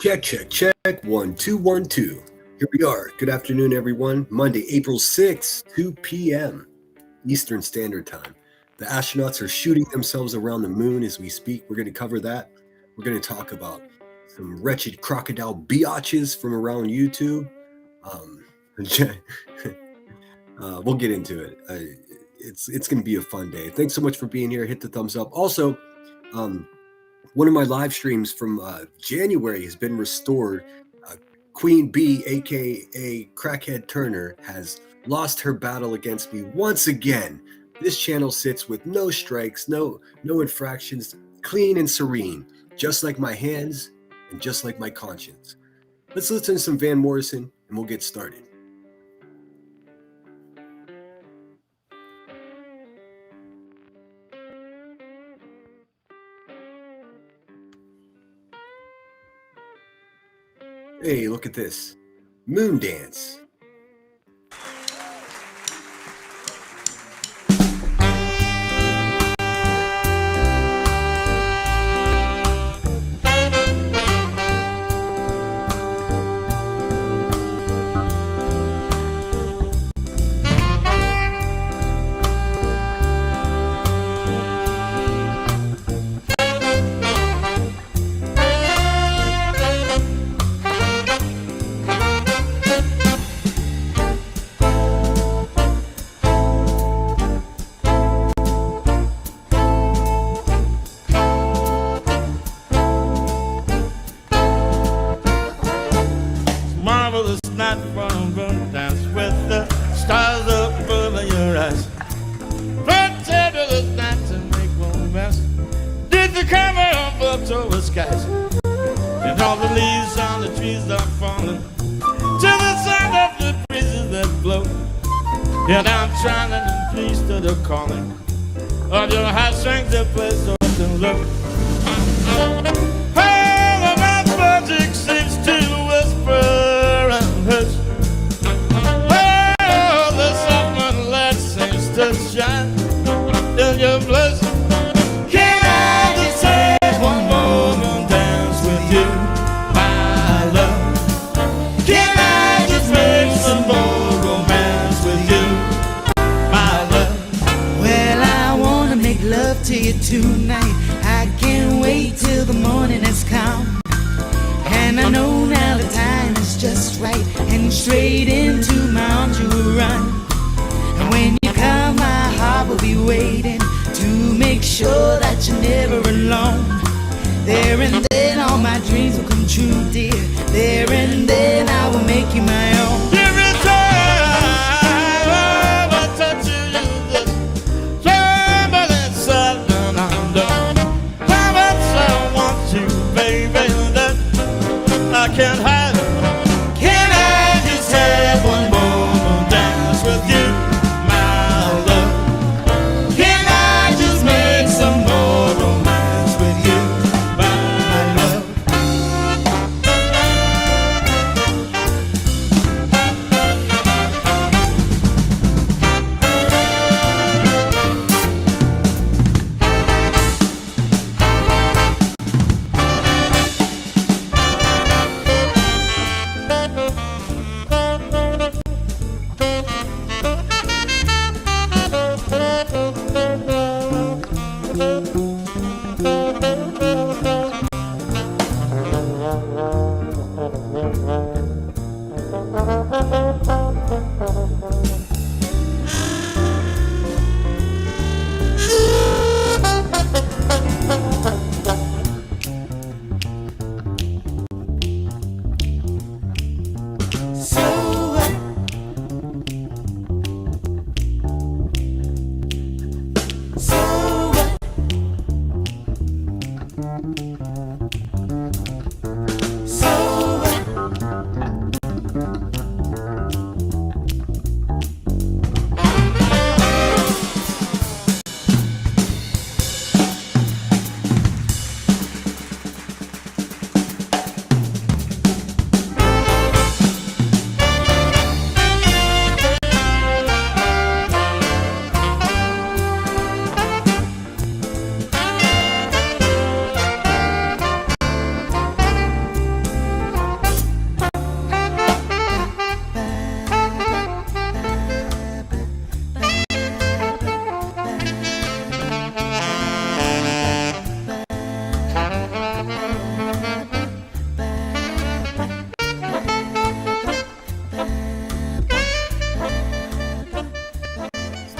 Check, check, check. 1, 2, 1, 2. Here we are. Good afternoon, everyone. Monday, April 6th, 2 p.m. Eastern Standard Time. The astronauts are shooting themselves around the moon as we speak. We're going to cover that. We're going to talk about some wretched crocodile biatches from around YouTube. We'll get into it. It's going to be a fun day. Thanks so much for being here. Hit the thumbs up. Also, one of my live streams from January has been restored. Queen Bee, aka Crackhead Turner, has lost her battle against me once again. This channel sits with no strikes, no infractions, clean and serene, just like my hands and just like my conscience. Let's listen to some Van Morrison and we'll get started. Hey, look at this. Moon dance.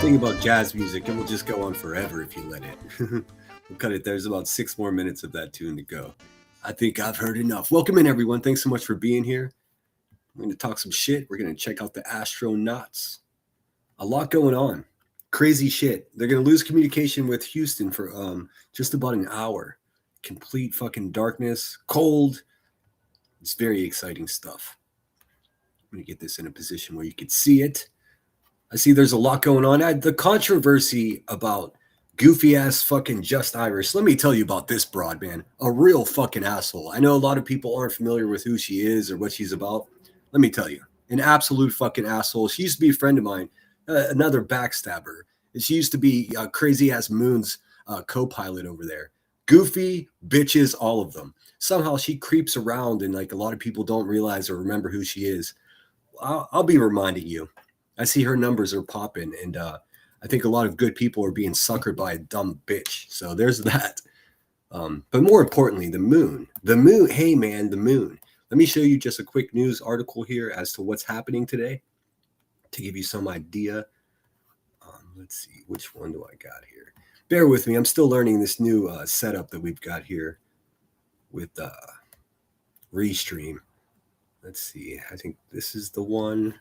Thing about jazz music, it will just go on forever if you let it. We'll cut it. There's about 6 more minutes of that tune to go. I think I've heard enough. Welcome in, everyone. Thanks so much for being here. We're going to talk some shit. We're going to check out the astronauts. A lot going on. Crazy shit. They're going to lose communication with Houston for just about an hour. Complete fucking darkness, cold. It's very exciting stuff. I'm going to get this in a position where you can see it. I see there's a lot going on. The controversy about goofy ass fucking Just Irish. Let me tell you about this broad, man. A real fucking asshole. I know a lot of people aren't familiar with who she is or what she's about. Let me tell you, an absolute fucking asshole. She used to be a friend of mine, another backstabber. She used to be crazy ass Moon's co-pilot over there. Goofy bitches, all of them. Somehow she creeps around and like a lot of people don't realize or remember who she is. I'll be reminding you. I see her numbers are popping, and I think a lot of good people are being suckered by a dumb bitch. So there's that. But more importantly, the moon. The moon. Hey, man, the moon. Let me show you just a quick news article here as to what's happening today to give you some idea. Let's see. Which one do I got here? Bear with me. I'm still learning this new setup that we've got here with Restream. Let's see. I think this is the one.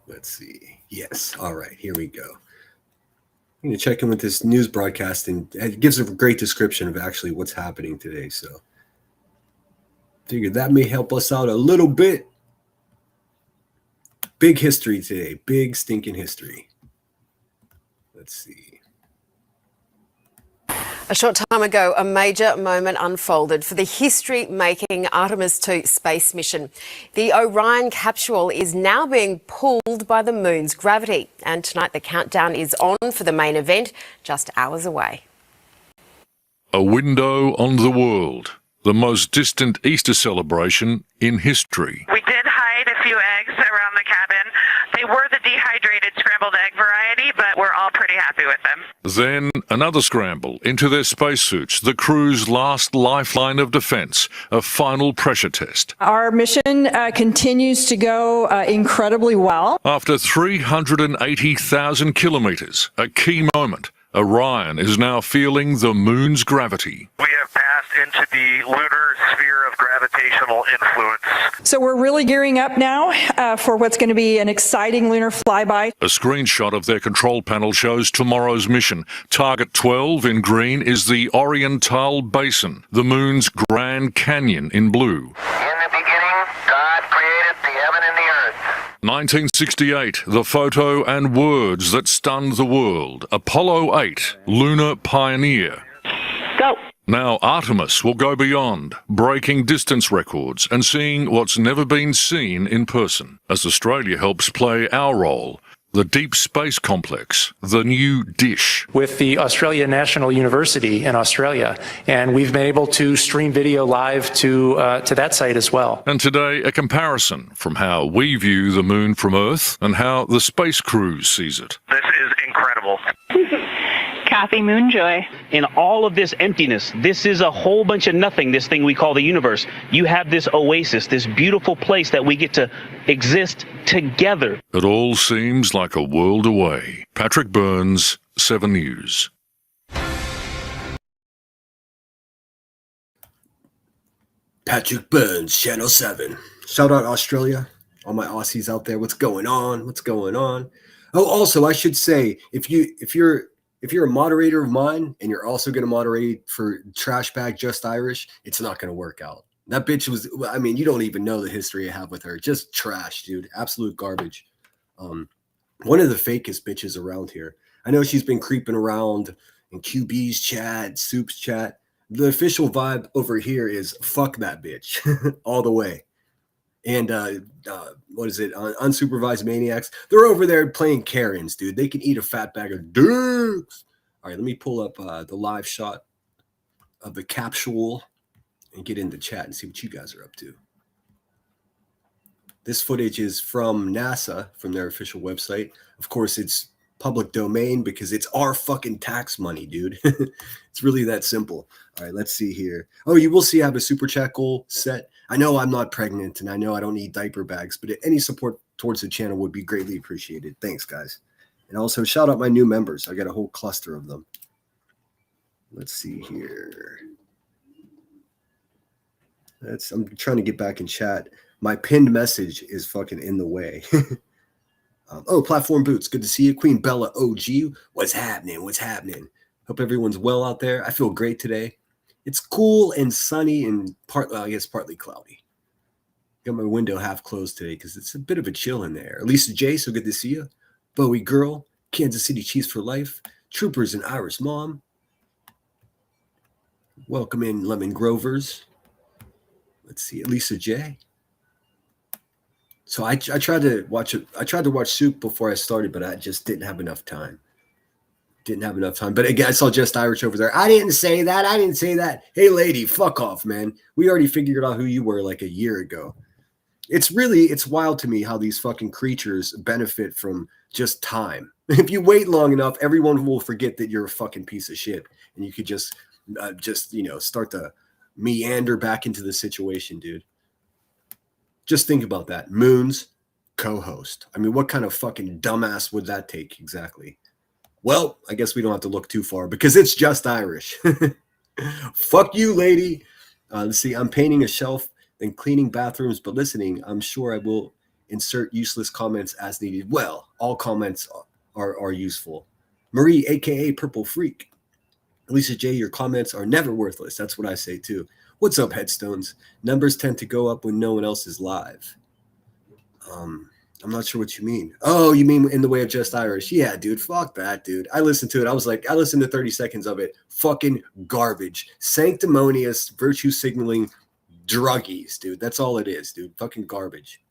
Let's see. Yes. All right. Here we go. I'm going to check in with this news broadcast, and it gives a great description of actually what's happening today. So figured that may help us out a little bit. Big history today. Big stinking history. Let's see. A short time ago, a major moment unfolded for the history-making Artemis II space mission. The Orion capsule is now being pulled by the moon's gravity, and tonight the countdown is on for the main event, just hours away. A window on the world, the most distant Easter celebration in history. We did hide a few eggs around the cabin. They were the dehydrated scrambled egg variety, but we're all pretty happy with them. Then another scramble into their spacesuits, the crew's last lifeline of defense, a final pressure test. Our mission continues to go incredibly well. After 380,000 kilometers, a key moment. Orion is now feeling the moon's gravity. We have passed into the lunar sphere of gravitational influence. So we're really gearing up now for what's going to be an exciting lunar flyby. A screenshot of their control panel shows tomorrow's mission. Target 12 in green is the Orion Basin, the moon's Grand Canyon in blue. In the beginning, God created the heaven and the earth. 1968, the photo and words that stunned the world. Apollo 8, Lunar Pioneer. Go. Now Artemis will go beyond, breaking distance records and seeing what's never been seen in person, as Australia helps play our role. The Deep Space Complex, the new dish. With the Australia National University in Australia, and we've been able to stream video live to that site as well. And today, a comparison from how we view the moon from Earth and how the space crew sees it. This is incredible. Kathy Moonjoy. In all of this emptiness, this is a whole bunch of nothing, this thing we call the universe. You have this oasis, this beautiful place that we get to exist together. It all seems like a world away. Patrick Burns, 7 News. Patrick Burns, Channel 7. Shout out Australia. All my Aussies out there. What's going on? What's going on? Oh, also, I should say, if you're a moderator of mine and you're also going to moderate for Trash Bag Just Irish, it's not going to work out. That bitch was, I mean, you don't even know the history I have with her. Just trash, dude. Absolute garbage. One of the fakest bitches around here. I know she's been creeping around in QB's chat, Soup's chat. The official vibe over here is fuck that bitch all the way. And what is it? Unsupervised maniacs. They're over there playing Karens, dude. They can eat a fat bag of dicks. All right, let me pull up the live shot of the capsule and get into chat and see what you guys are up to. This footage is from NASA, from their official website. Of course, it's public domain because it's our fucking tax money, dude. It's really that simple. All right, let's see here. Oh, you will see I have a super chat goal set. I know I'm not pregnant and I know I don't need diaper bags, but any support towards the channel would be greatly appreciated. Thanks, guys. And also shout out my new members. I got a whole cluster of them. Let's see here. I'm trying to get back in chat. My pinned message is fucking in the way. Oh, Platform Boots. Good to see you. Queen Bella OG. What's happening? What's happening? Hope everyone's well out there. I feel great today. It's cool and sunny and partly cloudy. Got my window half closed today because it's a bit of a chill in there. Lisa J, so good to see you. Bowie Girl. Kansas City Chiefs for life. Troopers and Iris Mom. Welcome in Lemon Grovers. Let's see, Lisa J. So I tried to watch it. I tried to watch Soup before I started, but I just didn't have enough time. But again, I saw Just Irish over there. I didn't say that. Hey, lady, fuck off, man. We already figured out who you were like a year ago. It's wild to me how these fucking creatures benefit from just time. If you wait long enough, everyone will forget that you're a fucking piece of shit, and you could just start to meander back into the situation, dude. Just think about that. Moon's co-host. I mean, what kind of fucking dumbass would that take exactly? Well, I guess we don't have to look too far because it's Just Irish. Fuck you, lady. Let's see. I'm painting a shelf and cleaning bathrooms, but listening, I'm sure I will insert useless comments as needed. Well, all comments are useful. Marie, a.k.a. Purple Freak. Lisa J, your comments are never worthless. That's what I say too. What's up, Headstones? Numbers tend to go up when no one else is live. I'm not sure what you mean. Oh, you mean in the way of Just Irish? Yeah, dude. Fuck that, dude. I listened to it. I listened to 30 seconds of it. Fucking garbage. Sanctimonious, virtue signaling druggies, dude. That's all it is, dude. Fucking garbage.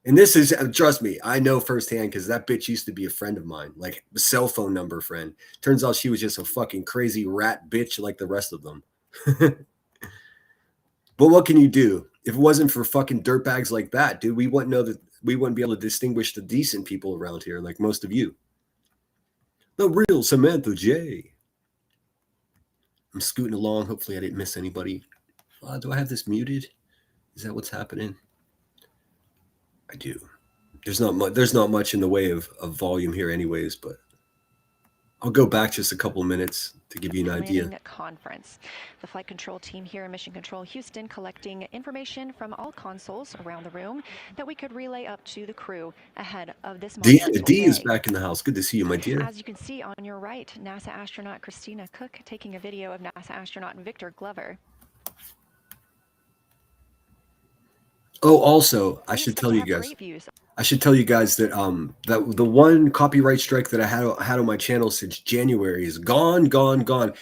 And this is, trust me, I know firsthand because that bitch used to be a friend of mine, like a cell phone number friend. Turns out she was just a fucking crazy rat bitch like the rest of them. But what can you do? If it wasn't for fucking dirtbags like that, dude, we wouldn't be able to distinguish the decent people around here like most of you. The real Samantha J. I'm scooting along. Hopefully I didn't miss anybody. Do I have this muted? Is that what's happening? I do. There's not much in the way of volume here anyways, but I'll go back just a couple of minutes to give you an idea. Conference. The flight control team here in Mission Control Houston collecting information from all consoles around the room that we could relay up to the crew ahead of this D day. is back in the house. Good to see you, my dear. As you can see on your right, NASA astronaut Christina Cook taking a video of NASA astronaut Victor Glover. Oh, also, I should tell you guys that that the one copyright strike that I had on my channel since January is gone.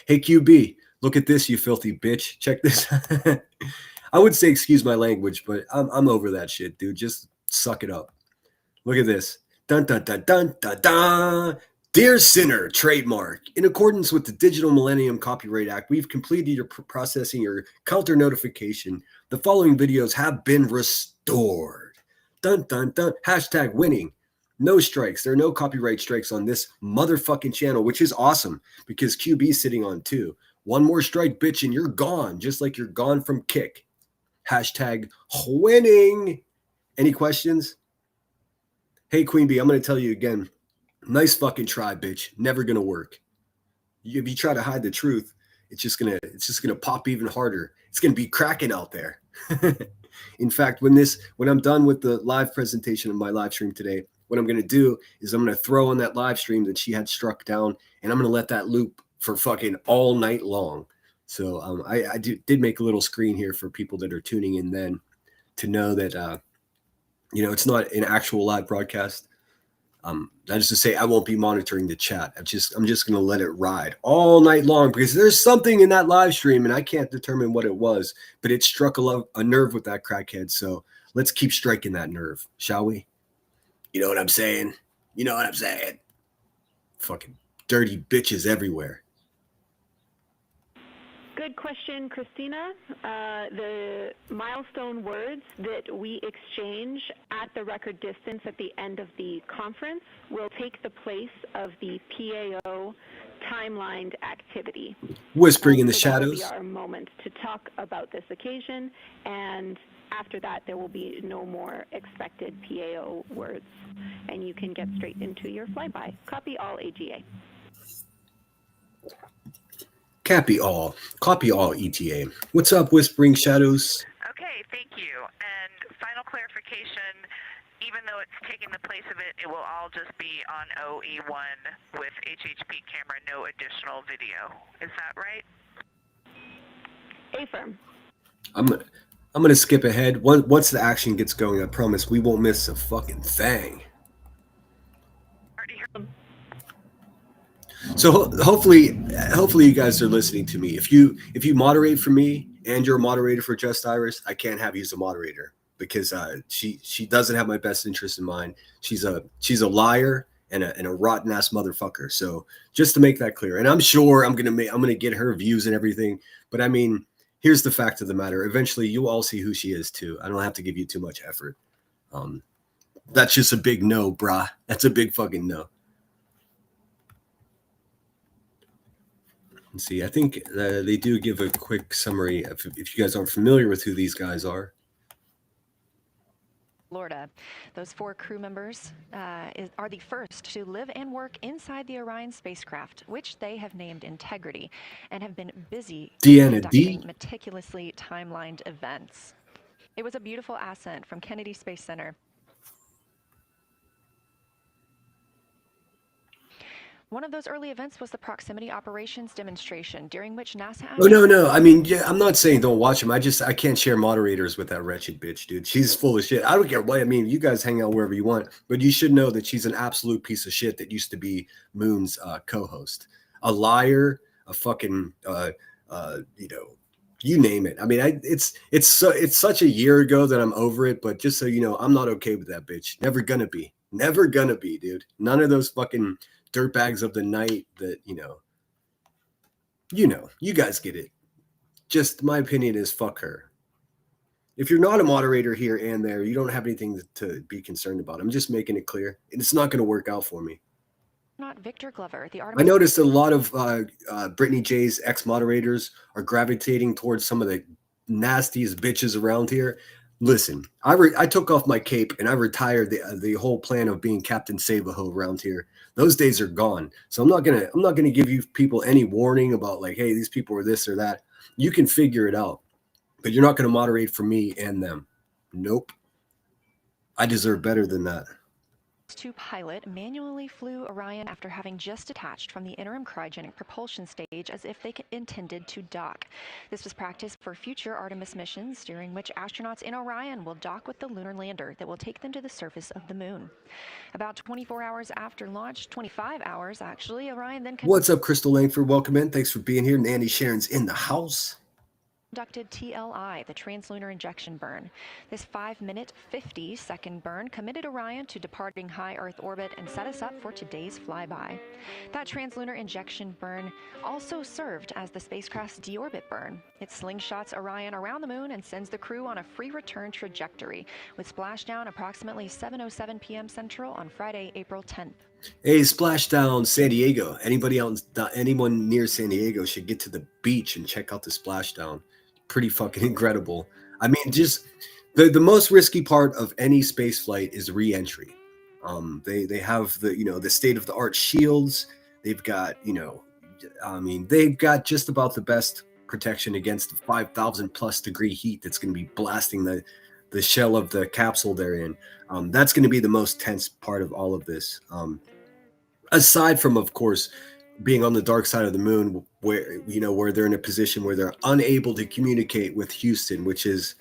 Hey, QB, look at this, you filthy bitch. Check this. I would say excuse my language, but I'm over that shit, dude. Just suck it up. Look at this. Dun dun dun dun dun dun. Dear Sinner, trademark. In accordance with the Digital Millennium Copyright Act, we've completed your processing your counter notification. The following videos have been restored. Dun, dun, dun. Hashtag winning. No strikes. There are no copyright strikes on this motherfucking channel, which is awesome because QB's sitting on 2. One more strike, bitch, and you're gone, just like you're gone from Kick. Hashtag winning. Any questions? Hey, Queen Bee, I'm going to tell you again. Nice fucking try, bitch. Never gonna work. If you try to hide the truth, it's just gonna pop even harder. It's gonna be cracking out there. In fact, when I'm done with the live presentation of my live stream today, what I'm gonna do is I'm gonna throw on that live stream that she had struck down, and I'm gonna let that loop for fucking all night long. So I did make a little screen here for people that are tuning in then to know that it's not an actual live broadcast. That is to say, I won't be monitoring the chat. I'm just going to let it ride all night long because there's something in that live stream and I can't determine what it was, but it struck a nerve with that crackhead. So let's keep striking that nerve, shall we? You know what I'm saying? Fucking dirty bitches everywhere. Good question, Christina. The milestone words that we exchange at the record distance at the end of the conference will take the place of the PAO timelined activity. Whispering in the So that will be shadows. our moment to talk about this occasion, and after that there will be no more expected PAO words, and you can get straight into your flyby. Copy all AGA. Copy all ETA. What's up, Whispering Shadows? Okay, thank you. And final clarification, even though it's taking the place of it, it will all just be on OE1 with HHP camera, no additional video. Is that right? Affirm. I'm gonna skip ahead. Once the action gets going, I promise we won't miss a fucking thing. Already heard. So hopefully you guys are listening to me. If you moderate for me and you're a moderator for Just Iris, I can't have you as a moderator because she doesn't have my best interest in mind. She's a liar and a rotten ass motherfucker. So just to make that clear, and I'm sure I'm gonna get her views and everything. But I mean, here's the fact of the matter. Eventually, you'll all see who she is too. I don't have to give you too much effort. That's just a big no, brah. That's a big fucking no. See, I think they do give a quick summary if you guys aren't familiar with who these guys are. Florida. Those 4 crew members are the first to live and work inside the Orion spacecraft, which they have named Integrity, and have been busy conducting meticulously timelined events. It was a beautiful ascent from Kennedy Space Center. One of those early events was the proximity operations demonstration, during which NASA... Oh, no. I mean, yeah, I'm not saying don't watch him. I can't share moderators with that wretched bitch, dude. She's full of shit. I don't care what. I mean, you guys hang out wherever you want, but you should know that she's an absolute piece of shit that used to be Moon's co-host. A liar, a fucking, you name it. I mean, it's such a year ago that I'm over it, but just so you know, I'm not okay with that bitch. Never gonna be, dude. None of those fucking dirtbags of the night that, you guys get it. Just my opinion is fuck her. If you're not a moderator here and there, you don't have anything to be concerned about. I'm just making it clear. And it's not going to work out for me. Not Victor Glover, the I noticed a lot of Brittany J's ex-moderators are gravitating towards some of the nastiest bitches around here. Listen, I took off my cape and I retired the whole plan of being Captain Save-A-Ho around here. Those days are gone. So I'm not gonna give you people any warning about like, hey, these people are this or that. You can figure it out, but you're not gonna moderate for me and them. Nope. I deserve better than that. II pilot manually flew Orion after having just detached from the interim cryogenic propulsion stage as if they intended to dock. This was practice for future Artemis missions, during which astronauts in Orion will dock with the lunar lander that will take them to the surface of the moon. About 24 hours after launch, 25 hours actually, Orion then... What's up, Crystal Langford? Welcome in. Thanks for being here. Nanny Sharon's in the house. Conducted TLI, the translunar injection burn. This 5-minute, 50-second burn committed Orion to departing high Earth orbit and set us up for today's flyby. That translunar injection burn also served as the spacecraft's deorbit burn. It slingshots Orion around the moon and sends the crew on a free return trajectory, with splashdown approximately 7:07 p.m. Central on Friday, April 10th. Hey, splashdown San Diego. Anyone near San Diego should get to the beach and check out the splashdown. Pretty fucking incredible. I mean, just the most risky part of any space flight is re-entry. They have the state of the art shields. They've got they've got just about the best protection against the 5,000 plus degree heat that's going to be blasting the shell of the capsule they're in. That's going to be the most tense part of all of this. Aside from, of course, being on the dark side of the moon, where they're in a position where they're unable to communicate with Houston, which is,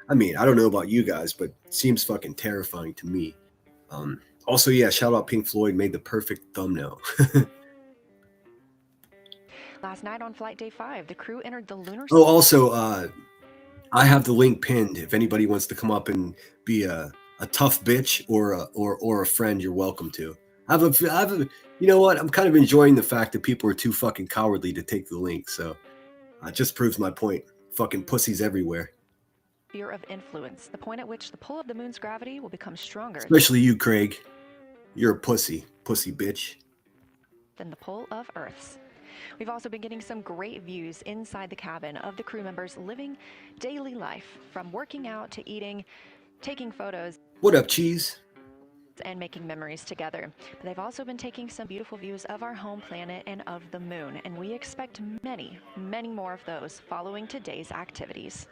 I mean, I don't know about you guys, but seems fucking terrifying to me. Also, yeah, shout out Pink Floyd, made the perfect thumbnail. Last night on flight day 5, the crew entered the lunar... Oh, also, I have the link pinned. If anybody wants to come up and be a tough bitch or a friend, you're welcome to. You know what? I'm kind of enjoying the fact that people are too fucking cowardly to take the link. So it just proves my point. Fucking pussies everywhere. Sphere of influence, the point at which the pull of the moon's gravity will become stronger. Especially you, Craig. You're a pussy bitch. than the pull of Earth's. We've also been getting some great views inside the cabin of the crew members living daily life, from working out to eating, taking photos. What up, cheese? And making memories together. But they've also been taking some beautiful views of our home planet and of the moon, and we expect many, many more of those following today's activities.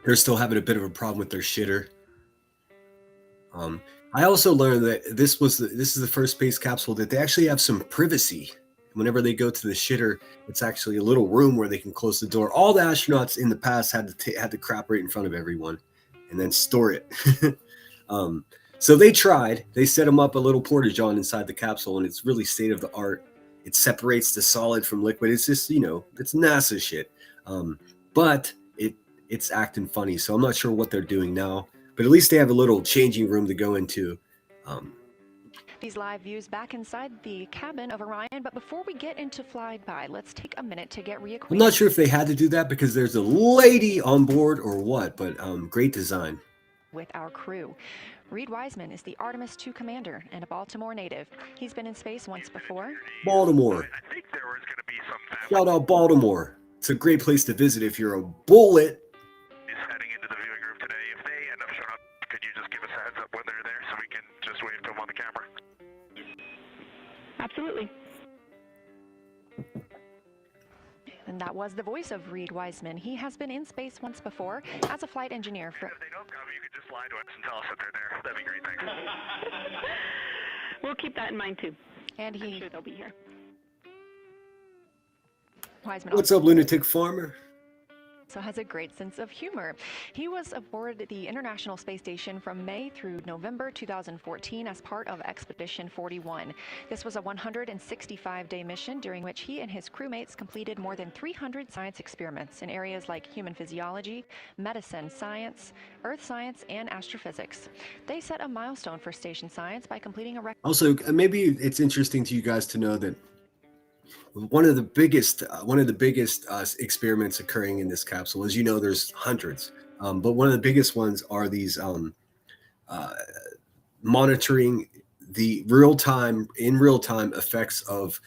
They're still having a bit of a problem with their shitter. I also learned that this is the first space capsule that they actually have some privacy. Whenever they go to the shitter, it's actually a little room where they can close the door. All the astronauts in the past had to crap right in front of everyone and then store it. So they tried. They set them up a little porta john inside the capsule, and it's really state of the art. It separates the solid from liquid. It's just, it's NASA shit. But it's acting funny. So I'm not sure what they're doing now. But at least they have a little changing room to go into. These live views back inside the cabin of Orion. But before we get into flyby, let's take a minute to get reacquainted. I'm not sure if they had to do that because there's a lady on board or what, but great design. With our crew. Reed Wiseman is the Artemis II commander and a Baltimore native. He's been in space once before. Baltimore. I think there was going to be some Shout out Baltimore. It's a great place to visit if you're a bullet. Is heading into the viewing room today. If they end up showing up, could you just give us a heads up when they're there so we can just wave to them on the camera? Absolutely. And that was the voice of Reed Wiseman. He has been in space once before as a flight engineer for... If they don't come, you could just lie to us and tell us that they're there. That'd be great, thanks. We'll keep that in mind too. And I'm sure they'll be here. Wiseman What's up, lunatic farmer? also has a great sense of humor. He was aboard the International Space Station from May through November 2014 as part of Expedition 41. This was a 165-day mission during which he and his crewmates completed more than 300 science experiments in areas like human physiology, medicine, science, earth science, and astrophysics. They set a milestone for station science by completing a record. Also, maybe it's interesting to you guys to know that one of the biggest experiments occurring in this capsule, as you know, there's hundreds, but one of the biggest ones are these monitoring the real time effects of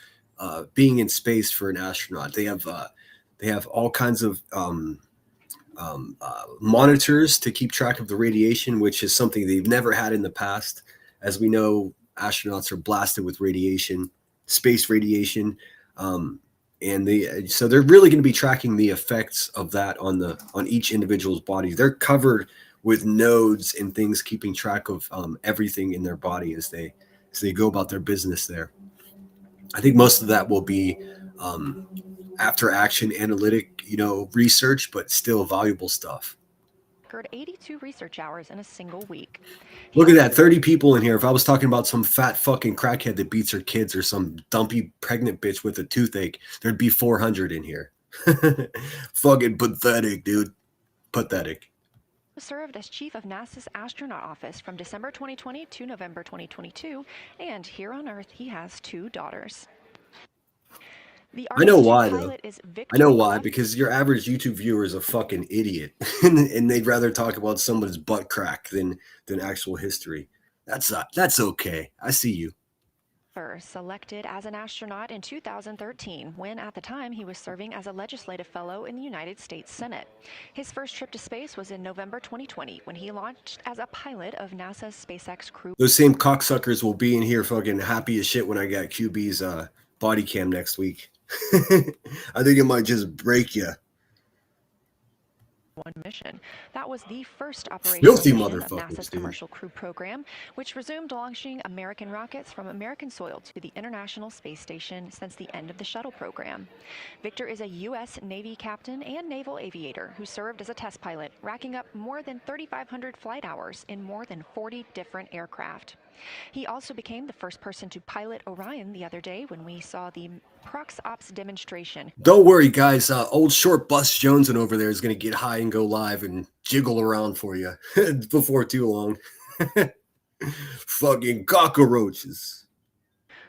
being in space for an astronaut. They have all kinds of monitors to keep track of the radiation, which is something they've never had in the past. As we know, astronauts are blasted with radiation, space radiation. So they're really going to be tracking the effects of that on each individual's body. They're covered with nodes and things keeping track of everything in their body as they go about their business there. I think most of that will be after action analytic, research, but still valuable stuff. 82 research hours in a single week. Look at that, 30 people in here. If I was talking about some fat fucking crackhead that beats her kids or some dumpy pregnant bitch with a toothache, there'd be 400 in here. Fucking pathetic, dude. Pathetic. Served as chief of NASA's astronaut office from December 2020 to November 2022, and here on Earth he has 2 daughters. I know why, though. I know why, because your average YouTube viewer is a fucking idiot, and they'd rather talk about someone's butt crack than actual history. That's okay. I see you. Selected as an astronaut in 2013, when at the time he was serving as a legislative fellow in the United States Senate. His first trip to space was in November 2020, when he launched as a pilot of NASA's SpaceX crew. Those same cocksuckers will be in here fucking happy as shit when I got QB's body cam next week. I think it might just break you. One mission. That was the first operation Filthy of motherfuckers, NASA's dude. commercial crew program, which resumed launching American rockets from American soil to the International Space Station since the end of the shuttle program. Victor is a U.S. Navy captain and naval aviator who served as a test pilot, racking up more than 3,500 flight hours in more than 40 different aircraft. He also became the first person to pilot Orion the other day when we saw the Prox Ops demonstration. Don't worry, guys. Old short Bus Jones over there is going to get high and go live and jiggle around for you before too long. Fucking cockroaches.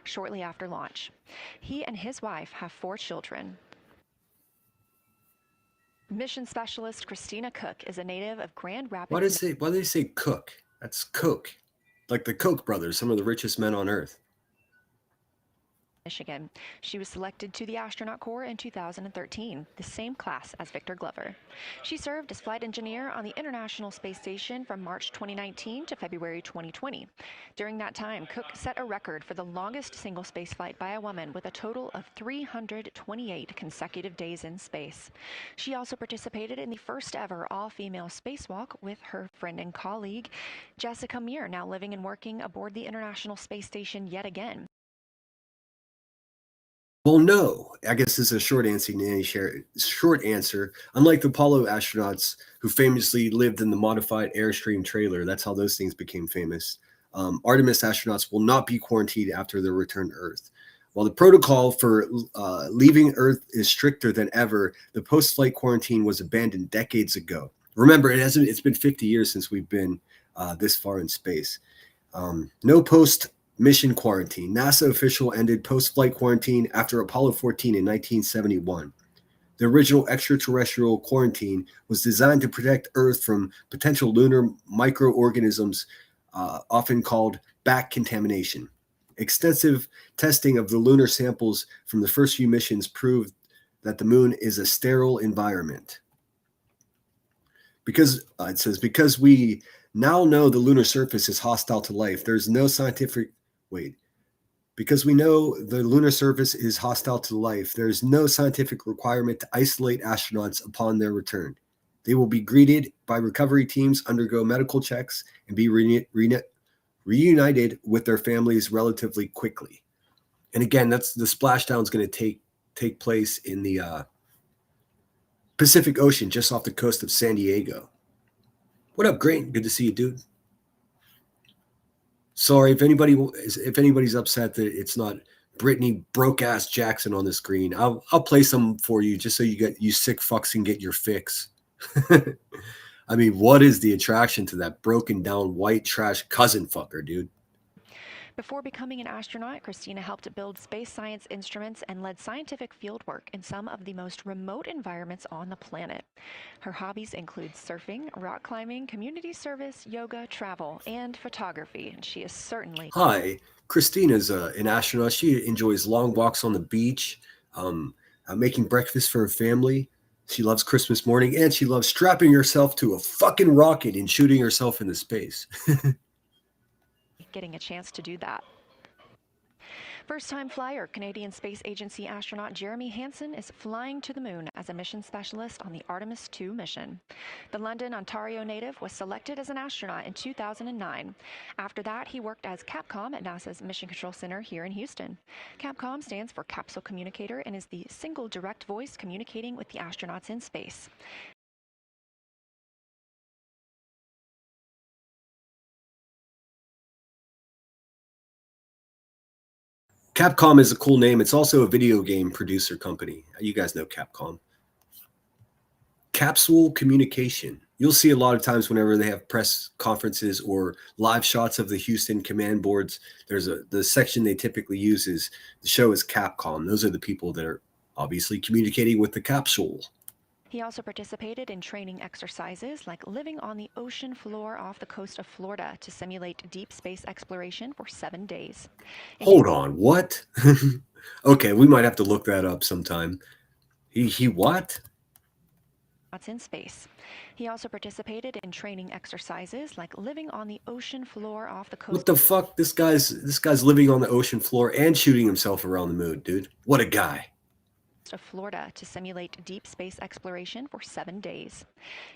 Shortly after launch, he and his wife have 4 children. Mission specialist Christina Cook is a native of Grand Rapids. Why do they say cook? That's Koch. Like the Koch brothers, some of the richest men on Earth. Michigan. She was selected to the astronaut corps in 2013, the same class as Victor Glover. She served as flight engineer on the International Space Station from March 2019 to February 2020. During that time, Cook set a record for the longest single spaceflight by a woman with a total of 328 consecutive days in space. She also participated in the first ever all-female spacewalk with her friend and colleague, Jessica Meir, now living and working aboard the International Space Station yet again. Well, no. I guess this is a short answer. Short answer. Unlike the Apollo astronauts who famously lived in the modified Airstream trailer, that's how those things became famous. Artemis astronauts will not be quarantined after their return to Earth. While the protocol for leaving Earth is stricter than ever, the post-flight quarantine was abandoned decades ago. Remember, it's been 50 years since we've been this far in space. No post-mission quarantine. NASA official ended post-flight quarantine after Apollo 14 in 1971. The original extraterrestrial quarantine was designed to protect Earth from potential lunar microorganisms, often called back contamination. Extensive testing of the lunar samples from the first few missions proved that the moon is a sterile environment. Because it says, because we now know the lunar surface is hostile to life, there's no scientific because we know the lunar surface is hostile to life, there's no scientific requirement to isolate astronauts upon their return. They will be greeted by recovery teams, undergo medical checks, and be reunited with their families relatively quickly. And again, that's the splashdown is going to take place in the Pacific Ocean, just off the coast of San Diego. What up, Grant? Good to see you, dude. Sorry if anybody's upset that it's not Brittany broke ass Jackson on the screen. I'll play some for you just so you sick fucks can get your fix. I mean, what is the attraction to that broken down white trash cousin fucker, dude? Before becoming an astronaut, Christina helped build space science instruments and led scientific fieldwork in some of the most remote environments on the planet. Her hobbies include surfing, rock climbing, community service, yoga, travel, and photography. And she is certainly... Hi, Christina's an astronaut. She enjoys long walks on the beach, making breakfast for her family. She loves Christmas morning, and she loves strapping herself to a fucking rocket and shooting herself into space. Getting a chance to do that. First-time flyer, Canadian Space Agency astronaut Jeremy Hansen is flying to the moon as a mission specialist on the Artemis II mission. The London, Ontario native was selected as an astronaut in 2009. After that, he worked as Capcom at NASA's Mission Control Center here in Houston. Capcom stands for Capsule Communicator and is the single direct voice communicating with the astronauts in space. Capcom is a cool name. It's also a video game producer company. You guys know Capcom. Capsule communication. You'll see a lot of times whenever they have press conferences or live shots of the Houston command boards, there's the section they typically use is the show is Capcom. Those are the people that are obviously communicating with the capsule. He also participated in training exercises like living on the ocean floor off the coast of Florida to simulate deep space exploration for 7 days. Hold on, what? Okay, we might have to look that up sometime. He what? That's in space. He also participated in training exercises like living on the ocean floor off the coast. What the fuck? This guy's living on the ocean floor and shooting himself around the moon, dude. What a guy. Of Florida to simulate deep space exploration for 7 days.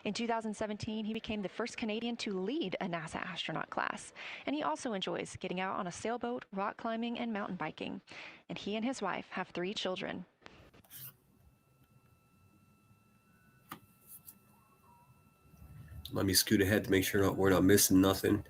In 2017, he became the first Canadian to lead a NASA astronaut class, and he also enjoys getting out on a sailboat, rock climbing, and mountain biking. And he and his wife have 3 children. Let me scoot ahead to make sure we're not missing nothing.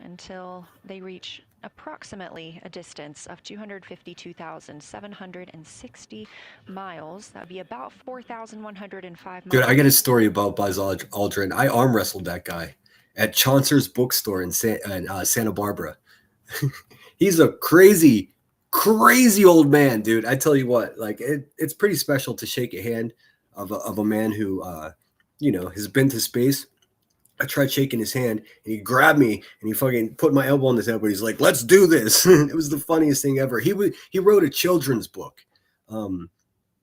Until they reach approximately a distance of 252,760 miles. That would be about 4,105 miles. Dude, I got a story about Buzz Aldrin. I arm wrestled that guy at Chaucer's bookstore in Santa Barbara. He's a crazy old man, dude. I tell you what, like it's pretty special to shake a hand of a man who, has been to space. I tried shaking his hand, and he grabbed me, and he fucking put my elbow on his elbow. He's like, "Let's do this!" It was the funniest thing ever. He wrote a children's book, and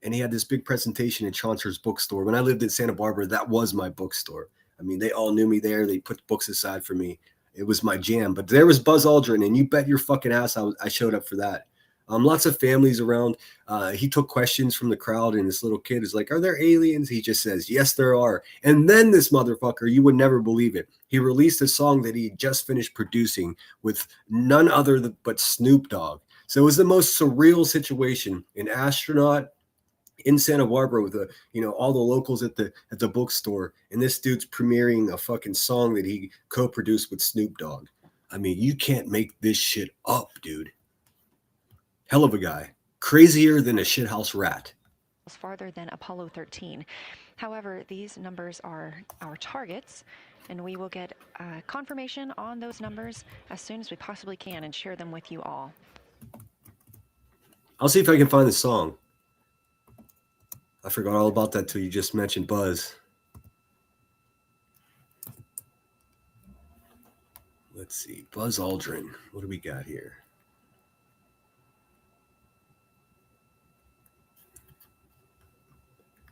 he had this big presentation in Chaucer's bookstore. When I lived in Santa Barbara, that was my bookstore. I mean, they all knew me there. They put books aside for me. It was my jam. But there was Buzz Aldrin, and you bet your fucking ass I showed up for that. Lots of families around. He took questions from the crowd, and this little kid is like, "Are there aliens?" He just says, "Yes, there are." And then this motherfucker, you would never believe it, he released a song that he just finished producing with none other but Snoop Dogg. So it was the most surreal situation. An astronaut in Santa Barbara with all the locals at the bookstore, and this dude's premiering a fucking song that he co-produced with Snoop Dogg. I mean, you can't make this shit up, dude. Hell of a guy. Crazier than a shithouse rat. Farther than Apollo 13. However, these numbers are our targets, and we will get confirmation on those numbers as soon as we possibly can and share them with you all. I'll see if I can find the song. I forgot all about that till you just mentioned Buzz. Let's see. Buzz Aldrin. What do we got here?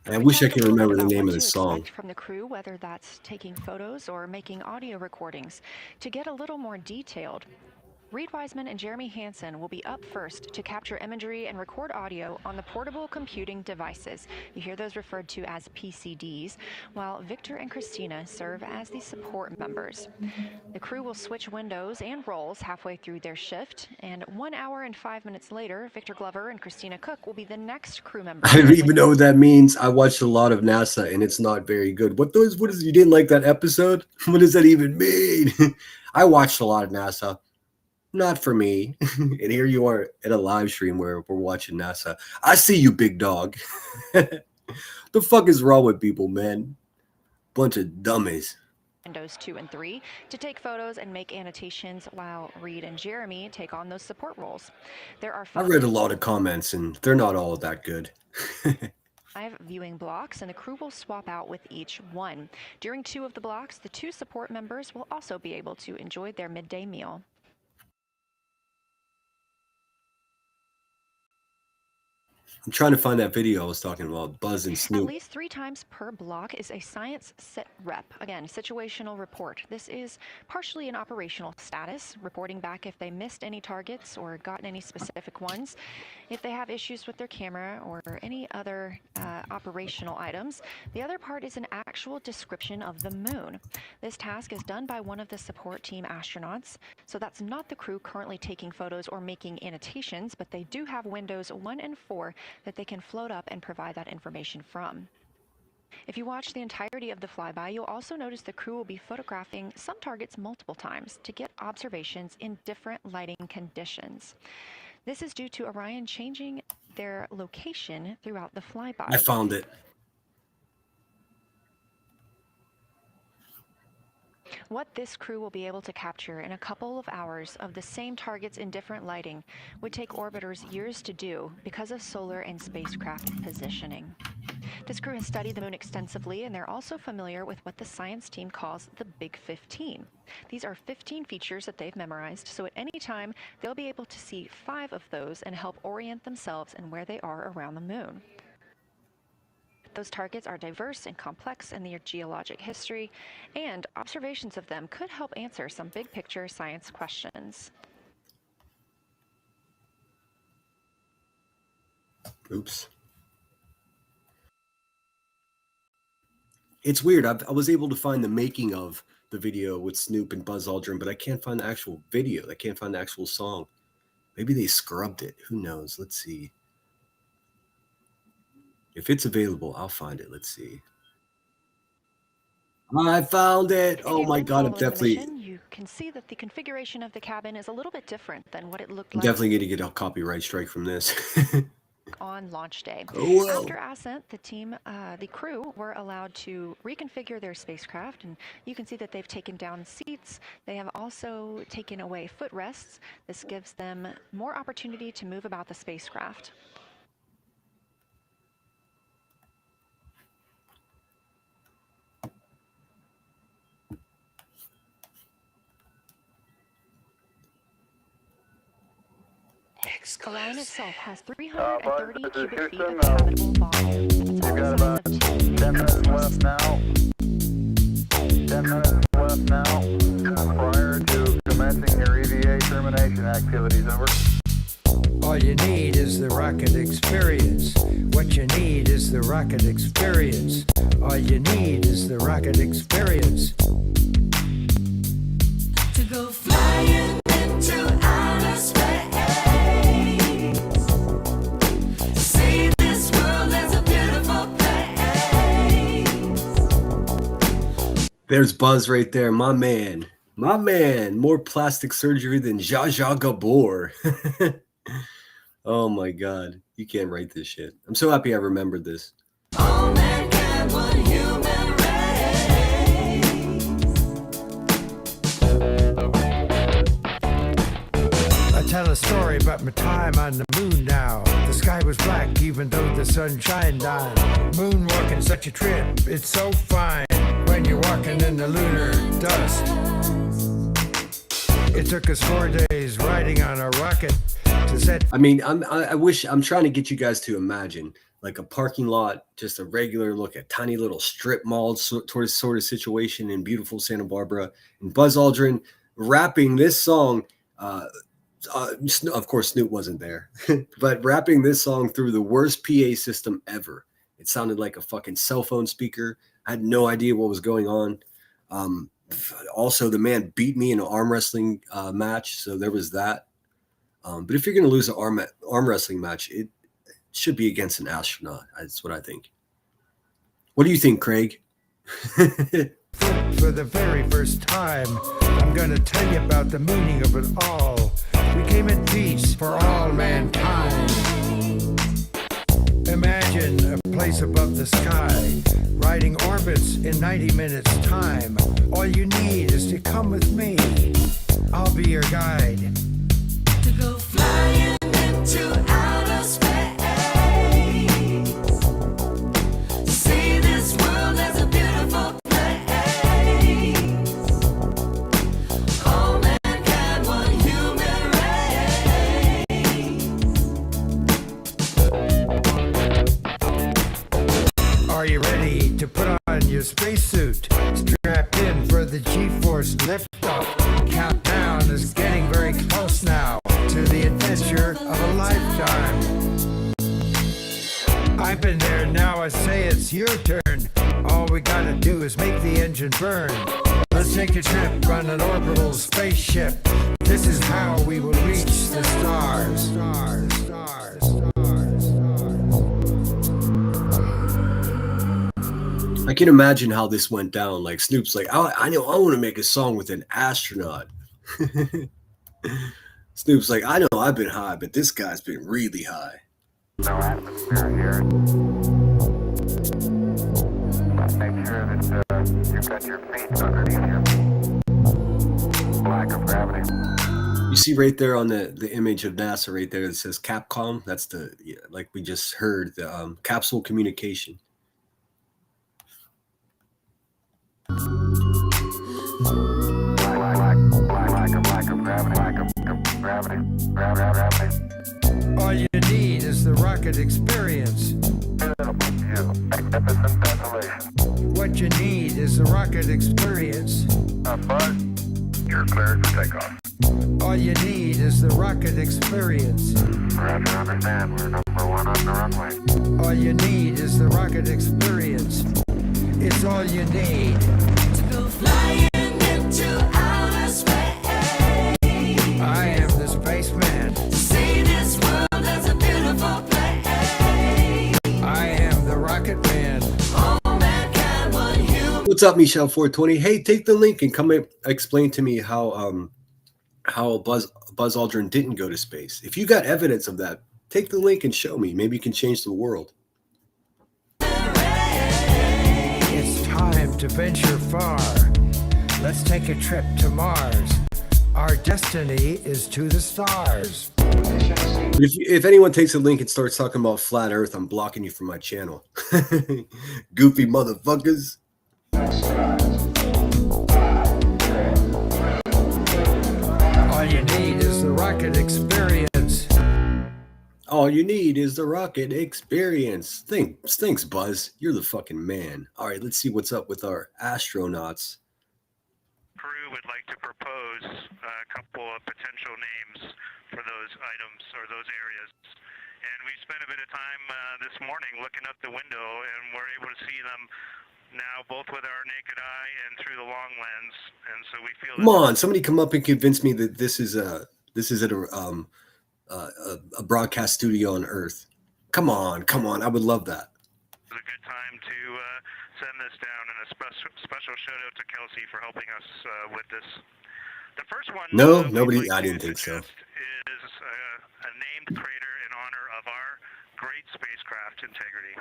I wish I could remember the name of the song. From the crew, whether that's taking photos or making audio recordings. To get a little more detailed, Reed Wiseman and Jeremy Hansen will be up first to capture imagery and record audio on the portable computing devices. You hear those referred to as PCDs, while Victor and Christina serve as the support members. The crew will switch windows and roles halfway through their shift, and 1 hour and 5 minutes later, Victor Glover and Christina Cook will be the next crew member. I don't even know what that means. I watched a lot of NASA, and it's not very good. What is you didn't like that episode? What does that even mean? I watched a lot of NASA. Not for me. And here you are at a live stream where we're watching NASA. I see you, big dog. The fuck is wrong with people, man? Bunch of dummies. Windows 2 and 3 to take photos and make annotations, while Reed and Jeremy take on those support roles. There are I read a lot of comments, and they're not all that good. 5 viewing blocks, and the crew will swap out with each one. During 2 of the blocks, the 2 support members will also be able to enjoy their midday meal. I'm trying to find that video I was talking about, Buzz and Snoop. At least 3 times per block is a science sit rep. Again, situational report. This is partially an operational status, reporting back if they missed any targets or gotten any specific ones, if they have issues with their camera or any other operational items. The other part is an actual description of the moon. This task is done by one of the support team astronauts, so that's not the crew currently taking photos or making annotations, but they do have windows 1 and 4 that they can float up and provide that information from. If you watch the entirety of the flyby, you'll also notice the crew will be photographing some targets multiple times to get observations in different lighting conditions. This is due to Orion changing their location throughout the flyby. I found it. What this crew will be able to capture in a couple of hours of the same targets in different lighting would take orbiters years to do because of solar and spacecraft positioning. This crew has studied the moon extensively, and they're also familiar with what the science team calls the Big 15. These are 15 features that they've memorized, so at any time they'll be able to see 5 of those and help orient themselves and where they are around the moon. Those targets are diverse and complex in their geologic history, and observations of them could help answer some big picture science questions. Oops. It's weird. I was able to find the making of the video with Snoop and Buzz Aldrin, but I can't find the actual video. I can't find the actual song. Maybe they scrubbed it. Who knows? Let's see. If it's available, I'll find it. Let's see. I found it. Oh my God, I'm definitely... You can see that the configuration of the cabin is a little bit different than what it looked I'm like. definitely going to get a copyright strike from this. On launch day. Oh, well. After ascent, the crew were allowed to reconfigure their spacecraft, and you can see that they've taken down seats. They have also taken away footrests. This gives them more opportunity to move about the spacecraft. Orion itself has 330 cubic feet of habitable volume. It's You've got also about 10 minutes left now. 10 minutes left now prior to commencing your EVA termination activities. Over. All you need is the rocket experience. What you need is the rocket experience. All you need is the rocket experience. To go flying into outer space. See this world as a beautiful place. There's Buzz right there, my man. My man. More plastic surgery than Zsa Zsa Gabor. Oh my God. You can't write this shit. I'm so happy I remembered this. All mankind, one human race. I tell a story about my time on the moon now. The sky was black even though the sun shined on. Moonwalking, such a trip, it's so fine. When you're walking in the lunar dust. It took us 4 days riding on a rocket to set. I mean, I'm trying to get you guys to imagine like a parking lot, just a regular look at tiny little strip mall sort of situation in beautiful Santa Barbara, and Buzz Aldrin rapping this song. Of course, Snoop wasn't there, but rapping this song through the worst PA system ever. It sounded like a fucking cell phone speaker. I had no idea what was going on. Also, the man beat me in an arm wrestling match, so there was that. But if you're going to lose an arm wrestling match, it should be against an astronaut. That's what I think. What do you think, Craig? For the very first time, I'm going to tell you about the meaning of it all. We came in peace for all mankind. Imagine a place above the sky, riding orbits in 90 minutes time. All you need is to come with me. I'll be your guide. To go flying into outer space. See this world as a beautiful place. All mankind, one human race. Are you ready to put on your spacesuit? Strapped in for the G-force liftoff. Countdown is getting very close now to the adventure of a lifetime. I've been there, now I say it's your turn. All we gotta do is make the engine burn. Let's take a trip on an orbital spaceship. This is how we will reach the stars. Stars, stars, stars, stars. I can imagine how this went down. Like Snoop's like, I know I want to make a song with an astronaut. Snoop's like, I know I've been high, but this guy's been really high. No atmosphere here. Make sure that you've got your feet underneath you. Lack of gravity. You see right there on the image of NASA right there, it says Capcom. That's the, like we just heard, the capsule communication. Lack of gravity. All you need is the rocket experience. Magnificent desolation. What you need is the rocket experience. Buzz, you're cleared for takeoff. All you need is the rocket experience. Roger, understand. We're number one on the runway. All you need is the rocket experience. It's all you need. To go flying into outer space. I am the spaceman. See this world as a beautiful place. I am the rocket man. All mankind, one human. What's up, Michelle 420? Hey, take the link and come explain to me how Buzz Aldrin didn't go to space. If you got evidence of that, take the link and show me. Maybe you can change the world. It's time to venture far. Let's take a trip to Mars. Our destiny is to the stars. If anyone takes a link and starts talking about flat Earth, I'm blocking you from my channel. Goofy motherfuckers. All you need is the rocket experience. All you need is the rocket experience. Thanks, Buzz. You're the fucking man. All right, let's see what's up with our astronauts. Crew would like to propose a couple of potential names for those items or those areas. And we spent a bit of time this morning looking up the window, and we're able to see them now both with our naked eye and through the long lens. And so we feel Come on, somebody come up and convince me that this is at a broadcast studio on Earth. Come on. I would love that. it's a good time to send this down, and a special shout out to Kelsey for helping us with this. The first one. No, nobody. I didn't think so. Is a named crater in honor of our great spacecraft integrity.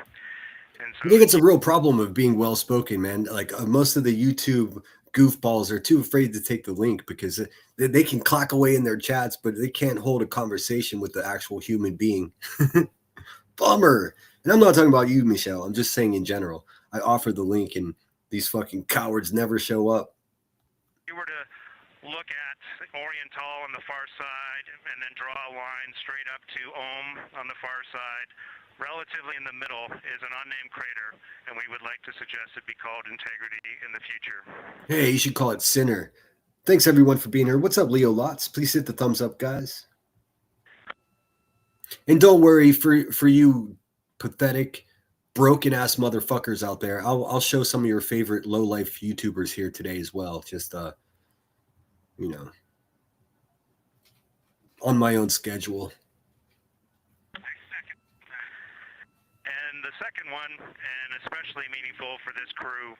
And so I think it's a real problem of being well spoken, man. Like most of the YouTube goofballs are too afraid to take the link because they can clock away in their chats, but they can't hold a conversation with the actual human being. Bummer. And I'm not talking about you, Michelle. I'm just saying in general. I offered the link and these fucking cowards never show up. If you were to look at Oriental on the far side and then draw a line straight up to Ohm on the far side, relatively in the middle is an unnamed crater, and we would like to suggest it be called Integrity in the future. Hey, you should call it Sinner. Thanks everyone for being here. What's up, Leo Lots? Please hit the thumbs up, guys. And don't worry for you pathetic, broken ass motherfuckers out there. I'll show some of your favorite low life YouTubers here today as well. Just on my own schedule. And the second one, and especially meaningful for this crew,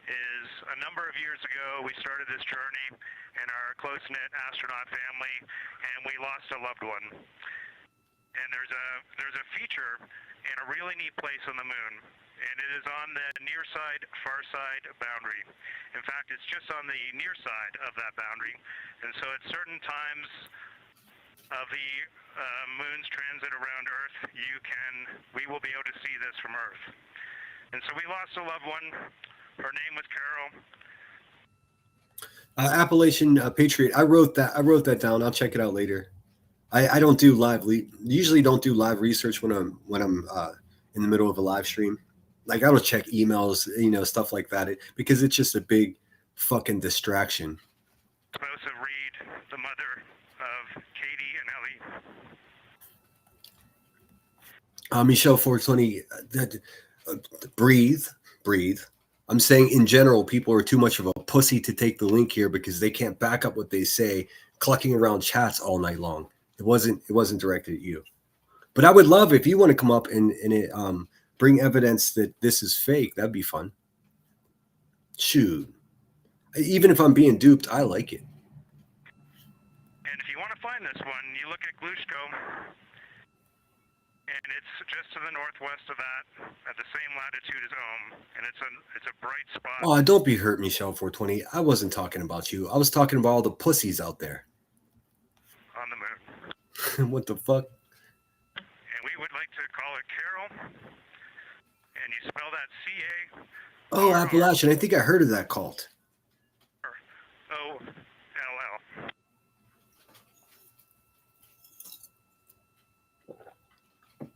is a number of years ago we started this journey in our close-knit astronaut family, and we lost a loved one. And there's a feature in a really neat place on the moon, and it is on the near side, far side boundary. In fact, it's just on the near side of that boundary, and so at certain times of the moon's transit around Earth, we will be able to see this from Earth. And so we lost a loved one. Her name was Carol. Appalachian Patriot. I wrote that down. I'll check it out later. I don't do usually don't do live research when I'm in the middle of a live stream. Like I don't check emails, stuff like that, because it's just a big fucking distraction. Joseph Reed, the mother of Katie and Ellie. Michelle 420, breathe. I'm saying in general, people are too much of a pussy to take the link here because they can't back up what they say, clucking around chats all night long. It wasn't directed at you. But I would love if you want to come up and bring evidence that this is fake. That'd be fun. Shoot. Even if I'm being duped, I like it. And if you want to find this one, you look at Glushko, and it's just to the northwest of that, at the same latitude as Ohm, and it's a bright spot. Oh, don't be hurt, Michelle 420. I wasn't talking about you. I was talking about all the pussies out there. On the moon. What the fuck? And we would like to call it Carol, and you spell that C-A. Oh, Appalachian. I think I heard of that cult. O-L-L.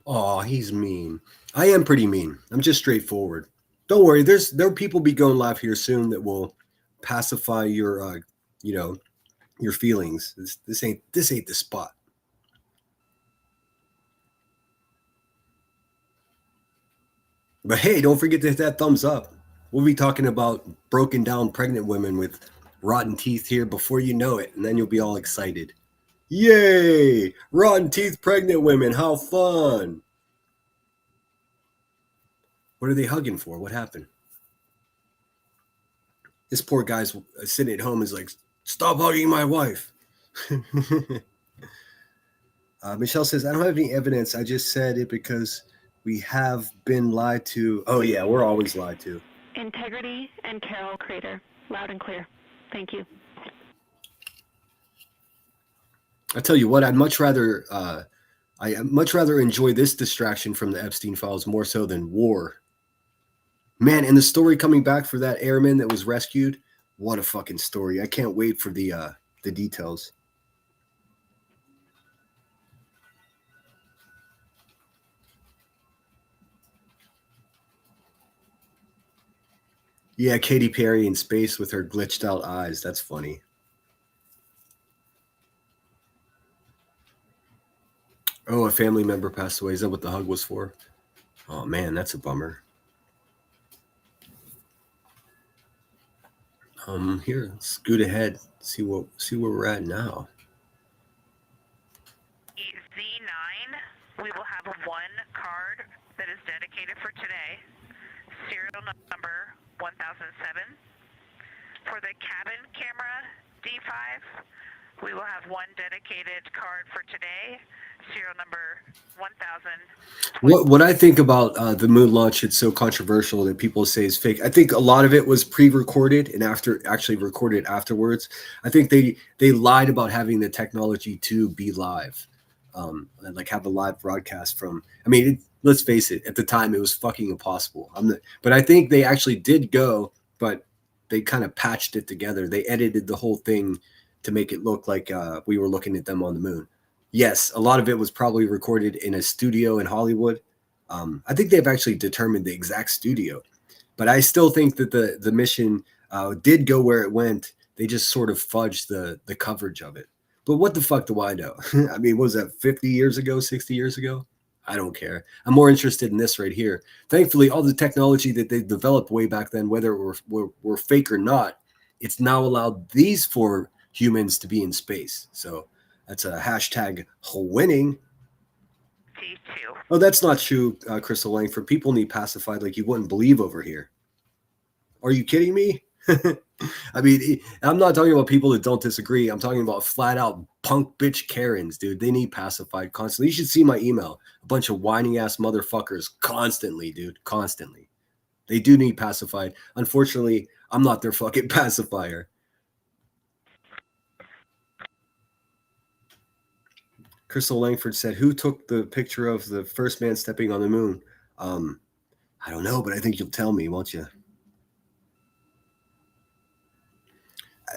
Oh, he's mean. I am pretty mean. I'm just straightforward. Don't worry. There will people be going live here soon that will pacify your your feelings. This ain't the spot. But hey, don't forget to hit that thumbs up. We'll be talking about broken down pregnant women with rotten teeth here before you know it, and then you'll be all excited. Yay! Rotten teeth pregnant women, how fun! What are they hugging for? What happened? This poor guy's sitting at home is like, stop hugging my wife. Michelle says, I don't have any evidence. I just said it because we have been lied to. Oh, yeah, we're always lied to. Integrity and Carol Crater. Loud and clear. Thank you. I tell you what, I'd much rather enjoy this distraction from the Epstein files more so than war. Man, and the story coming back for that airman that was rescued, what a fucking story. I can't wait for the details. Yeah, Katy Perry in space with her glitched out eyes. That's funny. Oh, a family member passed away. Is that what the hug was for? Oh man, that's a bummer. Here, scoot ahead. See where we're at now. Z9, we will have one card that is dedicated for today. Serial number 1007. For the cabin camera D5, we will have one dedicated card for today. Serial number 1000. What I think about the moon launch, it's so controversial that people say is fake. I think a lot of it was pre-recorded and actually recorded afterwards. I think they lied about having the technology to be live, and like have a live broadcast from. I mean, let's face it, at the time it was fucking impossible. But I think they actually did go, but they kind of patched it together. They edited the whole thing to make it look like we were looking at them on the moon. Yes, a lot of it was probably recorded in a studio in Hollywood. I think they've actually determined the exact studio, but I still think that the mission did go where it went. They just sort of fudged the coverage of it. But what the fuck do I know? I mean, what was that 50 years ago, 60 years ago? I don't care. I'm more interested in this right here. Thankfully, all the technology that they developed way back then, whether it were fake or not, it's now allowed these four humans to be in space. So that's a hashtag winning. Oh, that's not true, Crystal Langford. People need pacified like you wouldn't believe over here. Are you kidding me? I mean, I'm not talking about people that don't disagree. I'm talking about flat out punk bitch Karens, dude. They need pacified constantly. You should see my email. A bunch of whining ass motherfuckers constantly, dude. Constantly. They do need pacified. Unfortunately, I'm not their fucking pacifier. Crystal Langford said, who took the picture of the first man stepping on the moon? I don't know, but I think you'll tell me, won't you?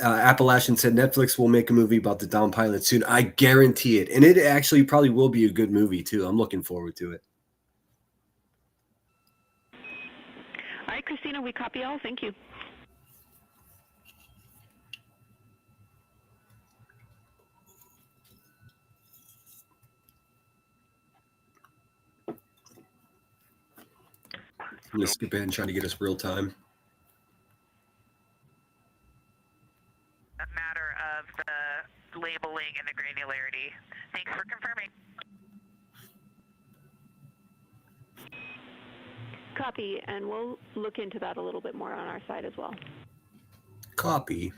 Appalachian said Netflix will make a movie about the down pilot soon. I guarantee it. And it actually probably will be a good movie, too. I'm looking forward to it. All right, Christina, we copy all. Thank you. I'm going to skip ahead and try to get us real time. A matter of the labeling and the granularity. Thanks for confirming. Copy, and we'll look into that a little bit more on our side as well. Copy.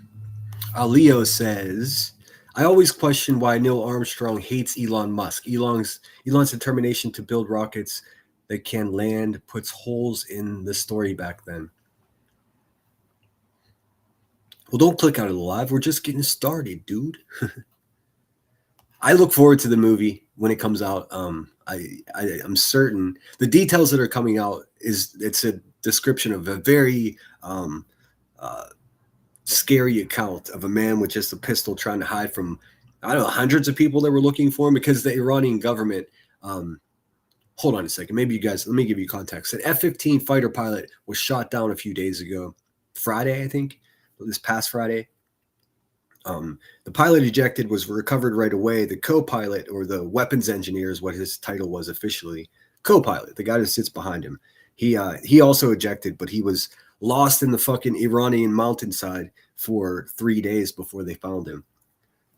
Leo says, I always question why Neil Armstrong hates Elon Musk. Elon's determination to build rockets that can land puts holes in the story back then. Well, don't click out of the live. We're just getting started, dude. I look forward to the movie when it comes out. I'm certain the details that are coming out it's a description of a very scary account of a man with just a pistol trying to hide from, I don't know, hundreds of people that were looking for him because the Iranian government. Hold on a second. Maybe you guys, let me give you context. An F-15 fighter pilot was shot down a few days ago. Friday, I think. This past Friday. The pilot ejected, was recovered right away. The co-pilot, or the weapons engineer is what his title was officially. Co-pilot, the guy that sits behind him. He also ejected, but he was lost in the fucking Iranian mountainside for 3 days before they found him.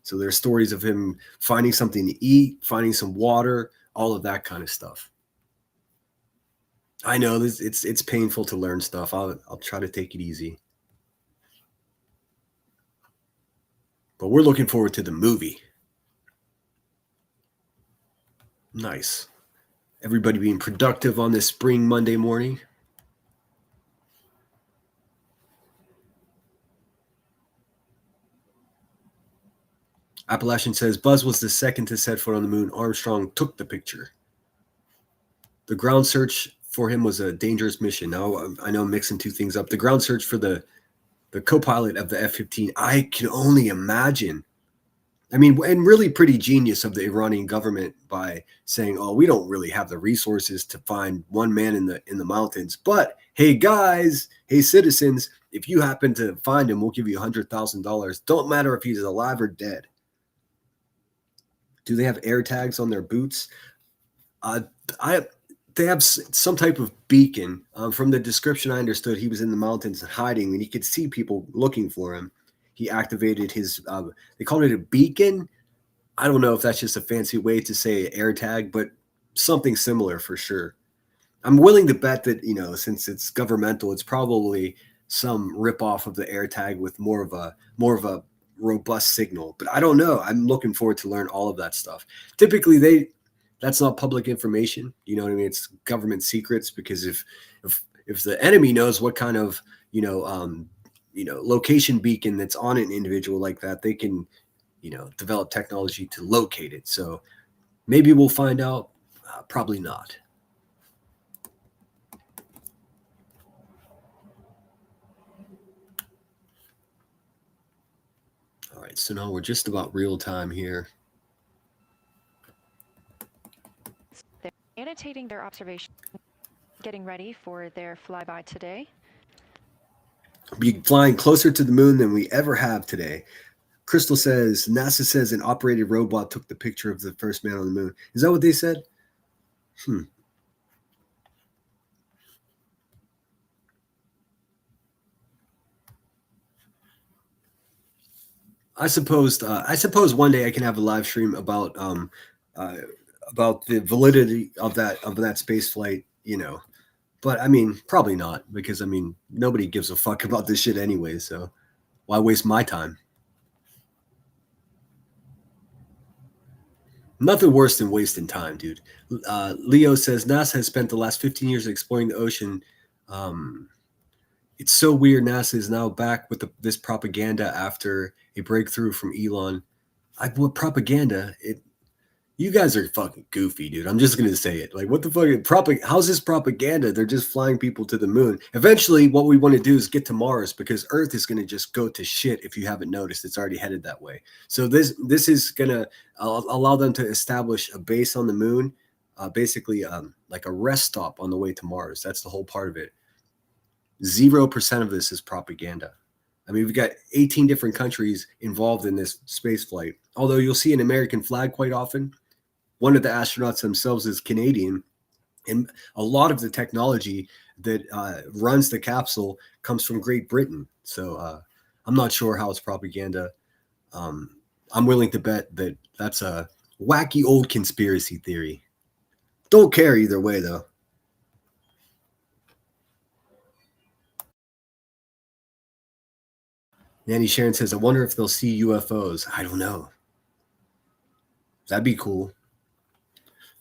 So there's stories of him finding something to eat, finding some water, all of that kind of stuff. I know this, it's painful to learn stuff. I'll try to take it easy. But we're looking forward to the movie. Nice. Everybody being productive on this spring Monday morning. Appalachian says, Buzz was the second to set foot on the moon. Armstrong took the picture. The ground search for him was a dangerous mission. Now, I know I'm mixing two things up. The ground search for the co-pilot of the F-15, I can only imagine I mean, and really pretty genius of the Iranian government by saying, "Oh, we don't really have the resources to find one man in the mountains, but hey guys, hey citizens, if you happen to find him, we'll give you $100,000. Don't matter if he's alive or dead." Do they have air tags on their boots? I They have some type of beacon. From the description, I understood he was in the mountains hiding, and he could see people looking for him. He activated his. They called it a beacon. I don't know if that's just a fancy way to say air tag, but something similar for sure. I'm willing to bet that, since it's governmental, it's probably some ripoff of the air tag with more of a robust signal. But I don't know. I'm looking forward to learn all of that stuff. Typically, that's not public information. You know what I mean? It's government secrets, because if the enemy knows what kind of location beacon that's on an individual like that, they can develop technology to locate it. So maybe we'll find out. Probably not. All right, so now we're just about real time here. They're annotating their observation, getting ready for their flyby today. Be flying closer to the moon than we ever have today. Crystal says, NASA says an operated robot took the picture of the first man on the moon. Is that what they said? I suppose one day I can have a live stream about the validity of that space flight, But I mean, probably not, because I mean, nobody gives a fuck about this shit anyway, so why waste my time? Nothing worse than wasting time, dude. Leo says NASA has spent the last 15 years exploring the ocean. It's so weird NASA is now back with this propaganda after a breakthrough from Elon. What propaganda? You guys are fucking goofy, dude. I'm just gonna say it. Like, what the fuck? How's this propaganda? They're just flying people to the moon. Eventually, what we want to do is get to Mars, because Earth is gonna just go to shit. If you haven't noticed, it's already headed that way. So this is gonna allow them to establish a base on the moon, basically like a rest stop on the way to Mars. That's the whole part of it. 0% of this is propaganda. I mean, we've got 18 different countries involved in this space flight. Although you'll see an American flag quite often. One of the astronauts themselves is Canadian, and a lot of the technology that runs the capsule comes from Great Britain. So I'm not sure how it's propaganda. I'm willing to bet that that's a wacky old conspiracy theory. Don't care either way, though. Nanny Sharon says, I wonder if they'll see UFOs. I don't know. That'd be cool.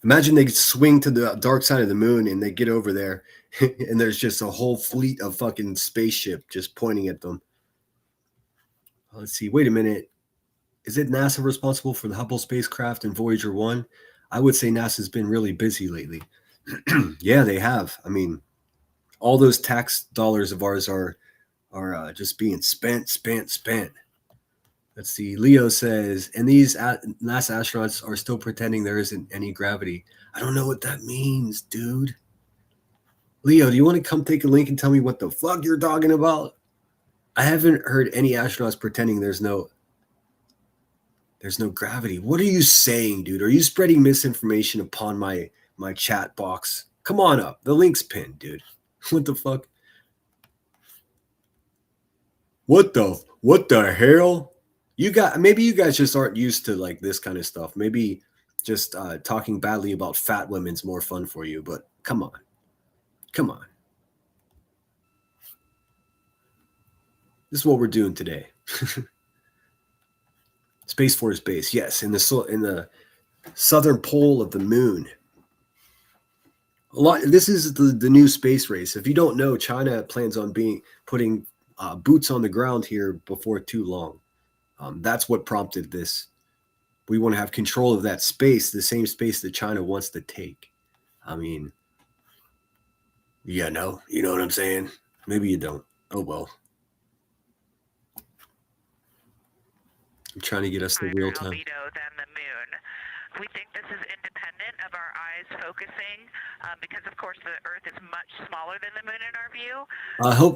Imagine they swing to the dark side of the moon and they get over there and there's just a whole fleet of fucking spaceship just pointing at them. Let's see. Wait a minute. Is it NASA responsible for the Hubble spacecraft and Voyager 1? I would say NASA's been really busy lately. Yeah, they have. I mean, all those tax dollars of ours are just being spent. Let's see. Leo says, and these NASA astronauts are still pretending there isn't any gravity. I don't know what that means, dude. Leo, do you want to come take a link and tell me what the fuck you're talking about? I haven't heard any astronauts pretending there's no gravity. What are you saying, dude? Are you spreading misinformation upon my chat box? Come on up. The link's pinned, dude. What the fuck? What the hell? Maybe you guys just aren't used to like this kind of stuff. Maybe just talking badly about fat women's more fun for you, but come on. This is what we're doing today. Space Force base, yes, in the southern pole of the moon. This is the new space race. If you don't know, China plans on putting boots on the ground here before too long. That's what prompted this. We want to have control of that space, the same space that China wants to take. I mean, you know what I'm saying? Maybe you don't. Oh, well. I'm trying to get us the higher real time. albedo than the moon. We think this is independent of our eyes focusing because, of course, the Earth is much smaller than the moon in our view.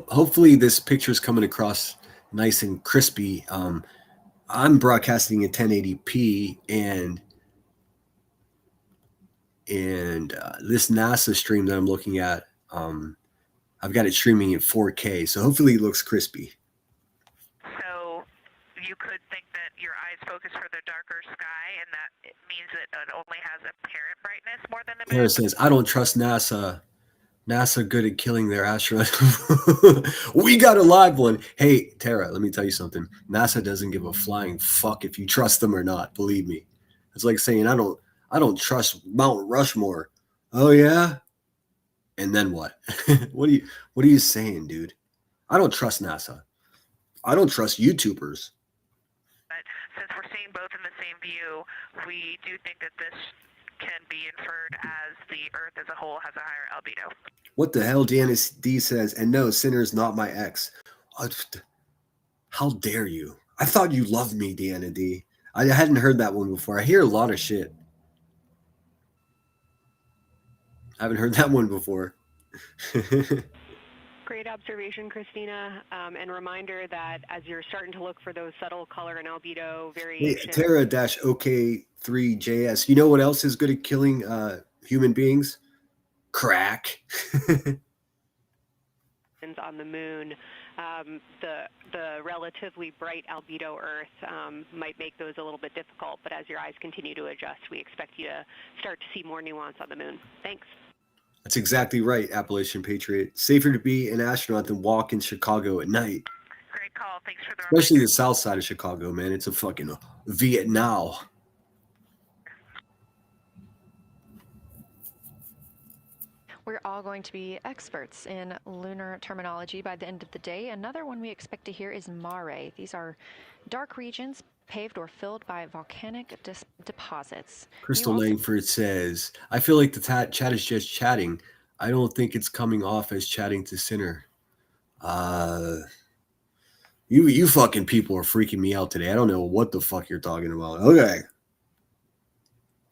Hopefully this picture is coming across nice and crispy. I'm broadcasting at 1080p, and this NASA stream that I'm looking at, I've got it streaming in 4K, so hopefully it looks crispy. So you could think that your eyes focus for the darker sky, and that it means that it only has apparent brightness more than the moon. Tara says, I don't trust NASA. NASA good at killing their astronauts. We got a live one. Hey, Tara, let me tell you something. NASA doesn't give a flying fuck if you trust them or not. Believe me. It's like saying I don't trust Mount Rushmore. Oh yeah? And then what? What are you saying, dude? I don't trust NASA. I don't trust YouTubers. But since we're seeing both in the same view, we do think that this can be inferred as the Earth as a whole has a higher albedo. What the hell, Deanna D says, and no, Sinner's not my ex. How dare you? I thought you loved me, Deanna D. I hadn't heard that one before. I hear a lot of shit. I haven't heard that one before. Great observation, Christina, and reminder that as you're starting to look for those subtle color and albedo variations. Hey, Tara-OK3JS. You know what else is good at killing human beings? Crack. On the moon, the relatively bright albedo Earth might make those a little bit difficult, but as your eyes continue to adjust, we expect you to start to see more nuance on the moon. Thanks. That's exactly right, Appalachian Patriot. Safer to be an astronaut than walk in Chicago at night. Great call. Thanks for the Especially the south side of Chicago, man. It's a fucking Vietnam. We're all going to be experts in lunar terminology by the end of the day. Another one we expect to hear is mare. These are dark regions paved or filled by volcanic deposits. Crystal Langford says, I feel like the chat is just chatting. I don't think it's coming off as chatting to Sinner. You fucking people are freaking me out today. I don't know what the fuck you're talking about. Okay.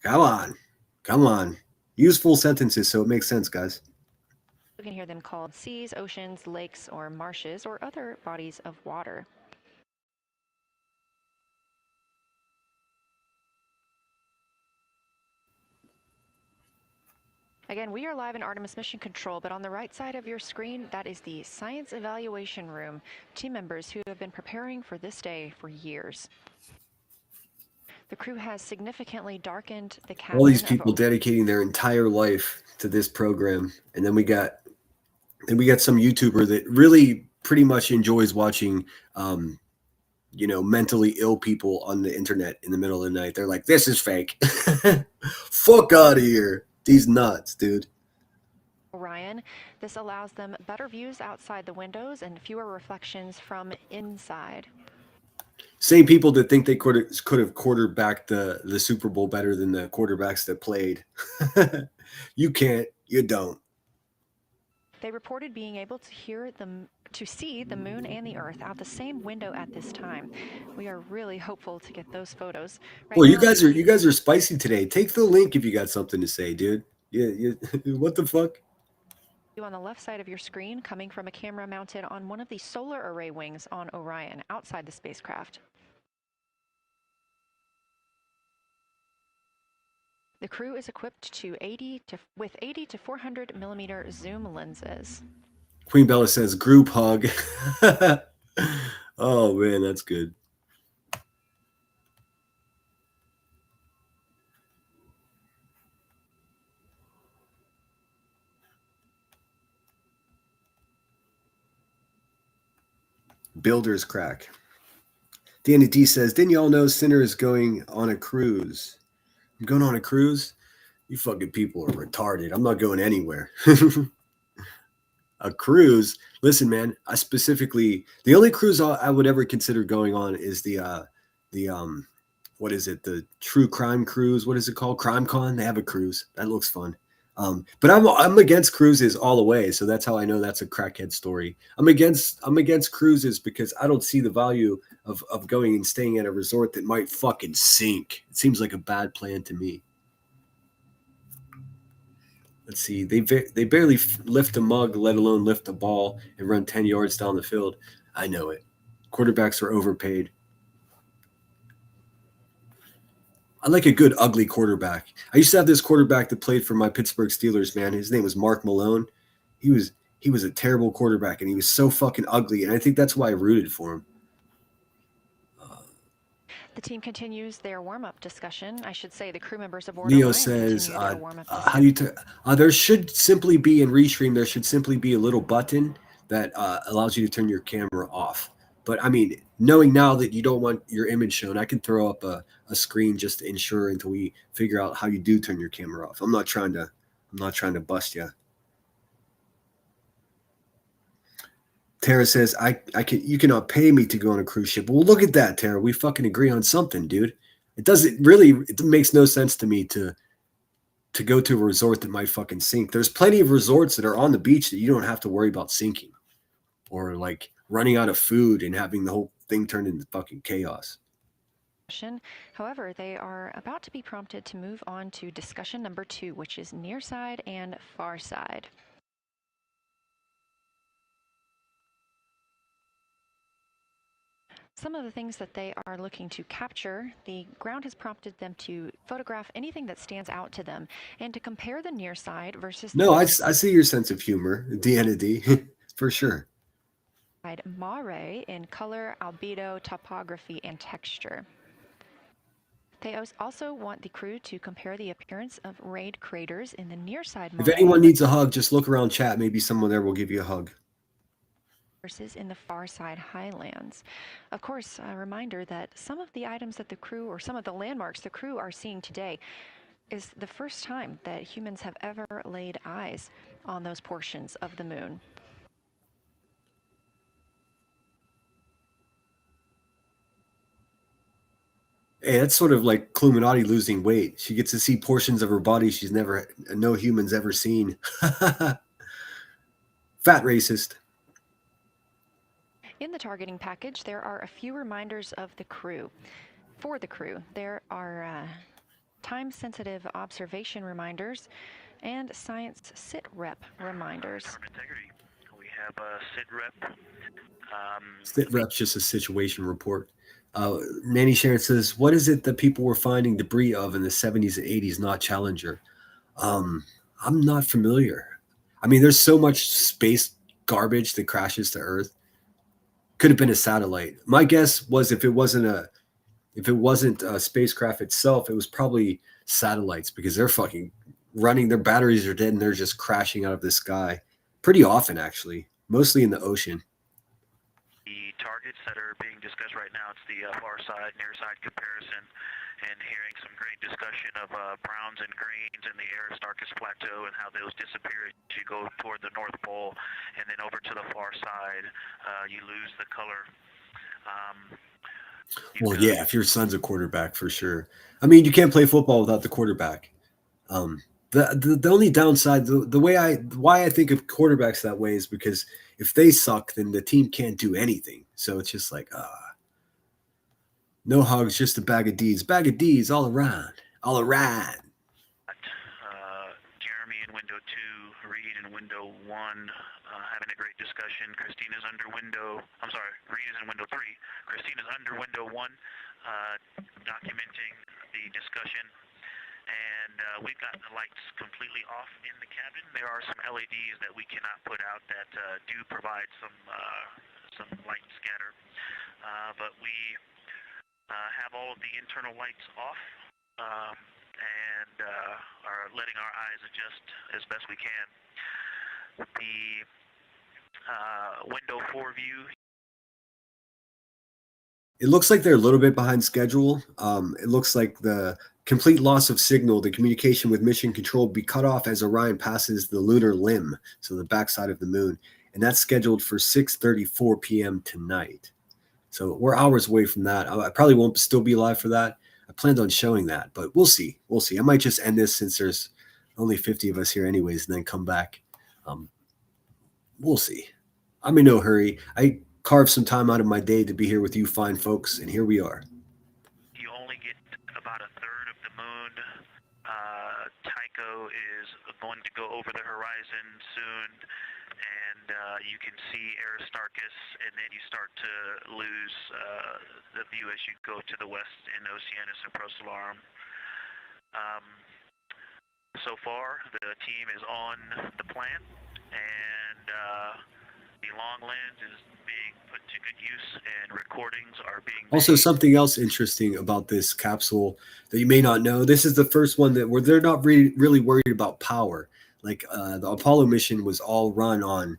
Come on. Use full sentences so it makes sense, guys. You can hear them called seas, oceans, lakes, or marshes, or other bodies of water. Again, we are live in Artemis Mission Control, but on the right side of your screen, that is the Science Evaluation Room. Team members who have been preparing for this day for years. The crew has significantly darkened the cabin. All these people dedicating their entire life to this program, and then we got some YouTuber that really pretty much enjoys watching, mentally ill people on the internet in the middle of the night. They're like, "This is fake. Fuck out of here. These nuts, dude." Orion. This allows them better views outside the windows and fewer reflections from inside. Same people that think they could have quarterbacked the Super Bowl better than the quarterbacks that played. You can't. You don't. They reported being able to see the moon and the Earth out the same window at this time. We are really hopeful to get those photos. Well, you guys are spicy today. Take the link if you got something to say, dude. Yeah. What the fuck? On the left side of your screen, coming from a camera mounted on one of the solar array wings on Orion, outside the spacecraft. The crew is equipped with 80 to 400 millimeter zoom lenses. Queen Bella says group hug. Oh man, that's good. Builder's crack. Danny D says, didn't y'all know Sinner is going on a cruise? I'm going on a cruise? You fucking people are retarded. I'm not going anywhere. A cruise? Listen, man, the only cruise I would ever consider going on is the what is it? The True Crime Cruise. What is it called? Crime Con? They have a cruise. That looks fun. But I'm against cruises all the way, so that's how I know that's a crackhead story. I'm against cruises because I don't see the value of going and staying at a resort that might fucking sink. It seems like a bad plan to me. Let's see, they barely lift a mug, let alone lift a ball and run 10 yards down the field. I know it. Quarterbacks are overpaid. I like a good ugly quarterback. I used to have this quarterback that played for my Pittsburgh Steelers, man. His name was Mark Malone. He was a terrible quarterback, and he was so fucking ugly, and I think that's why I rooted for him. The team continues their warm-up discussion. I should say the crew members aboard Orion Leo says, continue their warm-up how do you there should simply be in Restream, there should simply be a little button that allows you to turn your camera off. But I mean, knowing now that you don't want your image shown, I can throw up a screen just to ensure until we figure out how you do turn your camera off. I'm not trying to bust you. Tara says, you cannot pay me to go on a cruise ship. Well, look at that, Tara. We fucking agree on something, dude. It makes no sense to me to go to a resort that might fucking sink. There's plenty of resorts that are on the beach that you don't have to worry about sinking or like running out of food and having the whole thing turned into fucking chaos. However, they are about to be prompted to move on to discussion number 2, which is near side and far side. Some of the things that they are looking to capture, the ground has prompted them to photograph anything that stands out to them and to compare the near side versus No, I see your sense of humor, Deanna D, for sure. Mare in color, albedo, topography, and texture. They also want the crew to compare the appearance of rayed craters in the near side. If anyone needs a hug, just look around chat. Maybe someone there will give you a hug. Versus in the far side highlands. Of course, a reminder that some of the items that the crew, or some of the landmarks the crew are seeing today, is the first time that humans have ever laid eyes on those portions of the moon. Hey, that's sort of like Cluminati losing weight. She gets to see portions of her body no human's ever seen. Fat racist. In the targeting package, there are a few reminders of the crew. For the crew, there are time-sensitive observation reminders and science sit rep reminders. We have a sit rep. Sit rep's just a situation report. Nanny Sharon says, what is it that people were finding debris of in the 70s and 80s, not Challenger? I'm not familiar. I mean, there's so much space garbage that crashes to Earth. Could have been a satellite. My guess was if it wasn't a spacecraft itself, it was probably satellites because they're fucking running. Their batteries are dead and they're just crashing out of the sky pretty often, actually, mostly in the ocean. The targets that are being discussed right now, it's the far side, near side comparison, and hearing some great discussion of browns and greens in the Aristarchus Plateau and how those disappear as you go toward the North Pole, and then over to the far side, you lose the color. Well, yeah, if your son's a quarterback, for sure. I mean, you can't play football without the quarterback. The only downside, why I think of quarterbacks that way is because if they suck, then the team can't do anything. So it's just like, no hugs, just a bag of D's. Bag of D's all around. All around. Jeremy in window 2, Reed in window 1, having a great discussion. Christina's under window, Reed is in window 3. Christina's under window 1, documenting the discussion. And we've got the lights completely off in the cabin. There are some LEDs that we cannot put out that do provide some light scatter. But we have all of the internal lights off and are letting our eyes adjust as best we can. The window 4 view. It looks like they're a little bit behind schedule. It looks like the complete loss of signal, the communication with mission control will be cut off as Orion passes the lunar limb, so the backside of the moon. And that's scheduled for 6:34 p.m. tonight. So we're hours away from that. I probably won't still be live for that. I planned on showing that, but we'll see. We'll see. I might just end this since there's only 50 of us here anyways, and then come back. We'll see. I'm in no hurry. I carved some time out of my day to be here with you fine folks, and here we are. You only get about a third of the moon. Tycho is going to go over the horizon soon, and you can see Aristarchus, and then you start to lose the view as you go to the west in Oceanus and Procellarum. So far, the team is on the plan, and the long lens is being put to good use, and recordings are being Also, made. something else interesting about this capsule that you may not know, this is the first one where they're not really worried about power. Like the Apollo mission was all run on,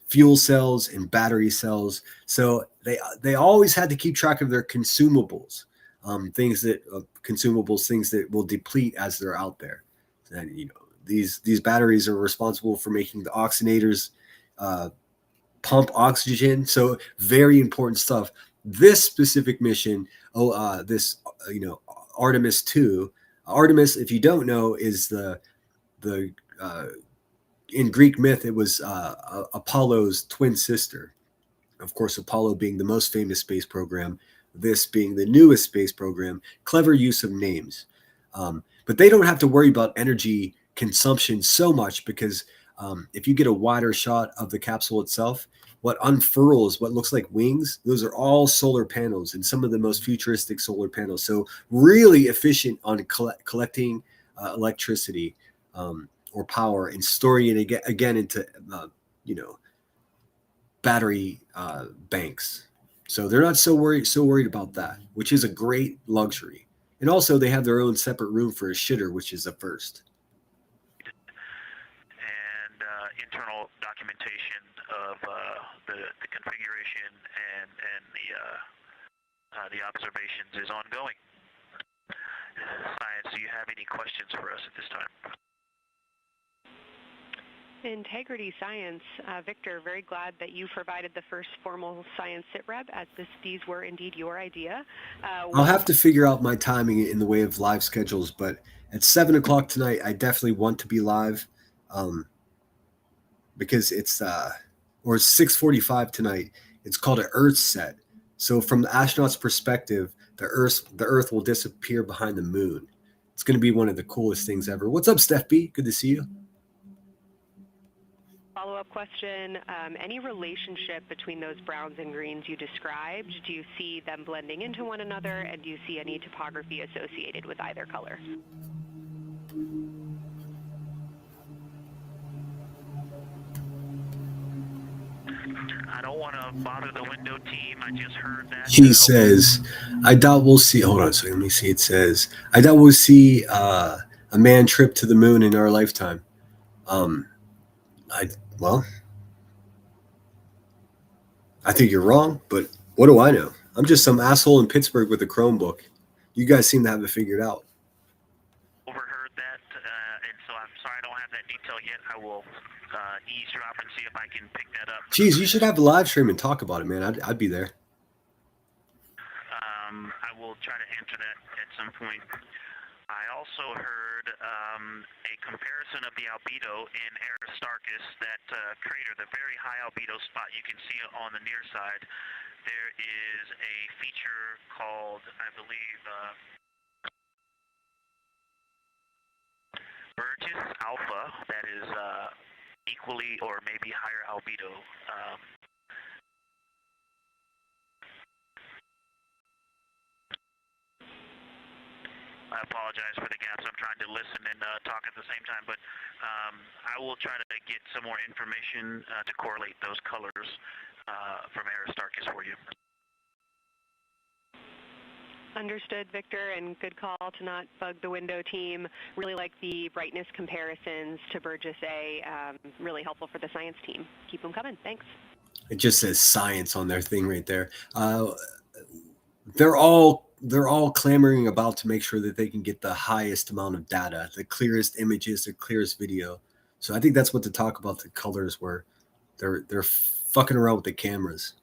fuel cells and battery cells. So they always had to keep track of their consumables, things that will deplete as they're out there. And these batteries are responsible for making the oxygenators pump oxygen. So very important stuff. This specific mission, Artemis II. Artemis, if you don't know, is the in Greek myth, it was Apollo's twin sister. Of course, Apollo being the most famous space program, this being the newest space program. Clever use of names. But they don't have to worry about energy consumption so much because if you get a wider shot of the capsule itself, what unfurls, what looks like wings, those are all solar panels, and some of the most futuristic solar panels. So really efficient on collecting electricity or power and storing it again into battery banks. So they're not so worried about that, which is a great luxury. And also they have their own separate room for a shitter, which is a first. And internal documentation of the configuration and the observations is ongoing. Science, do you have any questions for us at this time? Integrity Science, Victor, very glad that you provided the first formal science sitrep, as these were indeed your idea. I'll have to figure out my timing in the way of live schedules, but at 7 o'clock tonight, I definitely want to be live because it's 6:45 tonight. It's called an Earth set. So from the astronaut's perspective, the Earth will disappear behind the moon. It's going to be one of the coolest things ever. What's up, Steph B? Good to see you. Follow-up question, any relationship between those browns and greens you described? Do you see them blending into one another, and do you see any topography associated with either color? I don't want to bother the window team. I just heard that. He says, I doubt we'll see. Hold on a second. Let me see. It says, I doubt we'll see a manned trip to the moon in our lifetime. I think you're wrong, but what do I know? I'm just some asshole in Pittsburgh with a Chromebook. You guys seem to have it figured out. Overheard that, and so I'm sorry I don't have that detail yet. I will eavesdrop and see if I can pick that up. Geez, you should have a live stream and talk about it, man. I'd be there. I will try to answer that at some point. I also heard a comparison of the albedo in Aristarchus, that crater, the very high albedo spot. You can see it on the near side. There is a feature called, I believe, Burgess Alpha that is equally or maybe higher albedo. I apologize for the gaps. I'm trying to listen and talk at the same time, but I will try to get some more information to correlate those colors from Aristarchus for you. Understood, Victor, and good call to not bug the window team. Really like the brightness comparisons to Burgess A. Really helpful for the science team. Keep them coming. Thanks. It just says science on their thing right there. They're all clamoring about to make sure that they can get the highest amount of data, the clearest images, the clearest video. So I think that's what the talk about the colors were. They're fucking around with the cameras.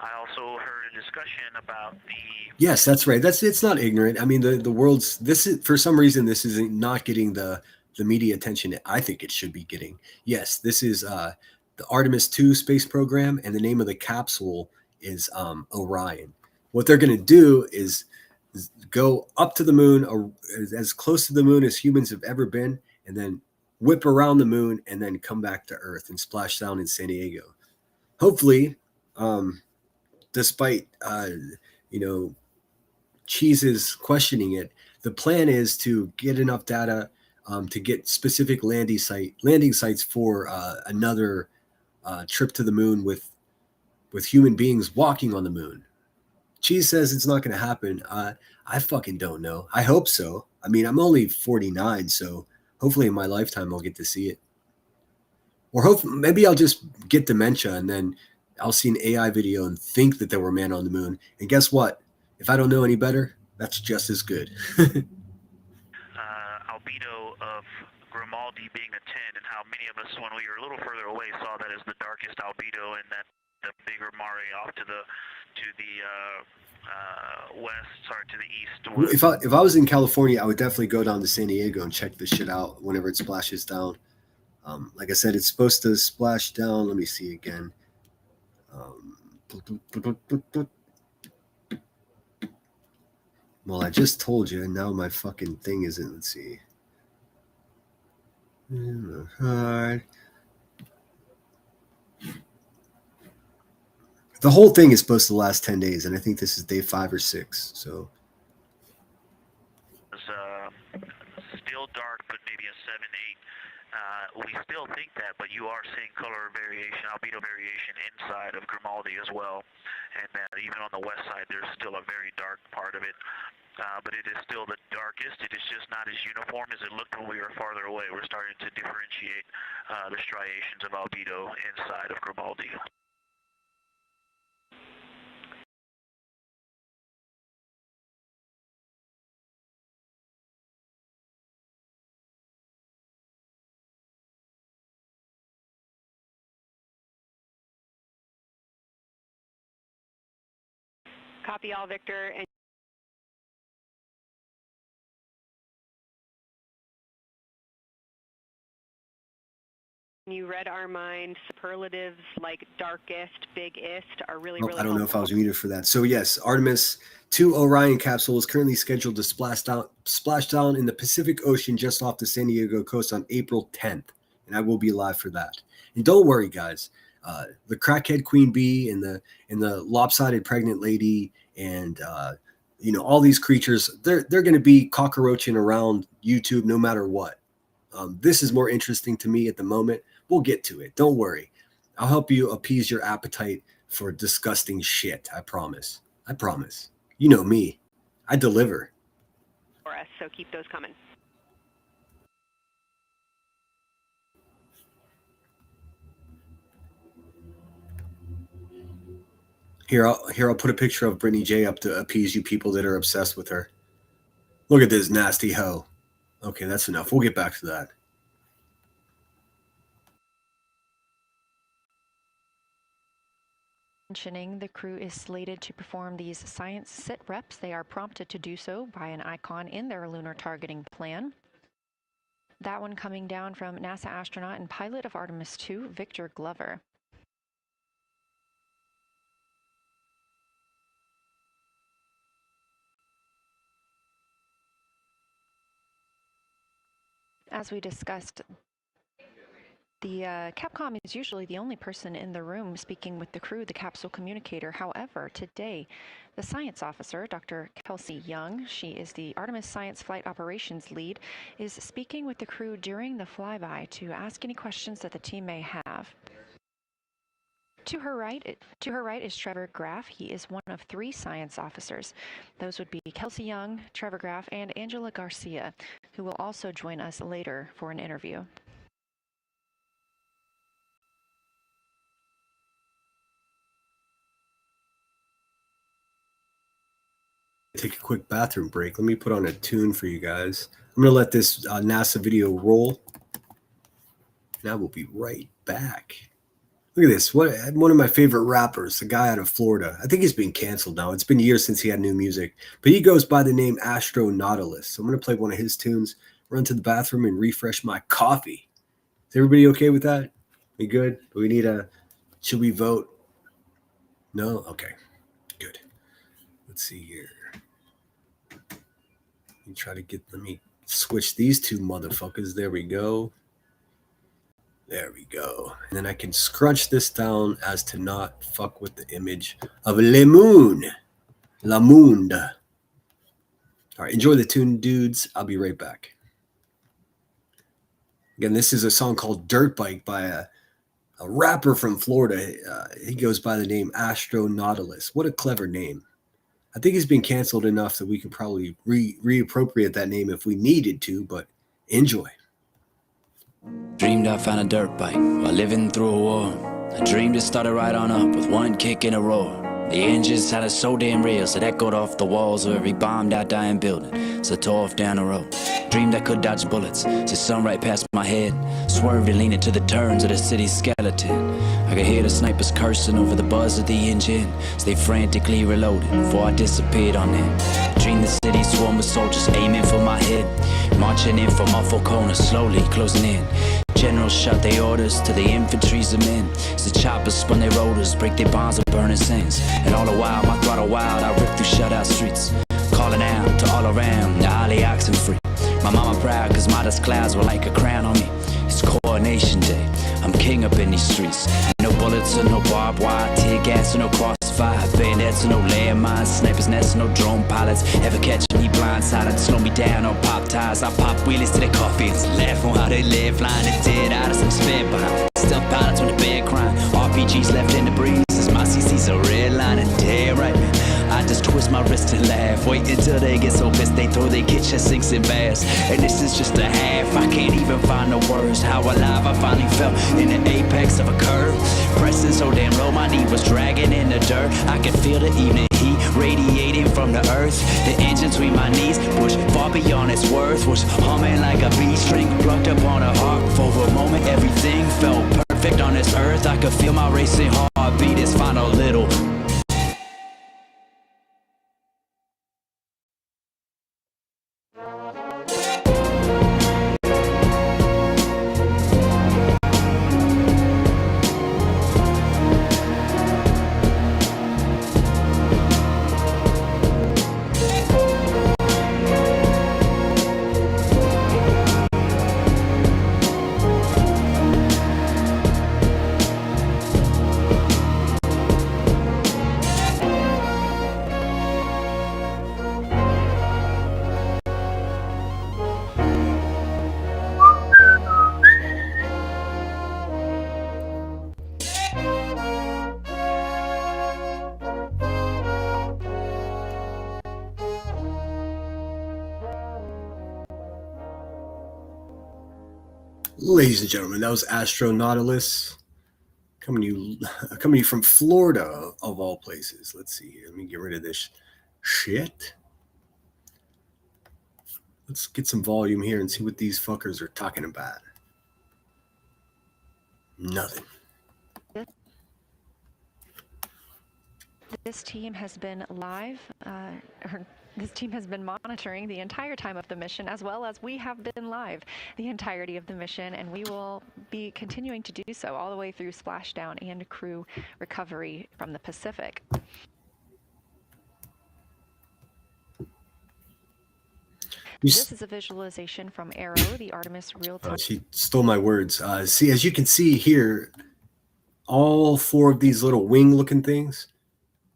I also heard a discussion about the. Yes, that's right. It's not ignorant. I mean, the world's this is for some reason this is not getting the media attention I think it should be getting. Yes, this is the Artemis II space program, and the name of the capsule is Orion. What they're going to do is go up to the moon, as close to the moon as humans have ever been, and then whip around the moon, and then come back to Earth and splash down in San Diego. Hopefully, despite you know, Cheese is questioning it. The plan is to get enough data to get specific landing sites for another trip to the moon with human beings walking on the moon. Cheese says it's not going to happen. I fucking don't know. I hope so. I mean, I'm only 49, so hopefully in my lifetime I'll get to see it. Or maybe I'll just get dementia and then I'll see an AI video and think that there were men on the moon. And guess what? If I don't know any better, that's just as good. Albedo of Grimaldi being a 10, and how many of us, when we were a little further away, saw that as the darkest albedo, and that the bigger Mare off to the west, sorry, to the east. If I was in California, I would definitely go down to San Diego and check this shit out whenever it splashes down. Like I said, it's supposed to splash down. Let me see again. Well, I just told you, and now my fucking thing isn't. Let's see. The whole thing is supposed to last 10 days, and I think this is day 5 or 6. So It's still dark, but maybe a 7, 8. We still think that, but you are seeing color variation, albedo variation inside of Grimaldi as well. And even on the west side, there's still a very dark part of it. But it is still the darkest. It is just not as uniform as it looked when we were farther away. We're starting to differentiate the striations of albedo inside of Grimaldi. Copy all, Victor. And you read our mind. Superlatives like darkest, biggest are really I don't know if I helpful. was muted for that. So yes, Artemis II Orion capsule is currently scheduled to splash down in the Pacific Ocean just off the San Diego coast on April 10th, and I will be live for that. And don't worry, guys. The crackhead queen bee and the lopsided pregnant lady and all these creatures, they're going to be cockroaching around YouTube no matter what. This is more interesting to me at the moment. We'll get to it. Don't worry. I'll help you appease your appetite for disgusting shit. I promise. I promise. You know me. I deliver. For us, so keep those coming. Here, I'll put a picture of Brittany J up to appease you people that are obsessed with her. Look at this nasty hoe. Okay, that's enough. We'll get back to that. Mentioning the crew is slated to perform these science sit reps. They are prompted to do so by an icon in their lunar targeting plan. That one coming down from NASA astronaut and pilot of Artemis II, Victor Glover. As we discussed, the Capcom is usually the only person in the room speaking with the crew, the capsule communicator. However, today, the science officer, Dr. Kelsey Young, she is the Artemis Science Flight Operations Lead, is speaking with the crew during the flyby to ask any questions that the team may have. To her right is Trevor Graff. He is one of 3 science officers. Those would be Kelsey Young, Trevor Graff, and Angela Garcia, who will also join us later for an interview. Take a quick bathroom break. Let me put on a tune for you guys. I'm going to let this NASA video roll. Now we'll be right back. Look at this. One of my favorite rappers, a guy out of Florida. I think he's been canceled now. It's been years since he had new music, but he goes by the name Astro Nautilus. So I'm going to play one of his tunes, run to the bathroom, and refresh my coffee. Is everybody okay with that? We good? Do we need a? Should we vote? No? Okay. Good. Let's see here. Let me switch these two motherfuckers. There we go. There we go. And then I can scrunch this down as to not fuck with the image of Le Moon. La Monde. All right, enjoy the tune, dudes. I'll be right back. Again, this is a song called Dirt Bike by a rapper from Florida. He goes by the name Astro Nautilus. What a clever name. I think he's been canceled enough that we can probably reappropriate that name if we needed to, but enjoy. Dreamed I found a dirt bike while living through a war. I dreamed it started right on up with one kick in a roar. The engine sounded so damn real, so it echoed off the walls of every bombed out dying building, so I tore off down the road. Dreamed I could dodge bullets, see sun right past my head. Swerved and leaned into the turns of the city's skeleton. I could hear the snipers cursing over the buzz of the engine, as they frantically reloaded before I disappeared on them. Dreamed the city swarmed with soldiers aiming for my head, marching in from awful corners, slowly closing in. Generals shout their orders to the infantry's of men, as the choppers spun their rotors, break their bonds of burning sands. And all the while, my throttle wild, I ripped through shut-out streets, calling out to all around, the alley oxen free. My mama proud, cause modest clouds were like a crown on me. It's coronation day, I'm king up in these streets. No bullets or no barbed wire, tear gas or no crossfire, bayonets or no landmines, snipers nests or no drone pilots. Ever catch me blindsided, slow me down on pop ties. I pop wheelies to their coffins, laugh on how they live, flying the dead out of some spare behind. Stealth pilots on the bed crying, RPGs left in the breeze, as my CC's a red line and damn right, man. I just twist my wrist and laugh, wait until they get so pissed they throw their kitchen sinks and baths. And this is just a half, I can't even find the words. How alive I finally felt in the apex of a curve, pressing so damn low my knee was dragging in the dirt. I could feel the evening heat radiating from the earth. The engine between my knees pushed far beyond its worth, was humming like a B string plucked up on a harp. For a moment everything felt perfect on this earth. I could feel my racing heartbeat, its final little. Ladies and gentlemen, that was Astro Nautilus coming to you from Florida, of all places. Let's see here. Let me get rid of this shit. Let's get some volume here and see what these fuckers are talking about. Nothing. This team has been live, this team has been monitoring the entire time of the mission, as well as we have been live the entirety of the mission, and we will be continuing to do so all the way through splashdown and crew recovery from the Pacific. This is a visualization from Arrow, the Artemis real-time. She stole my words. See, as you can see here, all four of these little wing-looking things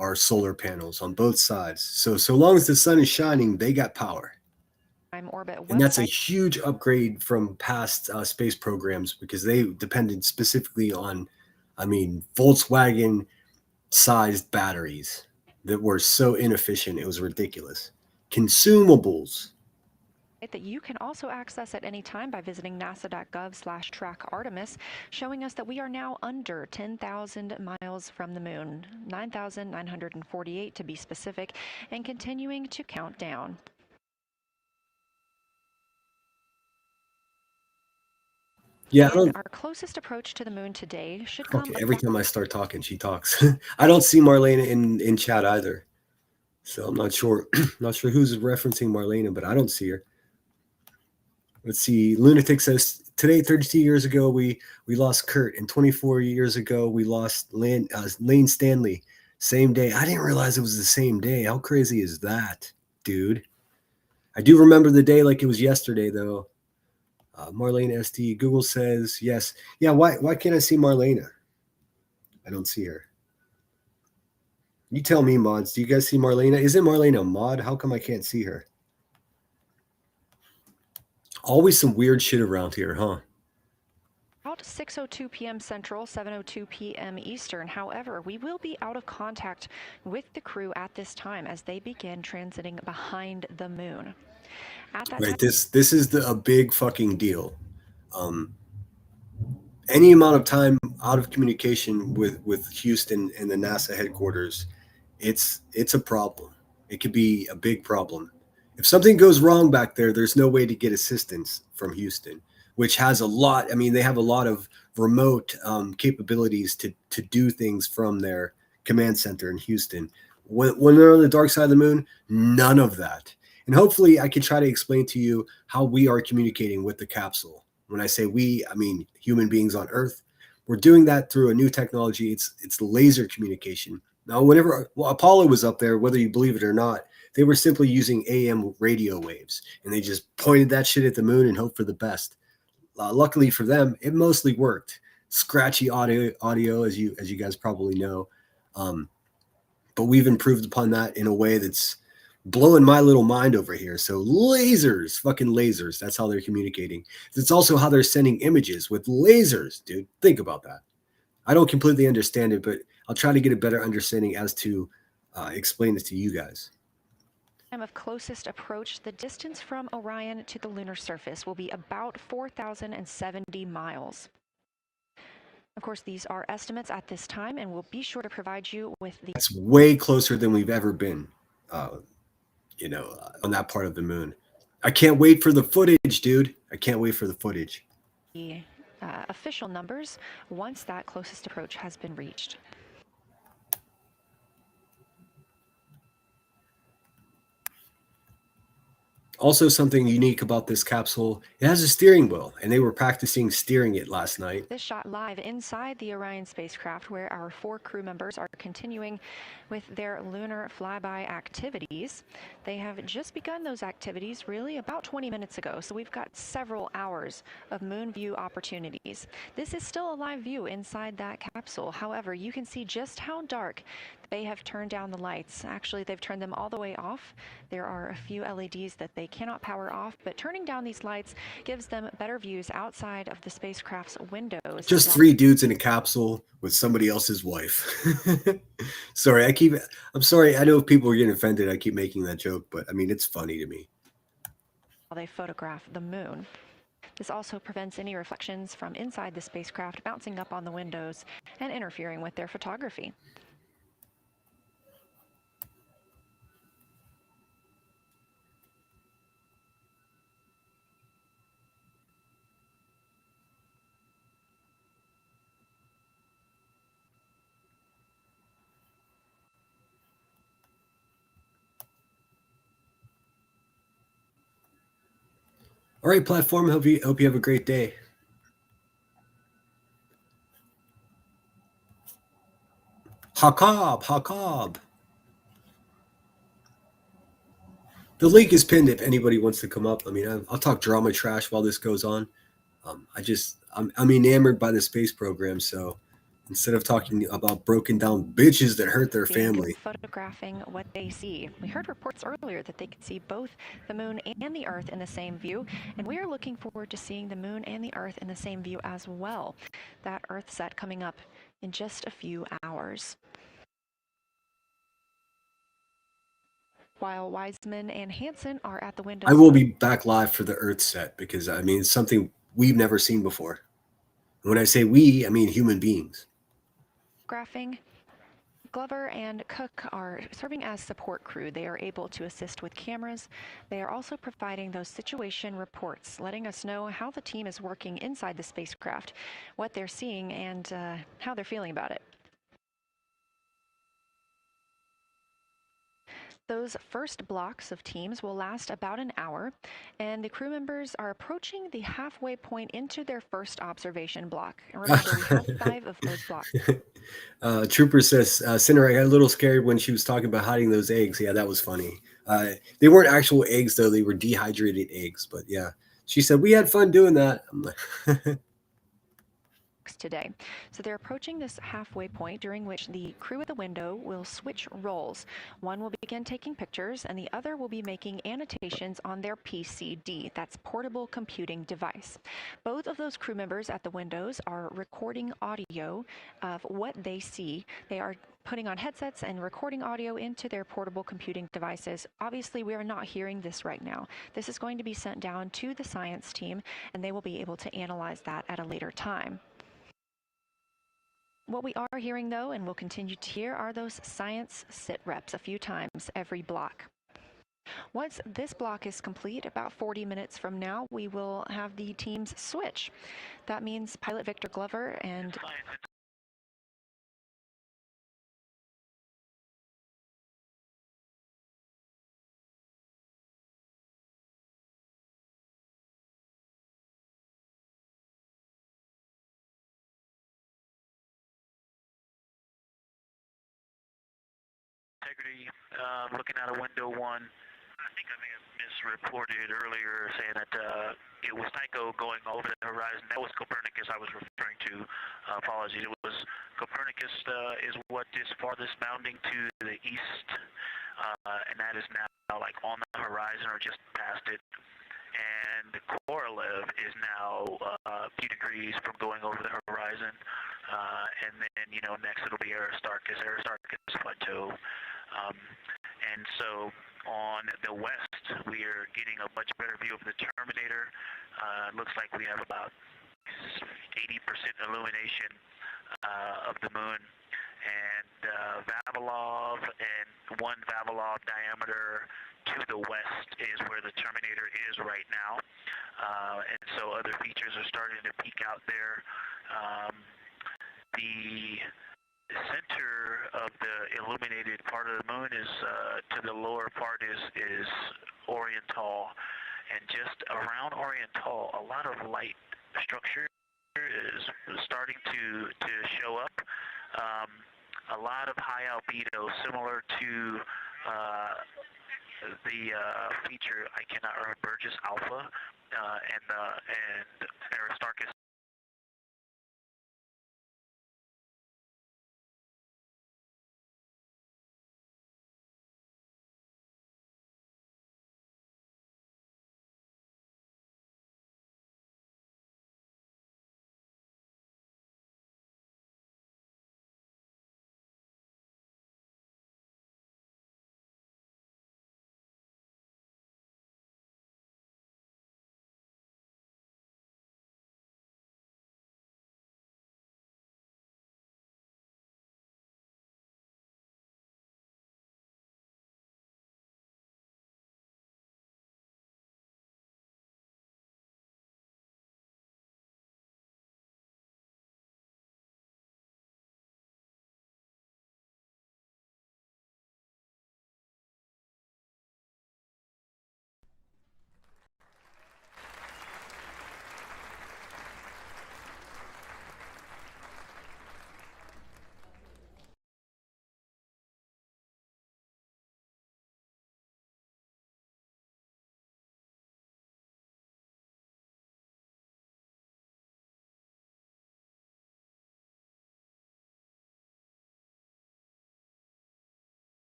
are solar panels on both sides. So long as the sun is shining, they got power. And that's a huge upgrade from past space programs, because they depended specifically on, Volkswagen-sized batteries that were so inefficient, it was ridiculous. Consumables. That you can also access at any time by visiting nasa.gov/track-Artemis, showing us that we are now under 10,000 miles from the moon, 9,948 to be specific, and continuing to count down. Yeah, And our closest approach to the moon today should come. okay, every time I start talking, she talks. I don't see Marlena in chat either. So I'm not sure not sure who's referencing Marlena, but I don't see her. Let's see. Lunatic says today, 32 years ago, we lost Kurt, and 24 years ago we lost Lane Stanley. Same day. I didn't realize it was the same day. How crazy is that, dude? I do remember the day like it was yesterday, though. Marlena ST. Google says yes. Yeah. Why can't I see Marlena? I don't see her. You tell me, mods. Do you guys see Marlena? Isn't Marlena a mod? How come I can't see her? Always some weird shit around here, huh? About 6:02 p.m. Central, 7:02 p.m. Eastern. However, we will be out of contact with the crew at this time as they begin transiting behind the moon. At that time, Right. This is a big fucking deal. Any amount of time out of communication with Houston and the NASA headquarters, it's a problem. It could be a big problem. If something goes wrong back there, there's no way to get assistance from Houston, which has a lot. I mean, they have a lot of remote capabilities to do things from their command center in Houston. When they're on the dark side of the moon, none of that. And hopefully, I can try to explain to you how we are communicating with the capsule. When I say we, I mean human beings on Earth. We're doing that through a new technology. It's laser communication. Now, whenever Apollo was up there, whether you believe it or not, they were simply using AM radio waves, and they just pointed that shit at the moon and hoped for the best. Luckily for them, it mostly worked. Scratchy audio, as you guys probably know, but we've improved upon that in a way that's blowing my little mind over here. So lasers, fucking lasers. That's how they're communicating. It's also how they're sending images with lasers, dude. Think about that. I don't completely understand it, but I'll try to get a better understanding as to explain this to you guys. time of closest approach, the distance from Orion to the lunar surface will be about 4,070 miles. Of course, these are estimates at this time, and we'll be sure to provide you with the... It's way closer than we've ever been, on that part of the moon. I can't wait for the footage, dude. I can't wait for the footage. The official numbers once that closest approach has been reached. Also, something unique about this capsule, it has a steering wheel, and they were practicing steering it last night. This shot live inside the Orion spacecraft, where our 4 crew members are continuing with their lunar flyby activities. They have just begun those activities really about 20 minutes ago, so we've got several hours of moon view opportunities. This is still a live view inside that capsule. However, you can see just how dark they have turned down the lights. Actually, they've turned them all the way off. There are a few LEDs that they cannot power off, but turning down these lights gives them better views outside of the spacecraft's windows. Just 3 dudes in a capsule with somebody else's wife. Sorry, I'm sorry. I know people are getting offended. I keep making that joke, but I mean, it's funny to me. While they photograph the moon. This also prevents any reflections from inside the spacecraft bouncing up on the windows and interfering with their photography. All right, platform. Hope you have a great day. Hakab. The link is pinned if anybody wants to come up. I mean, I'll talk drama trash while this goes on. I'm enamored by the space program, so instead of talking about broken down bitches that hurt their family. Photographing what they see. We heard reports earlier that they could see both the moon and the Earth in the same view, and we are looking forward to seeing the moon and the Earth in the same view as well. That Earth set coming up in just a few hours. While Wiseman and Hansen are at the window. I will be back live for the Earth set because, I mean, it's something we've never seen before. When I say we, I mean human beings. Graphing Glover and Cook are serving as support crew. They are able to assist with cameras. They are also providing those situation reports, letting us know how the team is working inside the spacecraft, what they're seeing, and how they're feeling about it. Those first blocks of teams will last about an hour, and the crew members are approaching the halfway point into their first observation block. And remember, we have 5 of those blocks. Trooper says, Cinder, I got a little scared when she was talking about hiding those eggs. Yeah, that was funny. They weren't actual eggs, though. They were dehydrated eggs. But yeah, she said, we had fun doing that. I'm like, today. So they're approaching this halfway point during which the crew at the window will switch roles. One will begin taking pictures and the other will be making annotations on their PCD, that's portable computing device. Both of those crew members at the windows are recording audio of what they see. They are putting on headsets and recording audio into their portable computing devices. Obviously, we are not hearing this right now. This is going to be sent down to the science team and they will be able to analyze that at a later time. What we are hearing, though, and will continue to hear, are those science sit reps a few times every block. Once this block is complete, about 40 minutes from now, we will have the teams switch. That means pilot Victor Glover and Integrity, looking out of window 1. I think I may have misreported earlier saying that it was Tycho going over the horizon. That was Copernicus I was referring to. Apologies. It was Copernicus is what is farthest bounding to the east, and that is now like on the horizon or just past it. And Korolev is now a few degrees from going over the horizon. And then, next it'll be Aristarchus Plateau. And so on the west, we are getting a much better view of the Terminator. It looks like we have about 80% illumination of the moon. And Vavilov and 1 Vavilov diameter to the west is where the Terminator is right now. And so other features are starting to peek out there. The center of the illuminated part of the moon is to the lower part is Oriental, and just around Oriental, a lot of light structure is starting to show up. A lot of high albedo, similar to the feature I cannot remember, Burgess Alpha and Aristarchus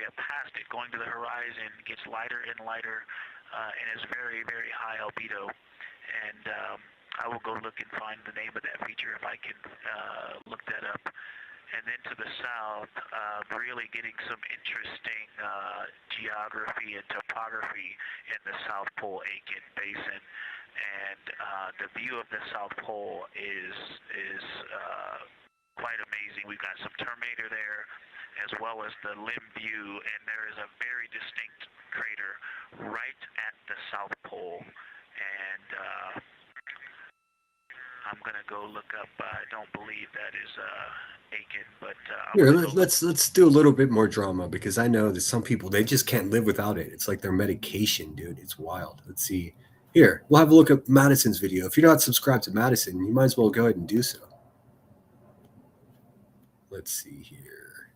get past it, going to the horizon, gets lighter and lighter, and is very, very high albedo. And I will go look and find the name of that feature if I can look that up. And then to the south, really getting some interesting geography and topography in the South Pole Aitken Basin. And the view of the South Pole is quite amazing. We've got some Terminator there, as well as the limb view, and there is a very distinct crater right at the South Pole. And I'm gonna go look up. I don't believe that is Aiken, but Here, let's do a little bit more drama, because I know that some people, they just can't live without it. It's like their medication, dude. It's wild. Let's see. Here, we'll have a look at Madison's video. If you're not subscribed to Madison, you might as well go ahead and do so. Let's see here.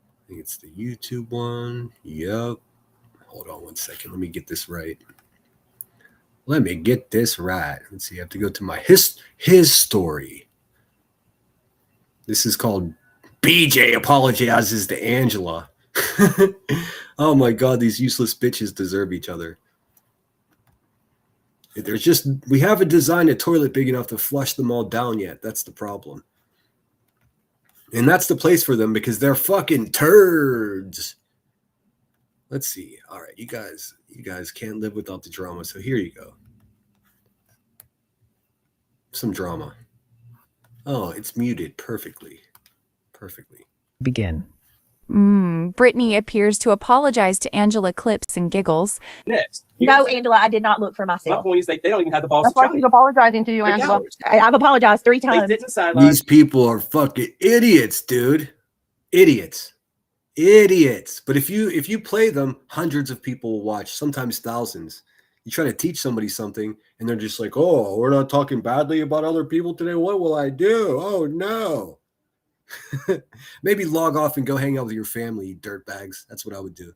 I think it's the YouTube one. Yep. Hold on one second. Let me get this right. Let's see. I have to go to my his story. This is called BJ Apologizes to Angela. Oh my God, these useless bitches deserve each other. We haven't designed a toilet big enough to flush them all down yet. That's the problem. And that's the place for them, because they're fucking turds. Let's see. All right, you guys can't live without the drama. So here you go. Some drama. Oh, it's muted perfectly. Begin. Brittany appears to apologize to Angela Clips and giggles. Next. No, Angela, I did not look for myself. My point is they don't even have the balls That's to try. why she's apologizing to you, They're Angela. cowards. I've apologized 3 They times. sit in the sidelines. These people are fucking idiots, dude. Idiots. But if you play them, hundreds of people will watch, sometimes thousands. You try to teach somebody something, and they're just like, "Oh, we're not talking badly about other people today. What will I do? Oh no." Maybe log off and go hang out with your family, you dirtbags. That's what I would do.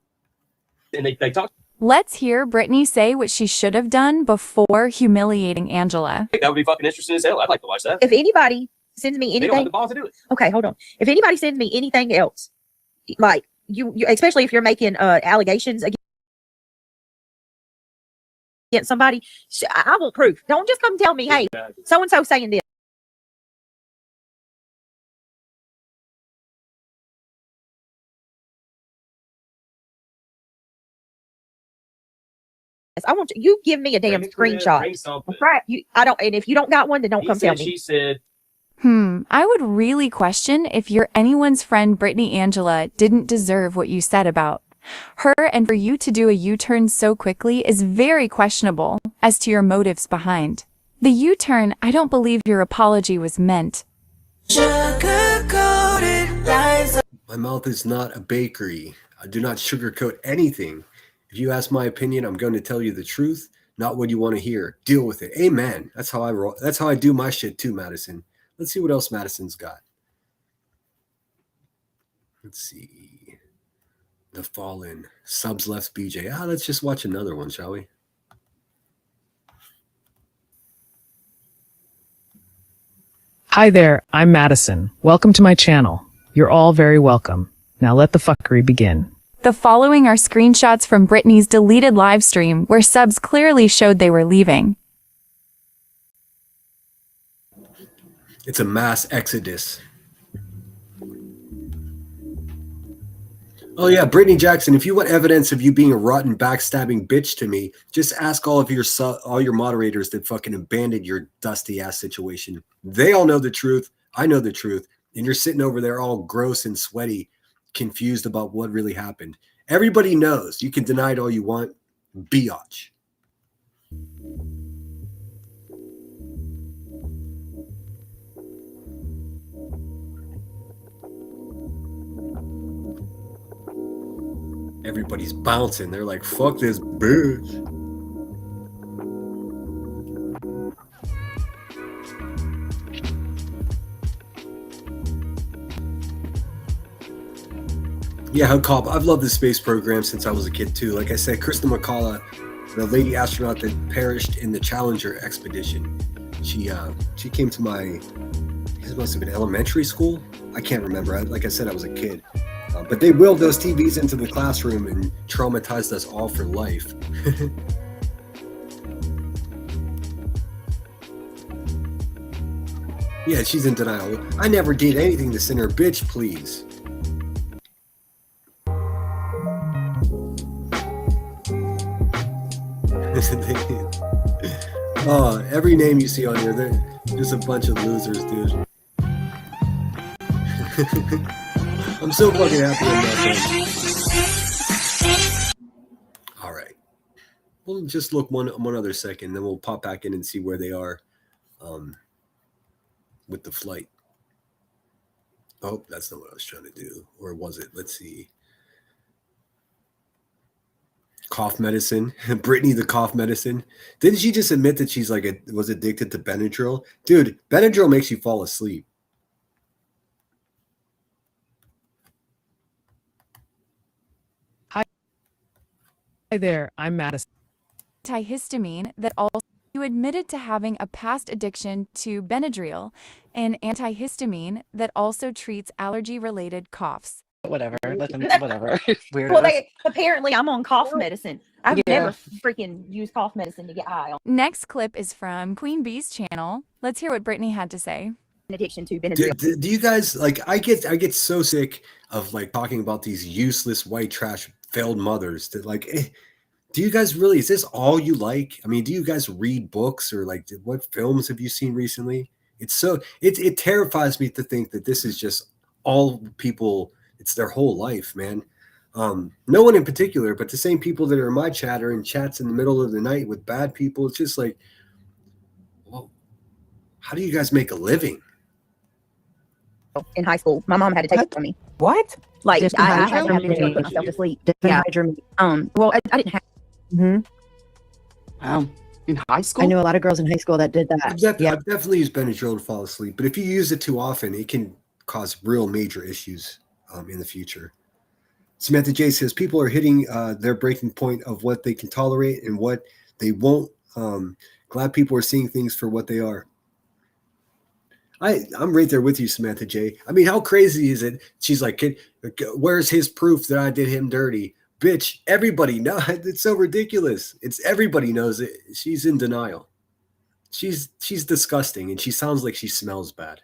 And they talk. Let's hear Brittany say what she should have done before humiliating Angela. That would be fucking interesting as hell. I'd like to watch that. If anybody sends me They don't have anything, the balls to do it. okay, hold on. If anybody sends me anything else, like you especially if you're making allegations against somebody, I want proof. Don't just come tell me, hey, so and so saying this. I want you give me a damn screenshot. That's right. I don't, and if you don't got one, then don't come tell me. She said. I would really question if you're anyone's friend Brittany Angela didn't deserve what you said about her, and for you to do a U-turn so quickly is very questionable as to your motives behind the U-turn. I don't believe your apology was meant. My mouth is not a bakery. I do not sugarcoat anything. If you ask my opinion, I'm going to tell you the truth, not what you want to hear. Deal with it. Amen. That's how I roll. That's how I do my shit too, Madison. Let's see what else Madison's got. Let's see. The Fallen. Subs left BJ. Let's just watch another one, shall we? Hi there, I'm Madison. Welcome to my channel. You're all very welcome. Now let the fuckery begin. The following are screenshots from Brittany's deleted live stream where subs clearly showed they were leaving. It's a mass exodus. Oh yeah, Brittany Jackson, if you want evidence of you being a rotten backstabbing bitch to me, just ask all your moderators that fucking abandoned your dusty ass situation. They all know the truth. I know the truth. And you're sitting over there all gross and sweaty, confused about what really happened. Everybody knows. You can deny it all you want. Biatch. Everybody's bouncing. They're like, fuck this bitch. Yeah, Hucop, I've loved the space program since I was a kid too. Like I said, Krista McCullough, the lady astronaut that perished in the Challenger expedition, she came to my, it must have been elementary school. I can't remember. Like I said, I was a kid. But they willed those TVs into the classroom and traumatized us all for life. Yeah, she's in denial. I never did anything to send her, bitch, please. Oh, every name you see on here, they're just a bunch of losers, dude. I'm so fucking happy I'm not done. All right. We'll just look one other second, then we'll pop back in and see where they are with the flight. Oh, that's not what I was trying to do. Or was it? Let's see. Cough medicine. Brittany the cough medicine. Didn't she just admit that she's was addicted to Benadryl? Dude, Benadryl makes you fall asleep. Hi there, I'm Madison. Antihistamine that also you admitted to having a past addiction to Benadryl, an antihistamine that also treats allergy-related coughs. Whatever. Let them, whatever. Weird. Well, apparently I'm on cough medicine. I've Yeah. never freaking used cough medicine to get high on. Next clip is from Queen Bee's channel. Let's hear what Brittany had to say. Addiction to Benadryl. Do you guys I get so sick of talking about these useless white trash failed mothers that do you guys really, is this all you like? I mean, do you guys read books or what films have you seen recently? It terrifies me to think that this is just all people, it's their whole life, man. No one in particular, but the same people that are in my chat or in chats in the middle of the night with bad people. It's just well, how do you guys make a living? In high school, my mom had to take it from me. What? I had to have Diphenhydramine. to put myself to sleep. Diphenhydramine. Well, I didn't have. Wow. In high school? I knew a lot of girls in high school that did that. I've definitely used Benadryl to fall asleep, but if you use it too often, it can cause real major issues in the future. Samantha J says people are hitting their breaking point of what they can tolerate and what they won't. Glad people are seeing things for what they are. I'm right there with you, Samantha J. I mean, how crazy is it? She's like, where's his proof that I did him dirty? Bitch, everybody knows. It's so ridiculous. Everybody knows it. She's in denial. She's disgusting, and she sounds like she smells bad.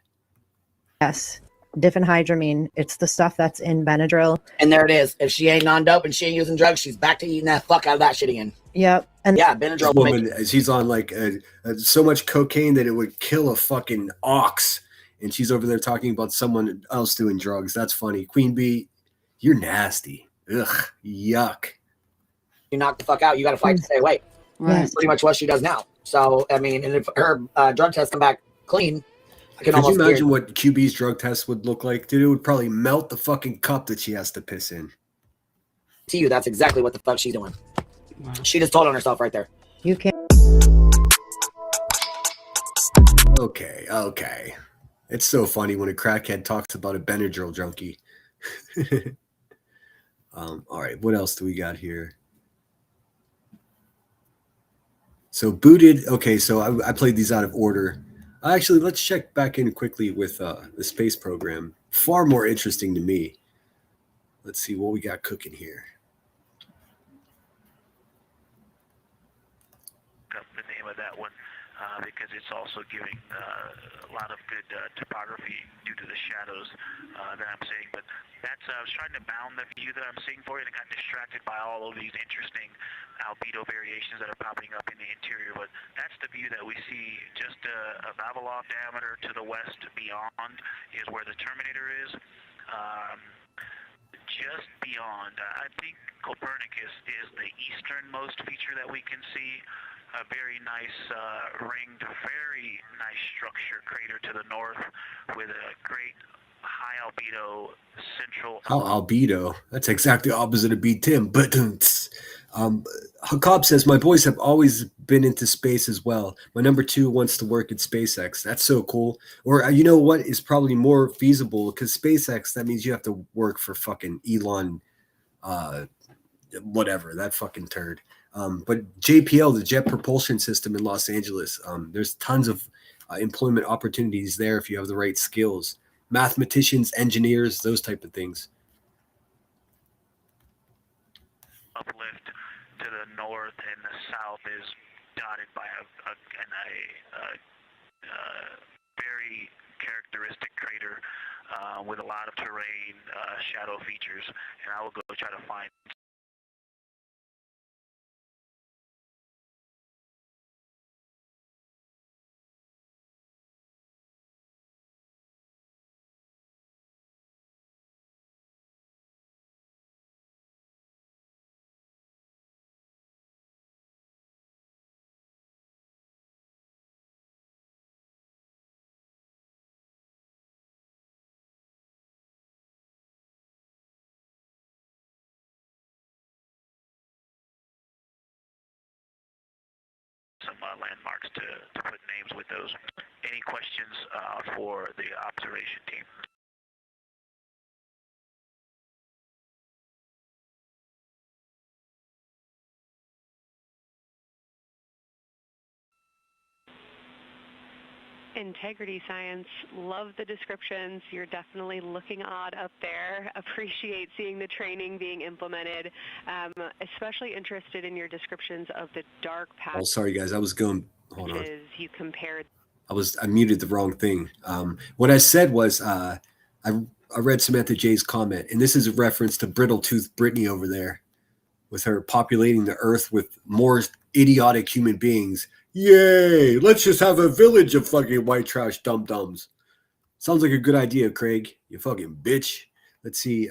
Yes. Diphenhydramine. It's the stuff that's in Benadryl. And there it is. If she ain't on dope and she ain't using drugs, she's back to eating that fuck out of that shit again. Yep. And yeah, Benadryl. Woman, she's on so much cocaine that it would kill a fucking ox, and she's over there talking about someone else doing drugs. That's funny. Queen Bee, you're nasty. Ugh, yuck. You knock the fuck out. You got to fight to stay away. Right. That's pretty much what she does now. So I mean, and if her drug tests come back clean, I can Could almost you imagine what QB's drug test would look like? Dude, it would probably melt the fucking cup that she has to piss in. to you, that's exactly what the fuck she's doing. Wow. She just told on herself right there. You can't. Okay. It's so funny when a crackhead talks about a Benadryl junkie. All right, what else do we got here? So booted. Okay, so I played these out of order. Actually, let's check back in quickly with the space program. Far more interesting to me. Let's see what we got cooking here. The name of that one because it's also giving a lot of good topography due to the shadows that I'm seeing. But that's I was trying to bound the view that I'm seeing for you, and I got distracted by all of these interesting albedo variations that are popping up in the interior. But that's the view that we see just a Vavilov diameter to the west beyond is where the Terminator is. Just beyond, I think Copernicus is the easternmost feature that we can see. A very nice ringed, very nice structure crater to the north with a great high albedo central. How albedo? That's exactly opposite of B Tim. But Hakab says, my boys have always been into space as well. My number 2 wants to work at SpaceX. That's so cool. Or you know what is probably more feasible, because SpaceX, that means you have to work for fucking Elon, whatever, that fucking turd. But JPL, the Jet Propulsion System in Los Angeles, there's tons of employment opportunities there if you have the right skills. Mathematicians, engineers, those type of things. uplift to the north, and the south is dotted by a very characteristic crater with a lot of terrain, shadow features, and I will go try to find some landmarks to put names with those. Any questions for the observation team? Integrity Science, love the descriptions. You're definitely looking odd up there. Appreciate seeing the training being implemented. Especially interested in your descriptions of the dark Oh, patches sorry guys, I was going. Hold on. you compared. I muted the wrong thing. What I said was I read Samantha J's comment, and this is a reference to Brittle Tooth Brittany over there, with her populating the earth with more idiotic human beings. Yay! Let's just have a village of fucking white trash dum-dums. Sounds like a good idea, Craig. You fucking bitch. Let's see.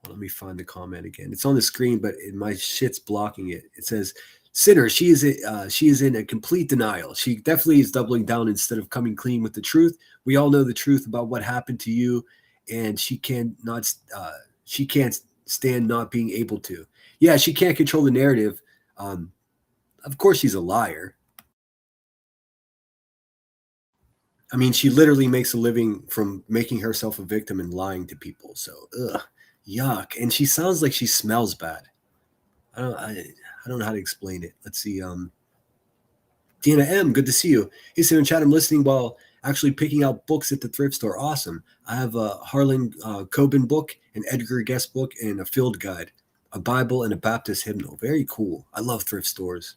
Let me find the comment again. It's on the screen, but my shit's blocking it. It says, "Sinner, she is in a complete denial. She definitely is doubling down instead of coming clean with the truth. We all know the truth about what happened to you, and she can't stand not being able to. Yeah, she can't control the narrative. Of course, she's a liar. I mean, she literally makes a living from making herself a victim and lying to people. So, yuck. And she sounds like she smells bad. I don't know how to explain it. Let's see. Dina M, good to see you. Hey, Sam and Chat, I'm listening while actually picking out books at the thrift store. Awesome. I have a Harlan Coben book, an Edgar Guest book, and a field guide, a Bible, and a Baptist hymnal. Very cool. I love thrift stores.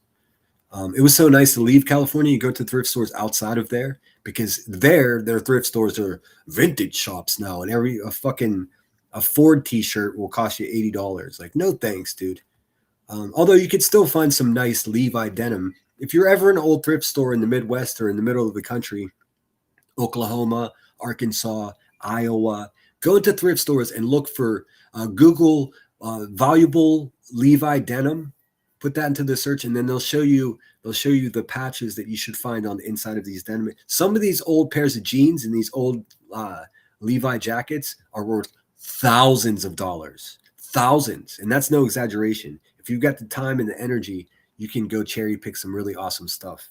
It was so nice to leave California and go to thrift stores outside of there, because their thrift stores are vintage shops now, and a Ford t-shirt will cost you $80. Like, no thanks, dude. Although you could still find some nice Levi denim. If you're ever in an old thrift store in the Midwest or in the middle of the country, Oklahoma, Arkansas, Iowa, go into thrift stores and look for Google valuable Levi denim. Put that into the search, and then they'll show you the patches that you should find on the inside of these denim. Some of these old pairs of jeans and these old Levi jackets are worth thousands of dollars. Thousands. And that's no exaggeration. If you've got the time and the energy, you can go cherry pick some really awesome stuff.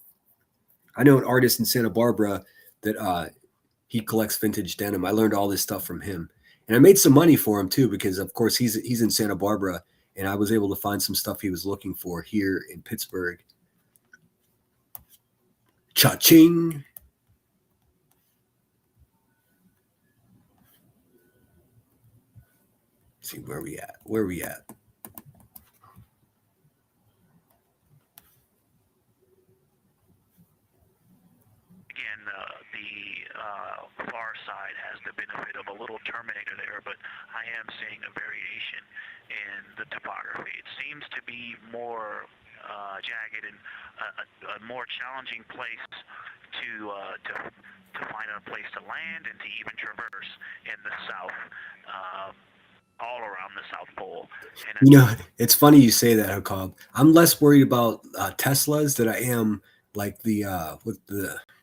I know an artist in Santa Barbara that he collects vintage denim. I learned all this stuff from him. And I made some money for him too, because of course he's in Santa Barbara, and I was able to find some stuff he was looking for here in Pittsburgh. Cha-ching. Let's see where we at. Again, the far side has the benefit of a little terminator there, but I am seeing a variation in the topography. It seems to be more jagged and a more challenging place to find a place to land and to even traverse in the south, all around the South Pole. And It's funny you say that, Hakab. I'm less worried about Teslas than I am like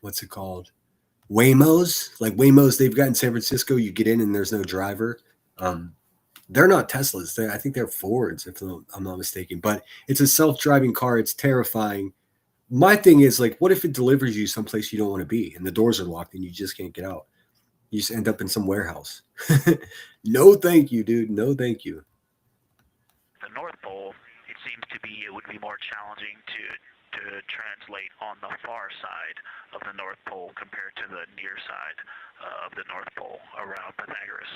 what's it called? Waymos. Like Waymos they've got in San Francisco, you get in and there's no driver. They're not Teslas. I think they're Fords, if I'm not mistaken. But it's a self-driving car. It's terrifying. My thing is, like, what if it delivers you someplace you don't want to be and the doors are locked and you just can't get out? You just end up in some warehouse. No, thank you, dude. No, thank you. The North Pole, it would be more challenging to translate on the far side of the North Pole compared to the near side of the North Pole around Pythagoras.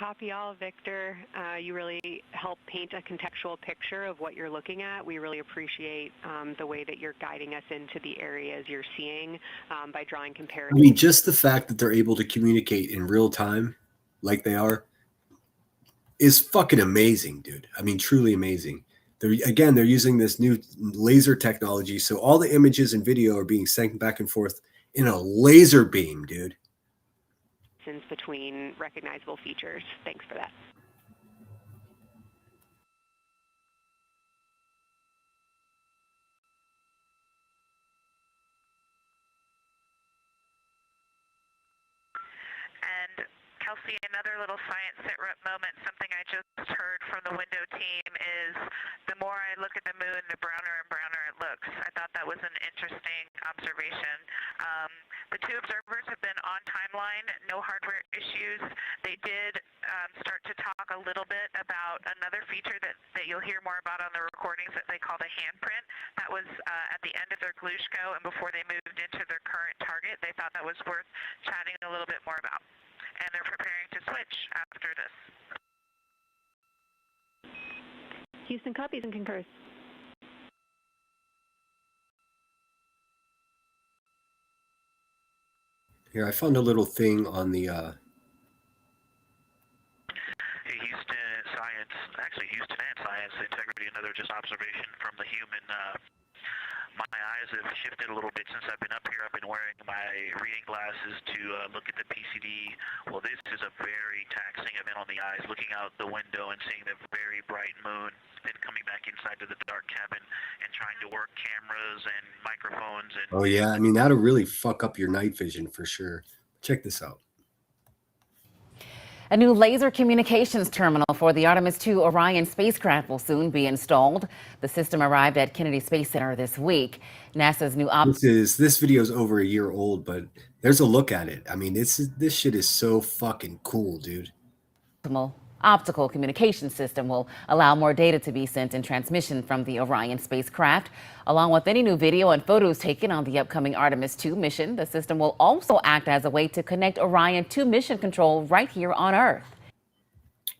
Copy all, Victor. You really help paint a contextual picture of what you're looking at. We really appreciate the way that you're guiding us into the areas you're seeing by drawing I comparisons. mean, just the fact that they're able to communicate in real time, like they are, is fucking amazing, dude. I mean, truly amazing. They're using this new laser technology, so all the images and video are being sent back and forth in a laser beam, dude. Between recognizable features. Thanks for that. And Kelsey, another little science sit rep moment, something I just heard from the window team is the more I look at the moon, the browner and browner it looks. I thought that was an interesting observation. The two observers have been on timeline, no hardware issues. They did start to talk a little bit about another feature that you'll hear more about on the recordings that they call the handprint. That was at the end of their Glushko and before they moved into their current target. They thought that was worth chatting a little bit more about. And they're preparing to switch after this. Houston copies and concurs. Here, I found a little thing on the Hey, Houston Science, actually Houston and Science Integrity, another just observation from the human. My eyes have shifted a little bit since I've been up here. I've been wearing my reading glasses to look at the PCD. Well, this is a very taxing event on the eyes, looking out the window and seeing the very bright moon, then coming back inside to the dark cabin and trying to work cameras and microphones. And Oh yeah, I mean that'll really fuck up your night vision for sure. Check this out. A new laser communications terminal for the Artemis II Orion spacecraft will soon be installed. The system arrived at Kennedy Space Center this week. NASA's new This video is over a year old, but there's a look at it. I mean, this shit is so fucking cool, dude. optical communication system will allow more data to be sent in transmission from the Orion spacecraft. Along with any new video and photos taken on the upcoming Artemis II mission, the system will also act as a way to connect Orion to mission control right here on Earth.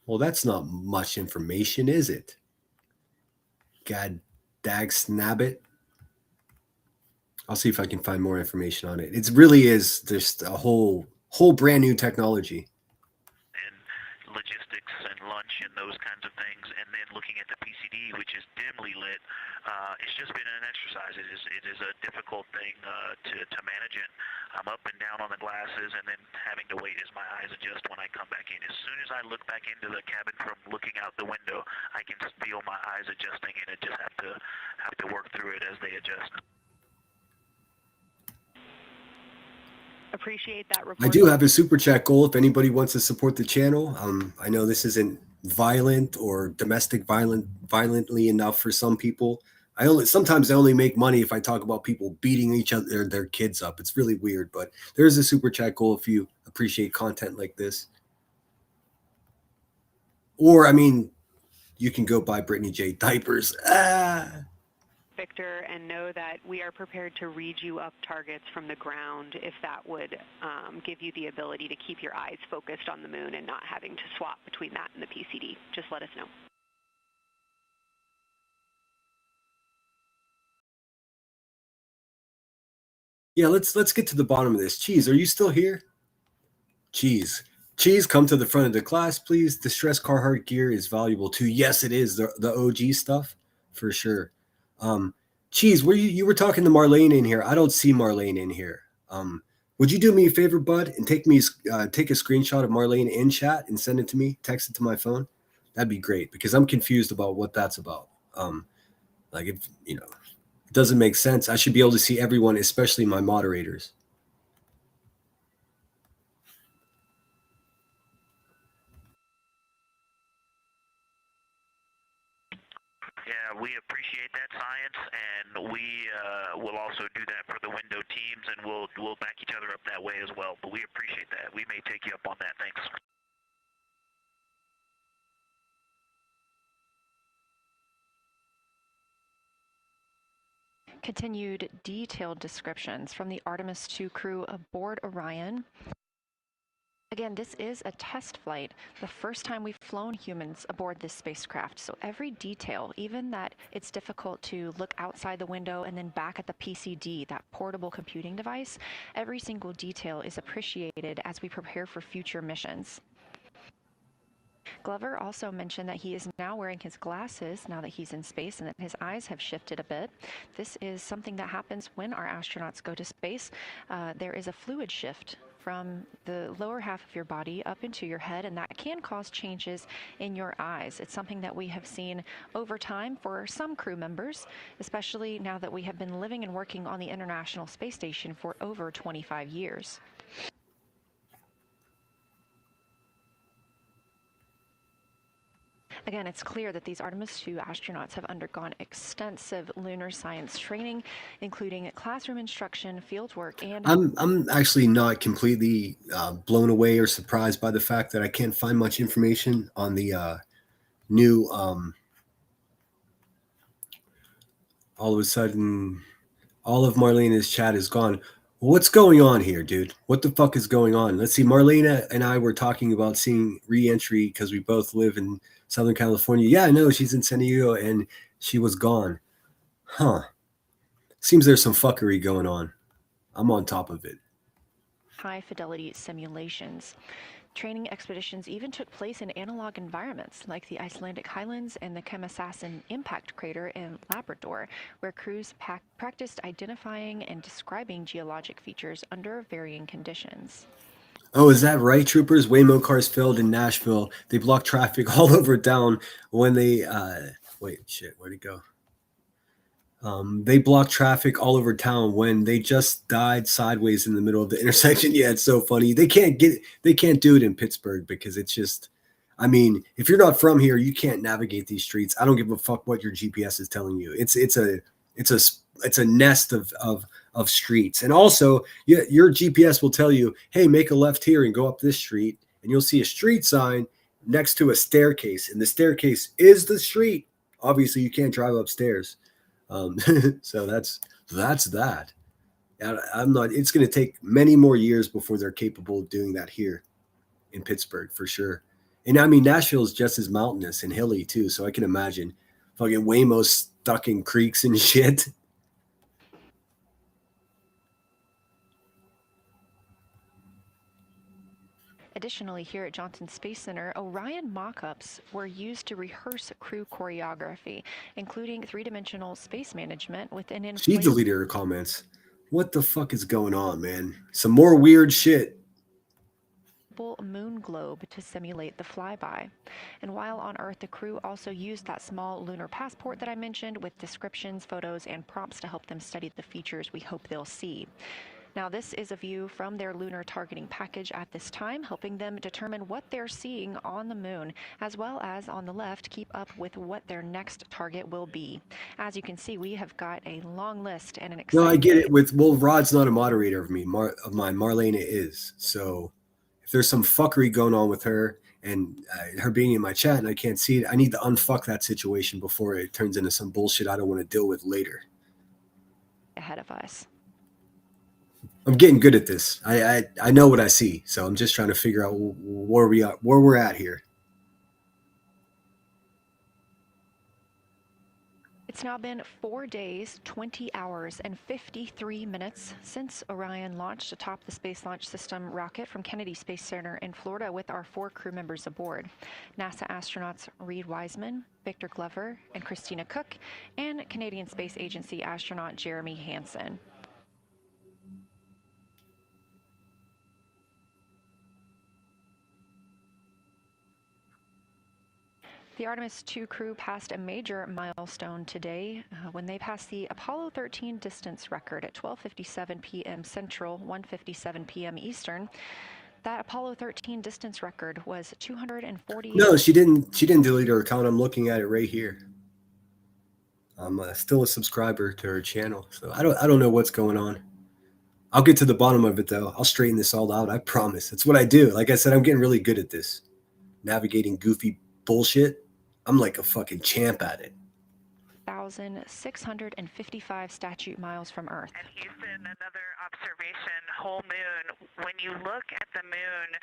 Well, that's not much information, is it? God dag snabbit. I'll see if I can find more information on it. It really is just a whole brand new technology. Logistics and lunch and those kinds of things, and then looking at the PCD, which is dimly lit, it's just been an exercise. It is a difficult thing to manage it. I'm up and down on the glasses, and then having to wait as my eyes adjust when I come back in. As soon as I look back into the cabin from looking out the window, I can feel my eyes adjusting, and I just have to work through it as they adjust. Appreciate that report. I do have a super chat goal if anybody wants to support the channel. I know this isn't violent or domestic violently enough for some people. Sometimes I only make money if I talk about people beating each other, their kids up. It's really weird, but there is a super chat goal if you appreciate content like this. Or, I mean, you can go buy Brittany J diapers. Victor, and know that we are prepared to read you up targets from the ground if that would give you the ability to keep your eyes focused on the moon and not having to swap between that and the PCD. Just let us know. Yeah, let's get to the bottom of this. Cheese, are you still here? Cheese, come to the front of the class, please. Distress Carhartt gear is valuable too. Yes, it is. The OG stuff, for sure. Cheese, you were talking to Marlene in here. I don't see Marlene in here. Would you do me a favor, bud, and take a screenshot of Marlene in chat and send it to me, text it to my phone? That'd be great, because I'm confused about what that's about. It doesn't make sense. I should be able to see everyone, especially my moderators. Yeah, we appreciate that, Science, and we will also do that for the window teams, and we'll back each other up that way as well. But we appreciate that. We may take you up on that. Thanks. Continued detailed descriptions from the Artemis II crew aboard Orion. Again, this is a test flight, the first time we've flown humans aboard this spacecraft. So every detail, even that it's difficult to look outside the window and then back at the PCD, that portable computing device, every single detail is appreciated as we prepare for future missions. Glover also mentioned that he is now wearing his glasses now that he's in space and that his eyes have shifted a bit. This is something that happens when our astronauts go to space. There is a fluid shift from the lower half of your body up into your head, and that can cause changes in your eyes. It's something that we have seen over time for some crew members, especially now that we have been living and working on the International Space Station for over 25 years. Again, it's clear that these Artemis II astronauts have undergone extensive lunar science training, including classroom instruction, fieldwork, and... I'm actually not completely blown away or surprised by the fact that I can't find much information on the new... all of a sudden, all of Marlena's chat is gone. What's going on here, dude? What the fuck is going on? Let's see. Marlena and I were talking about seeing re-entry because we both live in Southern California. Yeah, I know she's in San Diego and she was gone. Huh. Seems there's some fuckery going on. I'm on top of it. High fidelity simulations. Training expeditions even took place in analog environments like the Icelandic highlands and the Kemasassen impact crater in Labrador, where crews practiced identifying and describing geologic features under varying conditions. Oh, is that right, troopers? Waymo cars failed in Nashville. They blocked traffic all over town when they wait, shit, where'd it go? They blocked traffic all over town when they just died sideways in the middle of the intersection. Yeah, it's so funny. They can't do it in Pittsburgh because it's just, I mean, if you're not from here, you can't navigate these streets. I don't give a fuck what your GPS is telling you. It's a nest of streets. And also your GPS will tell you, hey, make a left here and go up this street, and you'll see a street sign next to a staircase, and the staircase is the street. Obviously, you can't drive upstairs. So that's that. I'm not. It's going to take many more years before they're capable of doing that here in Pittsburgh for sure. And I mean, Nashville is just as mountainous and hilly too, so I can imagine fucking Waymo stuck in creeks and shit. Additionally, here at Johnson Space Center, Orion mock-ups were used to rehearse crew choreography, including three-dimensional space management with an She deleted her comments. What the fuck is going on, man? Some more weird shit. Moon globe to simulate the flyby. And while on Earth, the crew also used that small lunar passport that I mentioned with descriptions, photos, and prompts to help them study the features we hope they'll see. Now, this is a view from their lunar targeting package at this time, helping them determine what they're seeing on the moon, as well as on the left, keep up with what their next target will be. As you can see, we have got a long list and an exciting... No, I get it. Well, Rod's not a moderator of mine. Marlena is. So if there's some fuckery going on with her and her being in my chat and I can't see it, I need to unfuck that situation before it turns into some bullshit I don't want to deal with later. Ahead of us. I'm getting good at this. I know what I see, so I'm just trying to figure out where we're at here. It's now been 4 days, 20 hours, and 53 minutes since Orion launched atop the Space Launch System rocket from Kennedy Space Center in Florida with our 4 crew members aboard. NASA astronauts Reed Wiseman, Victor Glover, and Christina Cook, and Canadian Space Agency astronaut Jeremy Hansen. The Artemis II crew passed a major milestone today when they passed the Apollo 13 distance record at 12:57 p.m. Central, 1:57 p.m. Eastern. That Apollo 13 distance record was 240. No, she didn't delete her account. I'm looking at it right here. I'm still a subscriber to her channel, so I don't know what's going on. I'll get to the bottom of it though. I'll straighten this all out. I promise. That's what I do. Like I said, I'm getting really good at this, navigating goofy bullshit. I'm like a fucking champ at it. 1,655 statute miles from Earth. And Houston, another observation, whole moon. When you look at the moon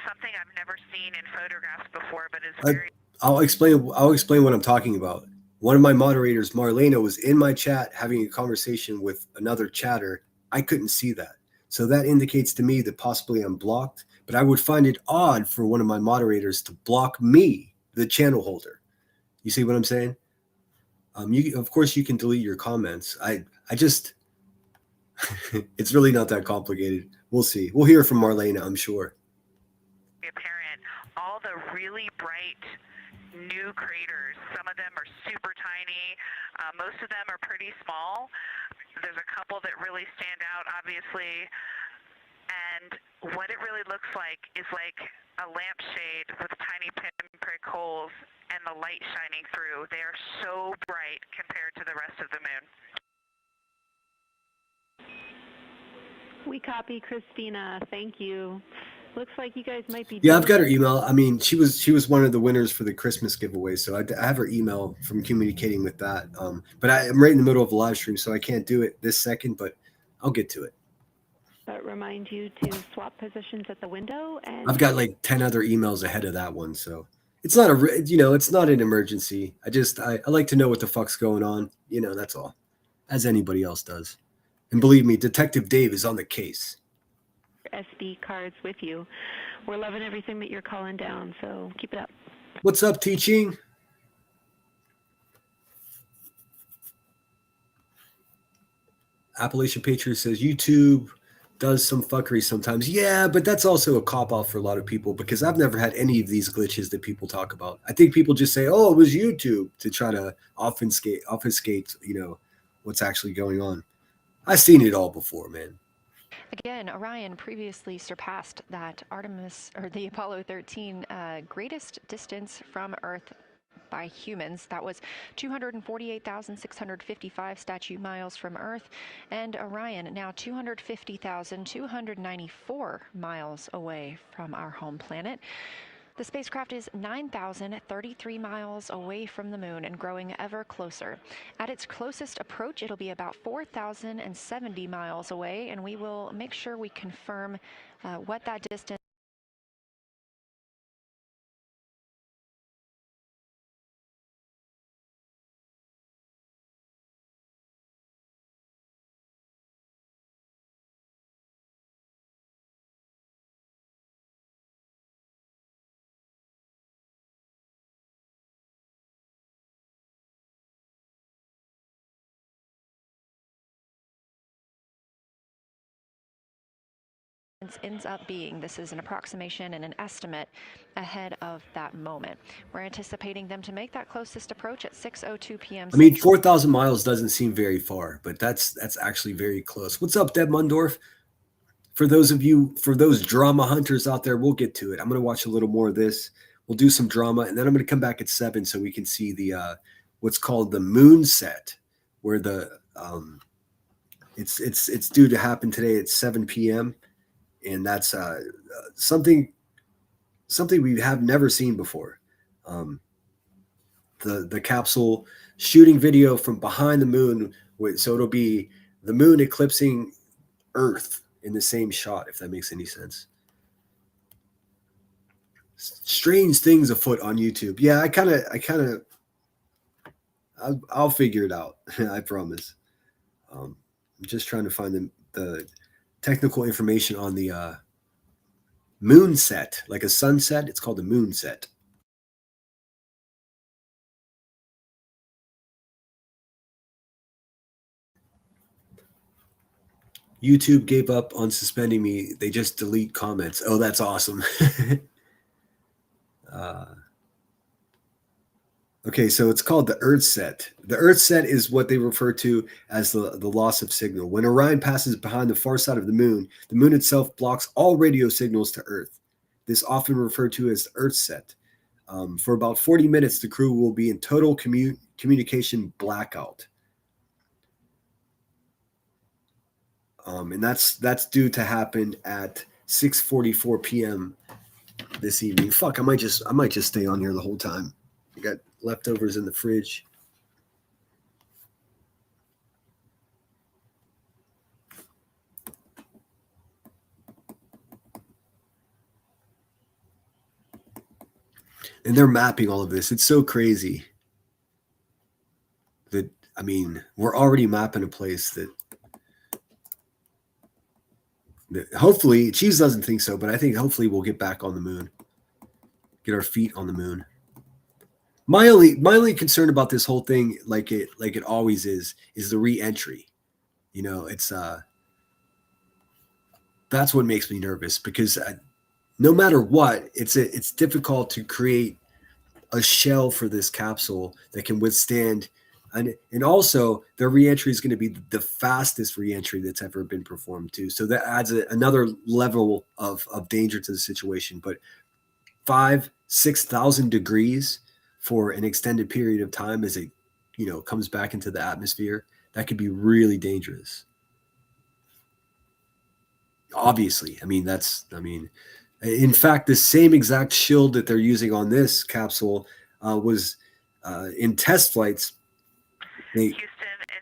something I've never seen in photographs before, but is I, very. I'll explain what I'm talking about. One of my moderators, Marlena, was in my chat having a conversation with another chatter. I couldn't see that. So that indicates to me that possibly I'm blocked, but I would find it odd for one of my moderators to block me, the channel holder. You see what I'm saying? Of course you can delete your comments. I just it's really not that complicated. We'll see. We'll hear from Marlena, I'm sure. Apparent, all the really bright new craters. Some of them are super tiny. Most of them are pretty small. There's a couple that really stand out, obviously. And what it really looks like is like a lampshade with tiny pinprick holes and the light shining through. They are so bright compared to the rest of the moon. We copy, Christina. Thank you. Looks like you guys might be. Yeah, I've got her email. I mean, she was one of the winners for the Christmas giveaway, so I have her email from communicating with that. But I'm right in the middle of a live stream, so I can't do it this second, but I'll get to it. But remind you to swap positions at the window, and I've got like 10 other emails ahead of that one, so it's not it's not an emergency. I like to know what the fuck's going on. That's all, as anybody else does. And believe me, Detective Dave is on the case. SD cards with you. We're loving everything that you're calling down, so keep it up. What's up, Teaching? Appalachian Patriot says YouTube does some fuckery sometimes. Yeah, but that's also a cop-out for a lot of people because I've never had any of these glitches that people talk about. I think people just say, oh, it was YouTube to try to obfuscate, what's actually going on. I've seen it all before, man. Again, Orion previously surpassed that the Apollo 13 greatest distance from Earth by humans. That was 248,655 statute miles from Earth, and Orion now 250,294 miles away from our home planet. The spacecraft is 9,033 miles away from the moon and growing ever closer. At its closest approach, it'll be about 4,070 miles away, and we will make sure we confirm what that distance ends up being. This is an approximation and an estimate ahead of that moment. We're anticipating them to make that closest approach at 6:02 p.m. I mean, 4,000 miles doesn't seem very far, but that's actually very close. What's up, Deb Mundorf? For those drama hunters out there, we'll get to it. I'm going to watch a little more of this. We'll do some drama, and then I'm going to come back at 7 so we can see the what's called the moon set, where the it's due to happen today at 7 p.m. And that's something we have never seen before. The capsule shooting video from behind the moon, so it'll be the moon eclipsing Earth in the same shot, if that makes any sense. Strange things afoot on YouTube. Yeah, I'll figure it out. I promise. I'm just trying to find the technical information on the moon set, like a sunset. It's called the moon set. YouTube gave up on suspending me. They just delete comments. Oh, that's awesome. Okay, so it's called the Earth set. The Earth set is what they refer to as the loss of signal. When Orion passes behind the far side of the moon itself blocks all radio signals to Earth. This often referred to as the Earth set. For about 40 minutes, the crew will be in total communication blackout. And that's due to happen at 6:44 p.m. this evening. Fuck, I might just stay on here the whole time. I got leftovers in the fridge. And they're mapping all of this. It's so crazy that, I mean, we're already mapping a place that hopefully, Cheese doesn't think so, but I think hopefully we'll get back on the moon, get our feet on the moon. My only concern about this whole thing, like it always is the re-entry. You know, it's that's what makes me nervous, because no matter what, it's difficult to create a shell for this capsule that can withstand. And also, their reentry is going to be the fastest reentry that's ever been performed too. So that adds another level of danger to the situation. But 5,000-6,000 degrees for an extended period of time as it, you know, comes back into the atmosphere, that could be really dangerous. Obviously, I mean, in fact, the same exact shield that they're using on this capsule was in test flights. Houston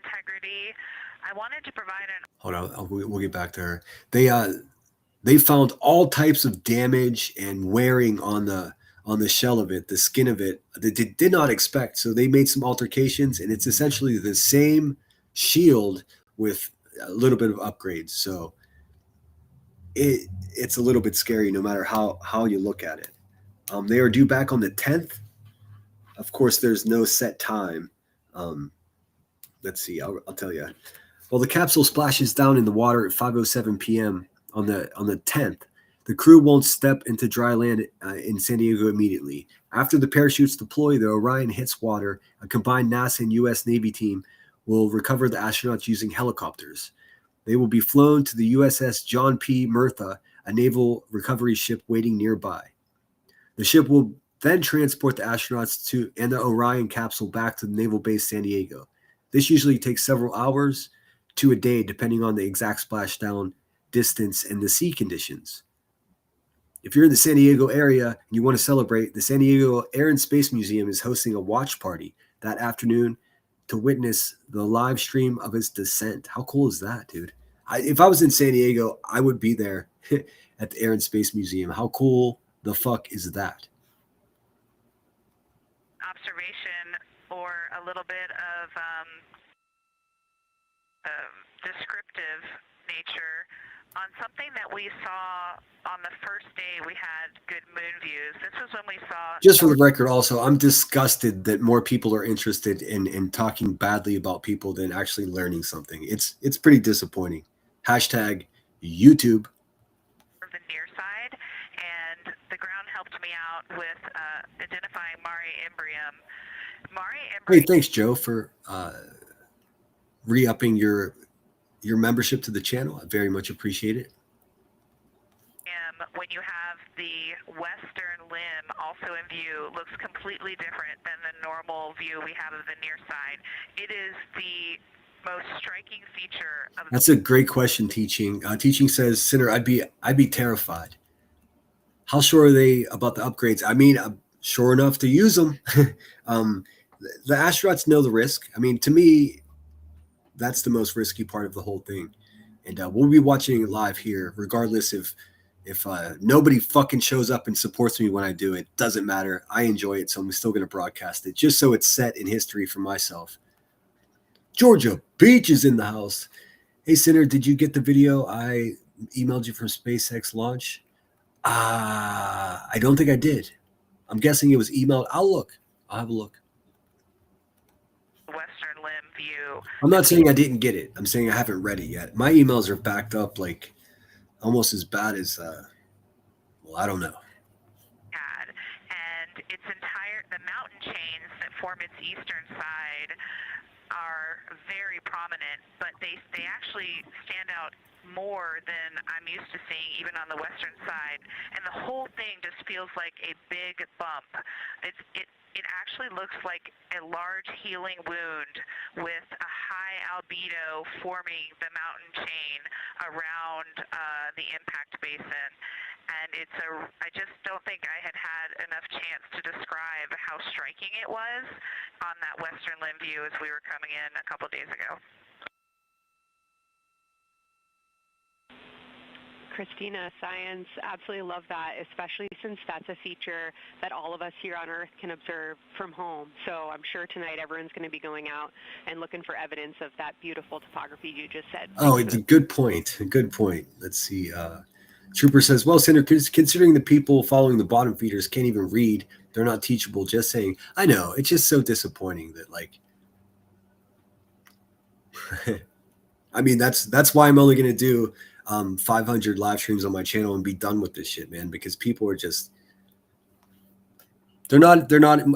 Integrity, I wanted to provide an... Hold on, we'll get back to her. They found all types of damage and wearing on the shell of it, the skin of it, that they did not expect. So they made some altercations, and it's essentially the same shield with a little bit of upgrades. So it's a little bit scary no matter how you look at it. They are due back on the 10th. Of course, there's no set time. Let's see, I'll tell you. Well, the capsule splashes down in the water at 5:07 p.m. on the 10th. The crew won't step into dry land in San Diego immediately. After the parachutes deploy, the Orion hits water. A combined NASA and U.S. Navy team will recover the astronauts using helicopters. They will be flown to the USS John P. Murtha, a naval recovery ship waiting nearby. The ship will then transport the astronauts and the Orion capsule back to the Naval Base San Diego. This usually takes several hours to a day, depending on the exact splashdown distance and the sea conditions. If you're in the San Diego area and you want to celebrate, the San Diego Air and Space Museum is hosting a watch party that afternoon to witness the live stream of its descent. How cool is that, dude? If I was in San Diego, I would be there at the Air and Space Museum. How cool the fuck is that? Observation or a little bit of descriptive nature on something that we saw on the first day we had good moon views. This was when we saw... Just for the record, also, I'm disgusted that more people are interested in talking badly about people than actually learning something. It's pretty disappointing. Hashtag YouTube. The near side, and the ground helped me out with identifying Mare Imbrium. Hey, thanks, Joe, for re-upping your membership to the channel. I very much appreciate it. When you have the western limb also in view, looks completely different than the normal view we have of the near side. It is the most striking feature of... That's a great question, Teaching. Teaching says, Sinner, I'd be terrified. How sure are they about the upgrades? I mean, I'm sure enough to use them. The astronauts know the risk. I mean, to me, that's the most risky part of the whole thing. And we'll be watching it live here, regardless if nobody fucking shows up and supports me when I do it. Doesn't matter. I enjoy it, so I'm still going to broadcast it, just so it's set in history for myself. Georgia Beach is in the house. Hey, Sinner, did you get the video I emailed you from SpaceX launch? I don't think I did. I'm guessing it was emailed. I'll have a look. Western limb view. I'm not saying I didn't get it. I'm saying I haven't read it yet. My emails are backed up like almost as bad as, well, I don't know. And the mountain chains that form its eastern side are very prominent, but they actually stand out more than I'm used to seeing even on the western side. And the whole thing just feels like a big bump. It actually looks like a large healing wound with a high albedo forming the mountain chain around the impact basin. And I just don't think I had enough chance to describe how striking it was on that western limb view as we were coming in a couple days ago. Christina, science, absolutely love that, especially since that's a feature that all of us here on Earth can observe from home. So I'm sure tonight everyone's going to be going out and looking for evidence of that beautiful topography you just said. Oh, it's a good point. A good point. Let's see. Trooper says, well, Senator, considering the people following the bottom feeders can't even read, they're not teachable. Just saying. I know. It's just so disappointing that, like, I mean, that's why I'm only going to do 500 live streams on my channel and be done with this shit, man, because people are just, they're not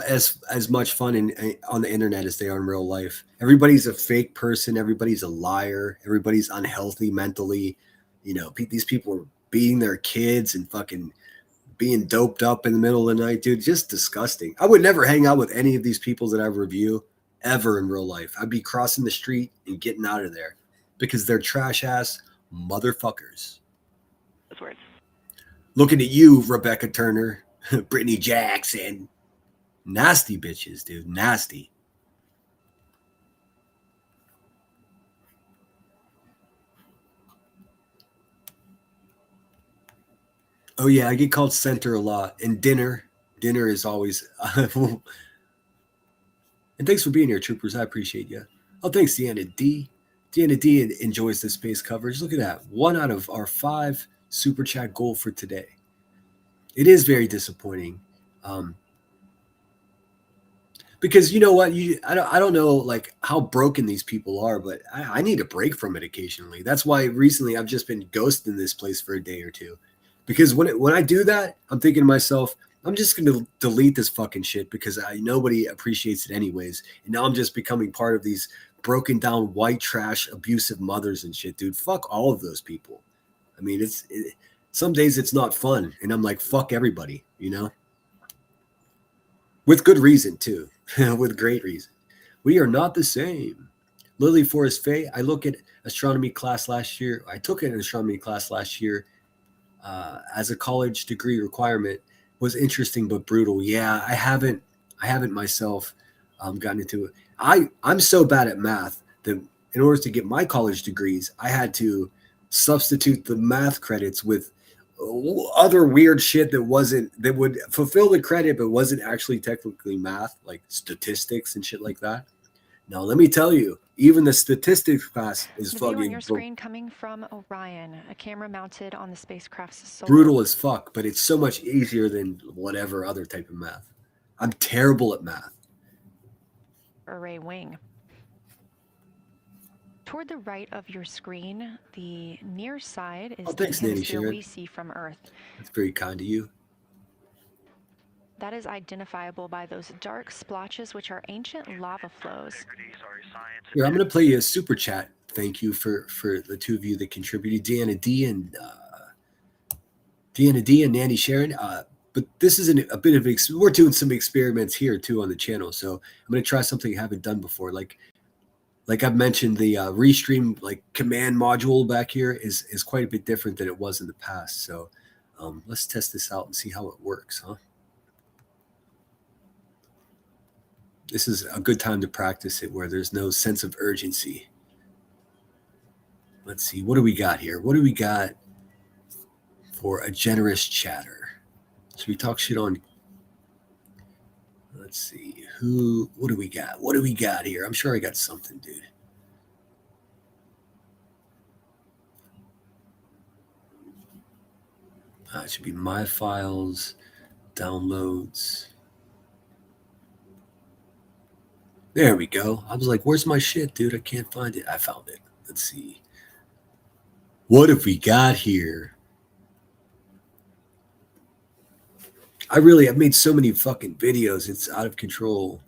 as much fun on the internet as they are in real life. Everybody's a fake person. Everybody's a liar. Everybody's unhealthy mentally. You know, these people are beating their kids and fucking being doped up in the middle of the night, dude. Just disgusting. I would never hang out with any of these people that I review ever in real life. I'd be crossing the street and getting out of there because they're trash ass motherfuckers. Those words. Looking at you, Rebecca Turner, Brittany Jackson. Nasty bitches, dude. Nasty. Oh yeah, I get called center a lot. And dinner is always. And thanks for being here, troopers. I appreciate you. Oh, thanks, Deanna D. Deanna D enjoys the space coverage. Look at that. 1 out of our 5 super chat goal for today. It is very disappointing. Because you know what? I don't know like how broken these people are, but I need a break from it occasionally. That's why recently I've just been ghosting this place for a day or two. Because when I do that, I'm thinking to myself, I'm just going to delete this fucking shit because nobody appreciates it anyways. And now I'm just becoming part of these broken down white trash abusive mothers and shit, dude. Fuck all of those people. I mean, some days it's not fun. And I'm like, fuck everybody, you know? With good reason, too. With great reason. We are not the same. Lily Forrest Fay, I took an astronomy class last year. As a college degree requirement. Was interesting but brutal. Yeah, I haven't myself gotten into it. I'm so bad at math that in order to get my college degrees, I had to substitute the math credits with other weird shit that would fulfill the credit but wasn't actually technically math, like statistics and shit like that. Now let me tell you, even the statistics class is The fucking view on your screen coming from Orion, a camera mounted on the spacecraft's solar. brutal as fuck, but it's so much easier than whatever other type of math. I'm terrible at math. Array wing. Toward the right of your screen, the near side is thanks, the Nanny hemisphere Sharon. we see from Earth. That's very kind of you. That is identifiable by those dark splotches, which are ancient lava flows. Here, I'm going to play you a super chat. Thank you for the two of you that contributed, Deanna D and Nanny Sharon. But this is a bit of we're doing some experiments here too on the channel. So I'm going to try something I haven't done before. Like I've mentioned, the restream like command module back here is quite a bit different than it was in the past. So let's test this out and see how it works, huh? This is a good time to practice it where there's no sense of urgency. Let's see. What do we got here? What do we got for a generous chatter? Should we talk shit on? Let's see. What do we got? What do we got here? I'm sure I got something, dude. It should be my files, downloads. There we go. I was like, where's my shit, dude? I can't find it. I found it. Let's see. What have we got here? I've made so many fucking videos. It's out of control.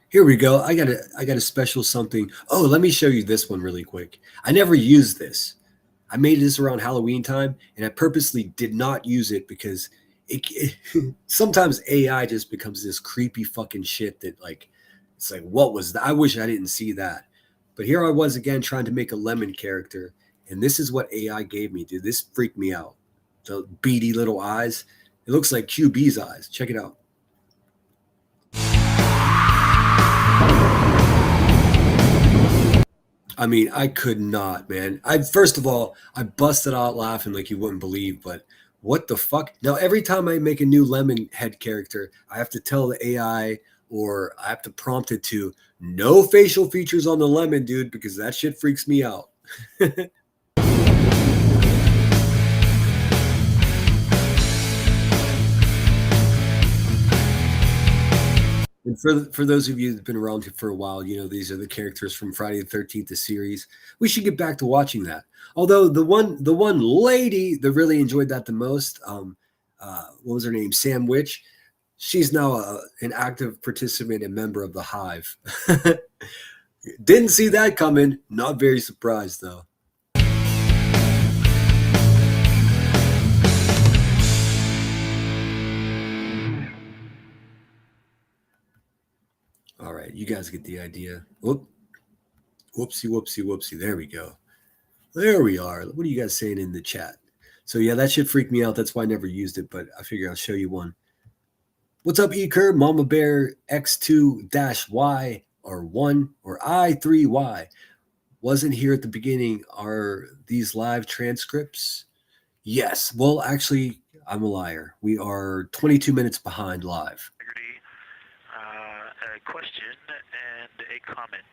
Here we go. I got a special something. Oh, let me show you this one really quick. I never used this. I made this around Halloween time, and I purposely did not use it because sometimes AI just becomes this creepy fucking shit that like, it's like, what was that? I wish I didn't see that. But here I was again trying to make a lemon character, and this is what AI gave me, dude. This freaked me out. The beady little eyes. It looks like QB's eyes. Check it out. I mean, I could not, man. First of all, I busted out laughing like you wouldn't believe, but what the fuck? Now, every time I make a new lemon head character, I have to tell the AI or I have to prompt it to no facial features on the lemon, dude, because that shit freaks me out. And for those of you that've been around for a while, you know these are the characters from Friday the 13th, the series. We should get back to watching that. Although the one lady that really enjoyed that the most, what was her name? Sam Witch. She's now an active participant and member of the Hive. Didn't see that coming. Not very surprised though. All right, you guys get the idea. Whoopsie, whoopsie. There we go. There we are. What are you guys saying in the chat? So yeah, that shit freaked me out. That's why I never used it, but I figure I'll show you one. What's up, Eker? Mama Bear X2-Y or 1 or I3Y. Wasn't here at the beginning. Are these live transcripts? Yes. Well, actually, I'm a liar. We are 22 minutes behind live. A question and a comment.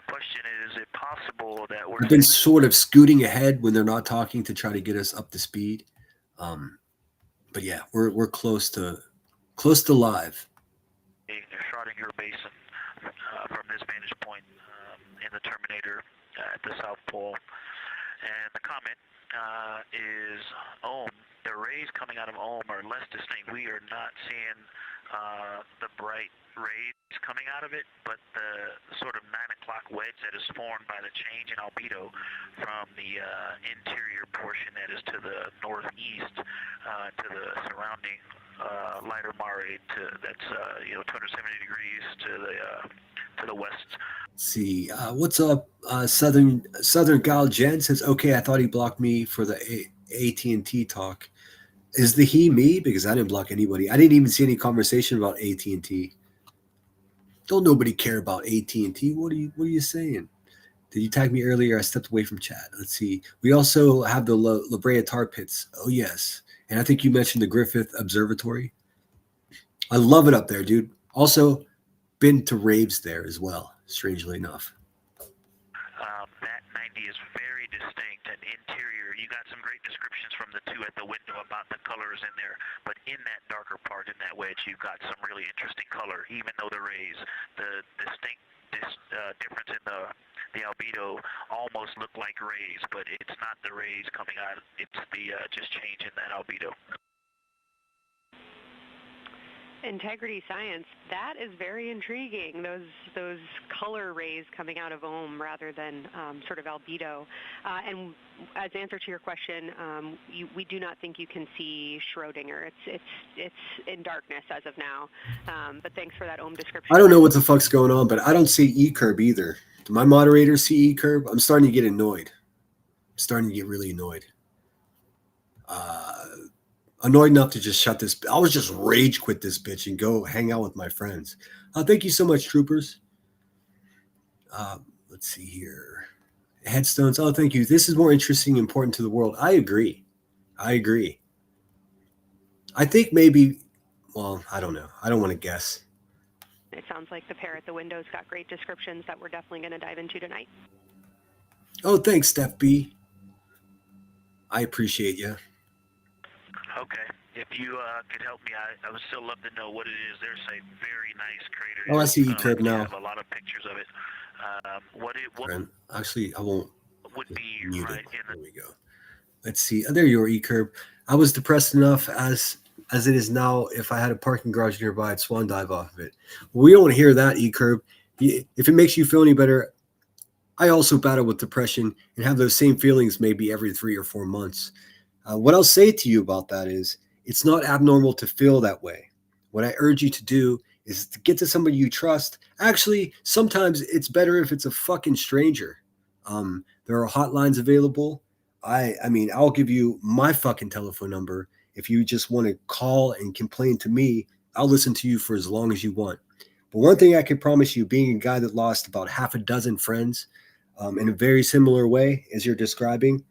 Question is it possible that we're We've been sort of scooting ahead when they're not talking to try to get us up to speed. But yeah, we're close to live. Schrodinger Basin from this vantage point in the Terminator at the South Pole. And the comment is Ohm. The rays coming out of Ohm are less distinct. We are not seeing the bright rays coming out of it, but the sort of 9 o'clock wedge that is formed by the change in albedo from the interior portion that is to the northeast to the surrounding lighter mare that's 270 degrees to the west. Let's see, what's up? Southern Gal Jen says, okay, I thought he blocked me for the AT&T talk. Is the he me? Because I didn't block anybody. I didn't even see any conversation about AT&T. Don't nobody care about AT&T. What are you saying? Did you tag me earlier? I stepped away from chat. Let's see. We also have the La Brea Tar Pits. Oh yes, and I think you mentioned the Griffith Observatory. I love it up there, dude. Also, been to raves there as well. Strangely enough. That 90 is very distinct and interior. You got some great descriptions from the two at the window about the colors in there, but in that darker part, in that wedge, you've got some really interesting color, even though the rays, the distinct difference in the albedo almost look like rays, but it's not the rays coming out. It's the just change in that albedo. Integrity Science, that is very intriguing. Those color rays coming out of Ohm rather than sort of albedo. And as answer to your question, we do not think you can see Schrodinger. It's in darkness as of now. But thanks for that Ohm description. I don't know what the fuck's going on, but I don't see E-curb either. Do my moderators see E-curb? I'm starting to get annoyed. I'm starting to get really annoyed. Annoyed enough to just shut this. I was just rage quit this bitch and go hang out with my friends. Thank you so much, troopers. Let's see here. Headstones. Oh, thank you. This is more interesting and important to the world. I agree. I think maybe, well, I don't know. I don't want to guess. It sounds like the pair at the windows got great descriptions that we're definitely going to dive into tonight. Oh, thanks, Steph B. I appreciate you. Okay. If you could help me, I would still love to know what it is. There's a very nice crater. Oh, I see E-curb now. I have a lot of pictures of it. What Actually, I won't. would be right in There we go. Let's see. Oh, there you are, E-curb. I was depressed enough as it is now. If I had a parking garage nearby, I'd swan dive off of it. We don't hear that, E-curb. If it makes you feel any better, I also battle with depression and have those same feelings maybe every 3 or 4 months. What I'll say to you about that is it's not abnormal to feel that way. What I urge you to do is to get to somebody you trust. Actually, sometimes it's better if it's a fucking stranger. There are hotlines available. I mean, I'll give you my fucking telephone number. If you just want to call and complain to me, I'll listen to you for as long as you want. But one thing I can promise you, being a guy that lost about half a dozen friends, in a very similar way as you're describing.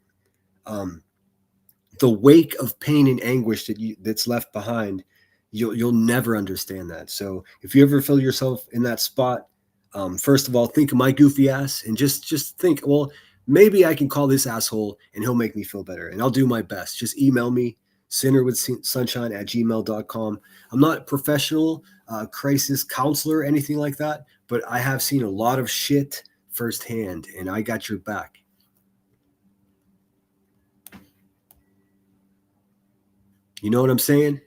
The wake of pain and anguish that's left behind, you'll never understand that. So if you ever feel yourself in that spot, first of all, think of my goofy ass and just think, well, maybe I can call this asshole and he'll make me feel better, and I'll do my best. Just email me, sinnerwithsunshine@gmail.com. I'm not a professional crisis counselor or anything like that, but I have seen a lot of shit firsthand, and I got your back. You know what I'm saying?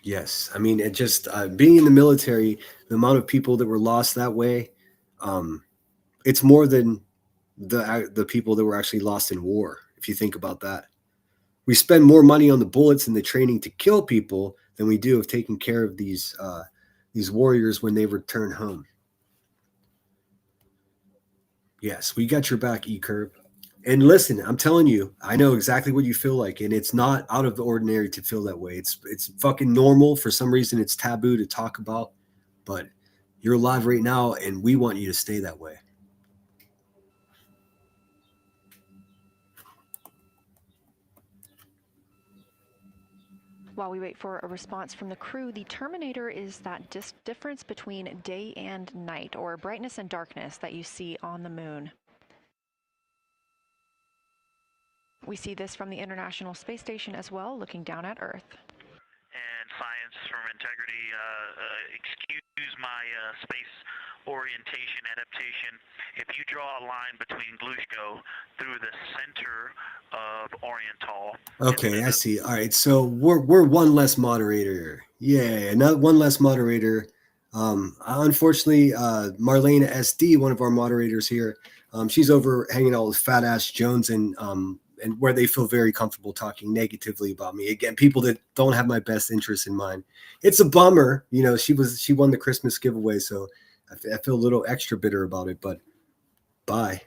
Yes. I mean, it just being in the military, the amount of people that were lost that way, it's more than the people that were actually lost in war, if you think about that. We spend more money on the bullets and the training to kill people than we do of taking care of these warriors when they return home. Yes, we got your back, E-Curb. And listen, I'm telling you, I know exactly what you feel like, and it's not out of the ordinary to feel that way. It's fucking normal. For some reason, it's taboo to talk about, but you're alive right now, and we want you to stay that way. While we wait for a response from the crew, the terminator is that difference between day and night, or brightness and darkness, that you see on the moon. We see this from the International Space Station as well, looking down at Earth. And science from integrity, excuse my space orientation adaptation. If you draw a line between Glushko through the center of Oriental. Okay, I see. All right, so we're one less moderator. Yeah, not one less moderator. Unfortunately, Marlena SD, one of our moderators here, she's over hanging out with Fat Ass Jones and where they feel very comfortable talking negatively about me. Again, people that don't have my best interests in mind. It's a bummer, you know. She won the Christmas giveaway, so I feel a little extra bitter about it. But bye.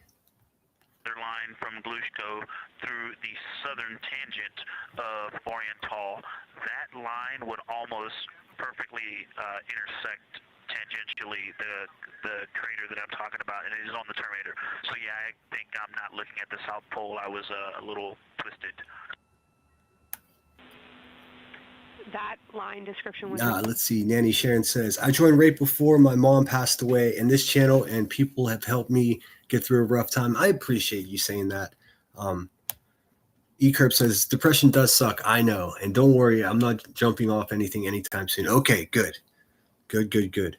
Line from Glushko through the southern tangent of Oriental. That line would almost perfectly intersect tangentially the crater that I'm talking about, and it is on the Terminator. So yeah, I think I'm not looking at the South Pole. I was a little twisted. That line description was... Let's see. Nanny Sharon says, I joined right before my mom passed away, and this channel and people have helped me get through a rough time. I appreciate you saying that. E-Curb says, depression does suck. I know. And don't worry, I'm not jumping off anything anytime soon. Okay, good. Good.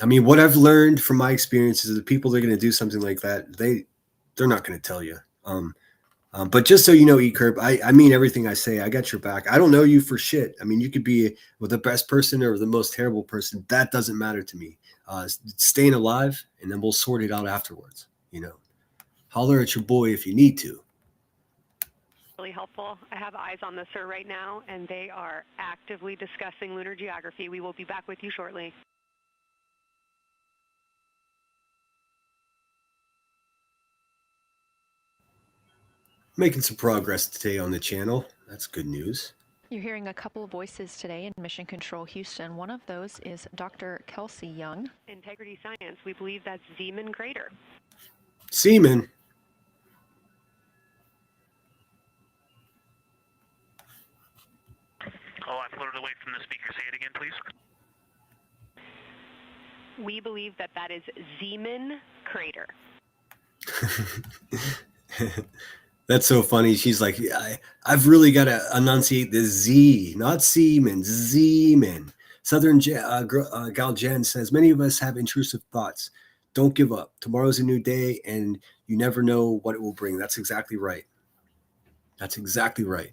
I mean, what I've learned from my experiences is the people that are going to do something like that, they're not going to tell you. But just so you know, E-Curb, I mean everything I say. I got your back. I don't know you for shit. I mean, you could be the best person or the most terrible person. That doesn't matter to me. Staying alive, and then we'll sort it out afterwards. You know, holler at your boy if you need to. Really helpful. I have eyes on the SIR right now, and they are actively discussing lunar geography. We will be back with you shortly. Making some progress today on the channel. That's good news. You're hearing a couple of voices today in Mission Control Houston. One of those is Dr. Kelsey Young. Integrity Science, we believe that's Zeeman Crater. Seaman. Oh, I floated away from the speaker. Say it again, please. We believe that is Zeeman Crater. That's so funny. She's like, I've really got to enunciate the Z, not Seaman, Zeeman. Southern Gal Jen says, many of us have intrusive thoughts. Don't give up. Tomorrow's a new day, and you never know what it will bring. That's exactly right. That's exactly right.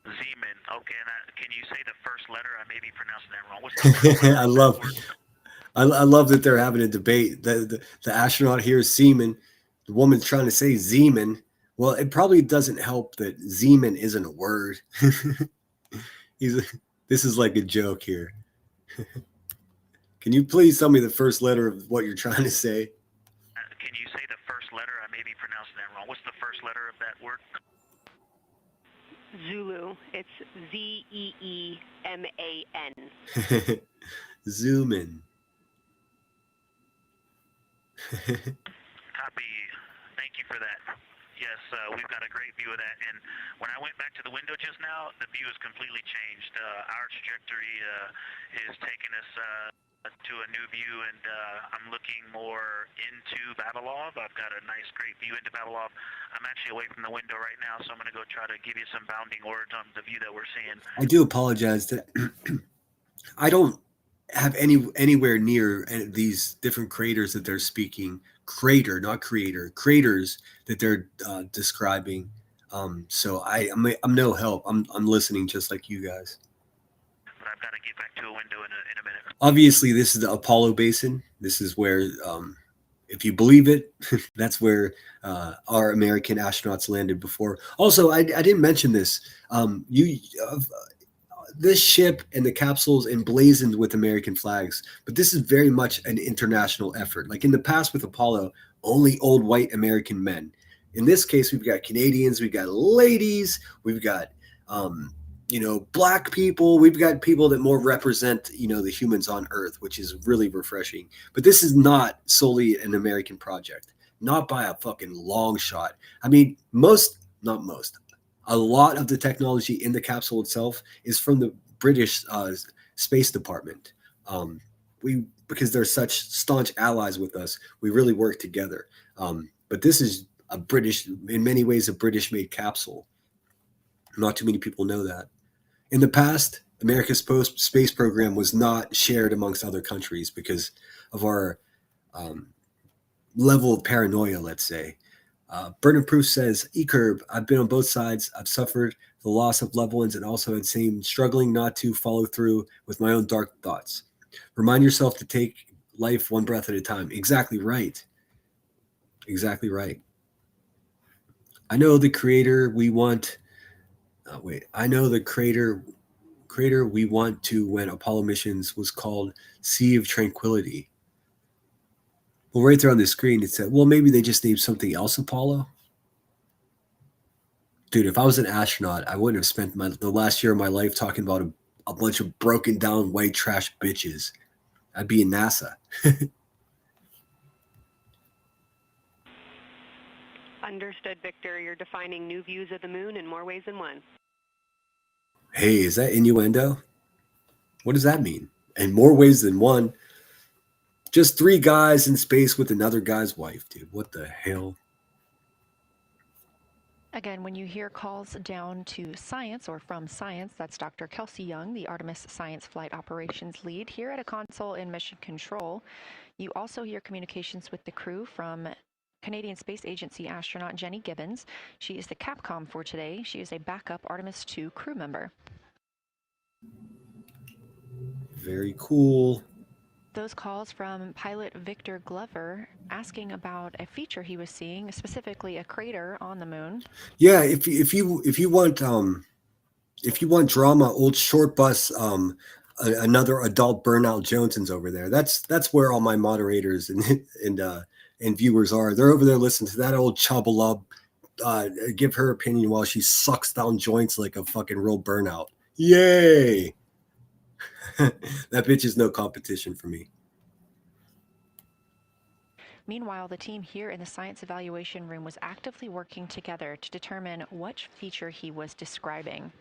Zeeman. Okay, and can you say the first letter? I may be pronouncing that wrong. What's the first letter? I love that they're having a debate. The astronaut here is Seaman. The woman's trying to say Zeeman. Well, it probably doesn't help that Zeeman isn't a word. This is like a joke here. Can you please tell me the first letter of what you're trying to say? Can Can you say the first letter? I may be pronouncing that wrong. What's the first letter of that word? Zulu. It's Zeeman. Zoom in. Copy. Thank you for that. Yes, we've got a great view of that. And when I went back to the window just now, the view has completely changed. Our trajectory is taking us to a new view, and I'm looking more into Babalov. I've got a nice, great view into Babalov. I'm actually away from the window right now, so I'm going to go try to give you some bounding words on the view that we're seeing. I do apologize that I don't have anywhere near these different craters that they're speaking. Crater, not creator. Craters that they're describing. So I'm no help. I'm listening just like you guys. But I've got to get back to a window in a minute. Obviously, this is the Apollo Basin. This is where, if you believe it, that's where our American astronauts landed before. Also, I didn't mention this. This ship and the capsules emblazoned with American flags, but this is very much an international effort. Like in the past with Apollo, only old white American men. In this case, we've got Canadians, we've got ladies, we've got black people, we've got people that more represent the humans on Earth, which is really refreshing. But this is not solely an American project, not by a fucking long shot. I mean, a lot of the technology in the capsule itself is from the British Space Department. Because they're such staunch allies with us, we really work together. But this is in many ways, a British-made capsule. Not too many people know that. In the past, America's space program was not shared amongst other countries because of our level of paranoia, let's say. Bernard Proof says, E-Curb, I've been on both sides. I've suffered the loss of loved ones and also had seen struggling not to follow through with my own dark thoughts. Remind yourself to take life one breath at a time. Exactly right. Exactly right. I know the creator we want. I know the creator we want to when Apollo missions was called Sea of Tranquility. Well, right there on the screen, it said, well, maybe they just named something else Apollo. Dude, if I was an astronaut, I wouldn't have spent the last year of my life talking about a bunch of broken down white trash bitches. I'd be in NASA. Understood, Victor. You're defining new views of the moon in more ways than one. Hey, is that innuendo? What does that mean? In more ways than one. Just 3 guys in space with another guy's wife, dude. What the hell? Again, when you hear calls down to science or from science, that's Dr. Kelsey Young, the Artemis Science Flight Operations Lead here at a console in Mission Control. You also hear communications with the crew from Canadian Space Agency astronaut Jenny Gibbons. She is the Capcom for today. She is a backup Artemis II crew member. Very cool. Those calls from pilot Victor Glover asking about a feature he was seeing, specifically a crater on the moon. Yeah, if you want drama, old short bus, another adult burnout Johnson's over there. That's where all my moderators and viewers are. They're over there listening to that old Chabalub give her opinion while she sucks down joints like a fucking real burnout. Yay! That bitch is no competition for me. Meanwhile, the team here in the science evaluation room was actively working together to determine which feature he was describing.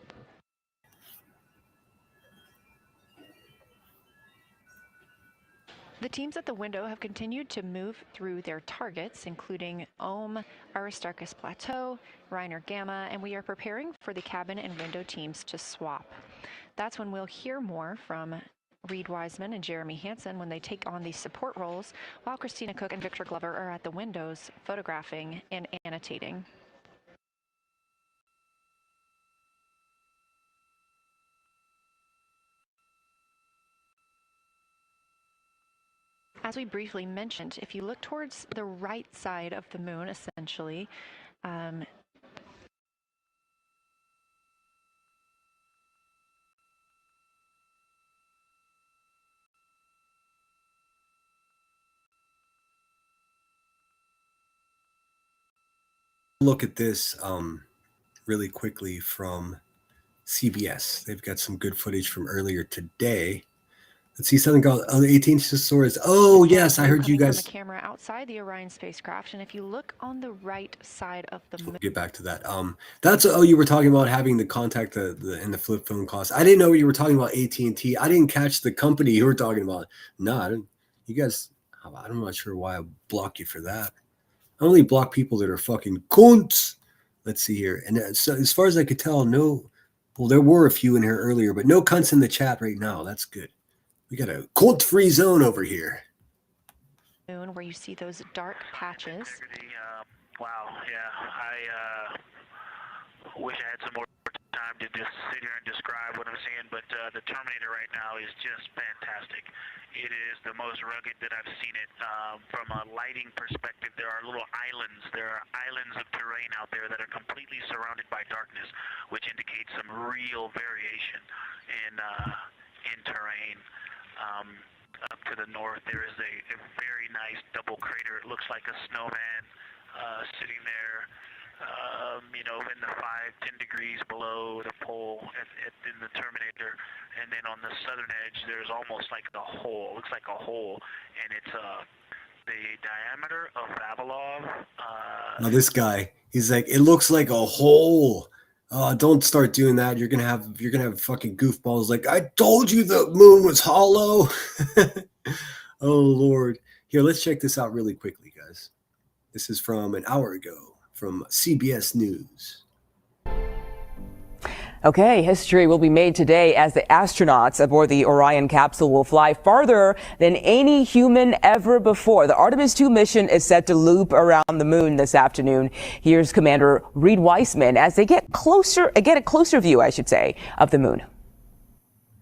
The teams at the window have continued to move through their targets, including Ohm, Aristarchus Plateau, Reiner Gamma, and we are preparing for the cabin and window teams to swap. That's when we'll hear more from Reed Wiseman and Jeremy Hansen when they take on these support roles, while Christina Cook and Victor Glover are at the windows photographing and annotating. As we briefly mentioned, if you look towards the right side of the moon, essentially, look at this really quickly from CBS. They've got some good footage from earlier today. Let's see something called the 18 stories. Oh yes, I heard you guys. From a camera outside the Orion spacecraft, and if you look on the right side of the moon, Get back to that. That's you were talking about having the contact and the flip phone cost. I didn't know you were talking about AT&T. I didn't catch the company you were talking about. No, I didn't. You guys, I'm not sure why I block you for that. I only block people that are fucking cunts. Let's see here. And so as far as I could tell, no. Well, there were a few in here earlier, but no cunts in the chat right now. That's good. We got a cunt-free zone over here. where you see those dark patches. Wow, yeah. I wish I had some more time to just sit here and describe what I'm seeing, but the Terminator right now is just fantastic. It is the most rugged that I've seen it. From a lighting perspective, there are little islands. There are islands of terrain out there that are completely surrounded by darkness, which indicates some real variation in terrain. Up to the north, there is a very nice double crater. It looks like a snowman sitting there, in the 5-10 degrees below the pole in the Terminator. And then on the southern edge, there's almost like a hole. It looks like a hole, and it's the diameter of Vavilov. Now this guy, he's like, it looks like a hole. Don't start doing that. You're gonna have fucking goofballs like, I told you the moon was hollow. Oh Lord. Here, let's check this out really quickly, guys. This is from an hour ago from CBS News. Okay, history will be made today as the astronauts aboard the Orion capsule will fly farther than any human ever before. The Artemis II mission is set to loop around the moon this afternoon. Here's Commander Reed Weissman as they get a closer view, I should say, of the moon.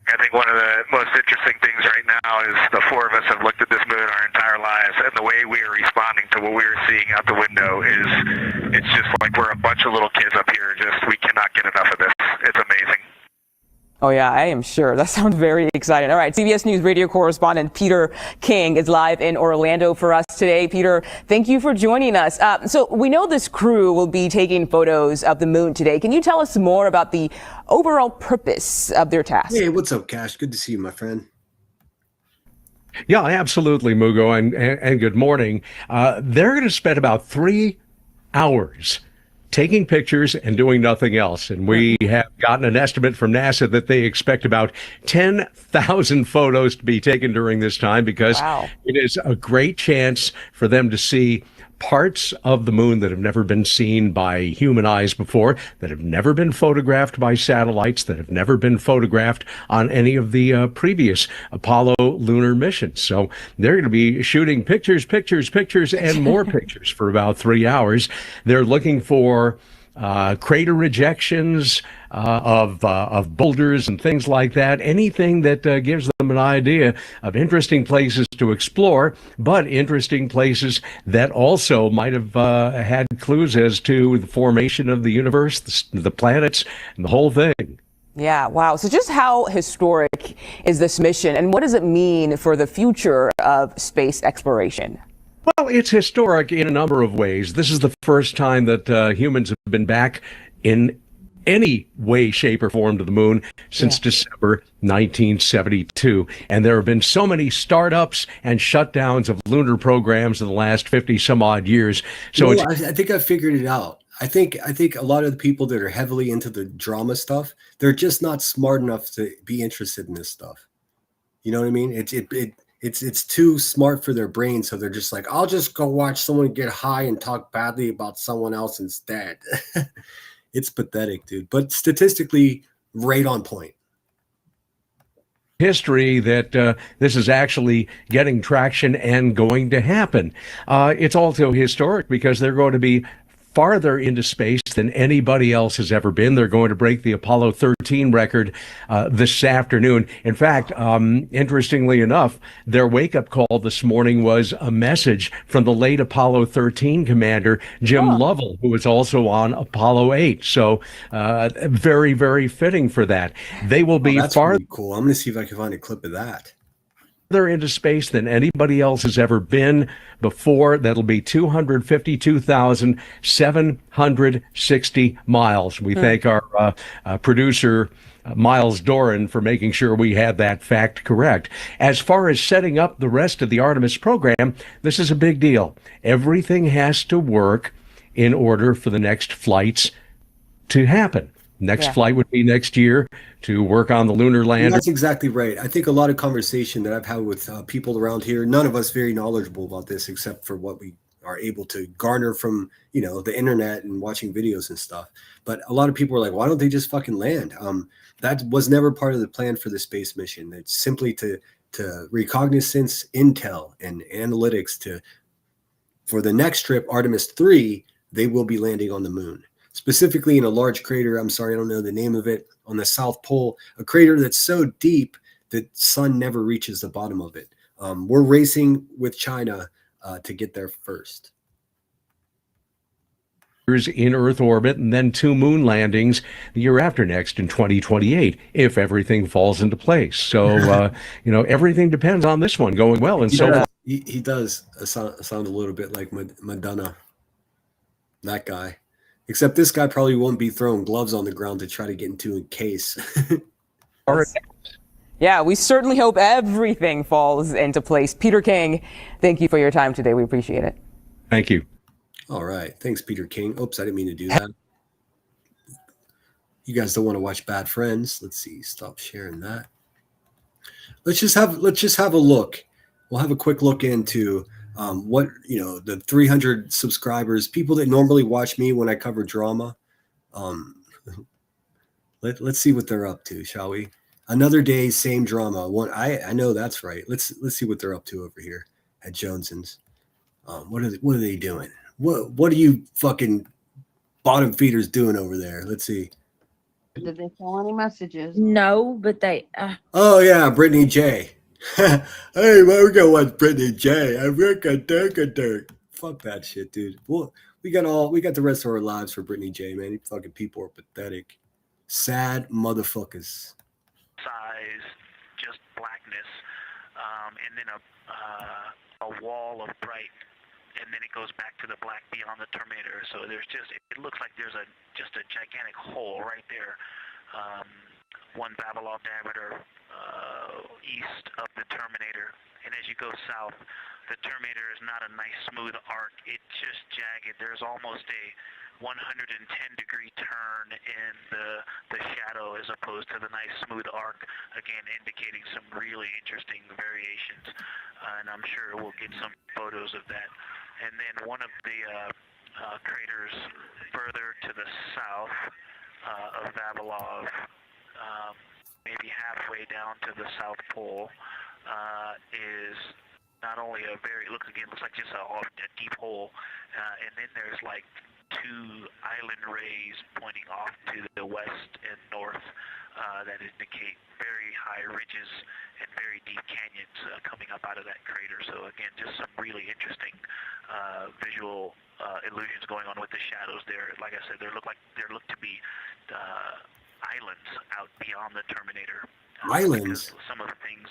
I think one of the most interesting things right now is the four of us have looked at this moon our entire lives, and the way we are responding to what we are seeing out the window it's just like we're a bunch of little kids up here. We cannot get enough of this. It's amazing. Oh yeah, I am sure. That sounds very exciting. All right, CBS News radio correspondent Peter King is live in Orlando for us today. Peter, thank you for joining us. So we know this crew will be taking photos of the moon today. Can you tell us more about the overall purpose of their task? Hey, what's up, Cash? Good to see you, my friend. Yeah, absolutely, Mugo, and good morning. They're going to spend about 3 hours taking pictures and doing nothing else. And we have gotten an estimate from NASA that they expect about 10,000 photos to be taken during this time because it is a great chance for them to see parts of the moon that have never been seen by human eyes before, that have never been photographed by satellites, that have never been photographed on any of the previous Apollo lunar missions. So they're going to be shooting pictures, and more pictures for about 3 hours. They're looking for crater rejections of boulders and things like that, anything that gives them an idea of interesting places to explore, but interesting places that also might have had clues as to the formation of the universe, the planets, and the whole thing. Yeah, wow. So just how historic is this mission, and what does it mean for the future of space exploration? Well, it's historic in a number of ways. This is the first time that humans have been back in any way, shape, or form to the moon since December 1972. And there have been so many startups and shutdowns of lunar programs in the last 50 some odd years. So I think I figured it out. I think a lot of the people that are heavily into the drama stuff, they're just not smart enough to be interested in this stuff. You know what I mean? It's too smart for their brain, so they're just like, I'll just go watch someone get high and talk badly about someone else instead. It's pathetic, dude. But statistically, right on point. History that this is actually getting traction and going to happen. It's also historic because they're going to be farther into space than anybody else has ever been. They're going to break the Apollo 13 record this afternoon. In fact, interestingly enough, their wake-up call this morning was a message from the late Apollo 13 commander, Jim Lovell, who was also on Apollo 8. So very, very fitting for that. They will be that's really cool. I'm going to see if I can find a clip of that. into space than anybody else has ever been before. That'll be 252,760 miles. We thank our producer, Miles Doran, for making sure we had that fact correct. As far as setting up the rest of the Artemis program, this is a big deal. Everything has to work in order for the next flights to happen. Next flight would be next year to work on the lunar And lander. that's exactly right. I think a lot of conversation that I've had with people around here, none of us very knowledgeable about this except for what we are able to garner from, the internet and watching videos and stuff. But a lot of people are like, why don't they just fucking land? That was never part of the plan for the space mission. It's simply to reconnaissance, intel, and analytics for the next trip, Artemis II, they will be landing on the moon. Specifically in a large crater, I'm sorry, I don't know the name of it, on the South Pole, a crater that's so deep that sun never reaches the bottom of it. We're racing with China to get there first. In Earth orbit, and then 2 moon landings the year after next in 2028, if everything falls into place. So, everything depends on this one going well. And so he does sound a little bit like Madonna, that guy. Except this guy probably won't be throwing gloves on the ground to try to get into a case. Yeah, we certainly hope everything falls into place. Peter King, thank you for your time today. We appreciate it. Thank you. All right. Thanks, Peter King. Oops, I didn't mean to do that. You guys don't want to watch Bad Friends. Let's see. Stop sharing that. Let's just have a look. We'll have a quick look into what the 300 subscribers, people that normally watch me when I cover drama. Let's see what they're up to, shall we? Another day, same drama. I know that's right. Let's see what they're up to over here at Joneson's. What are they doing? What are you fucking bottom feeders doing over there? Let's see. Did they sell any messages? No, but they. Oh yeah, Brittany J. Hey, well, we're gonna watch Brittany J. Fuck that shit, dude. Well, we got the rest of our lives for Brittany J, man. You fucking people are pathetic, sad motherfuckers. Size, just blackness, and then a wall of bright, and then it goes back to the black beyond the terminator. So there's it looks like there's just a gigantic hole right there. 1 Babylon diameter east of the terminator, and as you go south, the terminator is not a nice smooth arc. It's just jagged. There's almost a 110-degree turn in the shadow as opposed to the nice smooth arc, again indicating some really interesting variations, and I'm sure we'll get some photos of that. And then one of the craters further to the south of Vavilov, maybe halfway down to the South Pole, is not only looks like just a deep hole, and then there's like 2 island rays pointing off to the west and north that indicate very high ridges and very deep canyons coming up out of that crater. So again, just some really interesting visual illusions going on with the shadows there. Like I said, there look to be islands out beyond the terminator. Islands. Some of the things,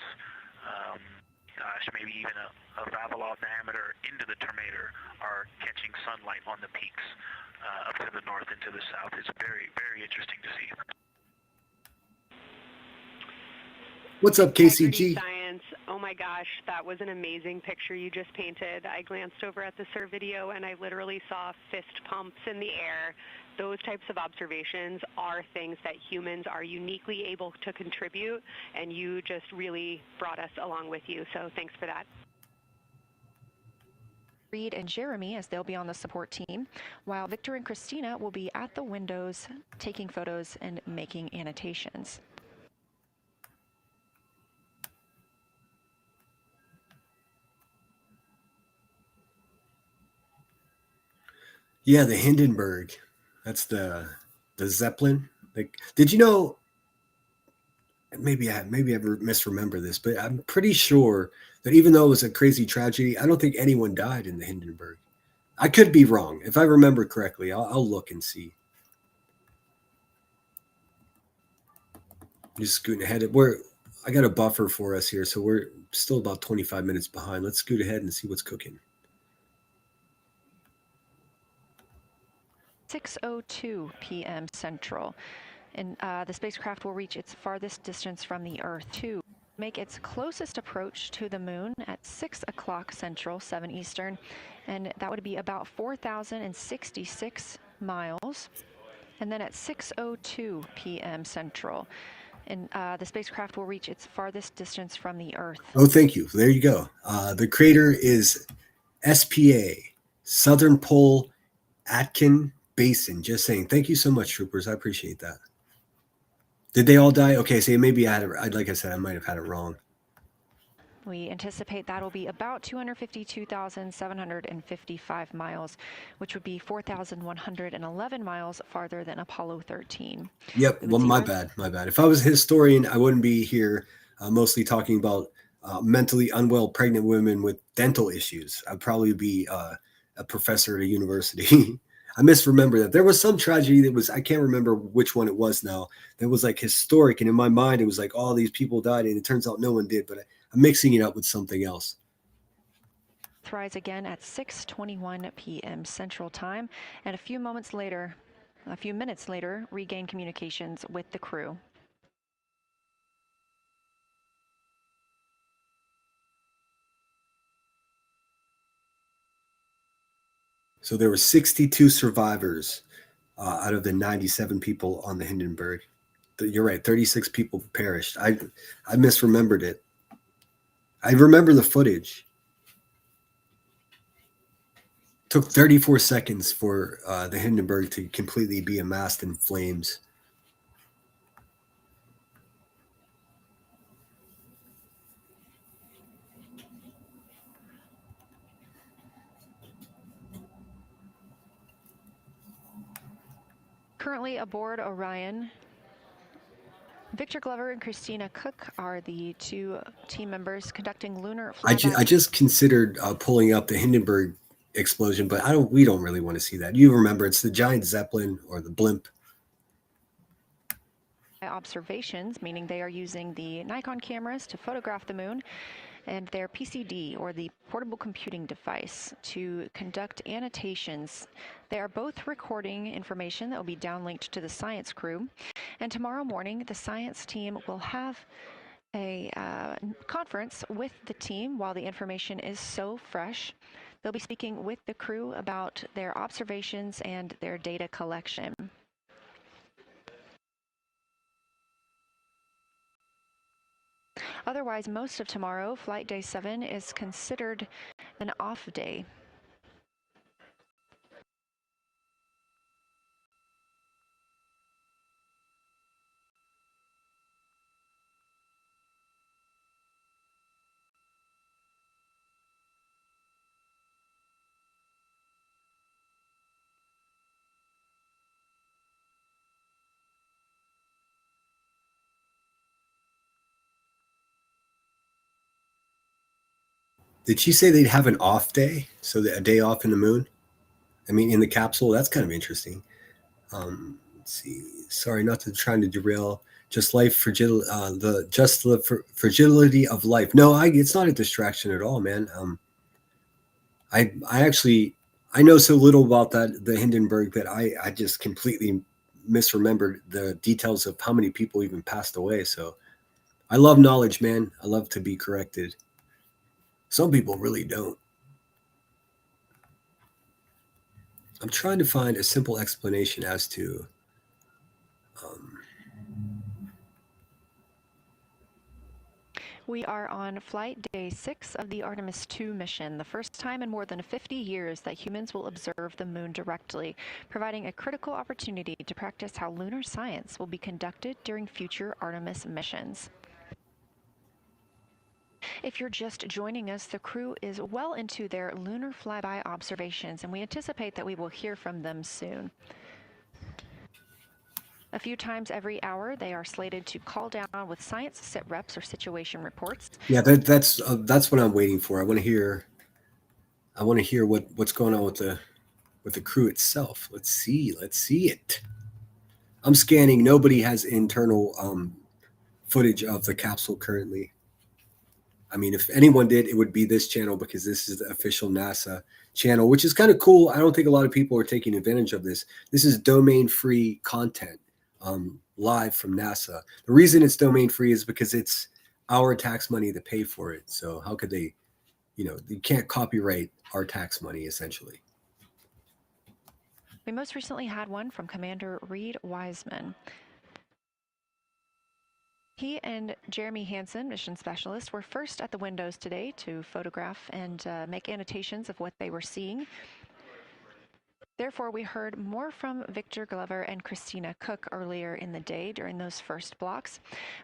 maybe even a Vavilov diameter into the terminator are catching sunlight on the peaks up to the north and to the south. It's very, very interesting to see. What's up, KCG? Science. Oh my gosh, that was an amazing picture you just painted. I glanced over at the SIR video and I literally saw fist pumps in the air. Those types of observations are things that humans are uniquely able to contribute, and you just really brought us along with you. So thanks for that. Reed and Jeremy, as they'll be on the support team, while Victor and Christina will be at the windows taking photos and making annotations. Yeah, the Hindenburg. That's the Zeppelin. Like, did you know? Maybe I misremember this, but I'm pretty sure that even though it was a crazy tragedy, I don't think anyone died in the Hindenburg. I could be wrong. If I remember correctly, I'll look and see. Just scooting ahead. I got a buffer for us here, so we're still about 25 minutes behind. Let's scoot ahead and see what's cooking. 6:02 p.m. Central, and the spacecraft will reach its farthest distance from the Earth to make its closest approach to the moon at 6 o'clock Central, 7 Eastern, and that would be about 4,066 miles. And then at 6:02 p.m. Central, and the spacecraft will reach its farthest distance from the Earth. Oh, thank you. There you go. The crater is SPA, Southern Pole Atkin Basin. Just saying. Thank you so much, troopers. I appreciate that. Did they all die? Okay, so maybe I had it. Like I said, I might have had it wrong. We anticipate that'll be about 252,755 miles, which would be 4,111 miles farther than Apollo 13. Yep. Well, my bad. My bad. If I was a historian, I wouldn't be here mostly talking about mentally unwell pregnant women with dental issues. I'd probably be a professor at a university. I misremember that. There was some tragedy that was, I can't remember which one it was now, that was like historic. And in my mind, it was like all these people died. And it turns out no one did. But I'm mixing it up with something else. Rise again at 6:21 p.m. Central Time, and a few minutes later, regain communications with the crew. So there were 62 survivors out of the 97 people on the Hindenburg. You're right, 36 people perished. I misremembered it. I remember the footage. It took 34 seconds for the Hindenburg to completely be amassed in flames. Currently aboard Orion, Victor Glover and Christina Cook are the two team members conducting lunar flyby. I just considered pulling up the Hindenburg explosion, but we don't really want to see that. You remember, it's the giant Zeppelin or the blimp. Observations, meaning they are using the Nikon cameras to photograph the moon, and their PCD, or the portable computing device, to conduct annotations. They are both recording information that will be downlinked to the science crew. And tomorrow morning, the science team will have a conference with the team while the information is so fresh. They'll be speaking with the crew about their observations and their data collection. Otherwise, most of tomorrow, flight day 7, is considered an off day. Did she say they'd have an off day? So a day off in the moon? I mean, in the capsule? That's kind of interesting. Let's see. Sorry, not to trying to derail. Just life fragility, fragility of life. No, it's not a distraction at all, man. I actually, I know so little about the Hindenburg that I just completely misremembered the details of how many people even passed away. So I love knowledge, man. I love to be corrected. Some people really don't. I'm trying to find a simple explanation as to We are on flight day 6 of the Artemis II mission, the first time in more than 50 years that humans will observe the moon directly, providing a critical opportunity to practice how lunar science will be conducted during future Artemis missions. If you're just joining us, the crew is well into their lunar flyby observations, and we anticipate that we will hear from them soon. A few times every hour, they are slated to call down with science sit reps or situation reports. Yeah, that's what I'm waiting for. I want to hear what's going on with the crew itself. Let's see it. I'm scanning. Nobody has internal footage of the capsule currently. I mean, if anyone did, it would be this channel because this is the official NASA channel, which is kind of cool. I don't think a lot of people are taking advantage of this. This is domain-free content live from NASA. The reason it's domain-free is because it's our tax money to pay for it. So how could they, you can't copyright our tax money, essentially. We most recently had one from Commander Reed Wiseman. He and Jeremy Hansen, mission specialist, were first at the windows today to photograph and make annotations of what they were seeing. Therefore, we heard more from Victor Glover and Christina Cook earlier in the day during those first blocks.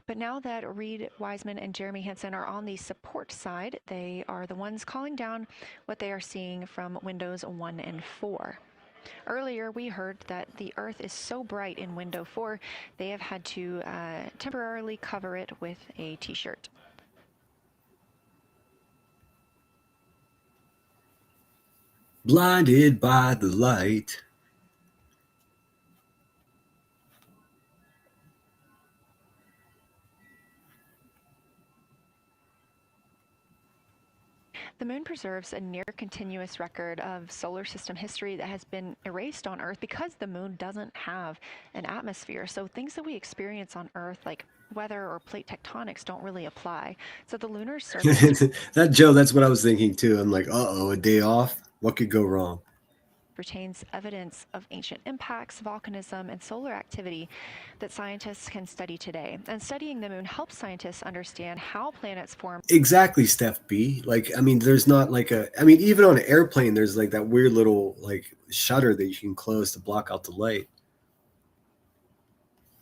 But now that Reed Wiseman and Jeremy Hansen are on the support side, they are the ones calling down what they are seeing from windows 1 and 4. Earlier, we heard that the Earth is so bright in window 4, they have had to temporarily cover it with a t-shirt. Blinded by the light. The moon preserves a near continuous record of solar system history that has been erased on Earth because the moon doesn't have an atmosphere. So things that we experience on Earth, like weather or plate tectonics, don't really apply. So the lunar surface That's what I was thinking too. I'm like, uh-oh, a day off? What could go wrong? retains evidence of ancient impacts, volcanism, and solar activity that scientists can study today. And studying the moon helps scientists understand how planets form. Exactly, Steph B. Like, I mean, there's not like even on an airplane, there's like that weird little like shutter that you can close to block out the light.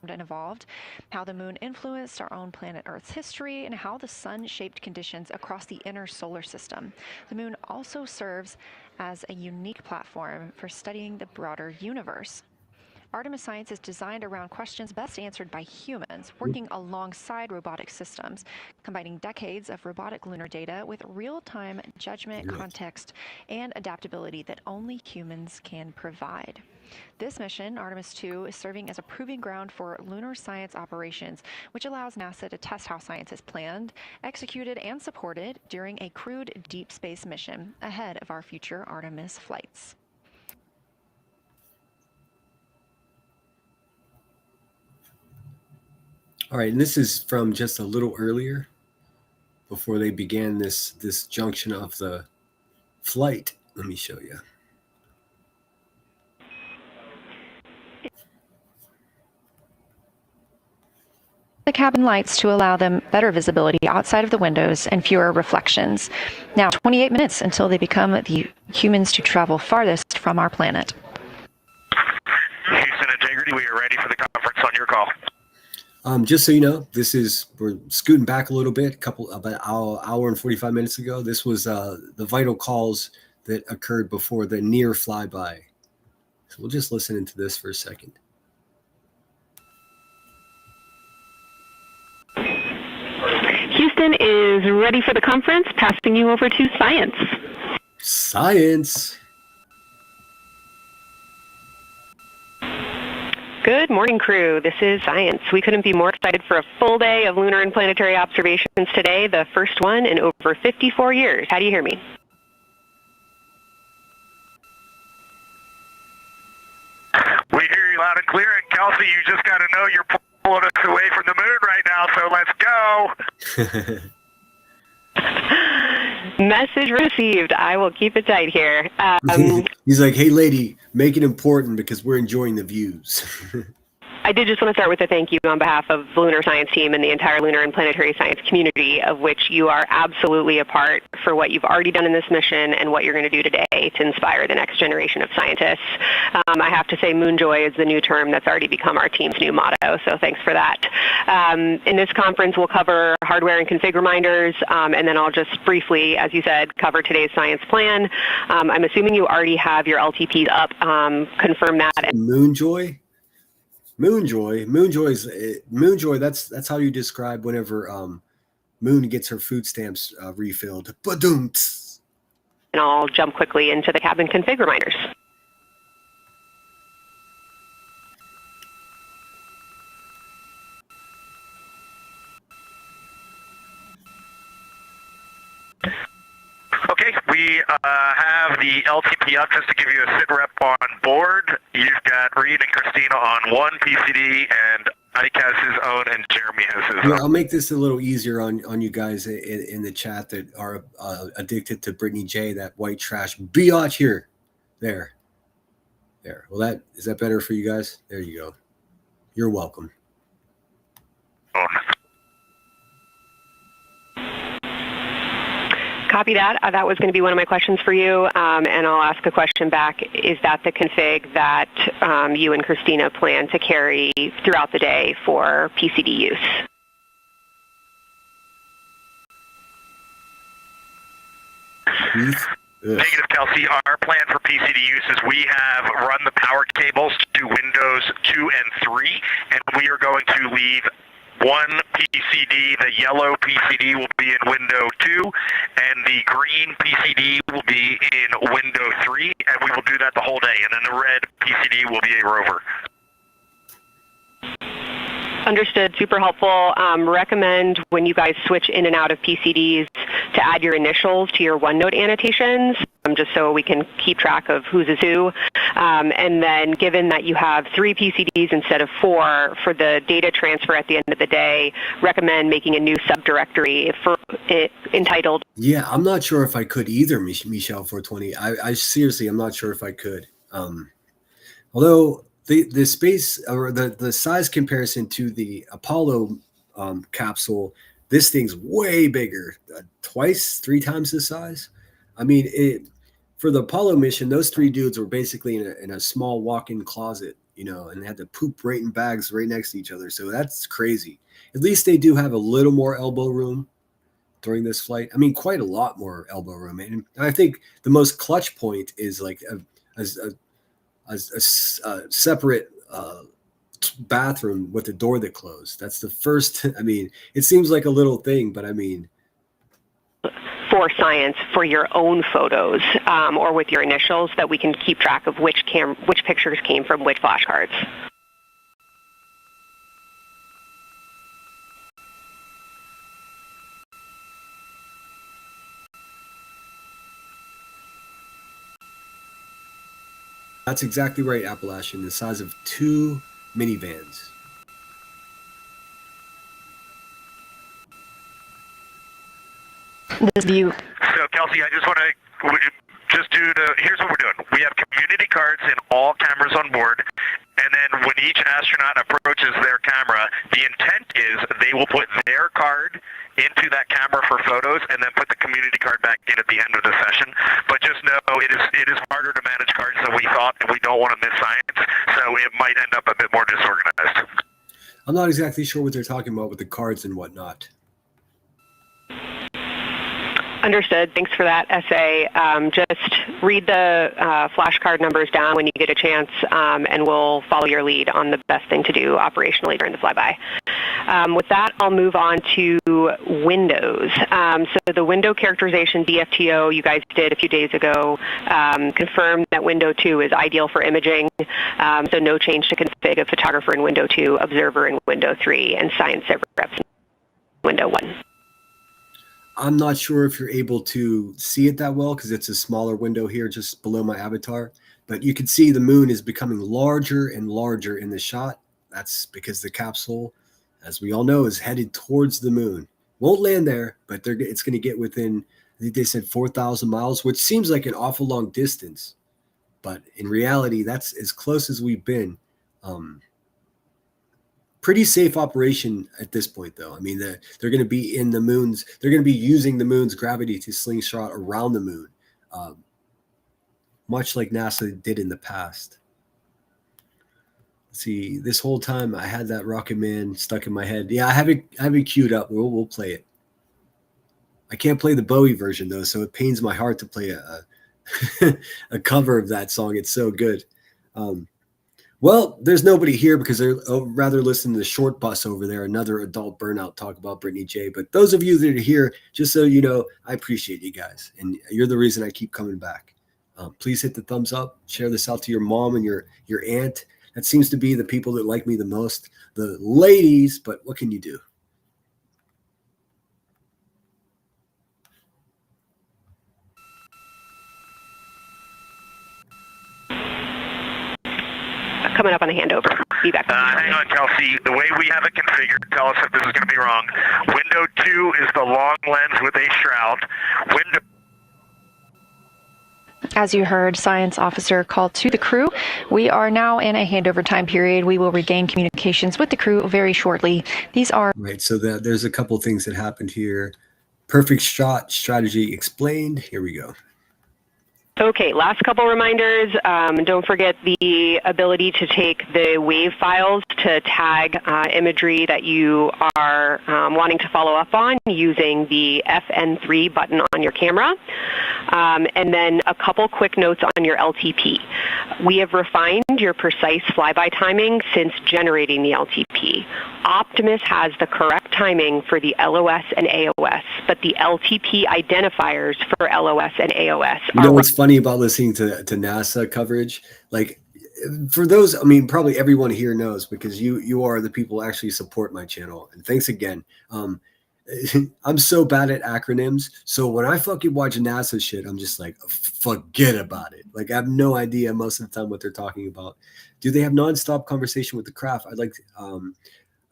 And evolved, how the moon influenced our own planet Earth's history, and how the sun shaped conditions across the inner solar system. The moon also serves as a unique platform for studying the broader universe. Artemis science is designed around questions best answered by humans, working alongside robotic systems, combining decades of robotic lunar data with real-time judgment, context, and adaptability that only humans can provide. This mission, Artemis II, is serving as a proving ground for lunar science operations, which allows NASA to test how science is planned, executed, and supported during a crewed deep space mission ahead of our future Artemis flights. All right, and this is from just a little earlier, before they began this junction of the flight. Let me show you. The cabin lights to allow them better visibility outside of the windows and fewer reflections. Now 28 minutes until they become the humans to travel farthest from our planet. Houston Integrity, we are ready for the conference on your call. Just so you know, we're scooting back a little bit, about an hour and 45 minutes ago. This was the vital calls that occurred before the near flyby. So we'll just listen into this for a second. Houston is ready for the conference, passing you over to science. Science. Good morning, crew. This is Science. We couldn't be more excited for a full day of lunar and planetary observations today, the first one in over 54 years. How do you hear me? We hear you loud and clear, and Kelsey, you just got to know you're pulling us away from the moon right now, so let's go. Message received. I will keep it tight here. He's like, hey, lady, make it important because we're enjoying the views. I did just want to start with a thank you on behalf of the Lunar Science team and the entire lunar and planetary science community, of which you are absolutely a part, for what you've already done in this mission and what you're going to do today to inspire the next generation of scientists. I have to say Moonjoy is the new term that's already become our team's new motto, so thanks for that. In this conference, we'll cover hardware and config reminders, and then I'll just briefly, as you said, cover today's science plan. I'm assuming you already have your LTPs up. Confirm that. Moonjoy? Moonjoy. That's how you describe whenever Moon gets her food stamps refilled. Ba-doom-ts. And I'll jump quickly into the cabin config reminders. we have the LTP up just to give you a sit rep on board. You've got Reed and Christina on one PCD, and Ike has his own, and Jeremy has his Here, own. I'll make this a little easier on you guys in the chat that are addicted to Brittany J, that white trash biatch here. There. Well, is that better for you guys? There you go. You're welcome. Copy that. That was going to be one of my questions for you, and I'll ask a question back. Is that the config that you and Christina plan to carry throughout the day for PCD use? Negative, Kelsey. Our plan for PCD use is we have run the power cables to Windows 2 and 3, and we are going to leave one PCD. The yellow PCD will be in window 2, and the green PCD will be in window 3, and we will do that the whole day. And then the red PCD will be a rover. Understood. Super helpful. Recommend when you guys switch in and out of PCDs to add your initials to your OneNote annotations, just so we can keep track of whose is who. And then given that you have 3 PCDs instead of 4 for the data transfer at the end of the day, recommend making a new subdirectory entitled. Yeah, I'm not sure if I could either, Michelle 420. I seriously, I'm not sure if I could. Although the space or the size comparison to the Apollo capsule, this thing's way bigger, 3 times the size. I mean, for the Apollo mission, those 3 dudes were basically in a small walk-in closet, and they had to poop right in bags right next to each other. So that's crazy. At least they do have a little more elbow room during this flight. I mean, quite a lot more elbow room. And I think the most clutch point is like a separate bathroom with a door that closed. That's the first. I mean, it seems like a little thing, but I mean, for science, for your own photos, or with your initials, that we can keep track of which pictures came from which flashcards. that's exactly right, Appalachian. The size of 2 minivans. View. So, Kelsey, I just want to here's what we're doing. We have community cards in all cameras on board, and then when each astronaut approaches their camera, the intent is they will put their card into that camera for photos and then put the community card back in at the end of the session. But just know it is harder to manage cards than we thought, and we don't want to miss science, so it might end up a bit more disorganized. I'm not exactly sure what they're talking about with the cards and whatnot. Understood. Thanks for that essay. Just read the flashcard numbers down when you get a chance, and we'll follow your lead on the best thing to do operationally during the flyby. With that, I'll move on to Windows. So the window characterization DFTO you guys did a few days ago confirmed that window 2 is ideal for imaging, so no change to config of photographer in window 2, observer in window 3, and science server reps in window 1. I'm not sure if you're able to see it that well because it's a smaller window here just below my avatar, but you can see the moon is becoming larger and larger in the shot. That's because the capsule, as we all know, is headed towards the moon. Won't land there, but it's going to get within, I think they said 4,000 miles, which seems like an awful long distance. But in reality, that's as close as we've been. Pretty safe operation at this point, though. I mean, they're going to be in the moon's. They're going to be using the moon's gravity to slingshot around the moon, much like NASA did in the past. Let's see, this whole time I had that Rocket Man stuck in my head. Yeah, I have it queued up. We'll play it. I can't play the Bowie version though, so it pains my heart to play a cover of that song. It's so good. Well, there's nobody here because they're rather listening to the short bus over there, another adult burnout talk about Brittany J. But those of you that are here, just so you know, I appreciate you guys. And you're the reason I keep coming back. Please hit the thumbs up. Share this out to your mom and your aunt. That seems to be the people that like me the most. The ladies, but what can you do? coming up on the handover. Be back. Hang on, Kelsey. The way we have it configured, tell us if this is going to be wrong. Window 2 is the long lens with a shroud. Window As you heard, science officer called to the crew. We are now in a handover time period. We will regain communications with the crew very shortly. These are Right. So there's a couple things that happened here. Perfect shot strategy explained. Here we go. Okay, last couple reminders. Don't forget the ability to take the wave files to tag imagery that you are wanting to follow up on using the FN3 button on your camera. And then a couple quick notes on your LTP. We have refined your precise flyby timing since generating the LTP. Optimus has the correct timing for the LOS and AOS, but the LTP identifiers for LOS and AOS You know what's funny about listening to NASA coverage? Like, for those, I mean, probably everyone here knows because you are the people who actually support my channel. And thanks again. I'm so bad at acronyms. So when I fucking watch NASA shit, I'm just like, forget about it. Like, I have no idea most of the time what they're talking about. Do they have nonstop conversation with the craft?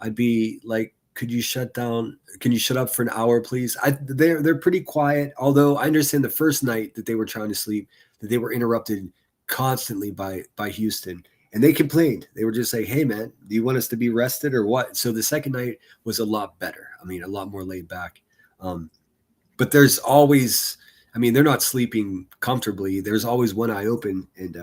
I'd be like, could you shut down? Can you shut up for an hour, please? They're pretty quiet. Although I understand the first night that they were trying to sleep, that they were interrupted constantly by Houston, and they complained. They were just like, "Hey, man, do you want us to be rested or what?" So the second night was a lot better. I mean, a lot more laid back. But there's always, I mean, they're not sleeping comfortably. There's always one eye open, and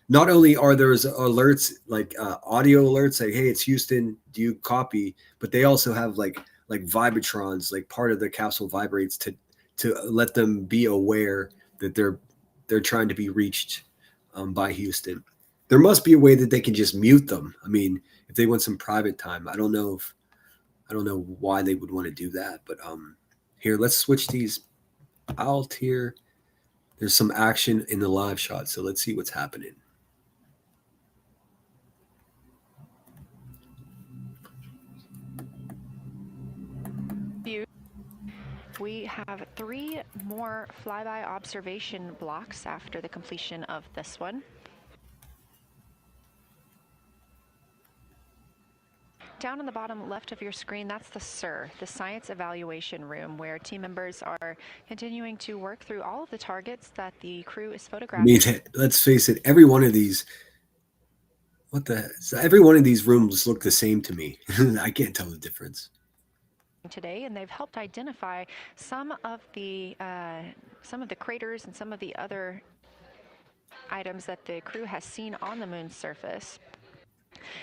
not only are there alerts like audio alerts, like, "Hey, it's Houston, do you copy?" But they also have like vibratrons, like part of the capsule vibrates to let them be aware that they're trying to be reached by Houston. There must be a way that they can just mute them. I mean, if they want some private time, I don't know why they would want to do that. But here, let's switch these out here. There's some action in the live shot, so let's see what's happening. We have 3 more flyby observation blocks after the completion of this one. Down on the bottom left of your screen, that's the SIR, the Science Evaluation Room, where team members are continuing to work through all of the targets that the crew is I photographing. mean, let's face it, every one of these, every one of these rooms look the same to me. I can't tell the difference. Today, and they've helped identify some of the craters and some of the other items that the crew has seen on the moon's surface.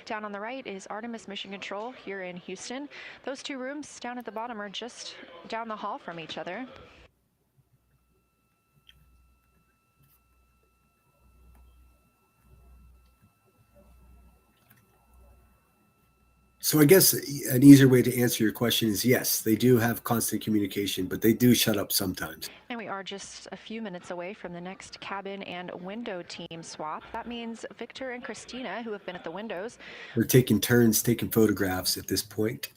Down on the right is Artemis Mission Control here in Houston. Those 2 rooms down at the bottom are just down the hall from each other. So I guess an easier way to answer your question is yes, they do have constant communication, but they do shut up sometimes. And we are just a few minutes away from the next cabin and window team swap. That means Victor and Christina, who have been at the windows, We're taking turns taking photographs at this point.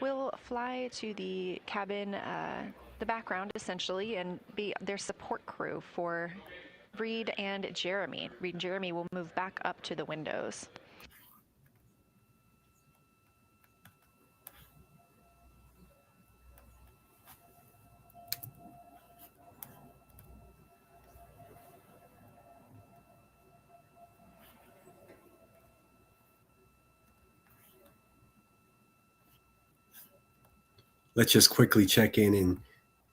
will fly to the cabin, the background essentially, and be their support crew for Reed and Jeremy. Reed and Jeremy will move back up to the windows. Let's just quickly check in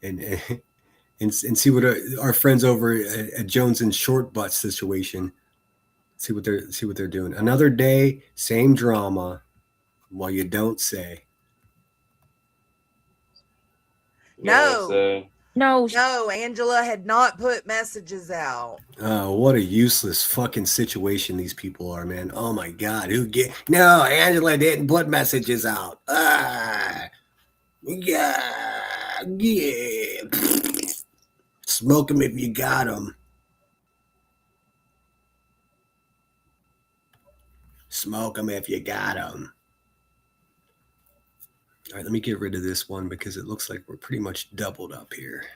and see what our friends over at Jones and Short Butt situation. See what they're doing. Another day, same drama. Well, you don't say. No. No, Angela had not put messages out. Oh, what a useless fucking situation these people are, man. Oh my God, no, Angela didn't put messages out. Yeah. Smoke them if you got them. Smoke them if you got them. All right, let me get rid of this one because it looks like we're pretty much doubled up here.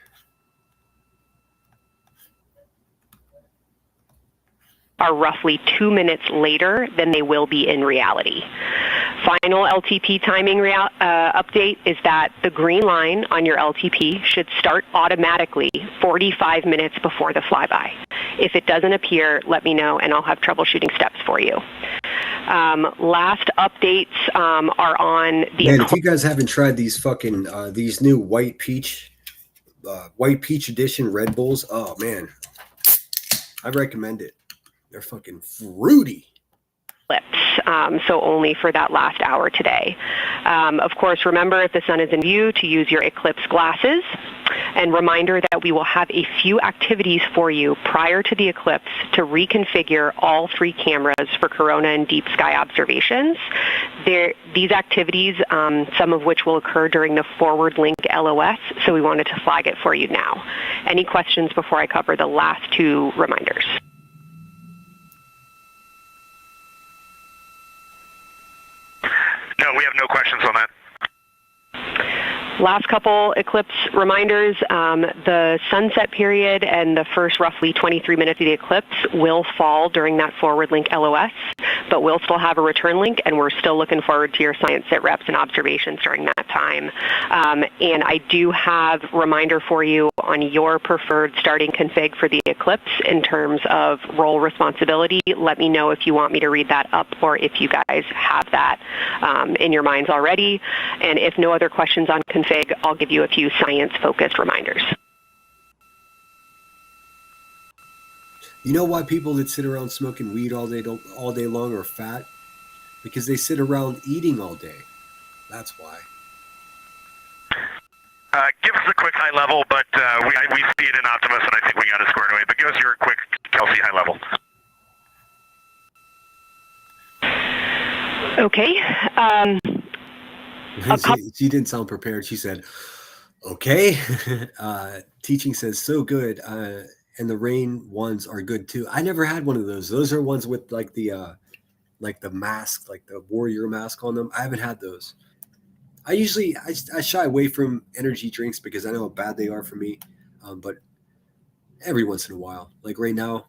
are roughly 2 minutes later than they will be in reality. Final LTP timing update is that the green line on your LTP should start automatically 45 minutes before the flyby. If it doesn't appear, let me know and I'll have troubleshooting steps for you. Last updates are on the... Man, if you guys haven't tried these fucking, these new white peach edition Red Bulls, oh man, I recommend it. They're fucking fruity. So only for that last hour today. Of course, remember if the sun is in view to use your eclipse glasses. And reminder that we will have a few activities for you prior to the eclipse to reconfigure all 3 cameras for corona and deep sky observations. These activities, some of which will occur during the forward link LOS, so we wanted to flag it for you now. Any questions before I cover the last 2 reminders? No, we have no questions on that. Last couple eclipse reminders, the sunset period and the first roughly 23 minutes of the eclipse will fall during that forward link LOS, but we'll still have a return link and we're still looking forward to your science sit reps and observations during that time. And I do have a reminder for you on your preferred starting config for the eclipse in terms of role responsibility. Let me know if you want me to read that up or if you guys have that in your minds already. And if no other questions on config, I'll give you a few science-focused reminders. You know why people that sit around smoking weed all day long are fat? Because they sit around eating all day. That's why. Give us a quick high level, but we see it in Optimus, and I think we got it squared away. But give us your quick Kelsey high level. Okay. She didn't sound prepared. She said, okay. Teaching says, so good. And the rain ones are good too. I never had one of those. Those are ones with like the mask, like the warrior mask on them. I haven't had those. I shy away from energy drinks because I know how bad they are for me. But every once in a while, like right now,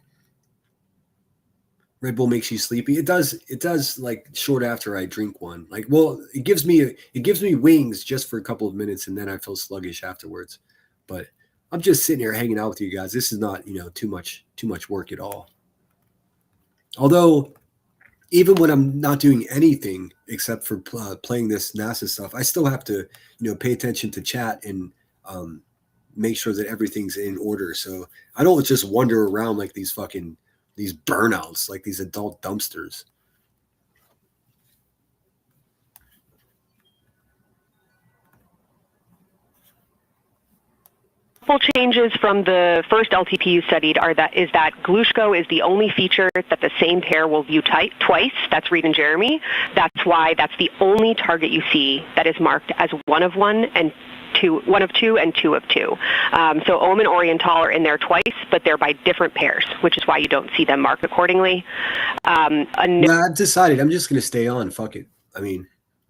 Red Bull makes you sleepy. It does like short after I drink one. Like, well, it gives me wings just for a couple of minutes and then I feel sluggish afterwards. But I'm just sitting here hanging out with you guys. This is not, too much work at all. Although even when I'm not doing anything except for playing this NASA stuff, I still have to, pay attention to chat and make sure that everything's in order. So I don't just wander around like these burnouts, like these adult dumpsters. Couple changes from the first LTP you studied is that Glushko is the only feature that the same pair will view twice. That's Reed and Jeremy. That's why that's the only target you see that is marked as one of two and two of two. So Ohm and Oriental are in there twice, but they're by different pairs, which is why you don't see them marked accordingly. I've decided I'm just going to stay on. Fuck it. I mean,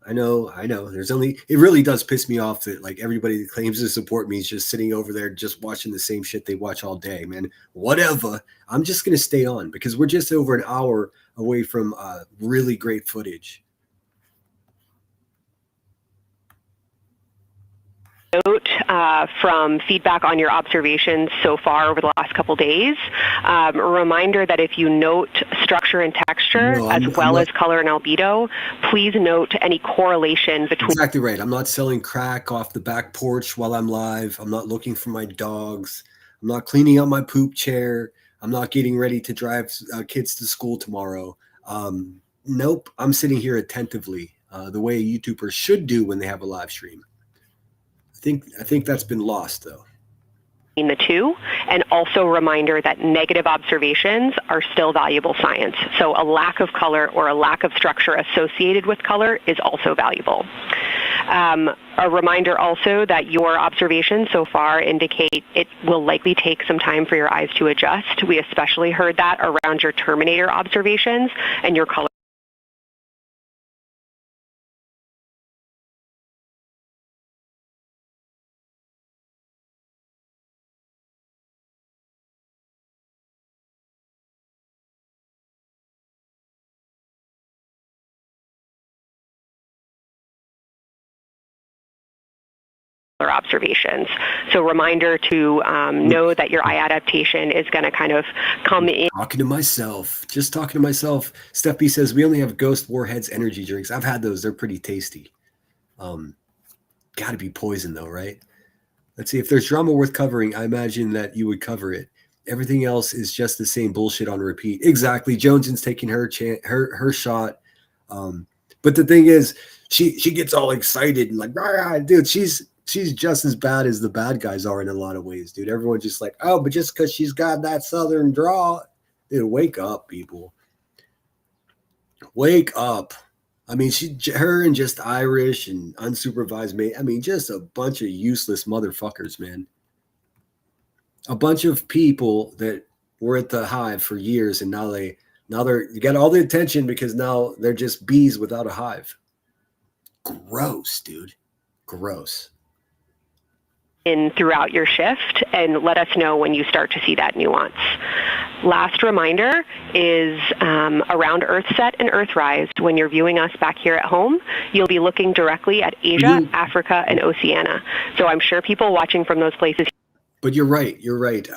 I know. It really does piss me off that like everybody that claims to support me is just sitting over there just watching the same shit they watch all day, man. Whatever. I'm just going to stay on because we're just over an hour away from really great footage. Note from feedback on your observations so far over the last couple days. A reminder that if you note structure and texture as well as color and albedo, please note any correlation between... Exactly right. I'm not selling crack off the back porch while I'm live. I'm not looking for my dogs. I'm not cleaning out my poop chair. I'm not getting ready to drive kids to school tomorrow. Nope. I'm sitting here attentively the way a YouTuber should do when they have a live stream. I think that's been lost, though. In the two, and also a reminder that negative observations are still valuable science. So a lack of color or a lack of structure associated with color is also valuable. A reminder also that your observations so far indicate it will likely take some time for your eyes to adjust. We especially heard that around your Terminator observations and your color. observations. So reminder to know that your eye adaptation is going to kind of come in. Talking to myself, just talking to myself. Steph B says, we only have Ghost Warheads energy drinks. I've had those. They're pretty tasty. Gotta be poison though, right? Let's see. If there's drama worth covering, I imagine that you would cover it. Everything else is just the same bullshit on repeat. Exactly. Jones's taking her shot. But the thing is, she gets all excited and like, rah, dude, she's just as bad as the bad guys are in a lot of ways, dude. Everyone's just like, oh, but just because she's got that southern draw, dude, wake up, people. Wake up. I mean, her and just Irish and unsupervised mate. I mean, just a bunch of useless motherfuckers, man. A bunch of people that were at the hive for years, and now they got all the attention because now they're just bees without a hive. Gross, dude. Gross. In throughout your shift, and let us know when you start to see that nuance. Last reminder is around Earthset and Earthrise. When you're viewing us back here at home, you'll be looking directly at Asia, Africa, and Oceania. So I'm sure people watching from those places. But you're right. You're right.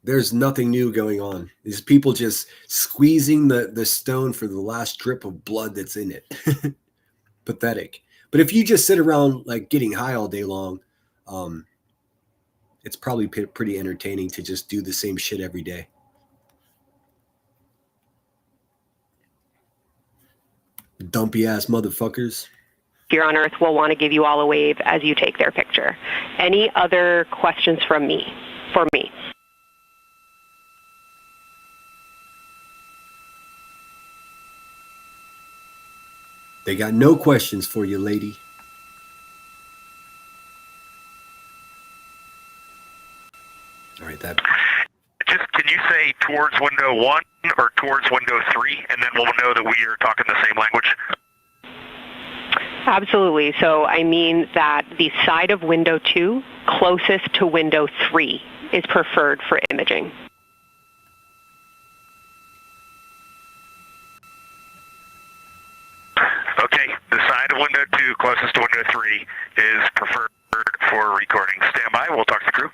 There's nothing new going on. These people just squeezing the stone for the last drip of blood that's in it. Pathetic. But if you just sit around like getting high all day long, it's probably pretty entertaining to just do the same shit every day. Dumpy ass motherfuckers. Here on Earth will want to give you all a wave as you take their picture. Any other questions from me? For me? They got no questions for you, lady. All right, that. Just can you say towards window 1 or towards window 3, and then we'll know that we are talking the same language? Absolutely. So I mean that the side of window 2 closest to window 3 is preferred for imaging. Okay, the side of window 2 closest to window 3 is preferred for recording. Stand by, we'll talk to the crew.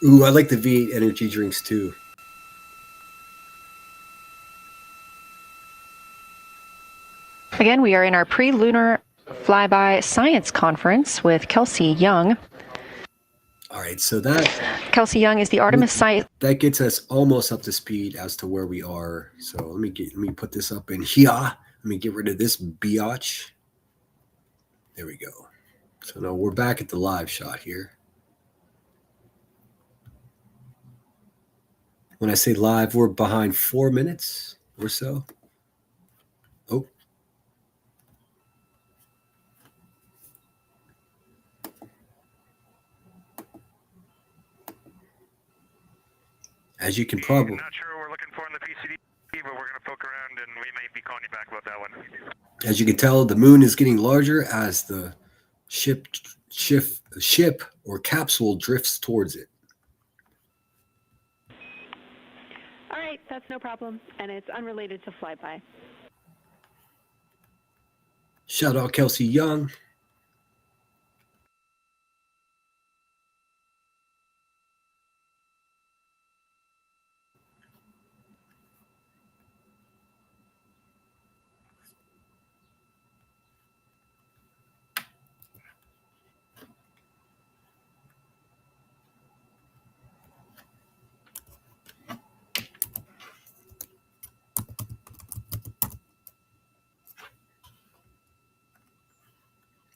Ooh, I like the V8 energy drinks too. Again, we are in our pre-lunar flyby science conference with Kelsey Young. All right, so that Kelsey Young is the Artemis site. That gets us almost up to speed as to where we are. So let me put this up in here. Let me get rid of this biatch. There we go. So now we're back at the live shot here. When I say live, we're behind 4 minutes or so. Oh. As you can probably. Not sure what we're looking for in the PCD, but we're going to poke around and we may be calling you back about that one. As you can tell, the moon is getting larger as the ship or capsule drifts towards it. All right, that's no problem, and it's unrelated to flyby. Shout out Kelsey Young.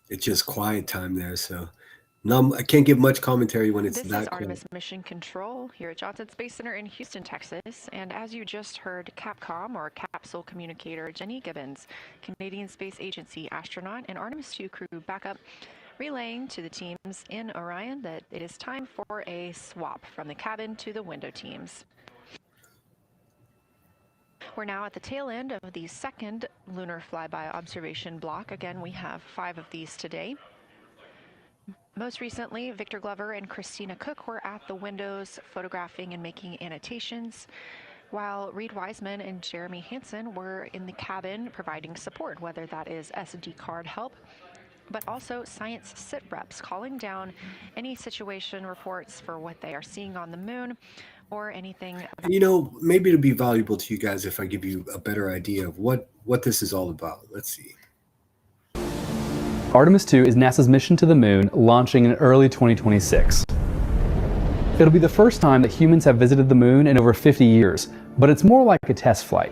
It's just quiet time there, so I can't give much commentary when it's This that is quiet. Artemis Mission Control here at Johnson Space Center in Houston, Texas. And as you just heard, Capcom, or capsule communicator Jenny Gibbons, Canadian Space Agency astronaut and Artemis II crew backup, relaying to the teams in Orion that it is time for a swap from the cabin to the window teams. We're now at the tail end of the second lunar flyby observation block. Again, we have 5 of these today. Most recently, Victor Glover and Christina Cook were at the windows photographing and making annotations. while Reed Wiseman and Jeremy Hansen were in the cabin providing support, whether that is SD card help, but also science sit reps calling down any situation reports for what they are seeing on the moon or anything. You know, maybe it'll be valuable to you guys if I give you a better idea of what this is all about. Let's see. Artemis II is NASA's mission to the moon, launching in early 2026. It'll be the first time that humans have visited the moon in over 50 years, but it's more like a test flight.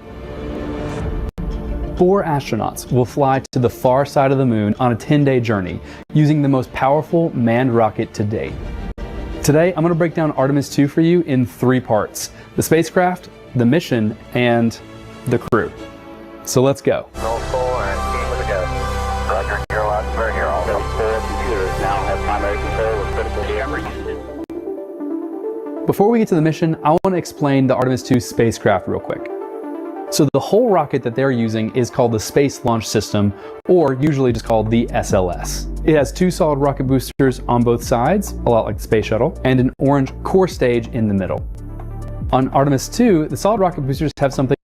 4 astronauts will fly to the far side of the moon on a 10-day journey using the most powerful manned rocket to date. Today, I'm going to break down Artemis II for you in 3 parts: the spacecraft, the mission, and the crew. So let's go. Roll 4 and team with a go. Roger, you're allowed to burn here. All computers now have primary control of critical camera usage. Before we get to the mission, I want to explain the Artemis II spacecraft real quick. So the whole rocket that they're using is called the Space Launch System, or usually just called the SLS. It has 2 solid rocket boosters on both sides, a lot like the Space Shuttle, and an orange core stage in the middle. On Artemis II, the solid rocket boosters have something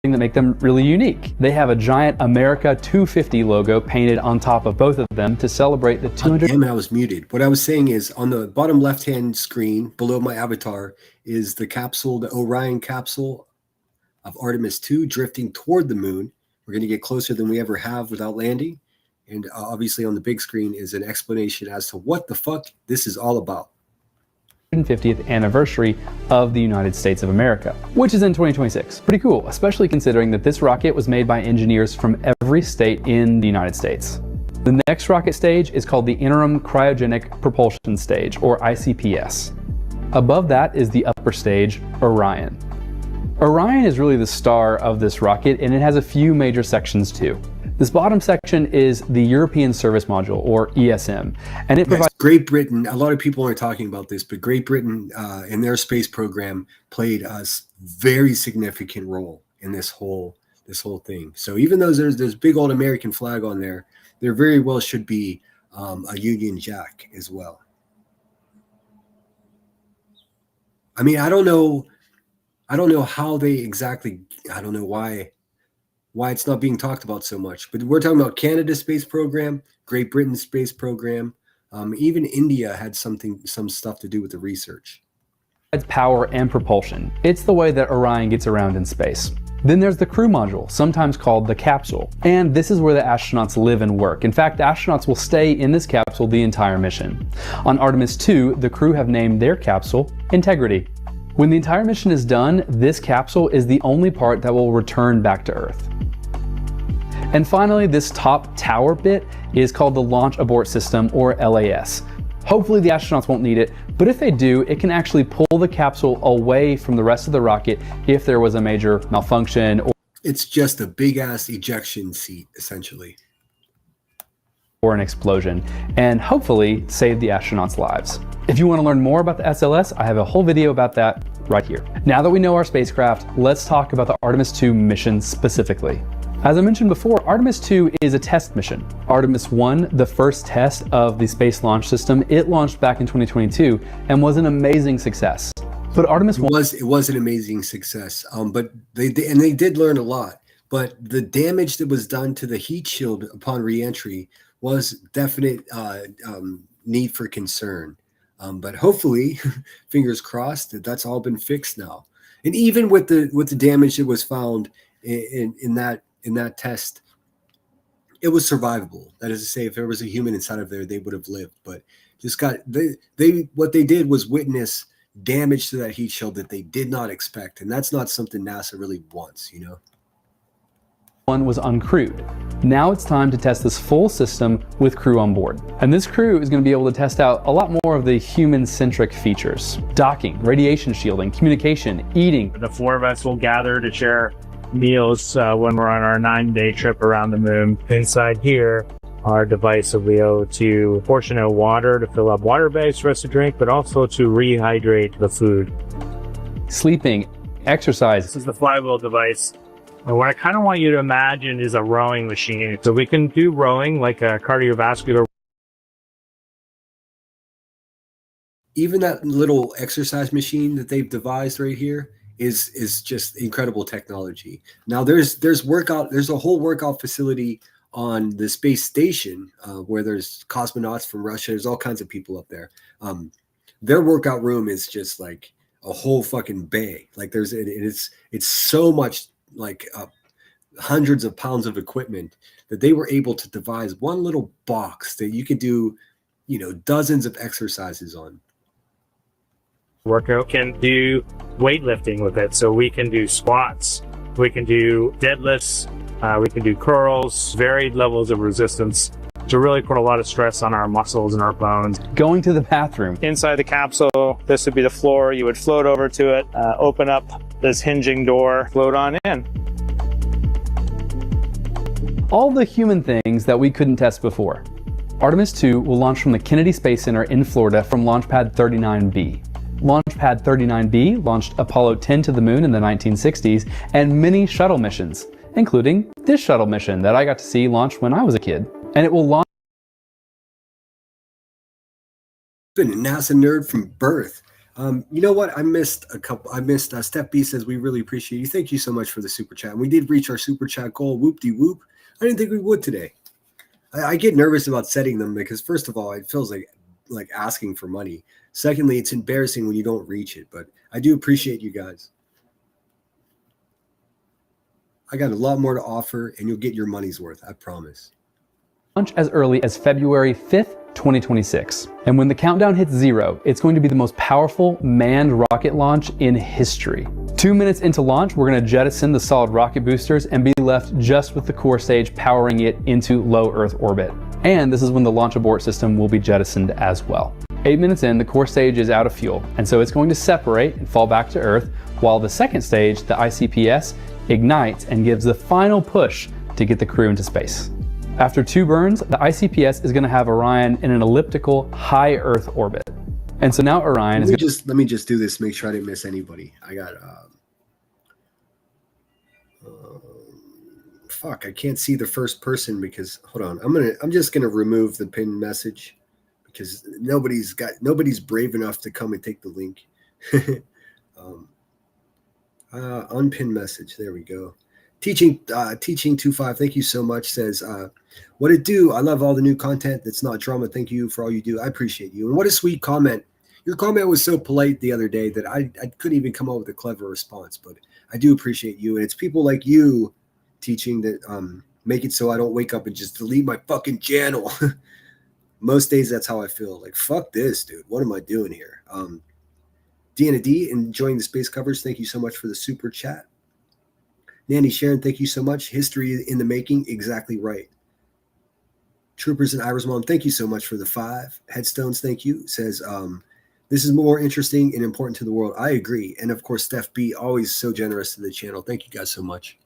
that make them really unique. They have a giant America 250 logo painted on top of both of them to celebrate the 200. Damn, I was muted. What I was saying is on the bottom left-hand screen below my avatar is the capsule, the Orion capsule of Artemis II drifting toward the moon. We're going to get closer than we ever have without landing. And obviously on the big screen is an explanation as to what the fuck this is all about. 150th anniversary of the United States of America, which is in 2026. Pretty cool, especially considering that this rocket was made by engineers from every state in the United States. The next rocket stage is called the Interim Cryogenic Propulsion Stage, or ICPS. Above that is the upper stage, Orion. Orion is really the star of this rocket, and it has a few major sections too. This bottom section is the European Service Module, or ESM, and it provides Great Britain. A lot of people aren't talking about this, but Great Britain in their space program played a very significant role in this whole thing. So even though there's big old American flag on there very well should be a Union Jack as well. I mean, I don't know how they exactly. I don't know why it's not being talked about so much. But we're talking about Canada's space program, Great Britain's space program. Even India had some stuff to do with the research. It's power and propulsion. It's the way that Orion gets around in space. Then there's the crew module, sometimes called the capsule. And this is where the astronauts live and work. In fact, astronauts will stay in this capsule the entire mission. On Artemis II, the crew have named their capsule Integrity. When the entire mission is done, this capsule is the only part that will return back to Earth. And finally, this top tower bit is called the Launch Abort System, or LAS. Hopefully the astronauts won't need it, but if they do, it can actually pull the capsule away from the rest of the rocket if there was a major malfunction. It's just a big-ass ejection seat, essentially. Or an explosion, and hopefully save the astronauts' lives. If you want to learn more about the SLS, I have a whole video about that right here. Now that we know our spacecraft, let's talk about the Artemis II mission specifically. As I mentioned before, Artemis II is a test mission. Artemis I, the first test of the Space Launch System, it launched back in 2022 and was an amazing success. But Artemis it was an amazing success. But they did learn a lot. But the damage that was done to the heat shield upon reentry was definite need for concern. But hopefully, fingers crossed, that's all been fixed now. And even with the damage that was found in that test, it was survivable. That is to say, if there was a human inside of there, they would have lived. But just what they did was witness damage to that heat shield that they did not expect, and that's not something NASA really wants, you know. One was uncrewed. Now it's time to test this full system with crew on board. And this crew is going to be able to test out a lot more of the human-centric features. Docking, radiation shielding, communication, eating. The 4 of us will gather to share meals when we're on our 9-day trip around the moon. Inside here, our device will be able to portion out water to fill up water bags for us to drink, but also to rehydrate the food. Sleeping. exercise. This is the flywheel device. And what I kind of want you to imagine is a rowing machine. So we can do rowing like a cardiovascular. Even that little exercise machine that they've devised right here is just incredible technology. Now there's a whole workout facility on the space station where there's cosmonauts from Russia. There's all kinds of people up there. Their workout room is just like a whole fucking bay. Like it's so much like hundreds of pounds of equipment that they were able to devise one little box that you could do, dozens of exercises on. Workout can do weightlifting with it. So we can do squats, we can do deadlifts, we can do curls, varied levels of resistance to really put a lot of stress on our muscles and our bones. Going to the bathroom. Inside the capsule, this would be the floor. You would float over to it, open up this hinging door, float on in. All the human things that we couldn't test before. Artemis II will launch from the Kennedy Space Center in Florida from Launch Pad 39B. Launch Pad 39B launched Apollo 10 to the moon in the 1960s and many shuttle missions, including this shuttle mission that I got to see launch when I was a kid. And it will launch. Been a NASA nerd from birth. You know what? I missed Steph B says we really appreciate you. Thank you so much for the super chat. And we did reach our super chat goal. Whoop de whoop. I didn't think we would today. I get nervous about setting them because first of all, it feels like asking for money. Secondly, it's embarrassing when you don't reach it, but I do appreciate you guys. I got a lot more to offer and you'll get your money's worth, I promise. Launch as early as February 5th, 2026. And when the countdown hits 0, it's going to be the most powerful manned rocket launch in history. 2 minutes into launch, we're going to jettison the solid rocket boosters and be left just with the core stage powering it into low Earth orbit. And this is when the launch abort system will be jettisoned as well. 8 minutes in, the core stage is out of fuel, and so it's going to separate and fall back to Earth, while the second stage, the ICPS, ignites and gives the final push to get the crew into space. After 2 burns, the ICPS is going to have Orion in an elliptical high Earth orbit. And so now Orion is let me just do this, make sure I didn't miss anybody. I got fuck, I can't see the first person because hold on. I'm just gonna remove the pinned message because nobody's brave enough to come and take the link. Unpinned message. There we go. Teaching 25. Thank you so much. Says, what it do? I love all the new content. That's not drama. Thank you for all you do. I appreciate you. And what a sweet comment. Your comment was so polite the other day that I couldn't even come up with a clever response. But I do appreciate you. And it's people like you teaching that make it so I don't wake up and just delete my fucking channel. Most days that's how I feel. Like, fuck this, dude. What am I doing here? Deanna D, enjoying the space coverage. Thank you so much for the super chat. Nanny Sharon, thank you so much. History in the making. Exactly right. Troopers and Ira's mom, thank you so much for the 5 headstones. Thank you. Says, this is more interesting and important to the world. I agree. And of course, Steph B, always so generous to the channel. Thank you guys so much.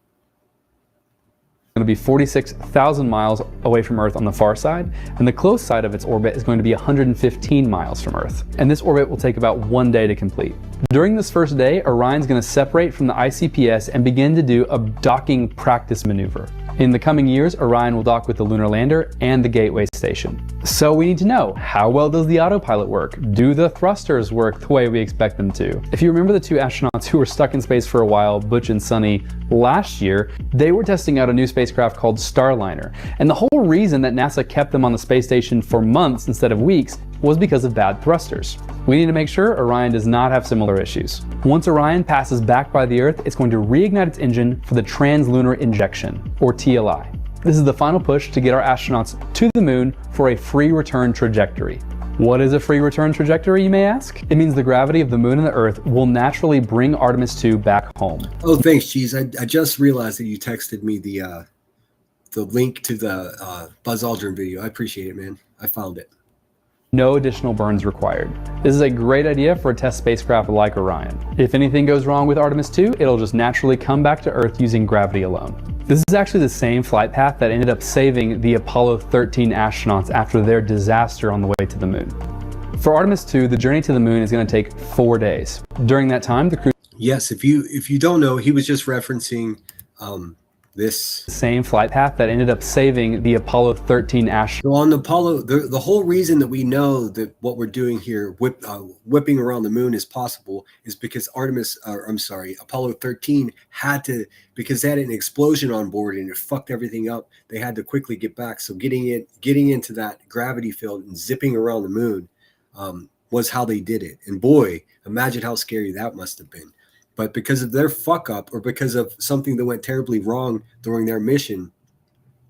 Going to be 46,000 miles away from Earth on the far side, and the close side of its orbit is going to be 115 miles from Earth. And this orbit will take about 1 day to complete. During this first day, Orion's going to separate from the ICPS and begin to do a docking practice maneuver. In the coming years, Orion will dock with the Lunar Lander and the Gateway Station. So we need to know, how well does the autopilot work? Do the thrusters work the way we expect them to? If you remember the 2 astronauts who were stuck in space for a while, Butch and Sunny, last year, they were testing out a new spacecraft called Starliner. And the whole reason that NASA kept them on the space station for months instead of weeks was because of bad thrusters. We need to make sure Orion does not have similar issues. Once Orion passes back by the Earth, it's going to reignite its engine for the translunar injection, or TLI. This is the final push to get our astronauts to the moon for a free return trajectory. What is a free return trajectory, you may ask? It means the gravity of the moon and the Earth will naturally bring Artemis II back home. Oh, thanks, Cheese. I just realized that you texted me the link to the Buzz Aldrin video. I appreciate it, man. I found it. No additional burns required. This is a great idea for a test spacecraft like Orion. If anything goes wrong with Artemis II, it'll just naturally come back to Earth using gravity alone. This is actually the same flight path that ended up saving the Apollo 13 astronauts after their disaster on the way to the moon. For Artemis II, the journey to the moon is going to take 4 days. During that time, the crew... Yes, if you don't know, he was just referencing this same flight path that ended up saving the Apollo 13 astronauts. So on the Apollo, the whole reason that we know that what we're doing here, whipping around the moon, is possible is because Apollo 13 had to, because they had an explosion on board and it fucked everything up. They had to quickly get back. So getting into that gravity field and zipping around the moon was how they did it. And boy, imagine how scary that must have been. But because of their fuck up, or because of something that went terribly wrong during their mission,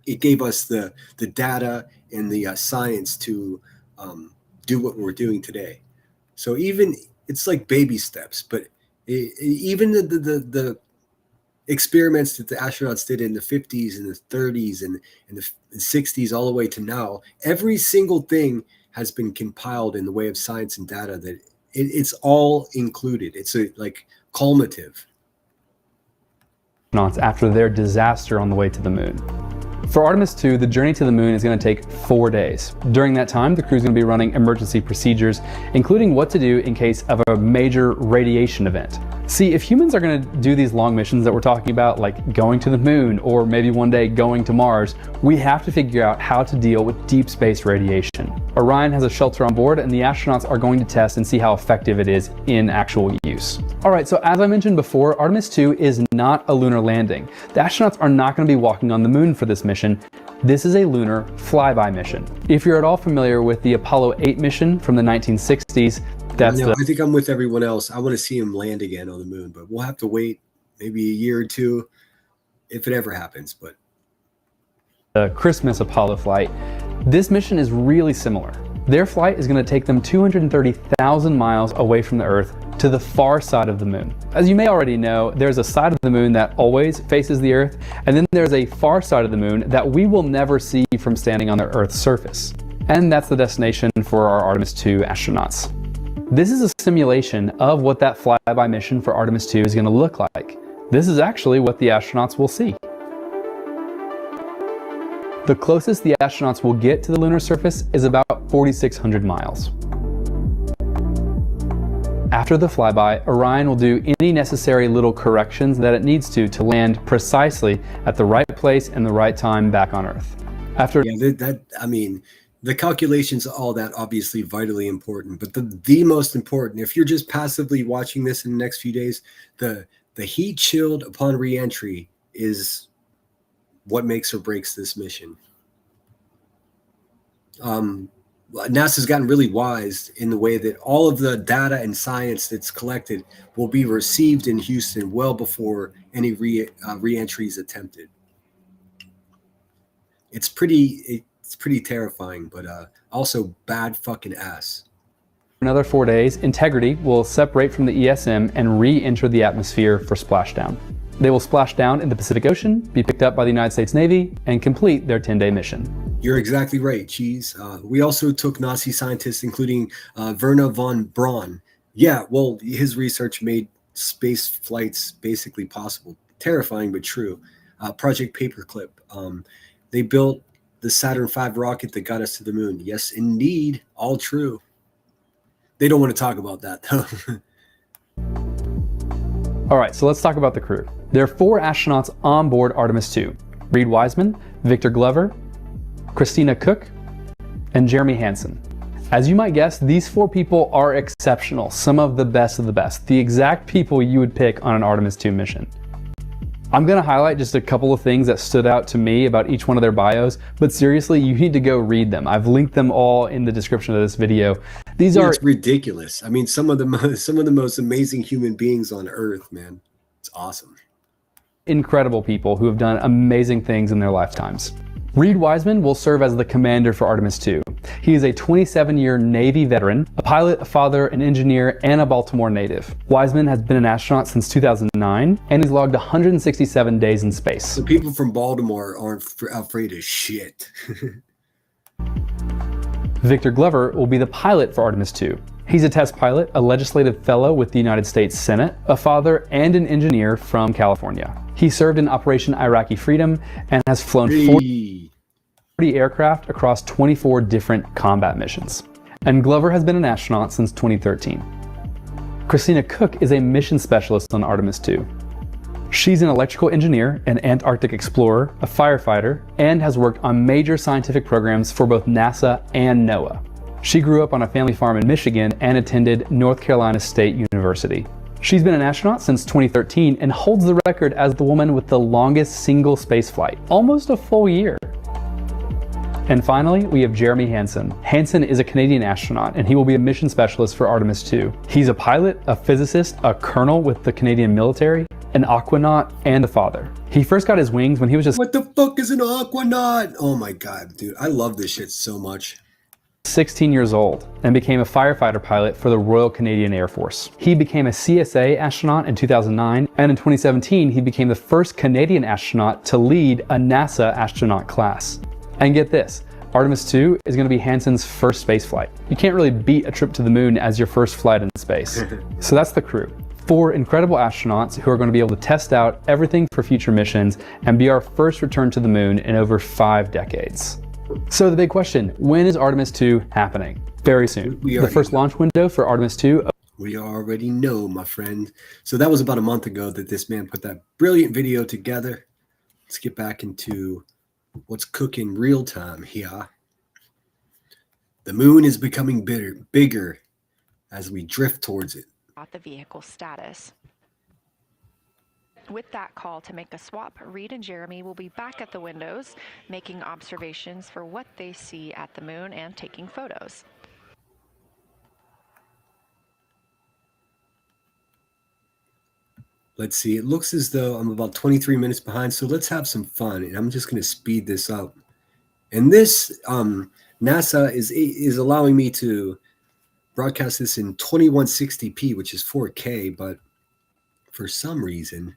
it gave us the data and the science to do what we're doing today. So even it's like baby steps, but even the experiments that the astronauts did in the 50s and the 30s and the 60s all the way to now, every single thing has been compiled in the way of science and data that it's all included. It's like cumulative. After their disaster on the way to the moon. For Artemis II, the journey to the moon is going to take 4 days. During that time, the crew is going to be running emergency procedures, including what to do in case of a major radiation event. See, if humans are going to do these long missions that we're talking about, like going to the moon or maybe one day going to Mars, we have to figure out how to deal with deep space radiation. Orion has a shelter on board, and the astronauts are going to test and see how effective it is in actual use. All right, so as I mentioned before, Artemis II is not a lunar landing. The astronauts are not going to be walking on the moon for this mission. This is a lunar flyby mission. If you're at all familiar with the Apollo 8 mission from the 1960s, I think I'm with everyone else. I want to see him land again on the moon, but we'll have to wait maybe a year or two if it ever happens. But the Christmas Apollo flight, this mission is really similar. Their flight is going to take them 230,000 miles away from the Earth to the far side of the moon. As you may already know, there's a side of the moon that always faces the Earth, and then there's a far side of the moon that we will never see from standing on the Earth's surface. And that's the destination for our Artemis II astronauts. This is a simulation of what that flyby mission for Artemis II is going to look like. This is actually what the astronauts will see. The closest the astronauts will get to the lunar surface is about 4,600 miles. After the flyby, Orion will do any necessary little corrections that it needs to land precisely at the right place and the right time back on Earth. The calculations, all that obviously vitally important, but the most important, if you're just passively watching this in the next few days, the heat shield upon re-entry is what makes or breaks this mission. NASA's gotten really wise in the way that all of the data and science that's collected will be received in Houston well before any re-entry is attempted. It's pretty terrifying, but also bad fucking ass. Another 4 days, Integrity will separate from the ESM and re-enter the atmosphere for splashdown. They will splash down in the Pacific Ocean, be picked up by the United States Navy, and complete their 10-day mission. You're exactly right, Cheese. We also took Nazi scientists, including Werner von Braun. Yeah, well, his research made space flights basically possible. Terrifying, but true. Project Paperclip. They built the Saturn V rocket that got us to the moon. Yes, indeed. All true. They don't want to talk about that, though. All right, so let's talk about the crew. There are 4 astronauts on board Artemis II. Reed Wiseman, Victor Glover, Christina Cook, and Jeremy Hansen. As you might guess, these 4 people are exceptional, some of the best, the exact people you would pick on an Artemis II mission. I'm going to highlight just a couple of things that stood out to me about each one of their bios, but seriously, you need to go read them. I've linked them all in the description of this video. It's ridiculous. I mean, some of the most amazing human beings on Earth, man. It's awesome. Incredible people who have done amazing things in their lifetimes. Reed Wiseman will serve as the commander for Artemis II. He is a 27-year Navy veteran, a pilot, a father, an engineer, and a Baltimore native. Wiseman has been an astronaut since 2009, and he's logged 167 days in space. The people from Baltimore aren't afraid of shit. Victor Glover will be the pilot for Artemis II. He's a test pilot, a legislative fellow with the United States Senate, a father, and an engineer from California. He served in Operation Iraqi Freedom and has flown 40 aircraft across 24 different combat missions. And Glover has been an astronaut since 2013. Christina Cook is a mission specialist on Artemis II. She's an electrical engineer, an Antarctic explorer, a firefighter, and has worked on major scientific programs for both NASA and NOAA. She grew up on a family farm in Michigan and attended North Carolina State University. She's been an astronaut since 2013 and holds the record as the woman with the longest single space flight, almost a full year. And finally, we have Jeremy Hansen. Hansen is a Canadian astronaut, and he will be a mission specialist for Artemis II. He's a pilot, a physicist, a colonel with the Canadian military, an aquanaut, and a father. He first got his wings when he was just— What the fuck is an aquanaut? Oh my god, dude. I love this shit so much. 16 years old and became a firefighter pilot for the Royal Canadian Air Force. He became a CSA astronaut in 2009, and in 2017 he became the first Canadian astronaut to lead a NASA astronaut class. And get this, Artemis II is going to be Hansen's first space flight. You can't really beat a trip to the moon as your first flight in space. So that's the crew. 4 incredible astronauts who are going to be able to test out everything for future missions and be our first return to the moon in over 5 decades. So the big question, when is Artemis II happening? Very soon. The first launch window for Artemis II. We already know, my friend. So that was about a month ago that this man put that brilliant video together. Let's get back into what's cooking real time here. The moon is becoming bigger as we drift towards it. The vehicle status. With that call to make a swap, Reed and Jeremy will be back at the windows, making observations for what they see at the moon and taking photos. Let's see, it looks as though I'm about 23 minutes behind, so let's have some fun. And I'm just going to speed this up. And this, NASA is allowing me to broadcast this in 2160p, which is 4K, but for some reason,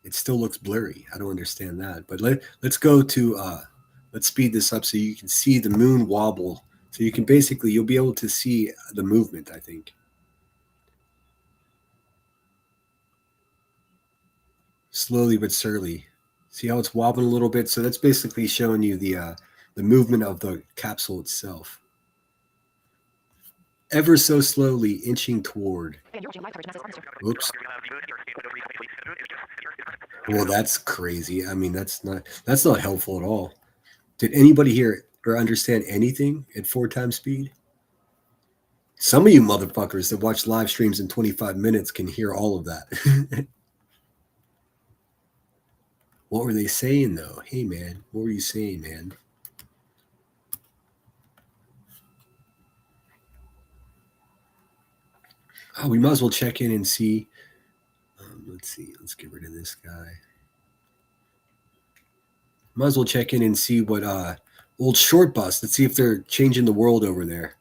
it still looks blurry. I don't understand that. But let's go to, let's speed this up so you can see the moon wobble. So you can basically, you'll be able to see the movement, I think. Slowly but surely. See how it's wobbling a little bit? So that's basically showing you the movement of the capsule itself. Ever so slowly inching toward. Oops. Well, that's crazy. I mean, that's not helpful at all. Did anybody hear or understand anything at 4 times speed? Some of you motherfuckers that watch live streams in 25 minutes can hear all of that. What were they saying, though? Hey, man, what were you saying, man? Oh, we might as well check in and see. Let's see. Let's get rid of this guy. Might as well check in and see what old short bus. Let's see if they're changing the world over there.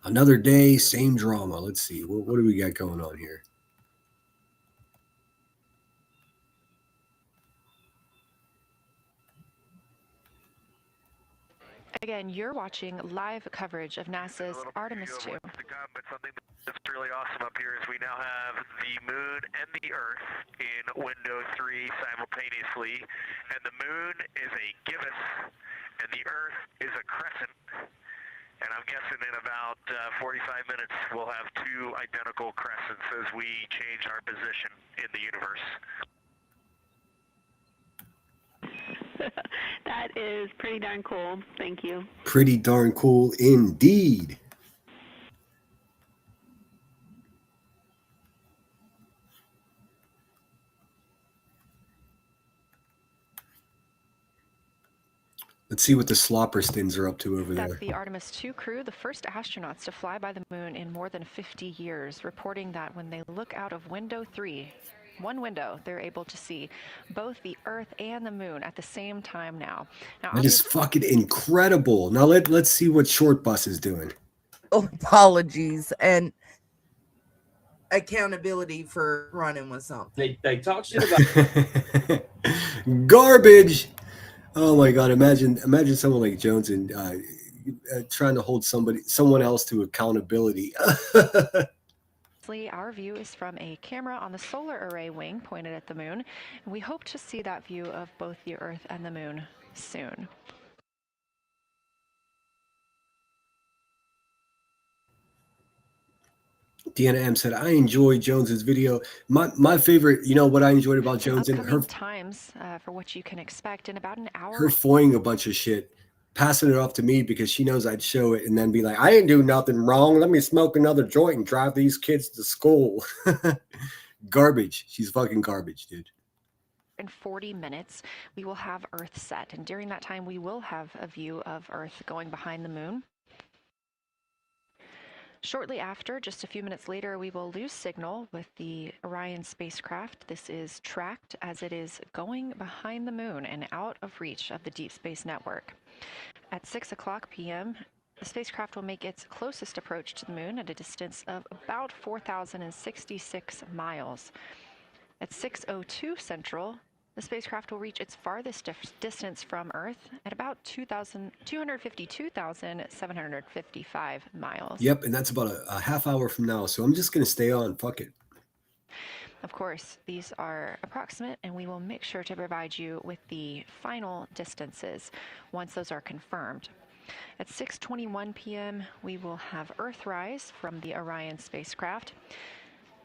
Another day, same drama. Let's see. What do we got going on here? Again, you're watching live coverage of NASA's Artemis II. But something that's really awesome up here is we now have the moon and the Earth in window 3 simultaneously, and the moon is a gibbous, and the Earth is a crescent. And I'm guessing in about 45 minutes we'll have 2 identical crescents as we change our position in the universe. That is pretty darn cool. Thank you. Pretty darn cool indeed. Let's see what the Slopperstins are up to over there. That's the Artemis II crew, the first astronauts to fly by the moon in more than 50 years, reporting that when they look out of window 3, one window, they're able to see both the Earth and the moon at the same time now. That is fucking incredible. Now let's see what Short Bus is doing. Oh, apologies and accountability for running with something. They talk shit about garbage. Oh my god! Imagine someone like Jones and trying to hold someone else to accountability. Our view is from a camera on the solar array wing pointed at the moon, and we hope to see that view of both the Earth and the moon soon. Deanna M said, I enjoy Jones's video. My favorite, you know what I enjoyed about Jones and her times for what you can expect in about an hour. her foying a bunch of shit, passing it off to me because she knows I'd show it and then be like, I didn't do nothing wrong. Let me smoke another joint and drive these kids to school. Garbage. She's fucking garbage, dude. In 40 minutes, we will have Earth set, and during that time, we will have a view of Earth going behind the moon. Shortly after, just a few minutes later, we will lose signal with the Orion spacecraft. This is tracked as it is going behind the moon and out of reach of the Deep Space Network. At 6:00 p.m., the spacecraft will make its closest approach to the moon at a distance of about 4,066 miles. At 6:02 Central, the spacecraft will reach its farthest distance from Earth at about 252,755 miles. Yep, and that's about a half hour from now. So I'm just going to stay on. Fuck it. Of course, these are approximate, and we will make sure to provide you with the final distances once those are confirmed. At 6:21 p.m., we will have Earthrise from the Orion spacecraft.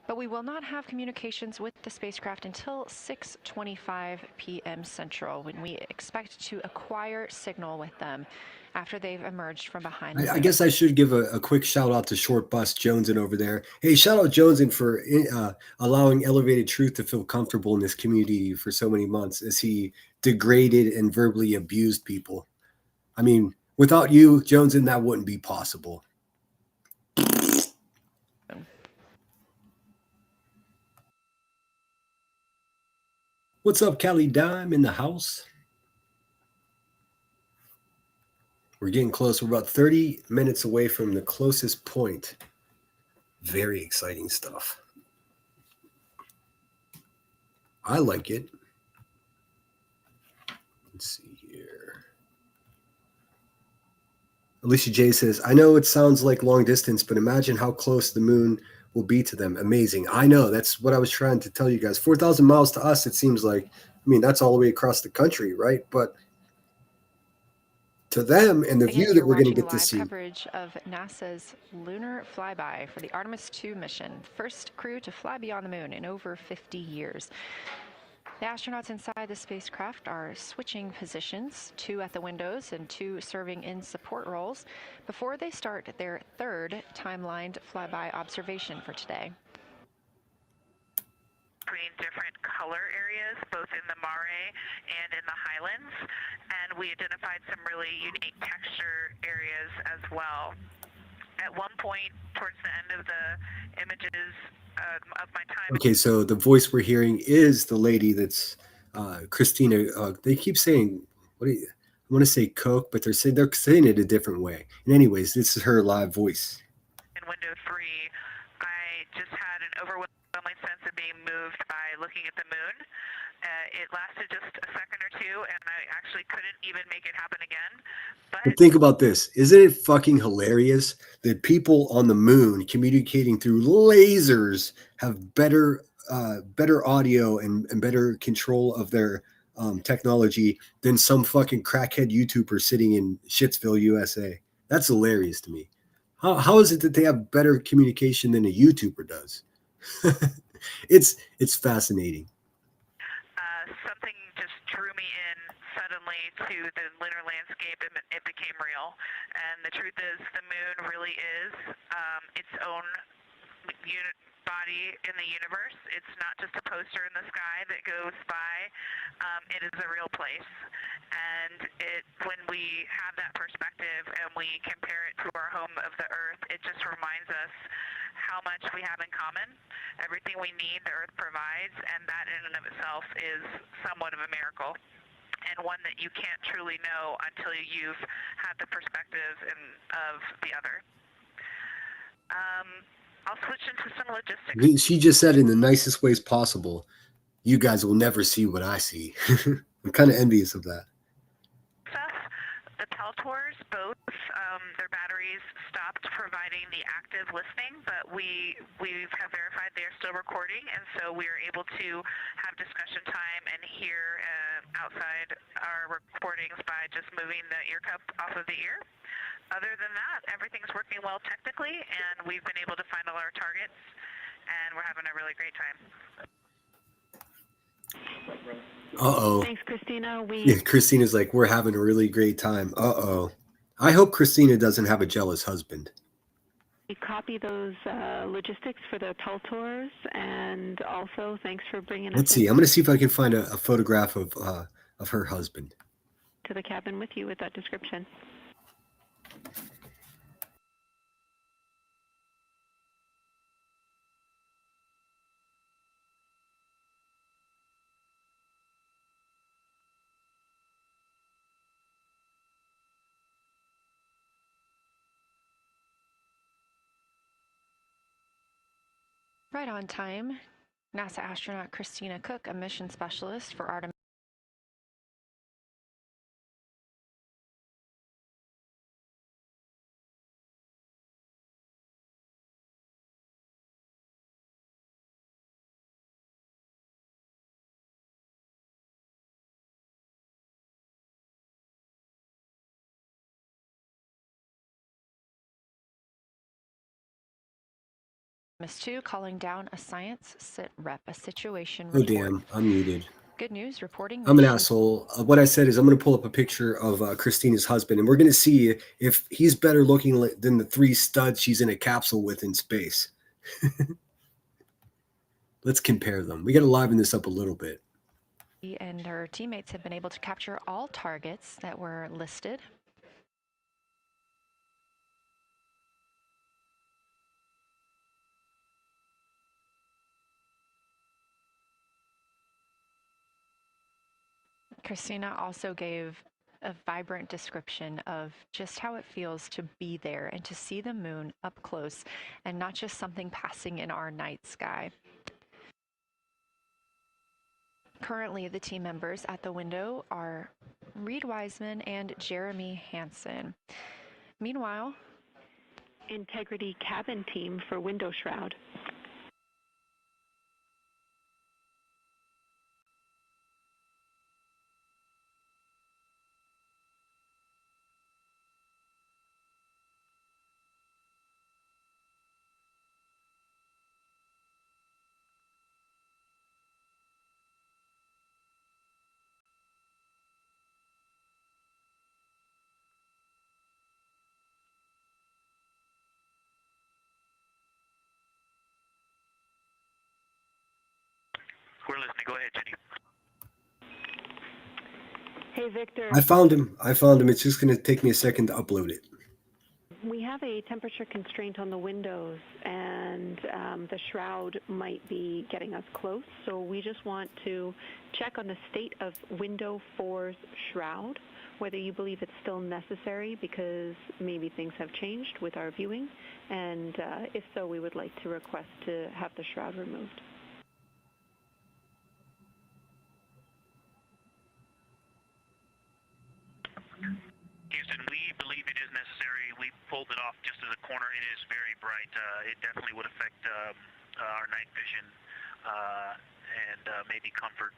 But we will not have communications with the spacecraft until 6:25 p.m. Central, when we expect to acquire signal with them after they've emerged from behind the I guess I should give a quick shout out to Short Bus Jonesin over there. Hey, shout out Jonesin for allowing Elevated Truth to feel comfortable in this community for so many months as he degraded and verbally abused people. I mean, without you, Jonesin, that wouldn't be possible. What's up, Callie Dime in the house? We're getting close. We're about 30 minutes away from the closest point. Very exciting stuff. I like it. Let's see here. Alicia J says, I know it sounds like long distance, but imagine how close the moon will be to them. Amazing. I know. That's what I was trying to tell you guys. 4,000 miles to us, it seems like. I mean, that's all the way across the country, right? But to them and the view that we're going to get to see. Coverage of NASA's Lunar flyby for the Artemis II mission, first crew to fly beyond the moon in over 50 years. The astronauts inside the spacecraft are switching positions, 2 at the windows and 2 serving in support roles, before they start their third timelined flyby observation for today. Between different color areas, both in the mare and in the highlands, and we identified some really unique texture areas as well. At one point, towards the end of the images of my time. Okay, so the voice we're hearing is the lady that's Christina. They keep saying, I want to say Coke, but they're saying it a different way. And anyways, this is her live voice. In window 3, I just had an overwhelming sense of being moved by looking at the moon. It lasted just a second or two, and I actually couldn't even make it happen again. But think about this. Isn't it fucking hilarious that people on the moon communicating through lasers have better audio and better control of their technology than some fucking crackhead YouTuber sitting in Shittsville, USA? That's hilarious to me. How is it that they have better communication than a YouTuber does? It's fascinating. Something just drew me in suddenly to the lunar landscape, and it became real. And the truth is, the moon really is its own body in the universe. It's not just a poster in the sky that goes by. It is a real place. And when we have that perspective and we compare it to our home of the Earth, it just reminds us how much we have in common. Everything we need, the Earth provides, and that in and of itself is somewhat of a miracle, and one that you can't truly know until you've had the perspective of the other. I'll switch into some logistics. She just said in the nicest ways possible, you guys will never see what I see. I'm kind of envious of that. The Peltors, both, their batteries stopped providing the active listening, but we have verified they are still recording, and so we are able to have discussion time and hear outside our recordings by just moving the ear cup off of the ear. Other than that, everything's working well technically, and we've been able to find all our targets, and we're having a really great time. Uh-oh. Thanks, Christina. Yeah, Christina's like, we're having a really great time. Uh-oh. I hope Christina doesn't have a jealous husband. We copy those logistics for the Peltors, and also thanks for bringing Let's us see. I'm going to see if I can find a photograph of her husband. to the cabin with you with that description. Right on time, NASA astronaut Christina Cook, a mission specialist for Artemis II, calling down a science sit rep, a situation Oh, report. damn. I'm muted. Good news, reporting I'm an mission. asshole. What I said is I'm going to pull up a picture of Christina's husband, and we're going to see if he's better looking than the 3 studs she's in a capsule with in space. Let's compare them. We got to liven this up a little bit. He and her teammates have been able to capture all targets that were listed. Christina also gave a vibrant description of just how it feels to be there and to see the moon up close and not just something passing in our night sky. Currently, the team members at the window are Reed Wiseman and Jeremy Hansen. Meanwhile, Integrity cabin team for window shroud. We're listening. Go ahead, Jenny. Hey, Victor. I found him. It's just going to take me a second to upload it. We have a temperature constraint on the windows, and the shroud might be getting us close. So we just want to check on the state of window 4's shroud, whether you believe it's still necessary because maybe things have changed with our viewing. And if so, we would like to request to have the shroud removed. Houston, we believe it is necessary. We pulled it off just as a corner. It is very bright. It definitely would affect our night vision and maybe comfort.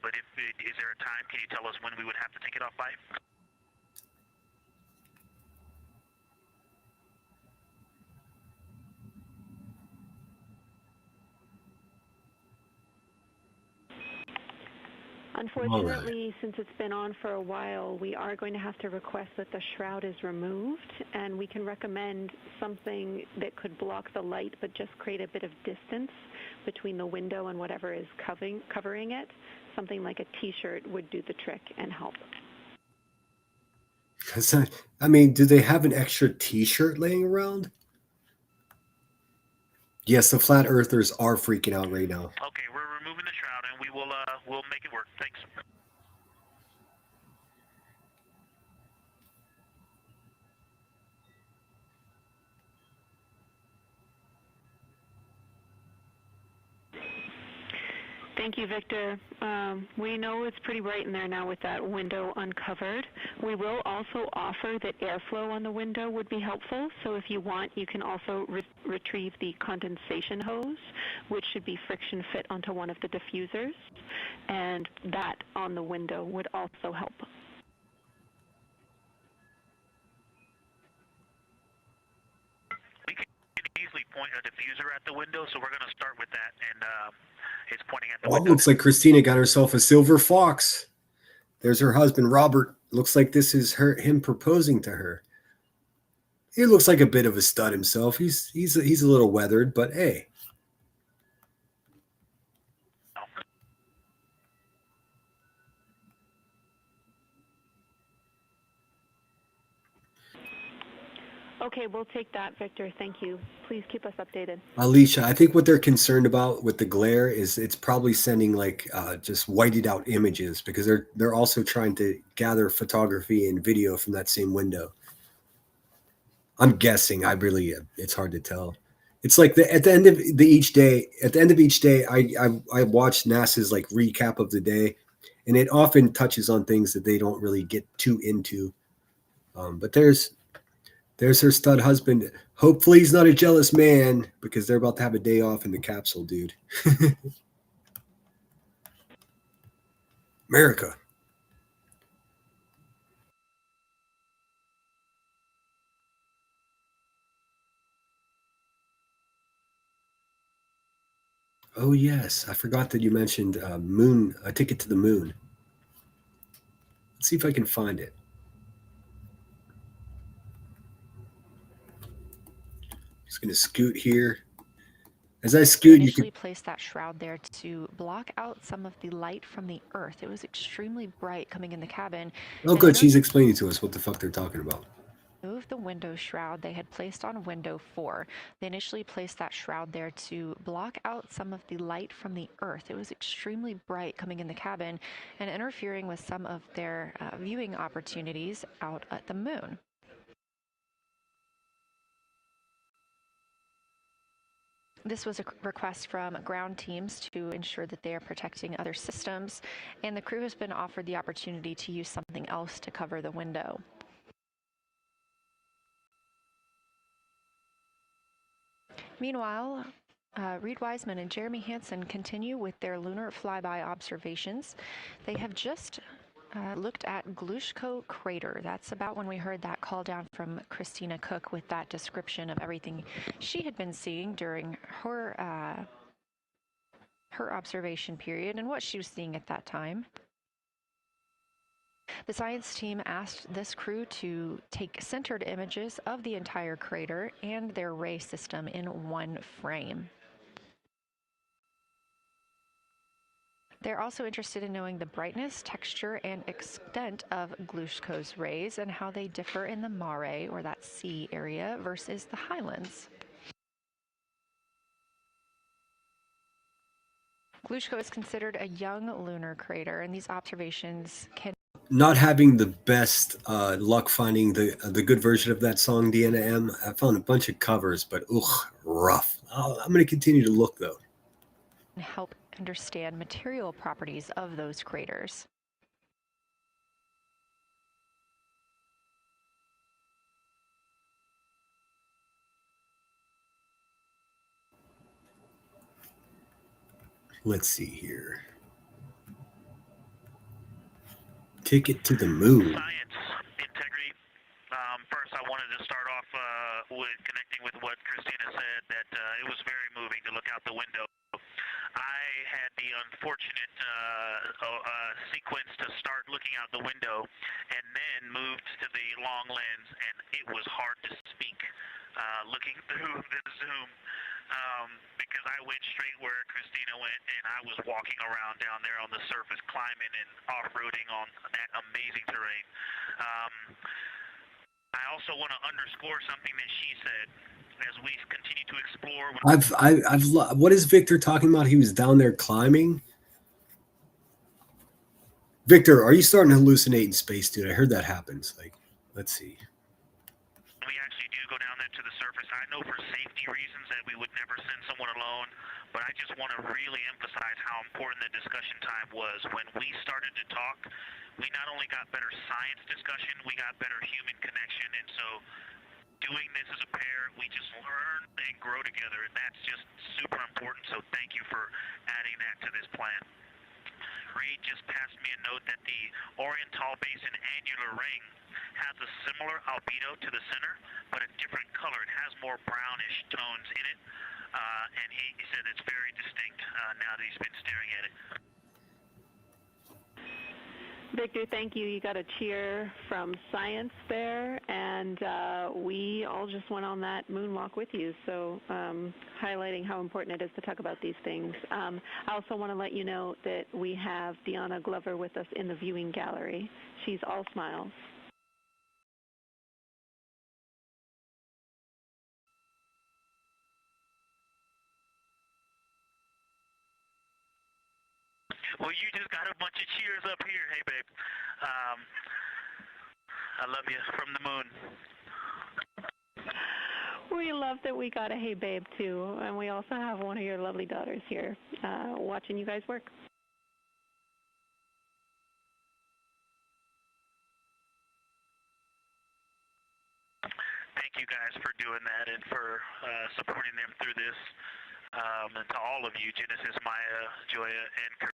But is there a time? Can you tell us when we would have to take it off by? Unfortunately, since it's been on for a while, we are going to have to request that the shroud is removed, and we can recommend something that could block the light but just create a bit of distance between the window and whatever is covering it. Something like a t-shirt would do the trick and help. I mean, do they have an extra t-shirt laying around? Yes, the flat earthers are freaking out right now. Okay, we're removing the shroud, and we'll make it work. Thanks. Thank you, Victor. We know it's pretty bright in there now with that window uncovered. We will also offer that airflow on the window would be helpful. So if you want, you can also retrieve the condensation hose, which should be friction fit onto one of the diffusers. And that on the window would also help. We can easily point a diffuser at the window, so we're going to start with that, and it's pointing at the Oh, it window. looks like Christina got herself a silver fox. There's her husband, Robert. Looks like this is him proposing to her. He looks like a bit of a stud himself. He's a little weathered, but hey. Okay, we'll take that, Victor. Thank you. Please keep us updated. Alicia, I think what they're concerned about with the glare is it's probably sending like just whited out images, because they're also trying to gather photography and video from that same window. I'm guessing. It's hard to tell. It's like at the end of each day, I watch NASA's like recap of the day, and it often touches on things that they don't really get too into. But there's her stud husband. Hopefully he's not a jealous man, because they're about to have a day off in the capsule, dude. America. Oh yes, I forgot that you mentioned moon. A ticket to the moon. Let's see if I can find it. Just gonna scoot here. As I scoot, you initially can placed that shroud there to block out some of the light from the Earth. It was extremely bright coming in the cabin. Oh, and good. She's explaining to us what the fuck they're talking about. Move the window shroud they had placed on window 4. They initially placed that shroud there to block out some of the light from the Earth. It was extremely bright coming in the cabin and interfering with some of their viewing opportunities out at the moon. This was a request from ground teams to ensure that they are protecting other systems, and the crew has been offered the opportunity to use something else to cover the window. Meanwhile, Reed Wiseman and Jeremy Hansen continue with their lunar flyby observations. They have just looked at Glushko crater. That's about when we heard that call down from Christina Cook with that description of everything she had been seeing during her observation period and what she was seeing at that time. The science team asked this crew to take centered images of the entire crater and their ray system in one frame. They're also interested in knowing the brightness, texture, and extent of Glushko's rays and how they differ in the mare, or that sea area, versus the highlands. Glushko is considered a young lunar crater, and these observations can Not having the best luck finding the good version of that song, Deanna M. I found a bunch of covers, but rough. I'm going to continue to look though. help understand material properties of those craters. Let's see here. Ticket to the moon. Science, integrity. First, I wanted to start off with connecting with what Christina said, that it was very moving to look out the window. I had the unfortunate sequence to start looking out the window and then moved to the long lens, and it was hard to speak looking through the zoom. Because I went straight where Christina went, and I was walking around down there on the surface, climbing and off-roading on that amazing terrain. I also want to underscore something that she said as we continue to explore. What is Victor talking about? He was down there climbing. Victor, are you starting to hallucinate in space, dude? I heard that happens. Like, let's see. We actually do go down there to the surface. I know for safety reasons that we would never send someone alone, but I just want to really emphasize how important the discussion time was. When we started to talk, we not only got better science discussion, we got better human connection, and so doing this as a pair, we just learn and grow together, and that's just super important, so thank you for adding that to this plan. Reed just passed me a note that the Orion Tall Basin annular ring has a similar albedo to the center, but a different color. It has more brownish tones in it, and he said it's very distinct now that he's been staring at it. Victor, thank you. You got a cheer from science there, and we all just went on that moonwalk with you, so highlighting how important it is to talk about these things. I also want to let you know that we have Deanna Glover with us in the viewing gallery. She's all smiles. Well, you just got a bunch of cheers up here. Hey, babe. I love you from the moon. We love that we got a hey babe too, and we also have one of your lovely daughters here watching you guys work. Thank you guys for doing that and for supporting them through this. And to all of you, Genesis, Maya, Joya, and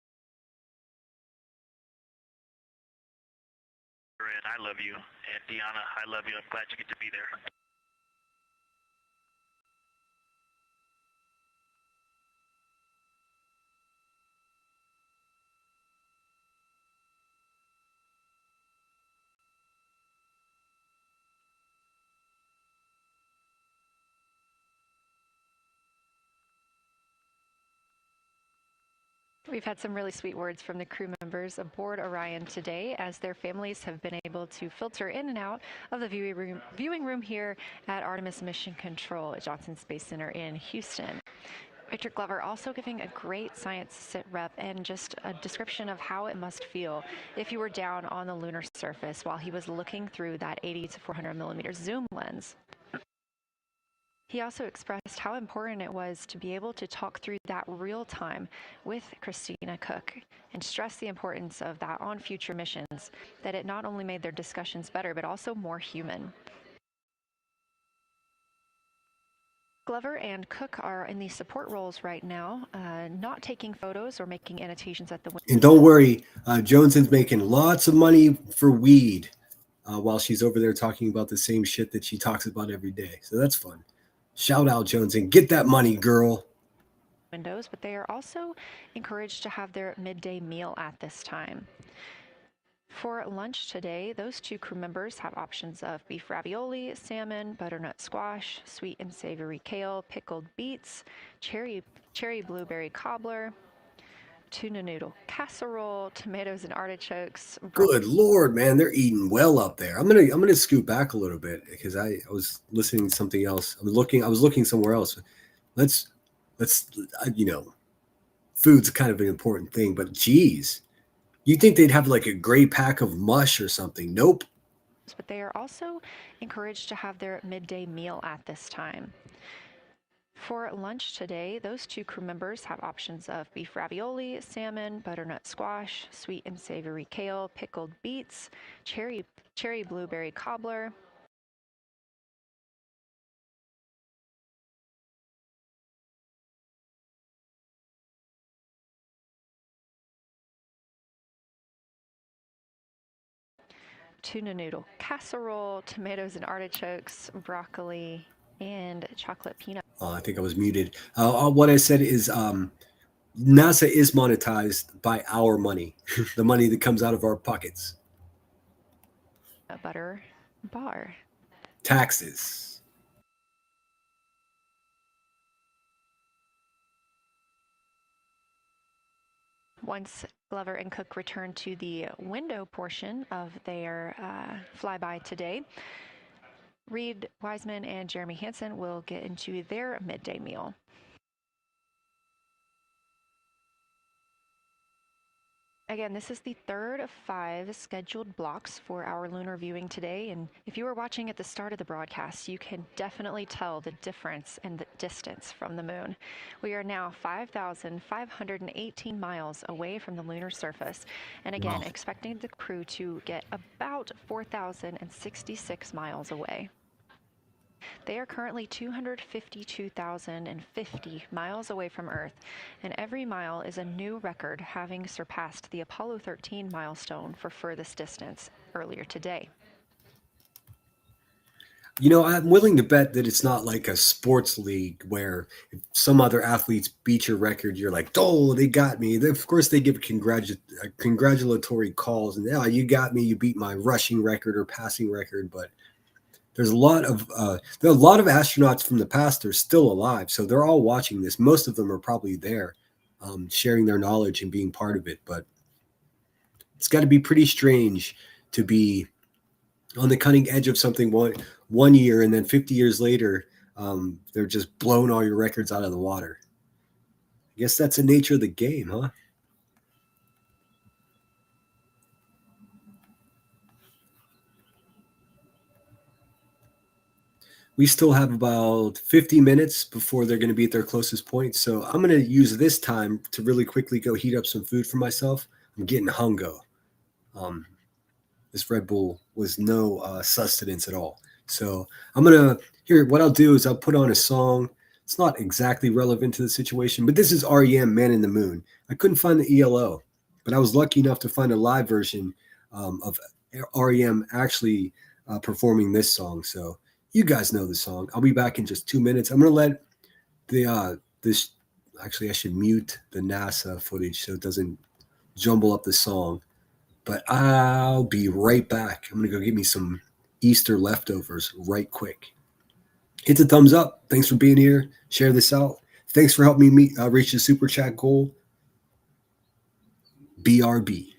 Corinne, I love you. And Deanna, I love you. I'm glad you get to be there. We've had some really sweet words from the crew members aboard Orion today, as their families have been able to filter in and out of the viewing room here at Artemis Mission Control at Johnson Space Center in Houston. Victor Glover also giving a great science sit rep and just a description of how it must feel if you were down on the lunar surface while he was looking through that 80 to 400 millimeter zoom lens. He also expressed how important it was to be able to talk through that real time with Christina Cook and stress the importance of that on future missions, that it not only made their discussions better, but also more human. Glover and Cook are in the support roles right now, not taking photos or making annotations at the window. And don't worry, Joneson's making lots of money for weed while she's over there talking about the same shit that she talks about every day. So that's fun. Shout out, Joneson. Get that money, girl. Windows, but they are also encouraged to have their midday meal at this time. For lunch today, those two crew members have options of beef ravioli, salmon, butternut squash, sweet and savory kale, pickled beets, cherry blueberry cobbler, tuna noodle casserole, tomatoes and artichokes. Good Lord, man, they're eating well up there. I'm gonna scoot back a little bit because I was listening to something else. I was looking somewhere else. Let's food's kind of an important thing, but geez, you think they'd have like a great pack of mush or something? Nope. But they are also encouraged to have their midday meal at this time. For lunch today, those two crew members have options of beef ravioli, salmon, butternut squash, sweet and savory kale, pickled beets, cherry blueberry cobbler, tuna noodle casserole, tomatoes and artichokes, broccoli, and chocolate peanut. I think I was muted. What I said is NASA is monetized by our money, the money that comes out of our pockets. A butter bar. Taxes. Once Glover and Cook return to the window portion of their flyby today, Reed Wiseman and Jeremy Hansen will get into their midday meal. Again, this is the third of 5 scheduled blocks for our lunar viewing today. And if you were watching at the start of the broadcast, you can definitely tell the difference in the distance from the moon. We are now 5,518 miles away from the lunar surface. And again, Wow. expecting the crew to get about 4,066 miles away. They are currently 252,050 miles away from Earth, and every mile is a new record, having surpassed the Apollo 13 milestone for furthest distance earlier today. You know, I'm willing to bet that it's not like a sports league where if some other athletes beat your record, you're like, oh, they got me. Of course, they give congratulatory calls, and yeah, you got me. You beat my rushing record or passing record, but there's a lot of astronauts from the past that are still alive, so they're all watching this. Most of them are probably there, sharing their knowledge and being part of it. But it's got to be pretty strange to be on the cutting edge of something one year, and then 50 years later, they're just blowing all your records out of the water. I guess that's the nature of the game, huh? We still have about 50 minutes before they're going to be at their closest point. So I'm going to use this time to really quickly go heat up some food for myself. I'm getting hungo. This Red Bull was no sustenance at all. So I'm going to, what I'll do is I'll put on a song. It's not exactly relevant to the situation, but this is REM, Man in the Moon. I couldn't find the ELO, but I was lucky enough to find a live version of REM actually performing this song. So you guys know the song. I'll be back in just 2 minutes. I'm going to let actually I should mute the NASA footage so it doesn't jumble up the song, but I'll be right back. I'm going to go get me some Easter leftovers right quick. Hit the thumbs up. Thanks for being here. Share this out. Thanks for helping me reach the super chat goal. BRB.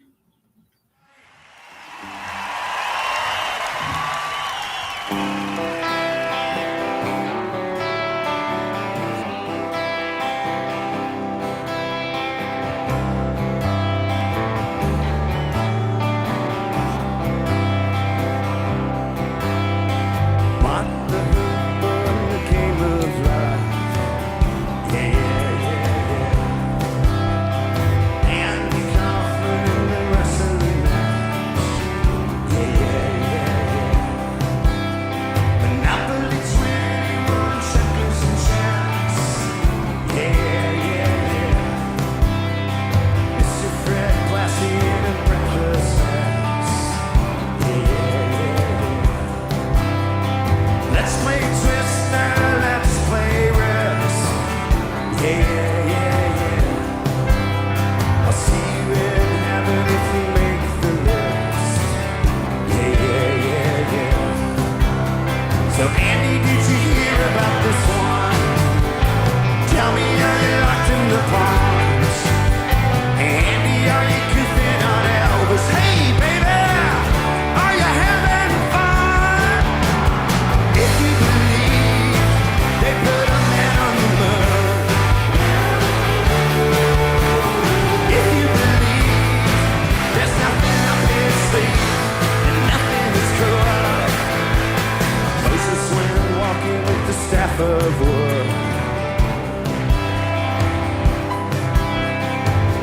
Of wood.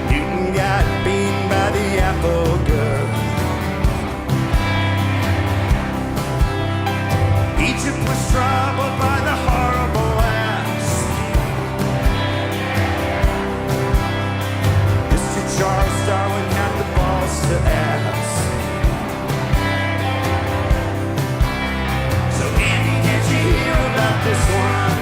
Newton got beaten by the apple girl. Egypt was troubled by the horrible acts. Mr. Charles Darwin had the balls to ask. So Andy, did you hear about this one?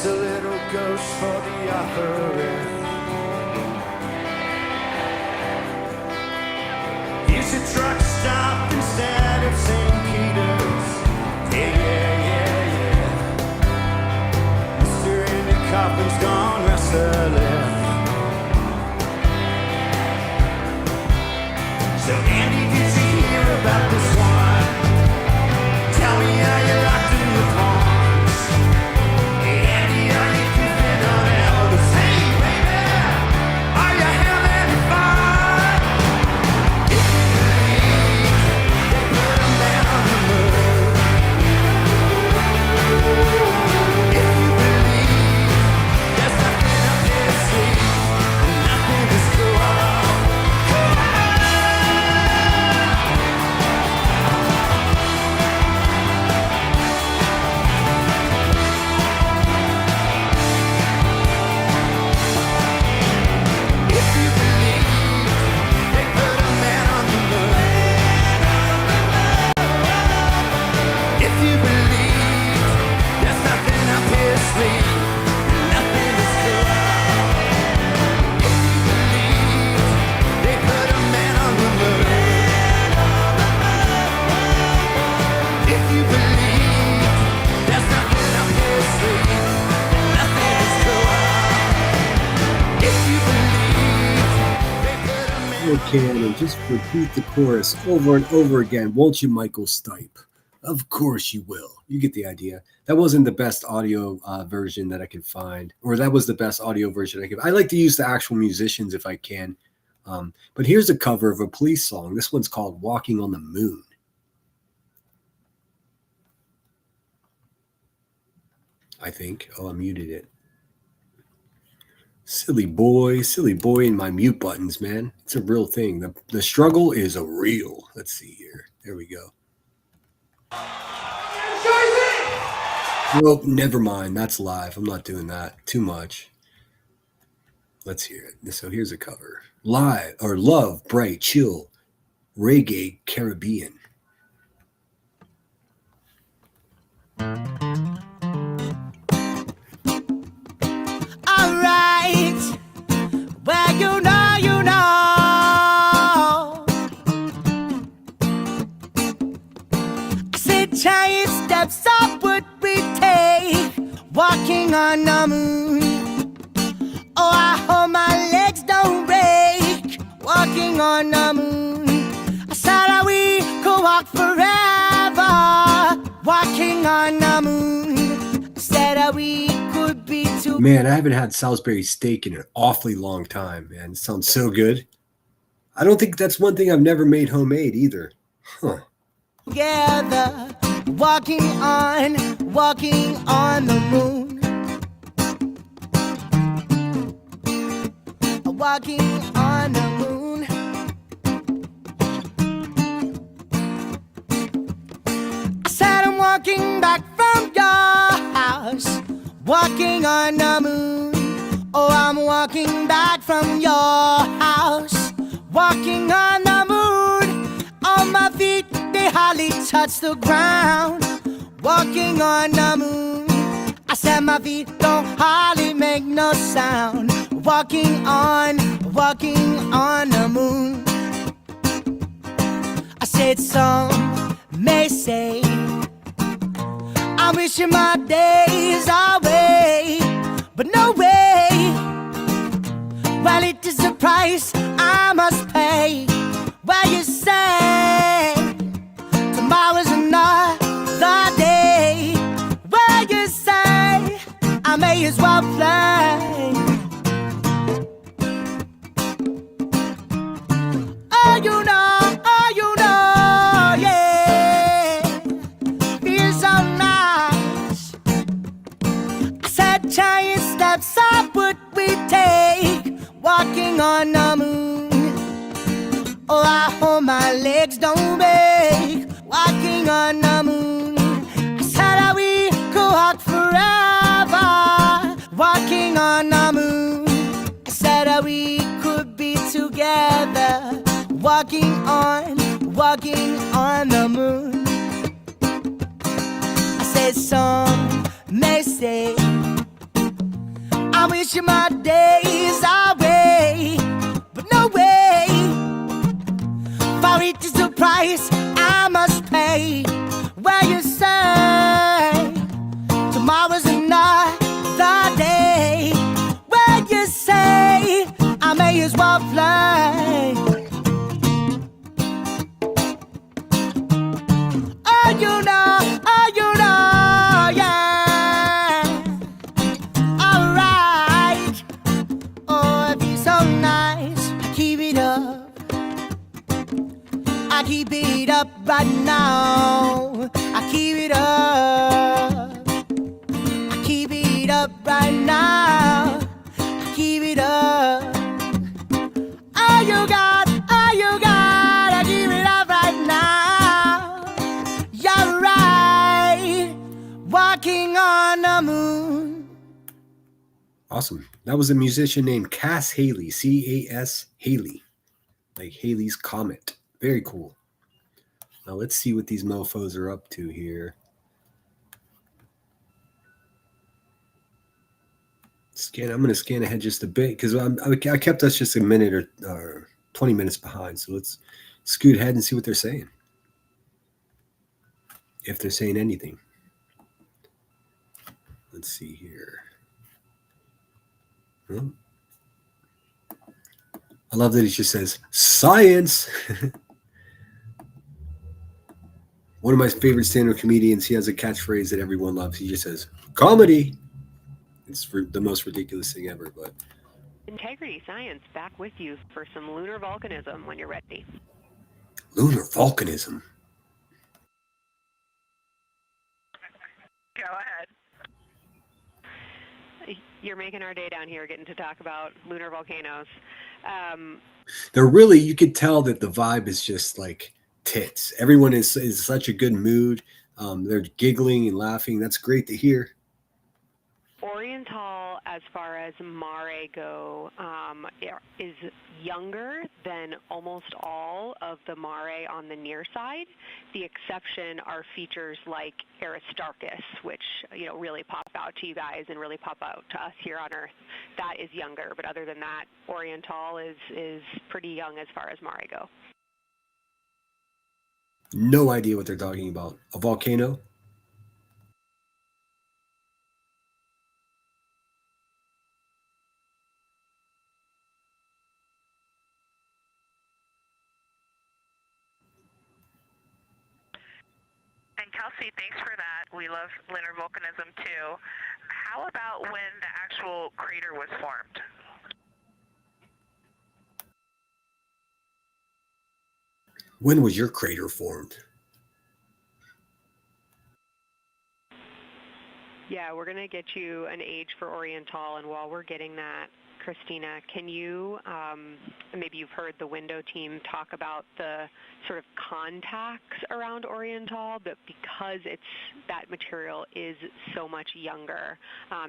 a little ghost for the offering. Here's a truck stop instead of St. Peter's. Yeah, yeah, yeah, yeah. Mr. Andy Kaufman's gone wrestling. So Andy, did you hear about this one? Tell me how you locked in your pawns. Hey Andy, are you keeping on Elvis? Hey baby, are you having fun? If you believe they put a man on the moon. If you believe there's nothing up their sleeve, nothing is cool. Can and just repeat the chorus over and over again, won't you, Michael Stipe? Of course you will. You get the idea. That wasn't the best audio version that I could find, or that was the best audio version I could. I like to use the actual musicians if I can. But here's a cover of a Police song. This one's called "Walking on the Moon." I think. Oh, I muted it. Silly boy in my mute buttons, man. It's a real thing. The struggle is a real. Let's see here. There we go. Well, never mind. That's live. I'm not doing that. Too much. Let's hear it. So here's a cover. Live or Love, Bright, Chill, Reggae, Caribbean. Alright, well, you know. I said, giant steps up would we take, walking on the moon. Oh, I hope my legs don't break, walking on the moon. I said that we could walk forever, walking on the moon. I said that we could be too. Man, I haven't had Salisbury steak in an awfully long time, man. It sounds so good. I don't think that's one thing I've never made homemade either. Huh. Together, walking on the moon. Walking on the moon. I said I'm walking back from your house, walking on the moon. Oh, I'm walking back from your house, walking on the moon. On my feet, they hardly touch the ground, walking on the moon. I said my feet don't hardly make no sound, walking on the moon. I said some may say I'm wishing my days away, but no way. Well, it is a price I must pay. Well, you say tomorrow's another day. Well, you say I may as well play. Oh, you know, yeah. Feels so nice. I said giant steps up would we take, walking on the moon. Oh, I hope my legs don't break, walking on the moon. I said that we could walk forever, walking on the moon. I said that we could be together, walking on the moon. I said some may say I wish my days away, but no way. For it is the price I must pay. Where you say tomorrow's another day. Where you say I may as well fly. Oh, you know, yeah. Alright. Oh, it feels so nice. I keep it up. I keep it up right now. I keep it up. I keep it up right now. I keep it up. All you got, I keep it up right now. You're right, walking on the moon. Awesome. That was a musician named Cass Haley, C-A-S Haley, like Haley's Comet. Very cool. Now let's see what these mofos are up to here. I'm going to scan ahead just a bit because I kept us just a minute or 20 minutes behind. So let's scoot ahead and see what they're saying. If they're saying anything. Let's see here. Well, I love that he just says science. One of my favorite stand-up comedians, he has a catchphrase that everyone loves. He just says, comedy. It's the most ridiculous thing ever, but Integrity Science back with you for some lunar volcanism when you're ready. lunar volcanism. Go ahead. You're making our day down here getting to talk about lunar volcanoes. They're really, you could tell that the vibe is just like tits. Everyone is such a good mood. They're giggling and laughing. That's great to hear. Oriental, as far as mare go, is younger than almost all of the mare on the near side. The exception are features like Aristarchus, which really pop out to you guys and really pop out to us here on Earth. That is younger, but other than that, Oriental is pretty young as far as mare go. No idea what they're talking about. A volcano? And Kelsey, thanks for that. We love lunar volcanism too. How about when the actual crater was formed? When was your crater formed? Yeah, we're going to get you an age for Oriental, and while we're getting that, Christina, can you, maybe you've heard the window team talk about the sort of contacts around Oriental, but because that material is so much younger,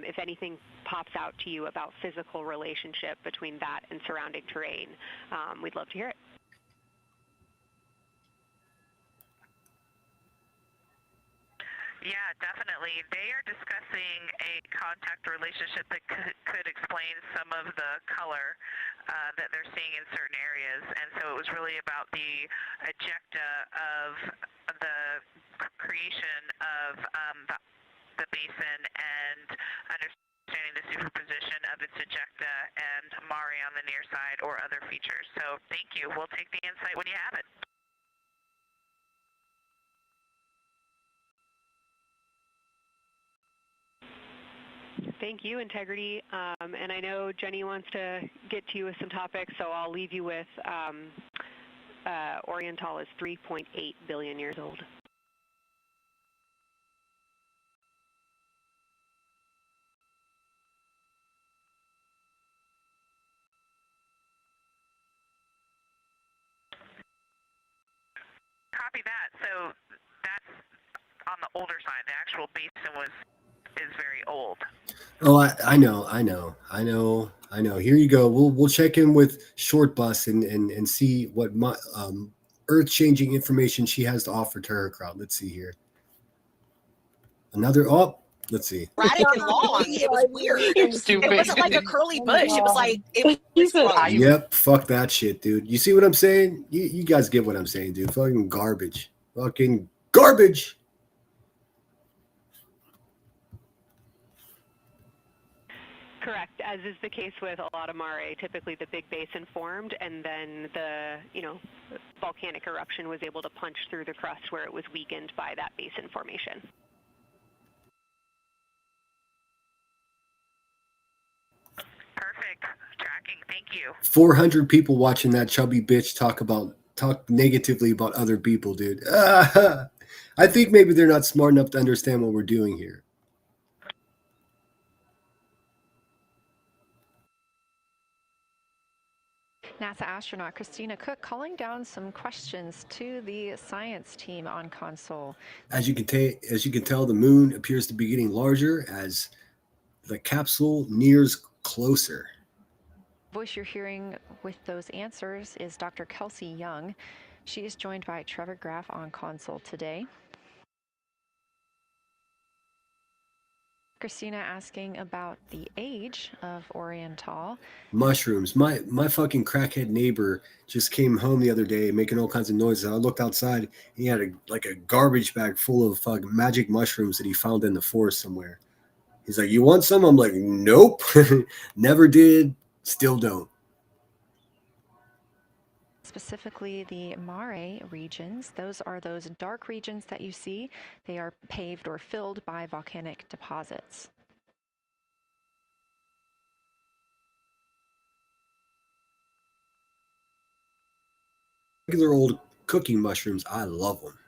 if anything pops out to you about physical relationship between that and surrounding terrain, we'd love to hear it. Yeah, definitely. They are discussing a contact relationship that could explain some of the color that they're seeing in certain areas. And so it was really about the ejecta of the creation of the basin and understanding the superposition of its ejecta and mare on the near side or other features. So thank you. We'll take the insight when you have it. Thank you, Integrity. And I know Jenny wants to get to you with some topics, so I'll leave you with Oriental is 3.8 billion years old. Copy that. So that's on the older side. The actual basin is very old. Oh, I know. Here you go. We'll check in with Short Bus and see what earth-changing information she has to offer to her crowd. Let's see here. Let's see. Radically long. It was weird. It wasn't like a curly bush. It was like it was gross. Yep, fuck that shit, dude. You see what I'm saying? You guys get what I'm saying, dude. Fucking garbage. Fucking garbage. Correct, as is the case with a lot of mare. Typically, the big basin formed, and then the volcanic eruption was able to punch through the crust where it was weakened by that basin formation. Perfect. Tracking. Thank you. 400 people watching that chubby bitch talk negatively about other people, dude. I think maybe they're not smart enough to understand what we're doing here. NASA astronaut Christina Cook calling down some questions to the science team on console. As you can tell, the moon appears to be getting larger as the capsule nears closer. The voice you're hearing with those answers is Dr. Kelsey Young. She is joined by Trevor Graff on console today. Christina asking about the age of Orion Tall. Mushrooms. My fucking crackhead neighbor just came home the other day making all kinds of noises. I looked outside and he had a garbage bag full of fucking magic mushrooms that he found in the forest somewhere. He's like, "You want some?" I'm like, "Nope." Never did, still don't. Specifically the mare regions. Those are those dark regions that you see. They are paved or filled by volcanic deposits. Regular old cooking mushrooms, I love them.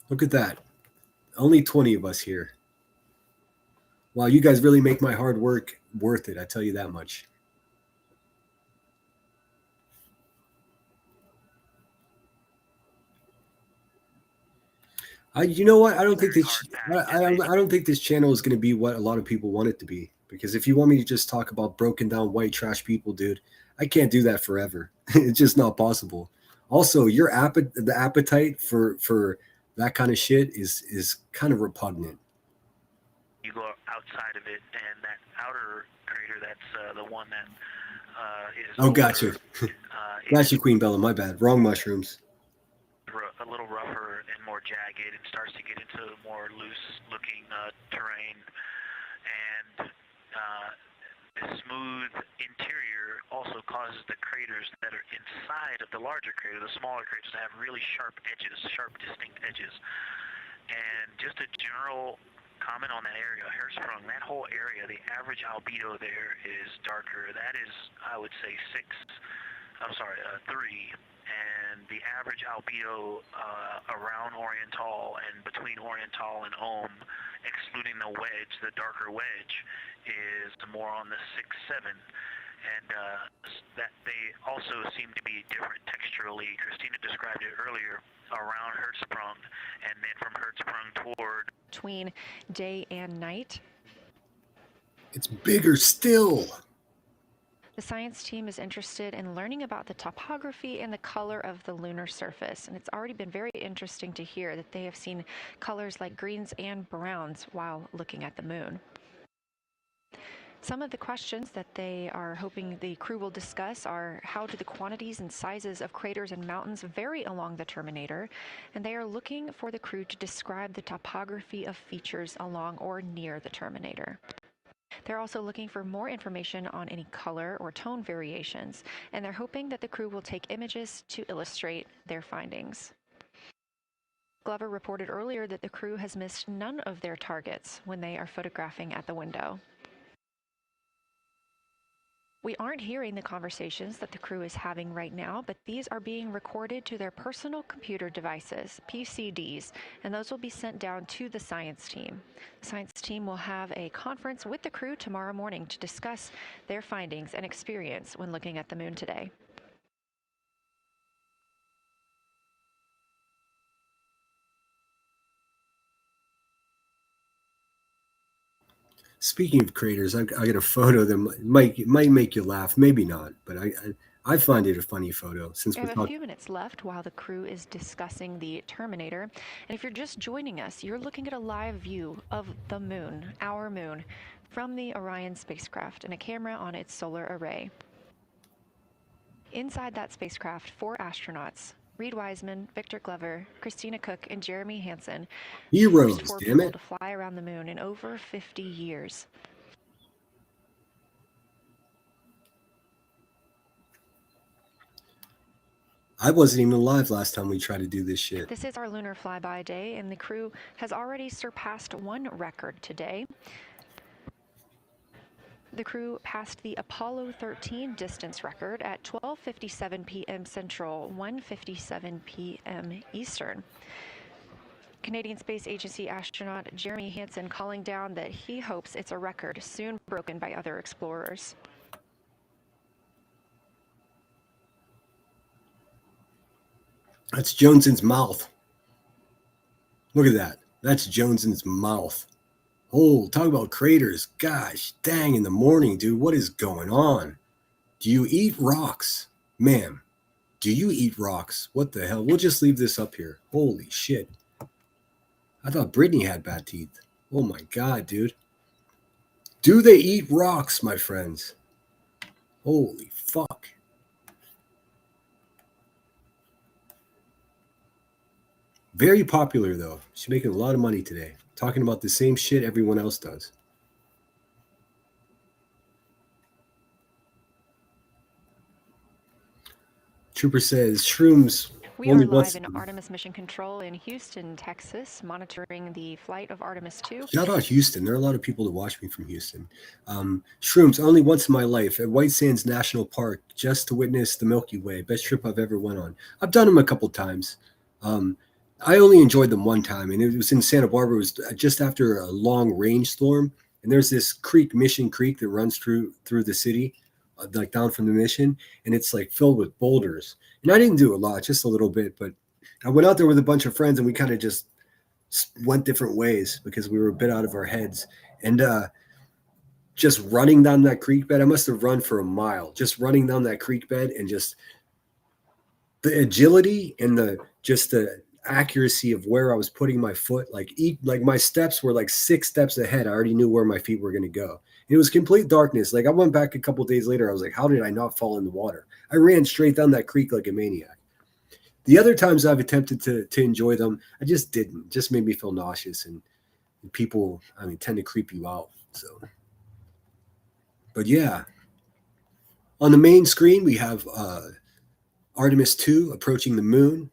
Look at that. Only 20 of us here. Wow, you guys really make my hard work worth it, I tell you that much. You know what? I don't think this channel is going to be what a lot of people want it to be. Because if you want me to just talk about broken down white trash people, dude, I can't do that forever. It's just not possible. Also, the appetite for that kind of shit is kind of repugnant. You go outside of it, and that outer crater, that's the one that is. Oh, gotcha. Gotcha, Queen Bella. My bad. Wrong mushrooms. A little rougher and more jagged, and starts to get into more loose-looking terrain, and the smooth interior also causes the craters that are inside of the larger crater, the smaller craters, to have really sharp edges, sharp, distinct edges. And just a general comment on that area, Hertzsprung, that whole area, the average albedo there is darker. That is, I would say, 3. And the average albedo around Oriental and between Oriental and Ohm, excluding the wedge, the darker wedge, is more on the 6-7. And that they also seem to be different texturally. Christina described it earlier around Hertzsprung, and then from Hertzsprung toward between day and night. It's bigger still. The science team is interested in learning about the topography and the color of the lunar surface, and it's already been very interesting to hear that they have seen colors like greens and browns while looking at the moon. Some of the questions that they are hoping the crew will discuss are: how do the quantities and sizes of craters and mountains vary along the terminator? And they are looking for the crew to describe the topography of features along or near the terminator. They're also looking for more information on any color or tone variations, and they're hoping that the crew will take images to illustrate their findings. Glover reported earlier that the crew has missed none of their targets when they are photographing at the window. We aren't hearing the conversations that the crew is having right now, but these are being recorded to their personal computer devices, PCDs, and those will be sent down to the science team. The science team will have a conference with the crew tomorrow morning to discuss their findings and experience when looking at the moon today. Speaking of craters, I got a photo that might make you laugh, maybe not, but I find it a funny photo since We we're have a talking. few minutes left while the crew is discussing the Terminator. And if you're just joining us, you're looking at a live view of the moon, our moon, from the Orion spacecraft and a camera on its solar array. Inside that spacecraft, 4 astronauts, Reed Wiseman, Victor Glover, Christina Cook, and Jeremy Hansen, Heroes, first 4 damn people it. to fly around the moon in over 50 years. I wasn't even alive last time we tried to do this shit. This is our lunar flyby day, and the crew has already surpassed one record today. The crew passed the Apollo 13 distance record at 12:57 p.m. Central, 1:57 p.m. Eastern. Canadian Space Agency astronaut Jeremy Hansen calling down that he hopes it's a record soon broken by other explorers. That's Jones's mouth. Look at that. That's Jones's mouth. Oh, talk about craters. Gosh, dang, in the morning, dude. What is going on? Do you eat rocks? Ma'am, do you eat rocks? What the hell? We'll just leave this up here. Holy shit. I thought Brittany had bad teeth. Oh my God, dude. Do they eat rocks, my friends? Holy fuck. Very popular, though. She's making a lot of money today. Talking about the same shit everyone else does. Trooper says, shrooms We only are once. live in Artemis Mission Control in Houston, Texas, monitoring the flight of Artemis II. Shout out Houston. There are a lot of people that watch me from Houston. Shrooms, only once in my life at White Sands National Park, just to witness the Milky Way. Best trip I've ever went on. I've done them a couple times. I only enjoyed them one time, and it was in Santa Barbara. It was just after a long rainstorm, and there's this creek, Mission Creek, that runs through the city, like down from the Mission, and it's like filled with boulders. And I didn't do a lot, just a little bit, but I went out there with a bunch of friends, and we kind of just went different ways because we were a bit out of our heads. And just running down that creek bed, I must have run for a mile, just running down that creek bed, and just the agility and the accuracy of where I was putting my foot, like my steps were like 6 steps ahead. I already knew where my feet were going to go. It was complete darkness. Like I went back a couple days later. I was like, how did I not fall in the water? I ran straight down that creek like a maniac. The other times I've attempted to enjoy them, I just didn't. It just made me feel nauseous, and people, tend to creep you out. So, but yeah, on the main screen we have Artemis II approaching the moon.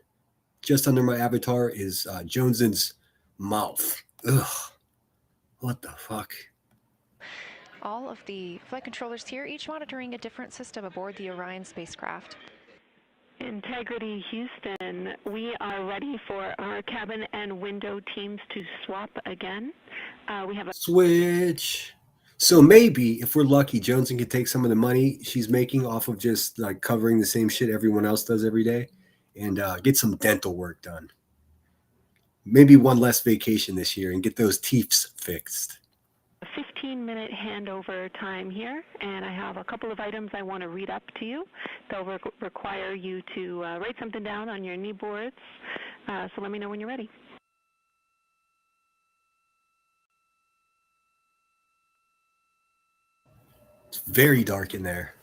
Just under my avatar is Jones's mouth. Ugh, what the fuck? All of the flight controllers here, each monitoring a different system aboard the Orion spacecraft. Integrity Houston, we are ready for our cabin and window teams to swap again. We have a switch. So maybe if we're lucky, Jones can take some of the money she's making off of just like covering the same shit everyone else does every day, and get some dental work done. Maybe one less vacation this year and get those teeth fixed. 15-minute handover time here, and I have a couple of items I want to read up to you. They'll require you to write something down on your knee boards, so let me know when you're ready. It's very dark in there.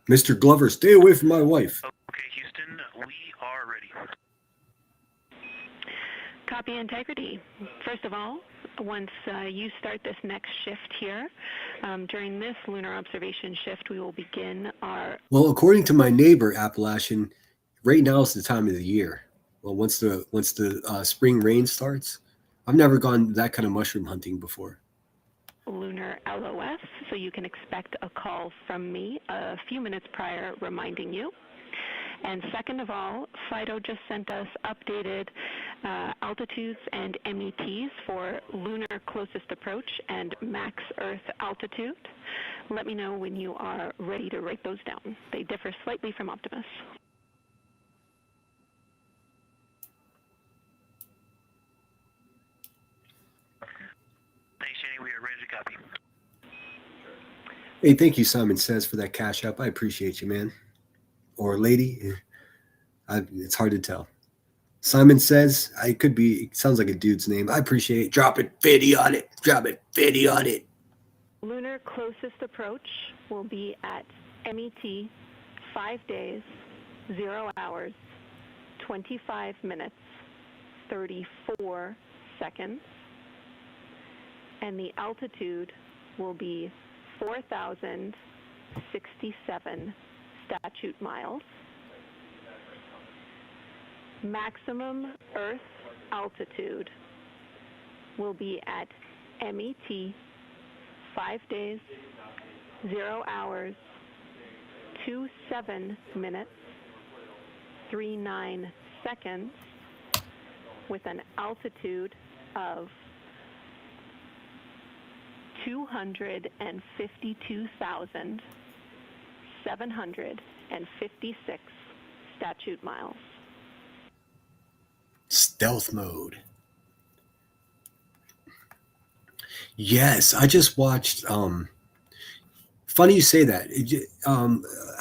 Mr. Glover, stay away from my wife. Okay, Houston, we are ready. Copy Integrity. First of all, once you start this next shift here, during this lunar observation shift, we will begin our... Well, according to my neighbor, Appalachian, right now is the time of the year. Well, once the spring rain starts, I've never gone that kind of mushroom hunting before. Lunar LOS, so you can expect a call from me a few minutes prior reminding you. And second of all, FIDO just sent us updated altitudes and METs for lunar closest approach and max Earth altitude. Let me know when you are ready to write those down. They differ slightly from Optimus. Thanks, Jenny. We are ready to copy. Hey, thank you, Simon Says, for that cash app. I appreciate you, man. Or lady. It's hard to tell. Simon Says, it sounds like a dude's name. I appreciate it. Drop it, 50 on it. Drop it, 50 on it. Lunar closest approach will be at MET, 5 days, 0 hours, 25 minutes, 34 seconds, and the altitude will be 4,067 statute miles. Maximum Earth altitude will be at MET, 5 days, 0 hours, 27 minutes, 39 seconds, with an altitude of 252,756 statute miles. Stealth mode. Yes, I just watched. Funny you say that.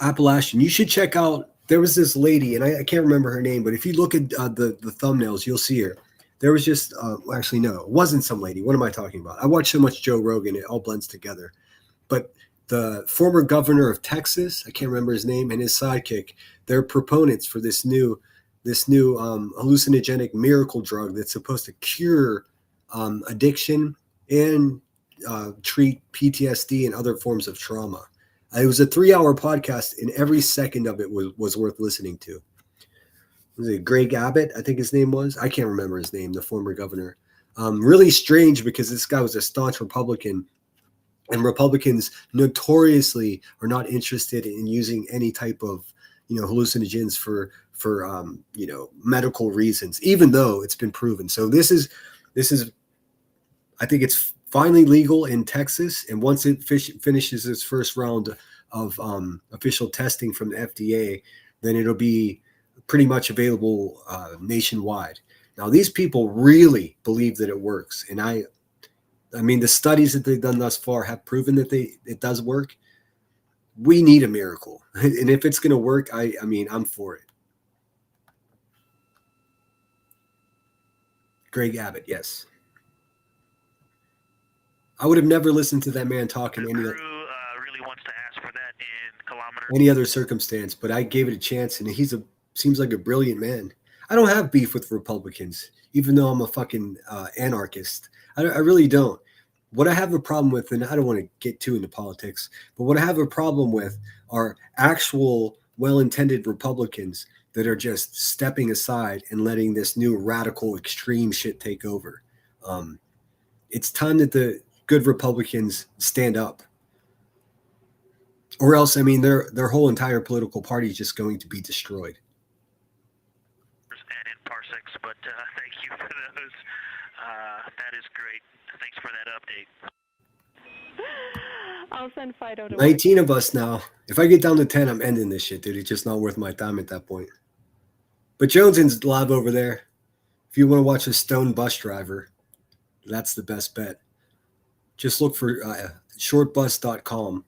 Appalachian. You should check out. There was this lady, and I can't remember her name, but if you look at the thumbnails, you'll see her. There was just actually no, it wasn't some lady. What am I talking about? I watch so much Joe Rogan, it all blends together. But the former governor of Texas, I can't remember his name, and his sidekick, they're proponents for this new hallucinogenic miracle drug that's supposed to cure addiction and treat PTSD and other forms of trauma. It was a 3-hour podcast, and every second of it was worth listening to. Was it Greg Abbott? I think his name was. I can't remember his name, the former governor. Really strange because this guy was a staunch Republican, and Republicans notoriously are not interested in using any type of hallucinogens for medical reasons, even though it's been proven. So this is I think it's finally legal in Texas, and once it finishes its first round of official testing from the FDA, then it'll be pretty much available nationwide. Now, these people really believe that it works, and I mean, the studies that they've done thus far have proven that it does work. We need a miracle, and if it's going to work, I mean, I'm for it. Greg Abbott, yes. I would have never listened to that man talk in really wants to ask for that in kilometers. Any other circumstance, but I gave it a chance, and seems like a brilliant man. I don't have beef with Republicans, even though I'm a fucking anarchist. I really don't. What I have a problem with, and I don't want to get too into politics, but what I have a problem with are actual well-intended Republicans that are just stepping aside and letting this new radical extreme shit take over. It's time that the good Republicans stand up, or else, I mean, their whole entire political party is just going to be destroyed. And in parsecs, but thank you for those. That is great. Thanks for that update. I'll send Fido to 19 of us now. If I get down to 10, I'm ending this shit, dude. It's just not worth my time at that point. But Joneson's live over there. If you want to watch a stone bus driver, that's the best bet. Just look for shortbus.com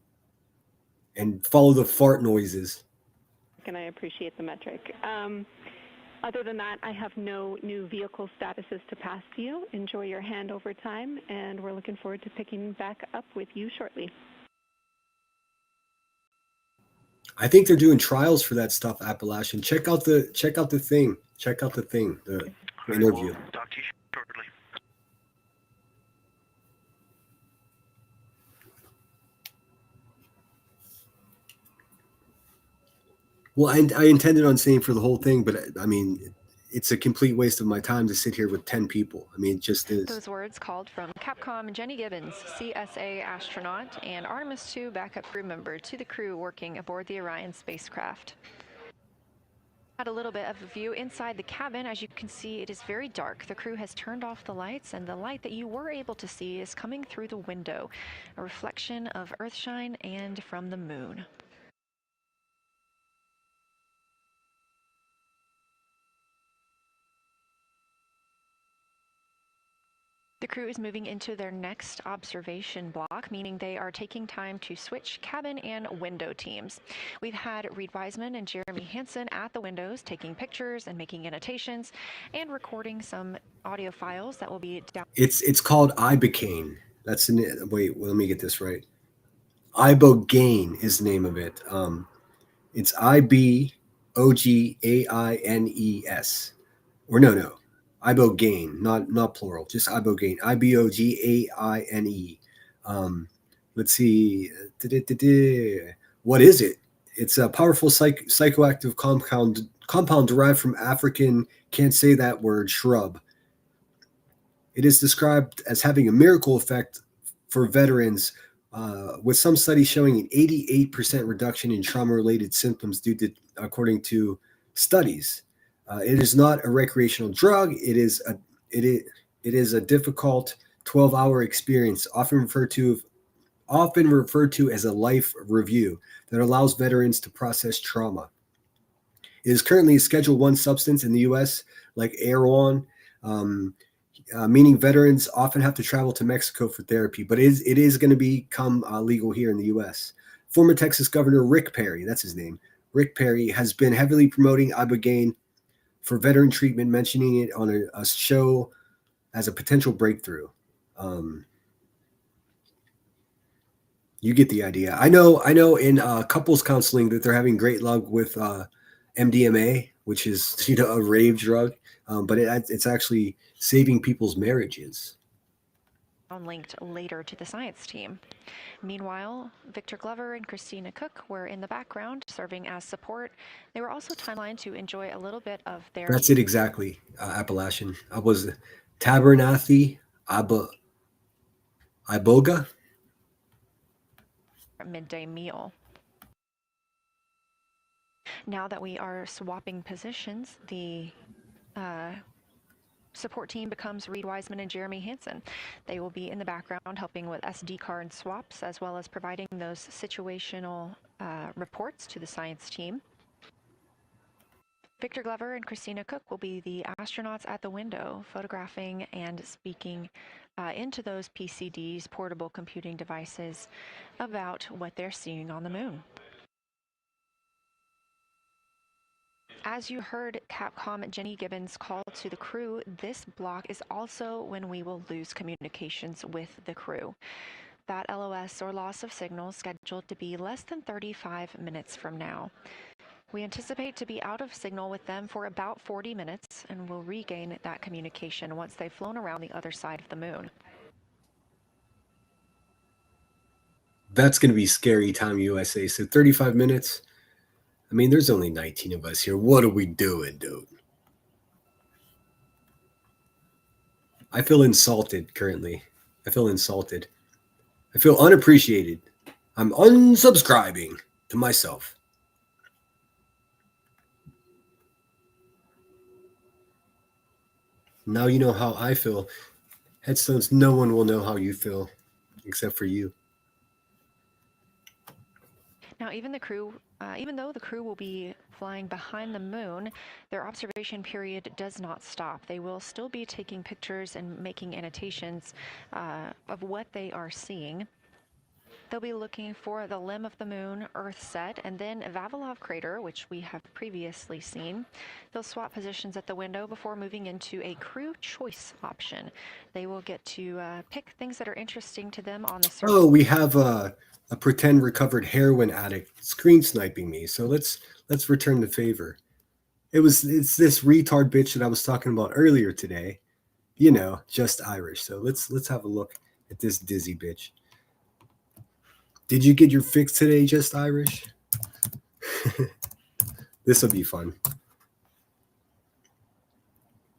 and follow the fart noises. And I appreciate the metric. Other than that, I have no new vehicle statuses to pass to you. Enjoy your handover time, and we're looking forward to picking back up with you shortly. I think they're doing trials for that stuff, Appalachian. Check out the thing. The interview. We'll talk to you shortly. Well, I intended on staying for the whole thing, but I mean, it's a complete waste of my time to sit here with 10 people. I mean, it just is. Those words called from Capcom Jenny Gibbons, CSA astronaut and Artemis II backup crew member to the crew working aboard the Orion spacecraft. Had a little bit of a view inside the cabin. As you can see, it is very dark. The crew has turned off the lights, and the light that you were able to see is coming through the window, a reflection of Earthshine and from the moon. The The crew is moving into their next observation block, meaning they are taking time to switch cabin and window teams. We've had Reed Wiseman and Jeremy Hansen at the windows taking pictures and making annotations and recording some audio files that will be down. It's called Ibogaine. That's wait, let me get this right. Ibogaine is the name of it. It's Ibogaines. Or no. Ibogaine, not plural, just Ibogaine. Ibogaine. Let's see. What is it? It's a powerful psychoactive compound derived from African, can't say that word, shrub. It is described as having a miracle effect for veterans, with some studies showing an 88% reduction in trauma-related symptoms according to studies. It is not a recreational drug. It is a difficult 12-hour experience, often referred to as a life review that allows veterans to process trauma. It is currently a Schedule I substance in the U.S., like Orion, meaning veterans often have to travel to Mexico for therapy, but it is going to become legal here in the U.S. Former Texas Governor Rick Perry, that's his name, Rick Perry, has been heavily promoting Ibogaine for veteran treatment, mentioning it on a show as a potential breakthrough. You get the idea. I know in couples counseling that they're having great luck with MDMA, which is a rave drug, but it's actually saving people's marriages. Linked later to the science team. Meanwhile, Victor Glover and Christina Cook were in the background serving as support. They were also timelined to enjoy a little bit of their... That's it exactly, Appalachian. I was Tabernathi Iboga. Midday meal. Now that we are swapping positions, the support team becomes Reed Wiseman and Jeremy Hansen. They will be in the background helping with SD card swaps, as well as providing those situational reports to the science team. Victor Glover and Christina Cook will be the astronauts at the window, photographing and speaking into those PCDs, portable computing devices, about what they're seeing on the moon. As you heard Capcom Jenny Gibbons call to the crew, this block is also when we will lose communications with the crew. That LOS, or loss of signal, is scheduled to be less than 35 minutes from now. We anticipate to be out of signal with them for about 40 minutes, and we'll regain that communication once they've flown around the other side of the moon. That's going to be scary time, USA. So 35 minutes. I mean, there's only 19 of us here. What are we doing, dude? I feel insulted currently. I feel insulted. I feel unappreciated. I'm unsubscribing to myself. Now you know how I feel. Headstones, no one will know how you feel except for you. Now, even though the crew will be flying behind the moon, their observation period does not stop. They will still be taking pictures and making annotations of what they are seeing. They'll be looking for the limb of the moon, Earth set, and then Vavilov crater, which we have previously seen. They'll swap positions at the window before moving into a crew choice option. They will get to pick things that are interesting to them on the surface. Oh, we have a pretend recovered heroin addict screen sniping me. So let's return the favor. It's this retard bitch that I was talking about earlier today. You know, just Irish. So let's have a look at this dizzy bitch. Did you get your fix today, just Irish? This will be fun.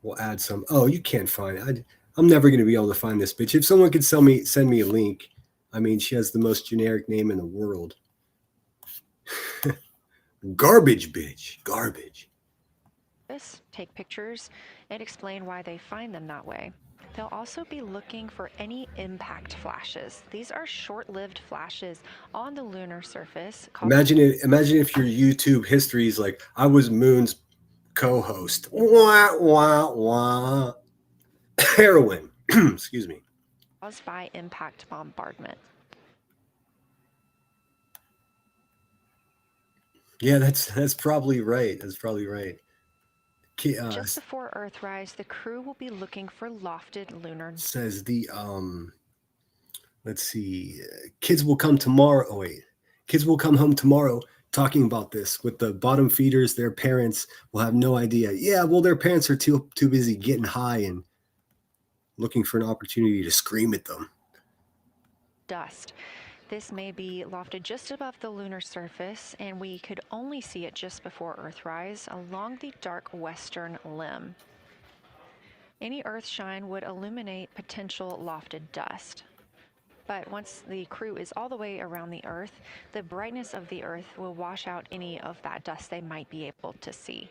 We'll add some. Oh, you can't find it. I'm never going to be able to find this bitch. If someone could send me a link. I mean, she has the most generic name in the world. Garbage bitch. Garbage. Take pictures and explain why they find them that way. They'll also be looking for any impact flashes. These are short-lived flashes on the lunar surface. Imagine if your YouTube history is like, I was Moon's co-host. Wah, wah, wah. Heroin. Excuse me. Caused by impact bombardment. Yeah, that's probably right. That's probably right. Just before Earthrise, the crew will be looking for lofted lunar. Says the let's see, kids will come tomorrow. Oh wait, kids will come home tomorrow talking about this with the bottom feeders. Their parents will have no idea. Yeah, well, their parents are too busy getting high and looking for an opportunity to scream at them. Dust. This may be lofted just above the lunar surface, and we could only see it just before Earthrise along the dark western limb. Any Earthshine would illuminate potential lofted dust. But once the crew is all the way around the Earth, the brightness of the Earth will wash out any of that dust they might be able to see.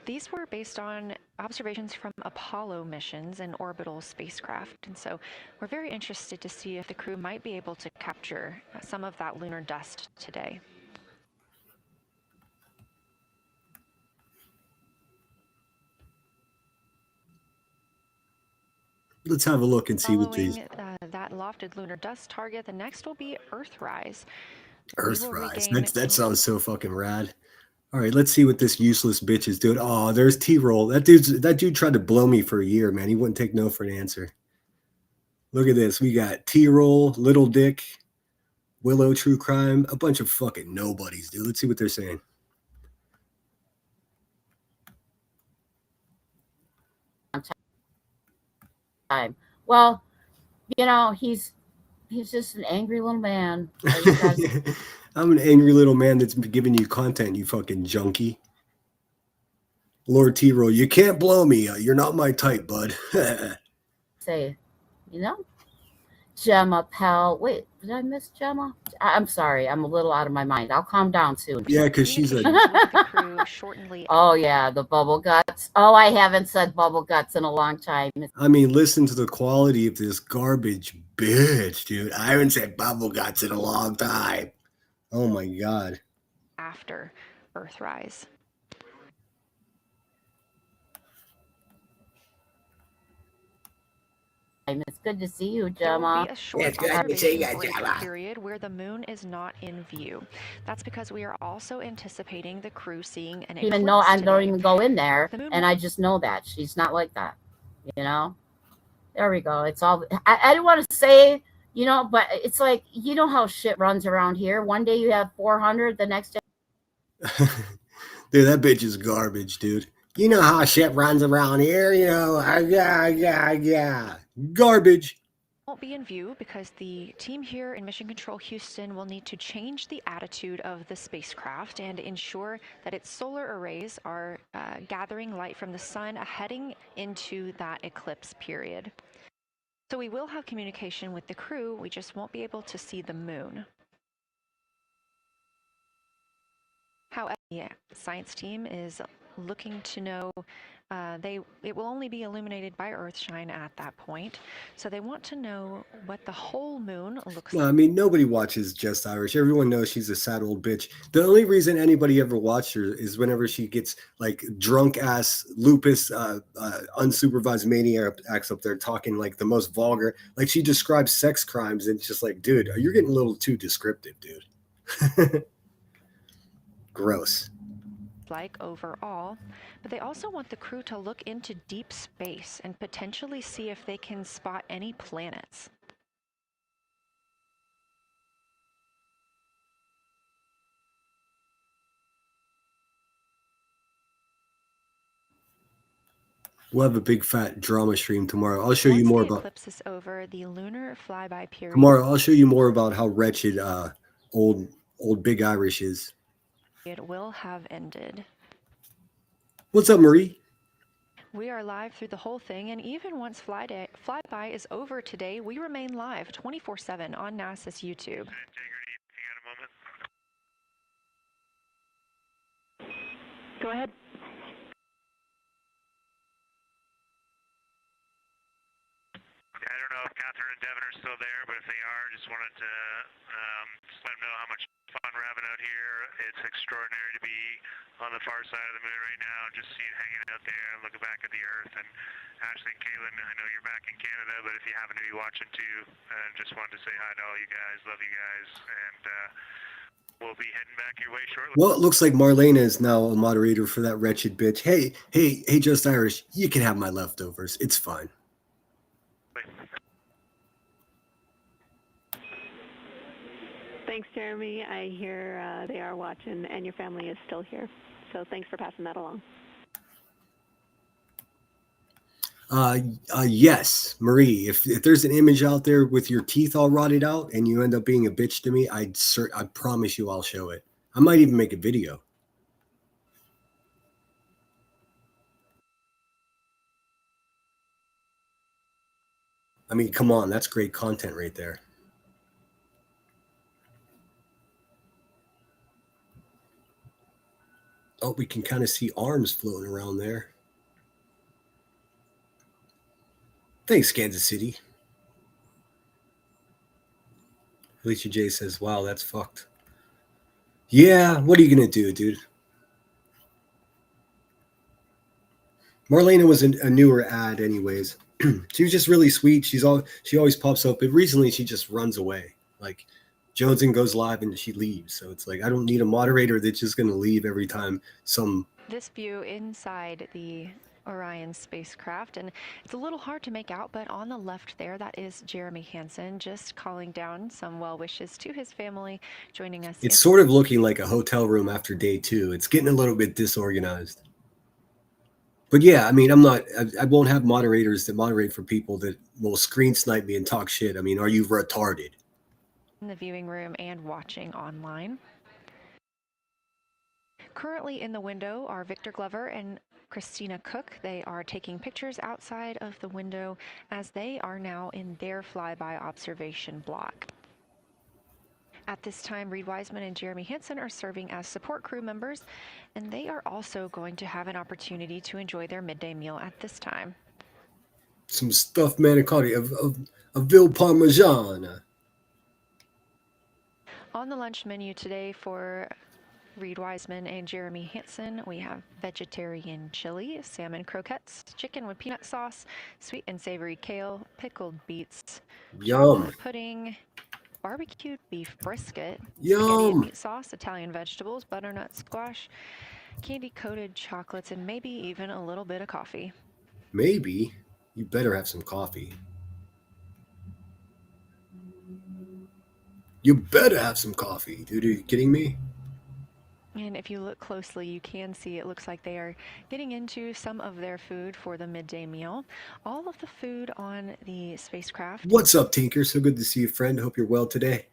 These were based on observations from Apollo missions and orbital spacecraft, and so we're very interested to see if the crew might be able to capture some of that lunar dust today. Let's have a look and see what these. Following that lofted lunar dust target, the next will be Earthrise. Earthrise. That sounds so fucking rad. All right, let's see what this useless bitch is doing. Oh, there's T-Roll. That dude tried to blow me for a year, man. He wouldn't take no for an answer. Look at this. We got T-Roll, Little Dick, Willow, True Crime, a bunch of fucking nobodies, dude. Let's see what they're saying. Time. Well, you know, he's just an angry little man. I'm an angry little man that's giving you content, you fucking junkie. Lord T-Roll, you can't blow me. You're not my type, bud. Say, you know, Gemma, pal. Wait, did I miss Gemma? I'm sorry. I'm a little out of my mind. I'll calm down soon. Yeah, because she's a... Oh, yeah, the bubble guts. Oh, I haven't said bubble guts in a long time. I mean, listen to the quality of this garbage bitch, dude. I haven't said bubble guts in a long time. Oh, my God. After Earthrise. It's good to see you, Gemma. There will be a short observation break period where the moon is not in view. That's because we are also anticipating the crew seeing an eclipse even though I don't today. even go in there, and I just know that she's not like that. You know, there we go. It's all. I don't want to say, you know, but it's like, you know how shit runs around here. One day you have 400, the next day. Dude, that bitch is garbage, dude. You know how shit runs around here, you know. Yeah. Garbage. Won't be in view because the team here in Mission Control Houston will need to change the attitude of the spacecraft and ensure that its solar arrays are gathering light from the sun heading into that eclipse period. So we will have communication with the crew, we just won't be able to see the moon. However, the science team is looking to know it will only be illuminated by Earthshine at that point, so they want to know what the whole moon looks like. I mean, nobody watches Just Irish. Everyone knows she's a sad old bitch. The only reason anybody ever watched her is whenever she gets like drunk ass lupus, unsupervised maniacs up there talking like the most vulgar. Like she describes sex crimes, and it's just like, dude, you're getting a little too descriptive, dude. Gross. Like overall, but they also want the crew to look into deep space and potentially see if they can spot any planets. We'll have a big fat drama stream tomorrow. I'll show you more about. Eclipse is over, the lunar flyby period. Tomorrow, I'll show you more about how wretched old Big Irish is. It will have ended. What's up, Marie? We are live through the whole thing, and even once flyby is over today, we remain live 24/7 on NASA's YouTube. Go ahead. I don't know if Catherine and Devin are still there, but if they are, just wanted to just let them know how much fun for having out here. It's extraordinary to be on the far side of the moon right now, just seeing hanging out there and looking back at the Earth. And Ashley and Caitlin, I know you're back in Canada, but if you happen to be watching too, just wanted to say hi to all you guys. Love you guys, and we'll be heading back your way shortly. Well, it looks like Marlena is now a moderator for that wretched bitch. Hey, Just Irish, you can have my leftovers. It's fine. Thanks, Jeremy. I hear they are watching, and your family is still here. So thanks for passing that along. Yes, Marie. If there's an image out there with your teeth all rotted out and you end up being a bitch to me, I promise you I'll show it. I might even make a video. I mean, come on, that's great content right there. Oh, we can kind of see arms floating around there. Thanks, Kansas City. Alicia J says, wow, that's fucked. Yeah, what are you going to do, dude? Marlena was a newer ad anyways. She was just really sweet. She always pops up, but recently she just runs away. Like, Joneson goes live and she leaves. So it's like, I don't need a moderator that's just going to leave every time This view inside the Orion spacecraft, and it's a little hard to make out, but on the left there, that is Jeremy Hansen just calling down some well wishes to his family, joining us. It's sort of looking like a hotel room after day 2. It's getting a little bit disorganized. But yeah, I mean, I won't have moderators that moderate for people that will screen snipe me and talk shit. I mean, are you retarded? In the viewing room and watching online. Currently in the window are Victor Glover and Christina Cook. They are taking pictures outside of the window as they are now in their flyby observation block. At this time, Reed Wiseman and Jeremy Hansen are serving as support crew members, and they are also going to have an opportunity to enjoy their midday meal at this time. Some stuffed manicotti of veal parmesan. On the lunch menu today for Reed Wiseman and Jeremy Hansen, we have vegetarian chili, salmon croquettes, chicken with peanut sauce, sweet and savory kale, pickled beets, Yum. pudding, barbecued beef brisket, Yum. spaghetti and meat sauce, Italian vegetables, butternut squash, candy-coated chocolates, and maybe even a little bit of coffee. Maybe. You better have some coffee. You better have some coffee, dude. Are you kidding me? And if you look closely, you can see it looks like they are getting into some of their food for the midday meal. All of the food on the spacecraft. What's up, Tinker? So good to see you, friend. Hope you're well today.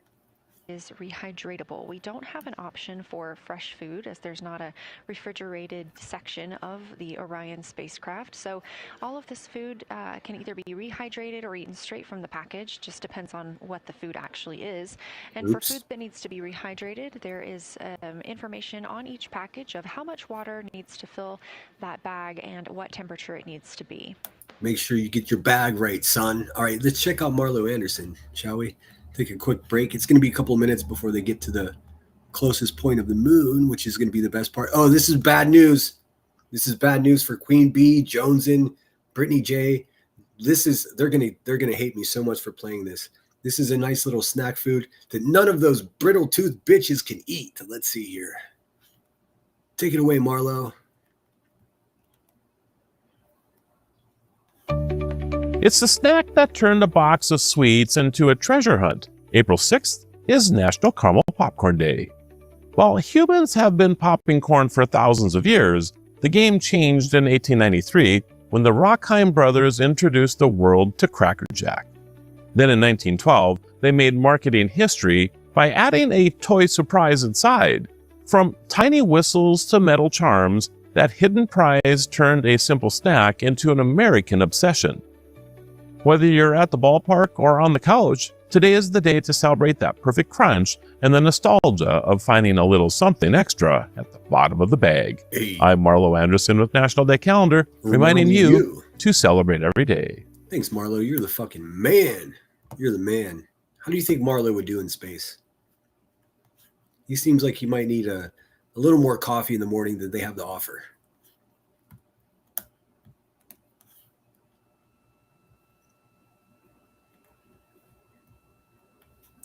Is rehydratable. We don't have an option for fresh food as there's not a refrigerated section of the Orion spacecraft. So all of this food can either be rehydrated or eaten straight from the package. Just depends on what the food actually is. And for food that needs to be rehydrated, there is information on each package of how much water needs to fill that bag and what temperature it needs to be. Make sure you get your bag right, son. All right, let's check out Marlo Anderson, shall we? Take a quick break. It's going to be a couple of minutes before they get to the closest point of the moon, which is going to be the best part. Oh, this is bad news. This is bad news for Queen Bee, Joneson, Brittany J. They're gonna hate me so much for playing this. This is a nice little snack food that none of those brittle tooth bitches can eat. Let's see here. Take it away, Marlo. It's the snack that turned a box of sweets into a treasure hunt. April 6th is National Caramel Popcorn Day. While humans have been popping corn for thousands of years, the game changed in 1893 when the Rockheim brothers introduced the world to Cracker Jack. Then in 1912, they made marketing history by adding a toy surprise inside. From tiny whistles to metal charms, that hidden prize turned a simple snack into an American obsession. Whether you're at the ballpark or on the couch, today is the day to celebrate that perfect crunch and the nostalgia of finding a little something extra at the bottom of the bag. Hey. I'm Marlo Anderson with National Day Calendar, reminding you to celebrate every day. Thanks, Marlo. You're the fucking man. You're the man. How do you think Marlo would do in space? He seems like he might need a little more coffee in the morning than they have to offer.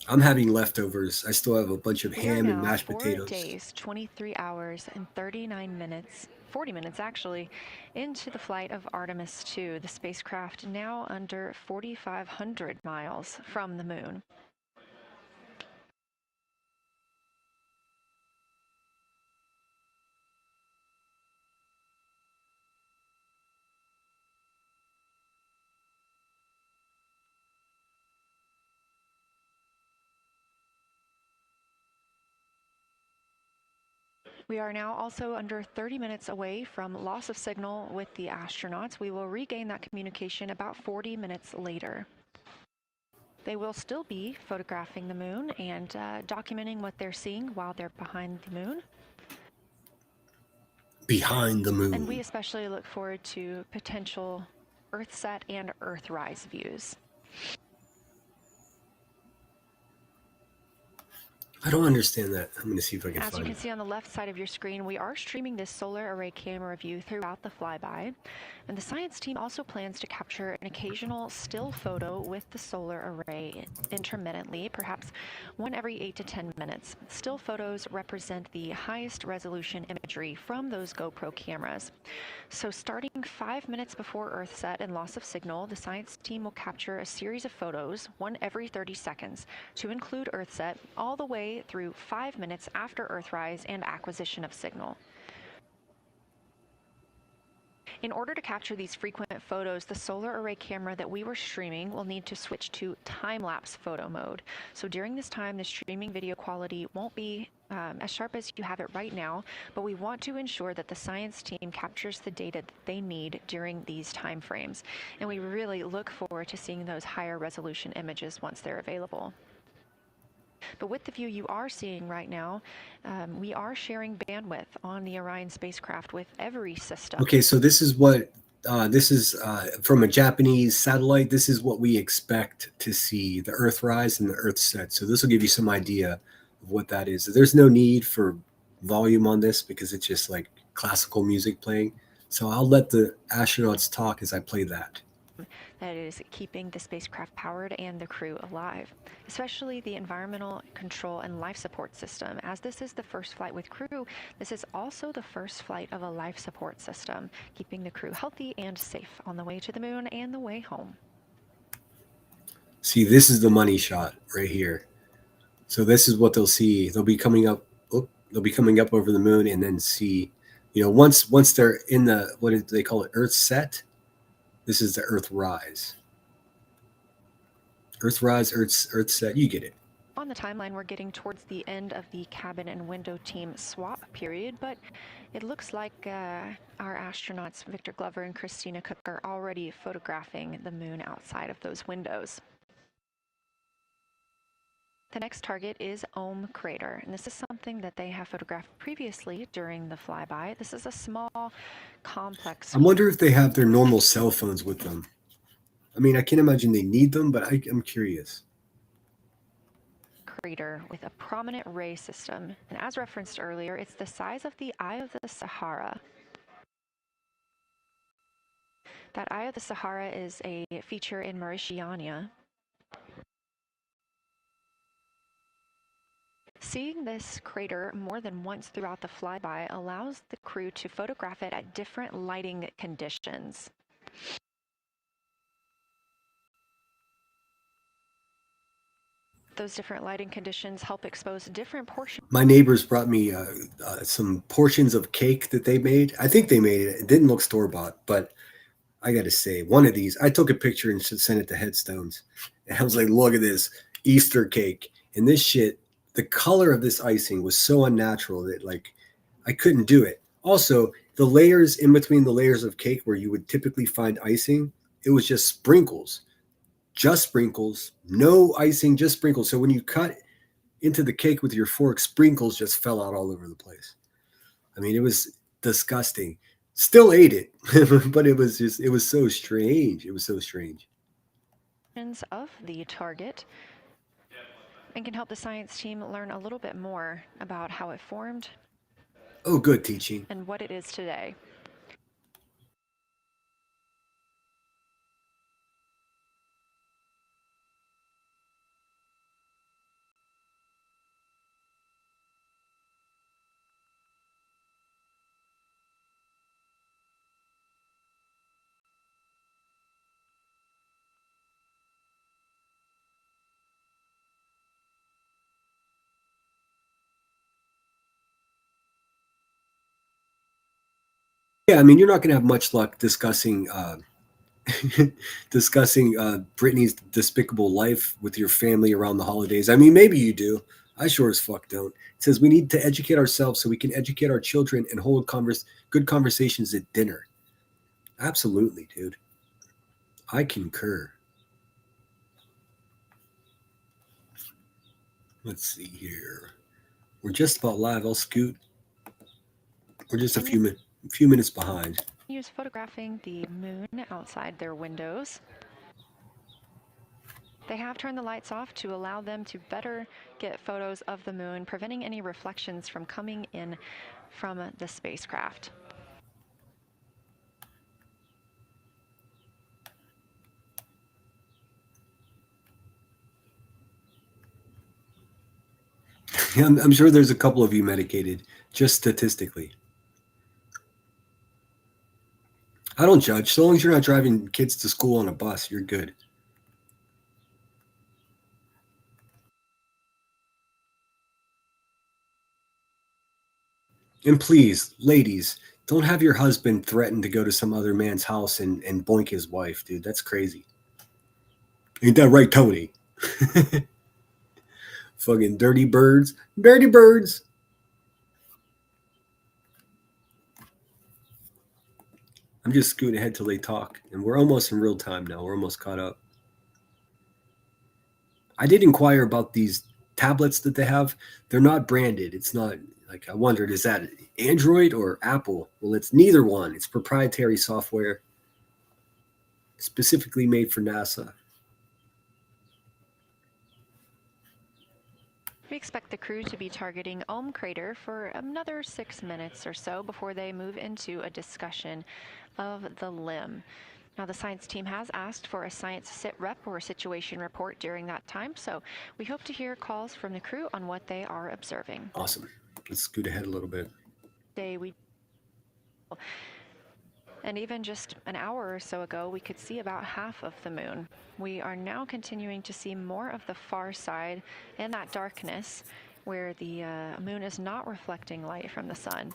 I'm having leftovers. I still have a bunch of We are ham and now mashed 4 potatoes. days, 23 hours, and 39 minutes, 40 minutes actually, into the flight of Artemis II, the spacecraft now under 4,500 miles from the moon. We are now also under 30 minutes away from loss of signal with the astronauts. We will regain that communication about 40 minutes later. They will still be photographing the moon and documenting what they're seeing while they're behind the moon. Behind the moon. And we especially look forward to potential Earthset and Earthrise views. I don't understand that. I'm going to see if I can As you find can it. see on the left side of your screen, we are streaming this solar array camera view throughout the flyby. And the science team also plans to capture an occasional still photo with the solar array intermittently, perhaps one every 8 to 10 minutes. Still photos represent the highest resolution imagery from those GoPro cameras. So starting 5 minutes before Earthset and loss of signal, the science team will capture a series of photos, one every 30 seconds, to include Earthset all the way through 5 minutes after Earthrise and acquisition of signal. In order to capture these frequent photos, the solar array camera that we were streaming will need to switch to time-lapse photo mode. So during this time, the streaming video quality won't be as sharp as you have it right now, but we want to ensure that the science team captures the data that they need during these time frames. And we really look forward to seeing those higher resolution images once they're available. But with the view you are seeing right now, we are sharing bandwidth on the Orion spacecraft with every system. Okay, so this is what this is from a Japanese satellite. This is what we expect to see: the Earthrise and the Earthset. So this will give you some idea of what that is. There's no need for volume on this because it's just like classical music playing. So I'll let the astronauts talk as I play that. That is keeping the spacecraft powered and the crew alive, especially the environmental control and life support system. As this is the first flight with crew, this is also the first flight of a life support system, keeping the crew healthy and safe on the way to the moon and the way home. See, this is the money shot right here. So this is what they'll see. They'll be coming up. They'll be coming up over the moon and then see, once they're in the, what do they call it, Earthset. This is the Earthrise. Earthrise, Earthset, you get it. On the timeline, we're getting towards the end of the cabin and window team swap period, but it looks like our astronauts, Victor Glover and Christina Cook, are already photographing the moon outside of those windows. The next target is Ohm Crater, and this is something that they have photographed previously during the flyby. This is a small, complex... I wonder if they have their normal cell phones with them. I mean, I can't imagine they need them, but I'm curious. Crater with a prominent ray system, and as referenced earlier, it's the size of the Eye of the Sahara. That Eye of the Sahara is a feature in Mauritania. Seeing this crater more than once throughout the flyby allows the crew to photograph it at different lighting conditions. Those different lighting conditions help expose different portions. My neighbors brought me some portions of cake that they made. I think they made it. It didn't look store-bought, but I got to say, one of these, I took a picture and sent it to Headstones. And I was like, look at this Easter cake. And this shit, the color of this icing was so unnatural that like I couldn't do it. Also, the layers in between the layers of cake where you would typically find icing, it was just sprinkles, no icing, just sprinkles. So when you cut into the cake with your fork, sprinkles just fell out all over the place. I mean, it was disgusting. Still ate it, but it was so strange. It was so strange. Of the target. and can help the science team learn a little bit more about how it formed. Oh, good teaching. And what it is today. Yeah, I mean, you're not going to have much luck discussing Brittany's despicable life with your family around the holidays. I mean, maybe you do. I sure as fuck don't. It says we need to educate ourselves so we can educate our children and hold good conversations at dinner. Absolutely, dude. I concur. Let's see here. We're just about live. I'll scoot. We're just a few minutes behind. Use photographing the moon outside their windows. They have turned the lights off to allow them to better get photos of the moon, preventing any reflections from coming in from the spacecraft. I'm sure there's a couple of you medicated, just statistically. I don't judge. So long as you're not driving kids to school on a bus, you're good. And please, ladies, don't have your husband threaten to go to some other man's house and boink his wife, dude. That's crazy. Ain't that right, Tony? Fucking dirty birds. Dirty birds. I'm just scooting ahead till they talk. And we're almost in real time now. We're almost caught up. I did inquire about these tablets that they have. They're not branded. It's not like I wondered, is that Android or Apple? Well, it's neither one. It's proprietary software specifically made for NASA. We expect the crew to be targeting Ohm Crater for another 6 minutes or so before they move into a discussion of the limb. Now, the science team has asked for a science sit rep or a situation report during that time, so we hope to hear calls from the crew on what they are observing. Awesome. Let's scoot ahead a little bit. And even just an hour or so ago, we could see about half of the moon. We are now continuing to see more of the far side and that darkness where the moon is not reflecting light from the sun.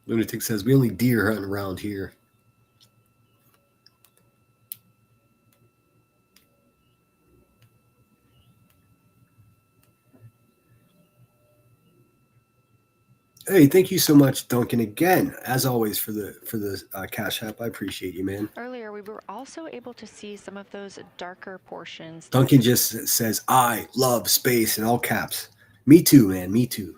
Lunatic says, we only deer hunt around here. Hey, thank you so much, Duncan, again, as always, for the Cash App. I appreciate you, man. Earlier, we were also able to see some of those darker portions. Duncan just says, I love space in all caps. Me too, man. Me too.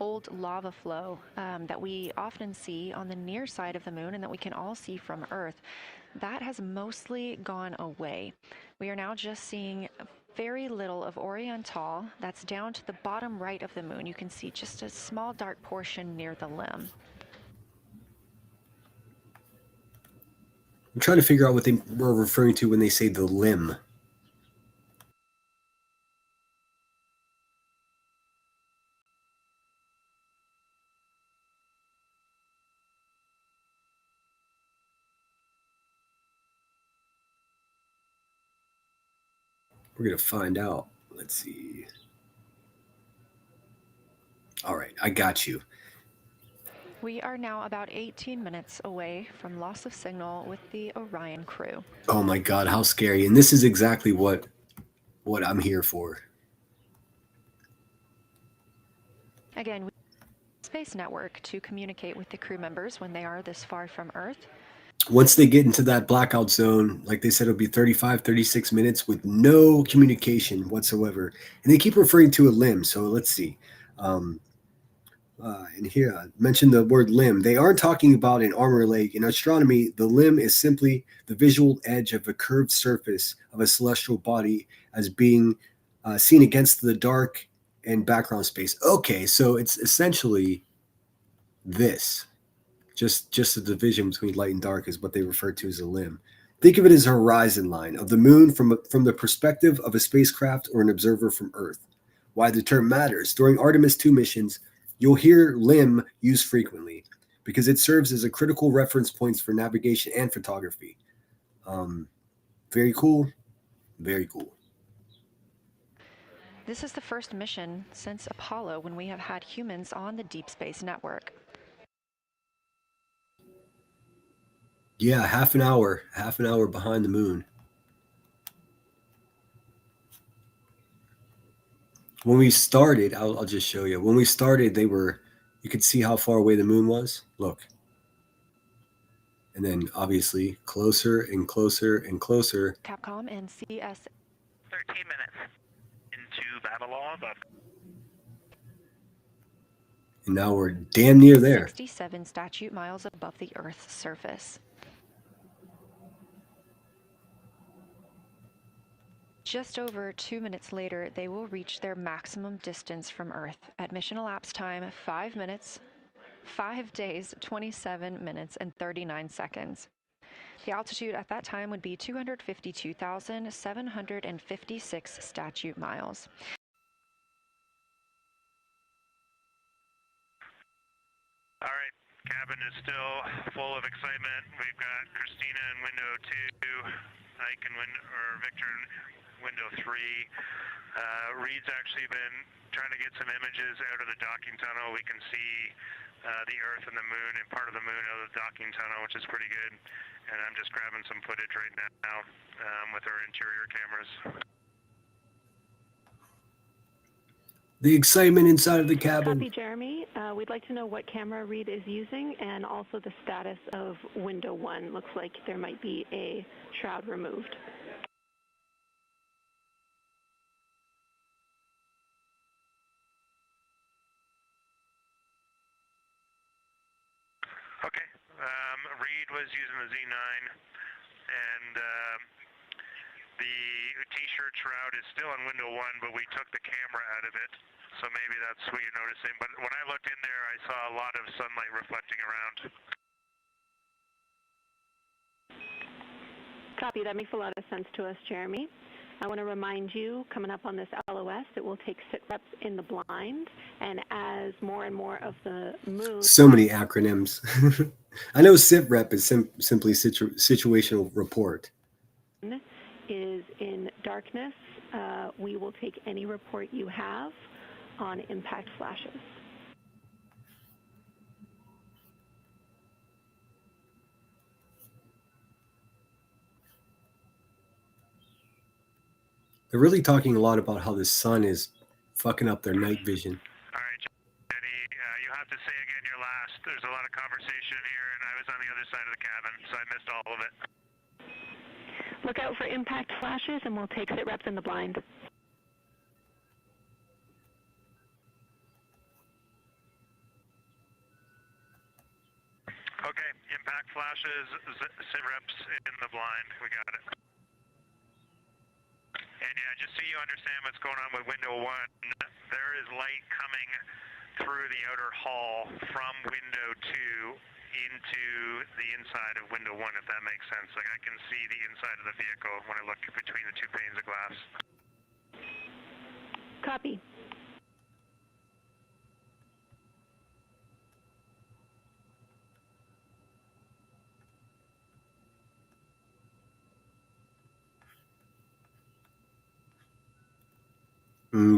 Old lava flow that we often see on the near side of the moon and that we can all see from Earth, that has mostly gone away. We are now just seeing very little of Orion Tall. That's down to the bottom right of the moon. You can see just a small dark portion near the limb. I'm trying to figure out what they were referring to when they say the limb. We're going to find out. Let's see. All right, I got you. We are now about 18 minutes away from loss of signal with the Orion crew. Oh my God, how scary. And this is exactly what I'm here for. Again, we use the space network to communicate with the crew members when they are this far from Earth. Once they get into that blackout zone, like they said, it'll be 35, 36 minutes with no communication whatsoever. And they keep referring to a limb. So let's see. And here, mention the word limb. They aren't talking about an arm or leg. In astronomy, the limb is simply the visual edge of a curved surface of a celestial body as being seen against the dark and background space. Okay, so it's essentially this. Just the division between light and dark is what they refer to as a limb. Think of it as a horizon line of the moon from the perspective of a spacecraft or an observer from Earth. Why the term matters. During Artemis II missions, you'll hear limb used frequently because it serves as a critical reference points for navigation and photography. Very cool. Very cool. This is the first mission since Apollo when we have had humans on the Deep Space Network. Yeah, half an hour behind the moon. When we started, I'll just show you. When we started, you could see how far away the moon was. Look. And then obviously closer and closer and closer. Capcom and CS. 13 minutes into Babylon. And now we're damn near there. 67 statute miles above the Earth's surface. Just over 2 minutes later, they will reach their maximum distance from Earth at mission elapsed time 5 minutes, 5 days, 27 minutes, and 39 seconds. The altitude at that time would be 252,756 statute miles. All right, cabin is still full of excitement. We've got Christina in window 2, Ike in Victor in window 3. Reed's actually been trying to get some images out of the docking tunnel. We can see the Earth and the moon and part of the moon out of the docking tunnel, which is pretty good. And I'm just grabbing some footage right now with our interior cameras. The excitement inside of the cabin. Copy, Jeremy. We'd like to know what camera Reed is using and also the status of window 1. Looks like there might be a shroud removed. Okay. Reed was using the Z9, and the T-shirt shroud is still on window 1, but we took the camera out of it, so maybe that's what you're noticing. But when I looked in there, I saw a lot of sunlight reflecting around. Copy. That makes a lot of sense to us, Jeremy. I want to remind you, coming up on this LOS, it will take sit reps in the blind, and as more and more of the moon... So many acronyms. I know SITREP is simply situational report. ...is in darkness. We will take any report you have on impact flashes. They're really talking a lot about how the sun is fucking up their night vision. All right, Jenny, you have to say again your last. There's a lot of conversation here, and I was on the other side of the cabin, so I missed all of it. Look out for impact flashes, and we'll take sit reps in the blind. Okay, impact flashes, sit reps in the blind. We got it. And yeah, just so you understand what's going on with window 1, there is light coming through the outer hall from window 2 into the inside of window 1, if that makes sense. Like I can see the inside of the vehicle when I look between the 2 panes of glass. Copy.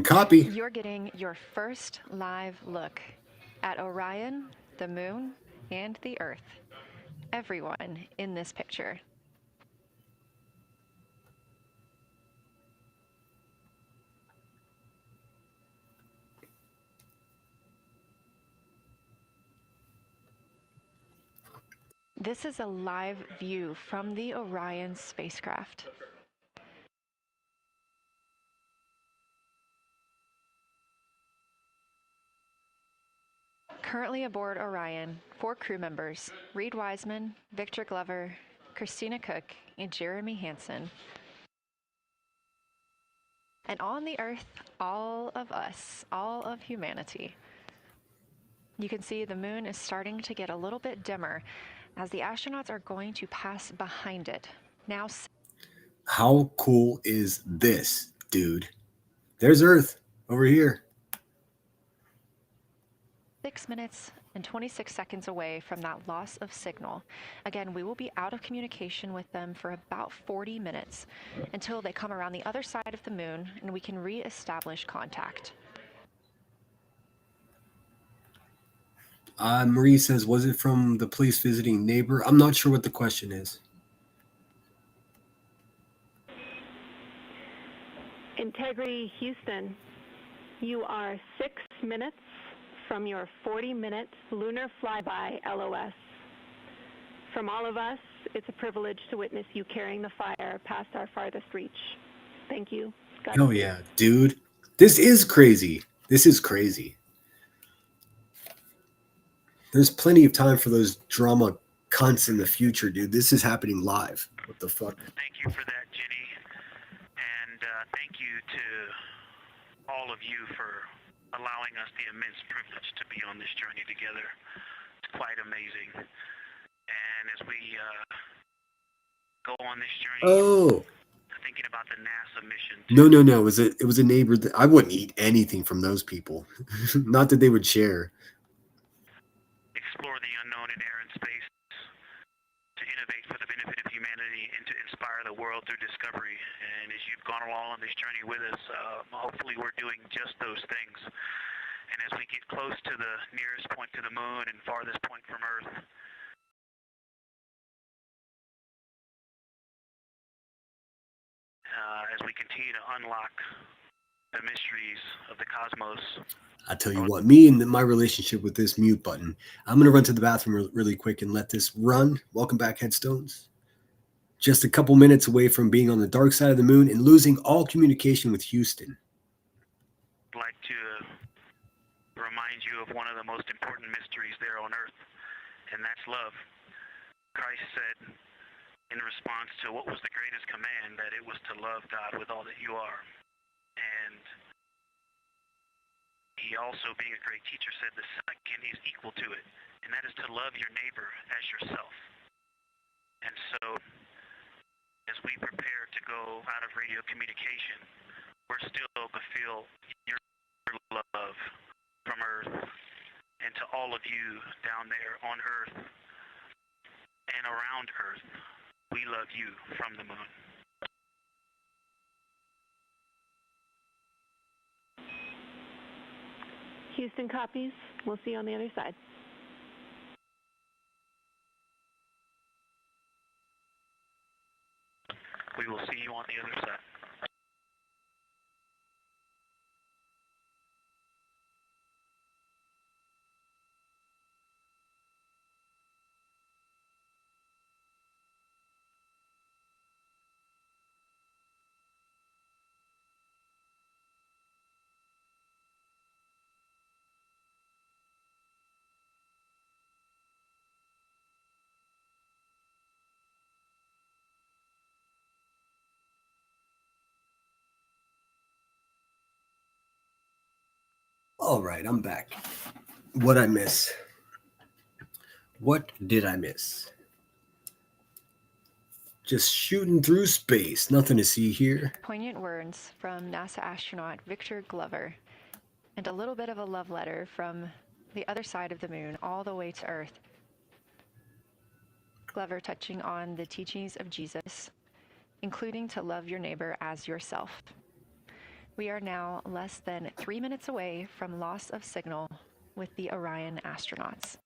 Copy. You're getting your first live look at Orion, the moon, and the Earth. Everyone in this picture. This is a live view from the Orion spacecraft. Currently aboard Orion, 4 crew members, Reed Wiseman, Victor Glover, Christina Cook, and Jeremy Hansen. And on the Earth, all of us, all of humanity. You can see the moon is starting to get a little bit dimmer as the astronauts are going to pass behind it. Now, How cool is this, dude? There's Earth over here. 6 minutes and 26 seconds away from that loss of signal. Again, we will be out of communication with them for about 40 minutes until they come around the other side of the moon and we can re-establish contact. Marie says, was it from the police visiting neighbor? I'm not sure what the question is. Integrity Houston, you are 6 minutes from your 40-minute lunar flyby LOS. From all of us, it's a privilege to witness you carrying the fire past our farthest reach. Thank you. Oh yeah, dude. This is crazy. This is crazy. There's plenty of time for those drama cunts in the future, dude. This is happening live. What the fuck? Thank you for that, Jenny. And thank you to all of you for allowing us the immense privilege to be on this journey together. It's quite amazing. And as we go on this journey, thinking about the NASA mission. No. It was a neighbor that I wouldn't eat anything from those people. Not that they would share. Explore the unknown in air and space, to innovate for the benefit of humanity, and to inspire the world through discovery. And as you've gone along on this journey with us, hopefully we're doing just those things. And as we get close to the nearest point to the moon and farthest point from Earth, as we continue to unlock the mysteries of the cosmos. I tell you what, me and my relationship with this mute button, I'm going to run to the bathroom really quick and let this run. Welcome back, Headstones. Just a couple minutes away from being on the dark side of the moon and losing all communication with Houston. I'd like to remind you of one of the most important mysteries there on Earth, and that's love. Christ said in response to what was the greatest command, that it was to love God with all that you are. And he also, being a great teacher, said the second is equal to it, and that is to love your neighbor as yourself. And so, as we prepare to go out of radio communication, we're still to feel your love from Earth, and to all of you down there on Earth and around Earth, we love you from the moon. Houston copies. We'll see you on the other side. We will see you on the other side. All right, I'm back. What'd I miss? What did I miss? Just shooting through space. Nothing to see here. Poignant words from NASA astronaut Victor Glover, and a little bit of a love letter from the other side of the moon all the way to Earth. Glover touching on the teachings of Jesus, including to love your neighbor as yourself. We are now less than 3 minutes away from loss of signal with the Orion astronauts.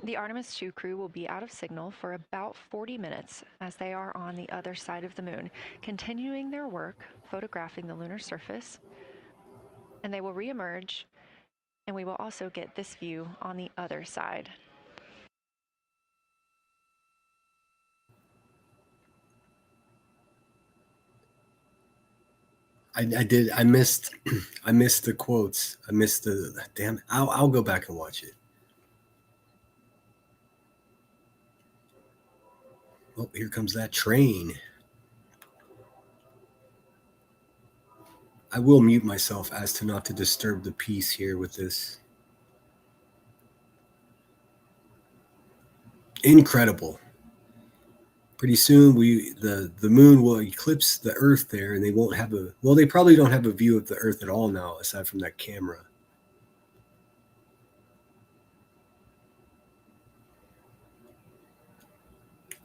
The Artemis II crew will be out of signal for about 40 minutes as they are on the other side of the moon, continuing their work photographing the lunar surface, and they will reemerge, and we will also get this view on the other side. I did. I missed. I missed the quotes. I missed the. Damn. I'll go back and watch it. Oh, here comes that train. I will mute myself as to not to disturb the peace here with this. Incredible. Pretty soon the moon will eclipse the Earth there, and they won't have a, well, they probably don't have a view of the Earth at all now, aside from that camera.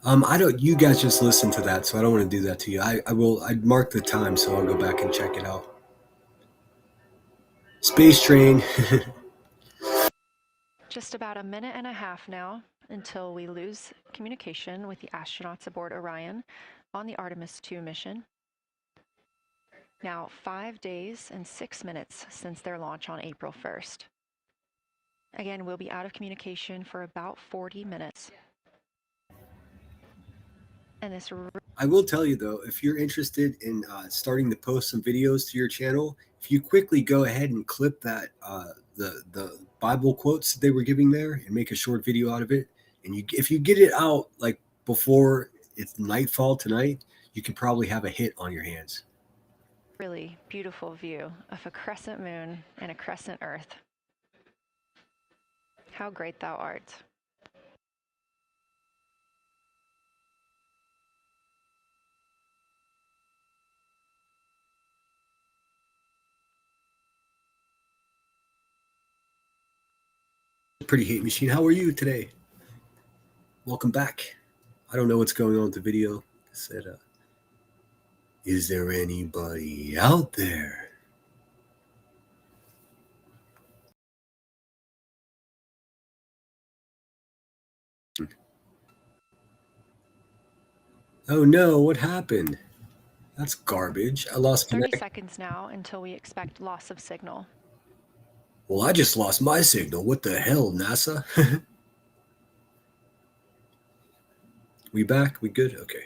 I don't, you guys just listen to that, so I don't want to do that to you. I'd mark the time, so I'll go back and check it out. Space train. Just about a minute and a half now until we lose communication with the astronauts aboard Orion on the Artemis II mission. Now 5 days and 6 minutes since their launch on April 1st. Again, we'll be out of communication for about 40 minutes. And this I will tell you though, if you're interested in starting to post some videos to your channel, if you quickly go ahead and clip that the Bible quotes that they were giving there and make a short video out of it, and if you get it out like before it's nightfall tonight, you could probably have a hit on your hands. really beautiful view of a crescent moon and a crescent Earth. How great thou art. Pretty Hate Machine, how are you today? Welcome back. I don't know what's going on with the video. It said, is there anybody out there? Oh no, what happened? That's garbage. I lost 30 seconds now until we expect loss of signal. Well, I just lost my signal. What the hell, NASA? We back? We good? Okay.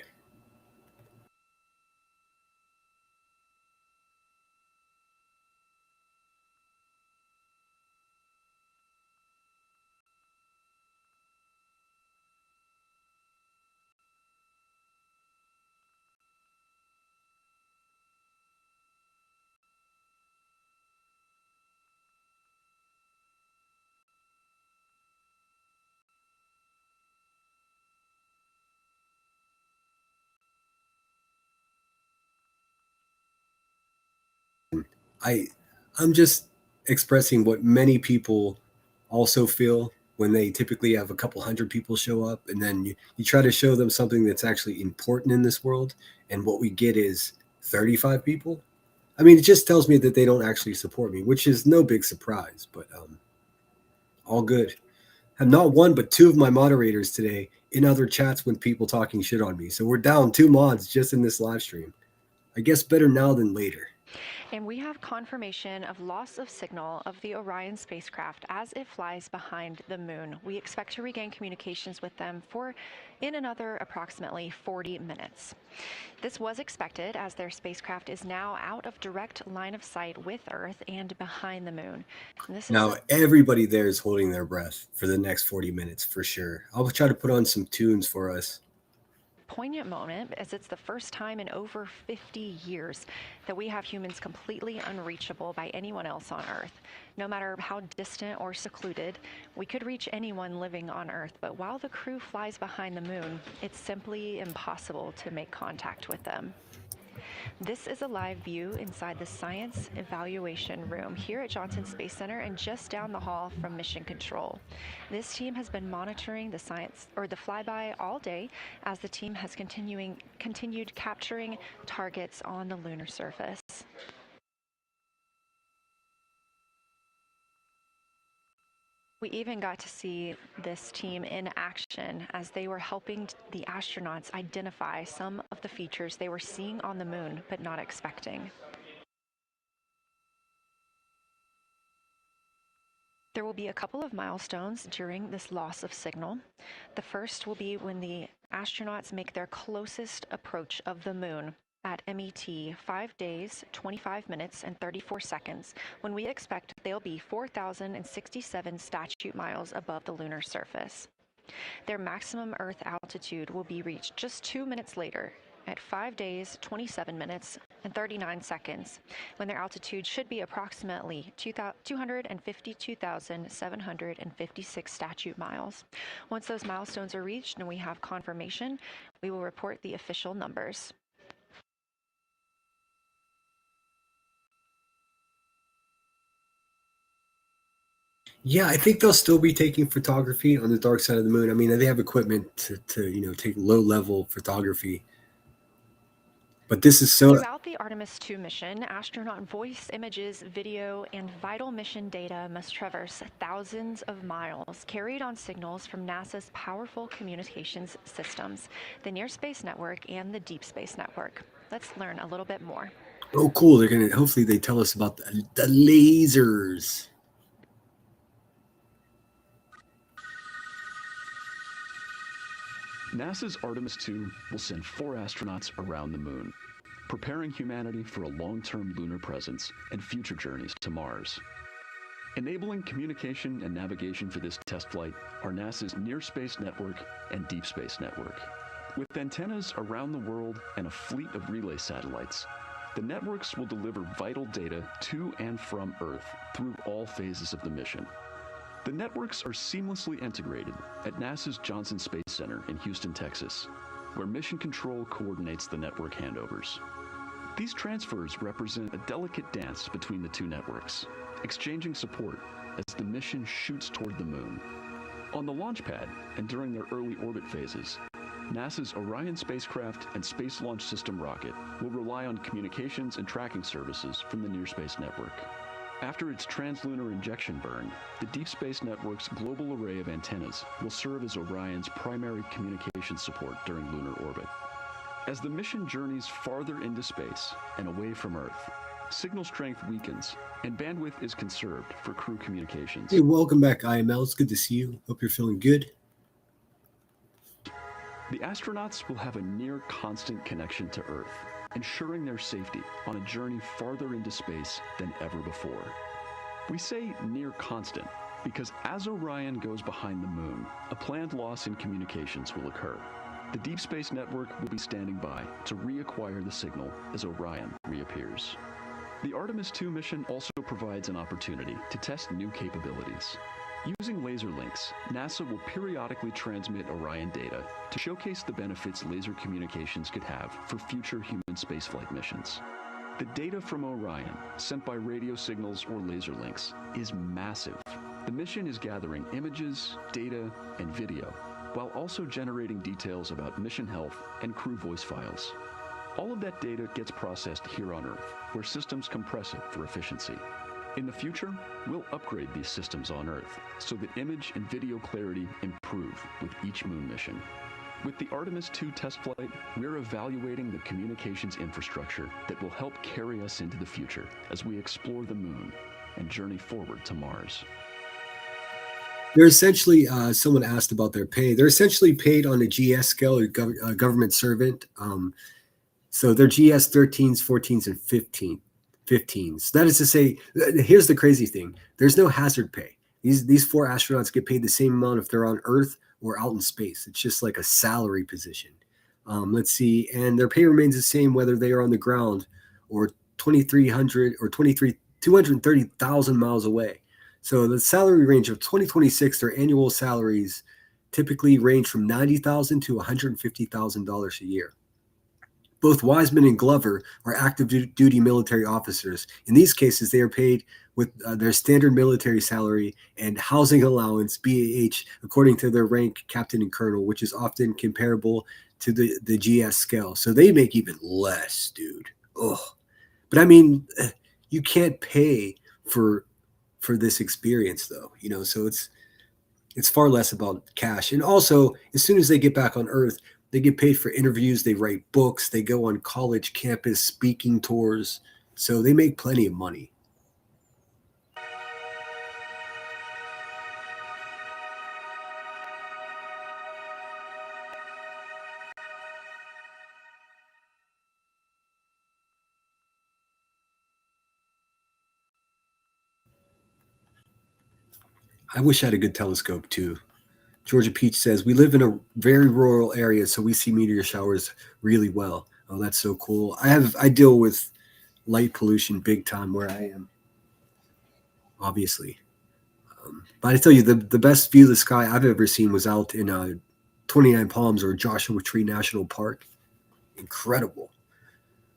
I'm just expressing what many people also feel when they typically have a couple hundred people show up, and then you try to show them something that's actually important in this world, and what we get is 35 people. I mean, it just tells me that they don't actually support me, which is no big surprise, but all good. I have not one but two of my moderators today in other chats when people talking shit on me. So we're down 2 mods just in this live stream. I guess better now than later. And we have confirmation of loss of signal of the Orion spacecraft as it flies behind the moon. We expect to regain communications with them in another approximately 40 minutes. This was expected as their spacecraft is now out of direct line of sight with Earth and behind the moon. And now, everybody there is holding their breath for the next 40 minutes for sure. I'll try to put on some tunes for us. Poignant moment as it's the first time in over 50 years that we have humans completely unreachable by anyone else on Earth. No matter how distant or secluded, we could reach anyone living on Earth, but while the crew flies behind the moon, it's simply impossible to make contact with them. This is a live view inside the Science Evaluation Room here at Johnson Space Center and just down the hall from Mission Control. This team has been monitoring the flyby all day as the team has continued capturing targets on the lunar surface. We even got to see this team in action as they were helping the astronauts identify some of the features they were seeing on the moon but not expecting. There will be a couple of milestones during this loss of signal. The first will be when the astronauts make their closest approach of the moon at MET 5 days, 25 minutes, and 34 seconds, when we expect they'll be 4,067 statute miles above the lunar surface. Their maximum Earth altitude will be reached just 2 minutes later, at 5 days, 27 minutes, and 39 seconds, when their altitude should be approximately 252,756 statute miles. Once those milestones are reached and we have confirmation, we will report the official numbers. Yeah, I think they'll still be taking photography on the dark side of the moon. I mean, they have equipment to take low level photography. But this is so. Throughout the Artemis II mission, astronaut voice, images, video, and vital mission data must traverse thousands of miles, carried on signals from NASA's powerful communications systems, the Near Space Network and the Deep Space Network. Let's learn a little bit more. Oh, cool. They're going to, hopefully they tell us about the lasers. NASA's Artemis II will send 4 astronauts around the moon, preparing humanity for a long-term lunar presence and future journeys to Mars. Enabling communication and navigation for this test flight are NASA's Near Space Network and Deep Space Network. With antennas around the world and a fleet of relay satellites, the networks will deliver vital data to and from Earth through all phases of the mission. The networks are seamlessly integrated at NASA's Johnson Space Center in Houston, Texas, where Mission Control coordinates the network handovers. These transfers represent a delicate dance between the two networks, exchanging support as the mission shoots toward the moon. On the launch pad and during their early orbit phases, NASA's Orion spacecraft and Space Launch System rocket will rely on communications and tracking services from the Near Space Network. After its translunar injection burn, the Deep Space Network's global array of antennas will serve as Orion's primary communication support during lunar orbit. As the mission journeys farther into space and away from Earth, signal strength weakens and bandwidth is conserved for crew communications. Hey, welcome back, IML. It's good to see you. Hope you're feeling good. The astronauts will have a near constant connection to Earth, ensuring their safety on a journey farther into space than ever before. We say near constant because as Orion goes behind the moon, a planned loss in communications will occur. The Deep Space Network will be standing by to reacquire the signal as Orion reappears. The Artemis II mission also provides an opportunity to test new capabilities. Using laser links, NASA will periodically transmit Orion data to showcase the benefits laser communications could have for future human spaceflight missions. The data from Orion, sent by radio signals or laser links, is massive. The mission is gathering images, data, and video, while also generating details about mission health and crew voice files. All of that data gets processed here on Earth, where systems compress it for efficiency. In the future, we'll upgrade these systems on Earth so that image and video clarity improve with each moon mission. With the Artemis II test flight, we're evaluating the communications infrastructure that will help carry us into the future as we explore the moon and journey forward to Mars. They're essentially, someone asked about their pay. They're essentially paid on a GS scale, a government servant. So they're GS 13s, 14s, and 15s. That is to say, here's the crazy thing. There's no hazard pay. These 4 astronauts get paid the same amount if they're on Earth or out in space. It's just like a salary position. Let's see. And their pay remains the same whether they are on the ground or 2,300 or 230,000 miles away. So the salary range of 2026, their annual salaries typically range from $90,000 to $150,000 a year. Both Wiseman and Glover are active duty military officers. In these cases, they are paid with their standard military salary and housing allowance, BAH, according to their rank, captain and colonel, which is often comparable to the GS scale. So they make even less, dude. Ugh. But I mean, you can't pay for this experience, though. So it's far less about cash. And also, as soon as they get back on Earth, they get paid for interviews, they write books, they go on college campus speaking tours. So they make plenty of money. I wish I had a good telescope too. Georgia Peach says, we live in a very rural area, so we see meteor showers really well. Oh, that's so cool. I deal with light pollution big time where I am, obviously. But I tell you, the best view of the sky I've ever seen was out in 29 Palms or Joshua Tree National Park. Incredible.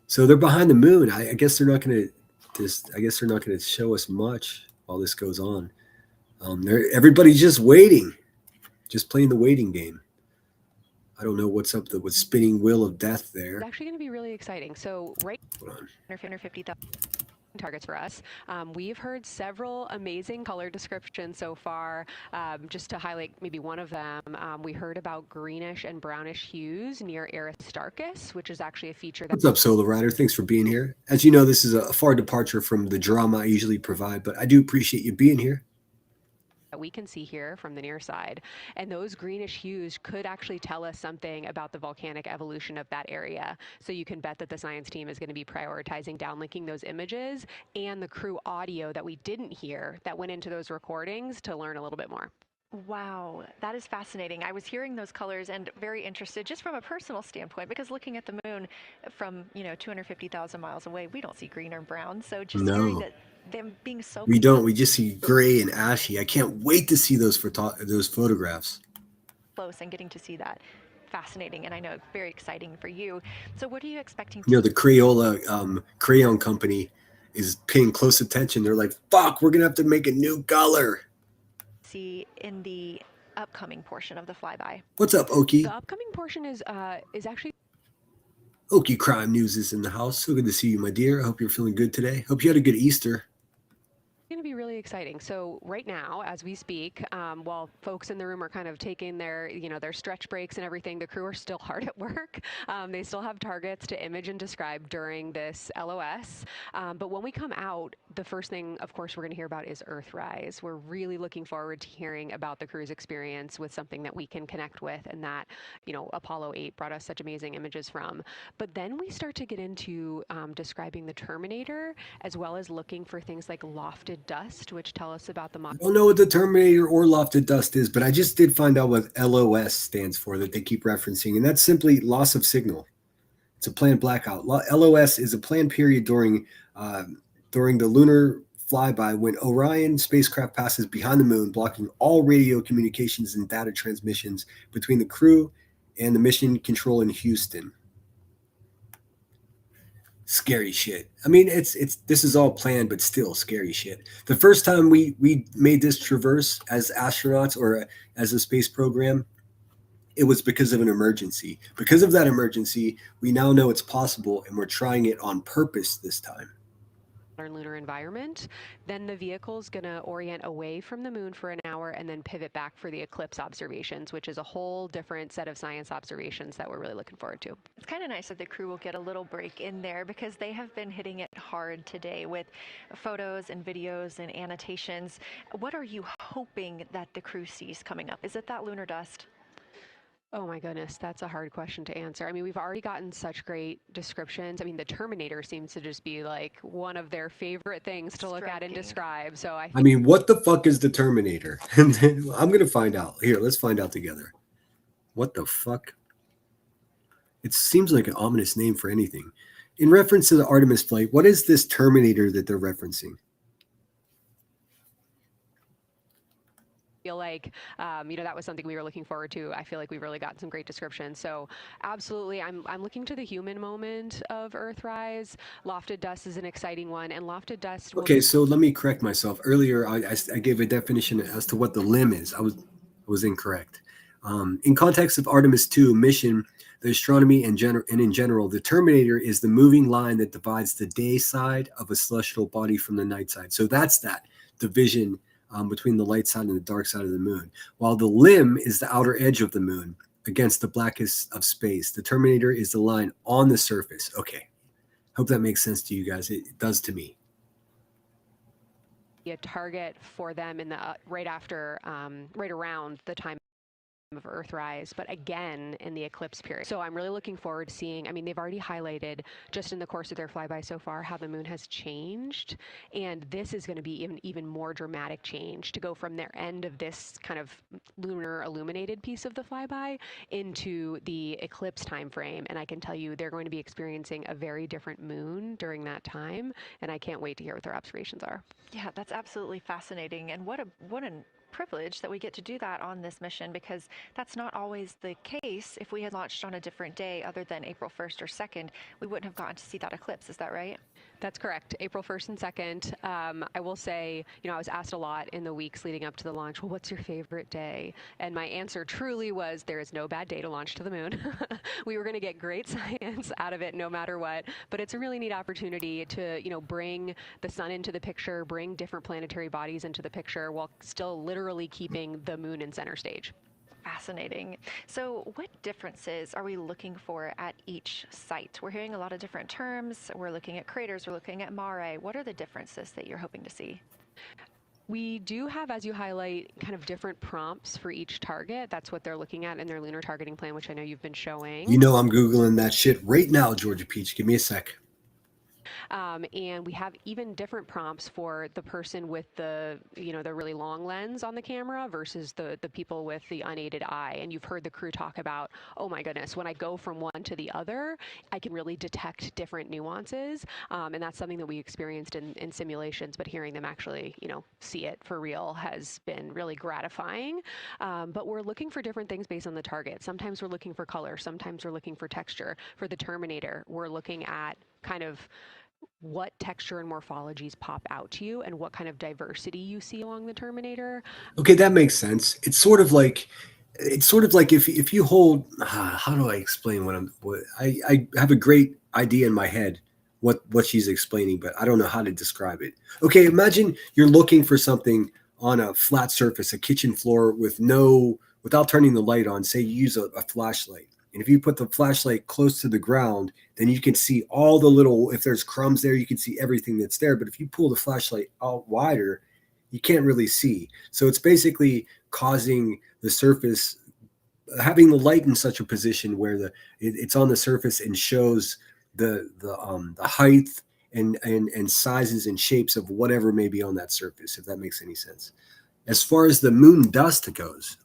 So they're behind the moon. I guess they're not going to show us much while this goes on. Everybody's just waiting, just playing the waiting game. I don't know what's up with spinning wheel of death there. It's actually going to be really exciting. So right under 50,000 targets for us. We've heard several amazing color descriptions so far. Just to highlight maybe one of them, we heard about greenish and brownish hues near Aristarchus, which is actually a feature that... What's up, Solar Rider? Thanks for being here. As you know, this is a far departure from the drama I usually provide, but I do appreciate you being here. That we can see here from the near side. And those greenish hues could actually tell us something about the volcanic evolution of that area. So you can bet that the science team is going to be prioritizing downlinking those images and the crew audio that we didn't hear that went into those recordings to learn a little bit more. Wow, that is fascinating. I was hearing those colors and very interested just from a personal standpoint, because looking at the moon from, 250,000 miles away, we don't see green or brown. So just hearing that them being so... We don't. We just see gray and ashy. I can't wait to see those photographs. Close and getting to see that. Fascinating, and I know very exciting for you. So what are you expecting? The Crayola crayon company is paying close attention. They're like, fuck, we're going to have to make a new color. See in the upcoming portion of the flyby. What's up, Oki? The upcoming portion is actually... Oki Crime News is in the house. So good to see you, my dear. I hope you're feeling good today. Hope you had a good Easter. Going to be really exciting. So right now, as we speak, while folks in the room are kind of taking their, their stretch breaks and everything, the crew are still hard at work. They still have targets to image and describe during this LOS. But when we come out, the first thing, of course, we're going to hear about is Earthrise. We're really looking forward to hearing about the crew's experience with something that we can connect with and that, Apollo 8 brought us such amazing images from. But then we start to get into describing the Terminator, as well as looking for things like lofted dust, which tell us about the... I don't know what the Terminator or lofted dust is, but I just did find out what LOS stands for that they keep referencing, and that's simply loss of signal. It's a planned blackout. LOS is a planned period during the lunar flyby when Orion spacecraft passes behind the moon, blocking all radio communications and data transmissions between the crew and the mission control in Houston. Scary shit. I mean, this is all planned, but still scary shit. The first time we made this traverse as astronauts or as a space program, it was because of an emergency. Because of that emergency, we now know it's possible, and we're trying it on purpose this time. Our lunar environment. Then the vehicle's going to orient away from the moon for an hour and then pivot back for the eclipse observations, which is a whole different set of science observations that we're really looking forward to. It's kind of nice that the crew will get a little break in there, because they have been hitting it hard today with photos and videos and annotations. What are you hoping that the crew sees coming up? Is it that lunar dust? Oh my goodness, that's a hard question to answer. I mean, we've already gotten such great descriptions. I mean, the Terminator seems to just be like one of their favorite things to look at and describe. So I mean, what the fuck is the Terminator? I'm going to find out. Here, let's find out together. What the fuck? It seems like an ominous name for anything. In reference to the Artemis flight, what is this Terminator that they're referencing? feel like, that was something we were looking forward to. I feel like we've really gotten some great descriptions. So absolutely, I'm looking to the human moment of Earthrise. Lofted dust is an exciting one, and lofted dust... Okay, so let me correct myself. Earlier, I gave a definition as to what the limb is. I was incorrect. In context of Artemis II mission, the astronomy and in general, the Terminator is the moving line that divides the day side of a celestial body from the night side. So that's that division between the light side and the dark side of the moon. While the limb is the outer edge of the moon against the blackest of space. The Terminator is the line on the surface. Okay. Hope that makes sense to you guys. It does to me. A target for them in the right around the time of Earthrise, but again in the eclipse period. So I'm really looking forward to seeing, I mean, they've already highlighted just in the course of their flyby so far how the moon has changed. And this is going to be even more dramatic change to go from their end of this kind of lunar illuminated piece of the flyby into the eclipse time frame. And I can tell you they're going to be experiencing a very different moon during that time. And I can't wait to hear what their observations are. Yeah, that's absolutely fascinating. And what a privilege that we get to do that on this mission, because that's not always the case. If we had launched on a different day other than April 1st or 2nd, we wouldn't have gotten to see that eclipse. Is that right? That's correct. April 1st and 2nd. I will say, I was asked a lot in the weeks leading up to the launch, well, what's your favorite day? And my answer truly was, there is no bad day to launch to the moon. We were going to get great science out of it no matter what. But it's a really neat opportunity to, bring the sun into the picture, bring different planetary bodies into the picture while still literally keeping the moon in center stage. Fascinating. So what differences are we looking for at each site? We're hearing a lot of different terms. We're looking at craters, we're looking at mare. What are the differences that you're hoping to see? We do have, as you highlight, kind of different prompts for each target. That's what they're looking at in their lunar targeting plan, which I know you've been showing. I'm Googling that shit right now, Georgia Peach. Give me a sec. And we have even different prompts for the person with the, the really long lens on the camera versus the people with the unaided eye. And you've heard the crew talk about, oh my goodness, when I go from one to the other, I can really detect different nuances. And that's something that we experienced in simulations, but hearing them actually, see it for real has been really gratifying. But we're looking for different things based on the target. Sometimes we're looking for color. Sometimes we're looking for texture. For the Terminator, we're looking at kind of what texture and morphologies pop out to you and what kind of diversity you see along the Terminator. Okay, that makes sense. It's sort of like if you hold, how do I explain I have a great idea in my head what she's explaining, but I don't know how to describe it. Okay, imagine you're looking for something on a flat surface, a kitchen floor without turning the light on. Say you use a flashlight. And if you put the flashlight close to the ground, then you can see all the little, if there's crumbs there, you can see everything that's there. But if you pull the flashlight out wider, you can't really see. So it's basically causing the surface, having the light in such a position where it's on the surface and shows the height and sizes and shapes of whatever may be on that surface, if that makes any sense. As far as the moon dust goes,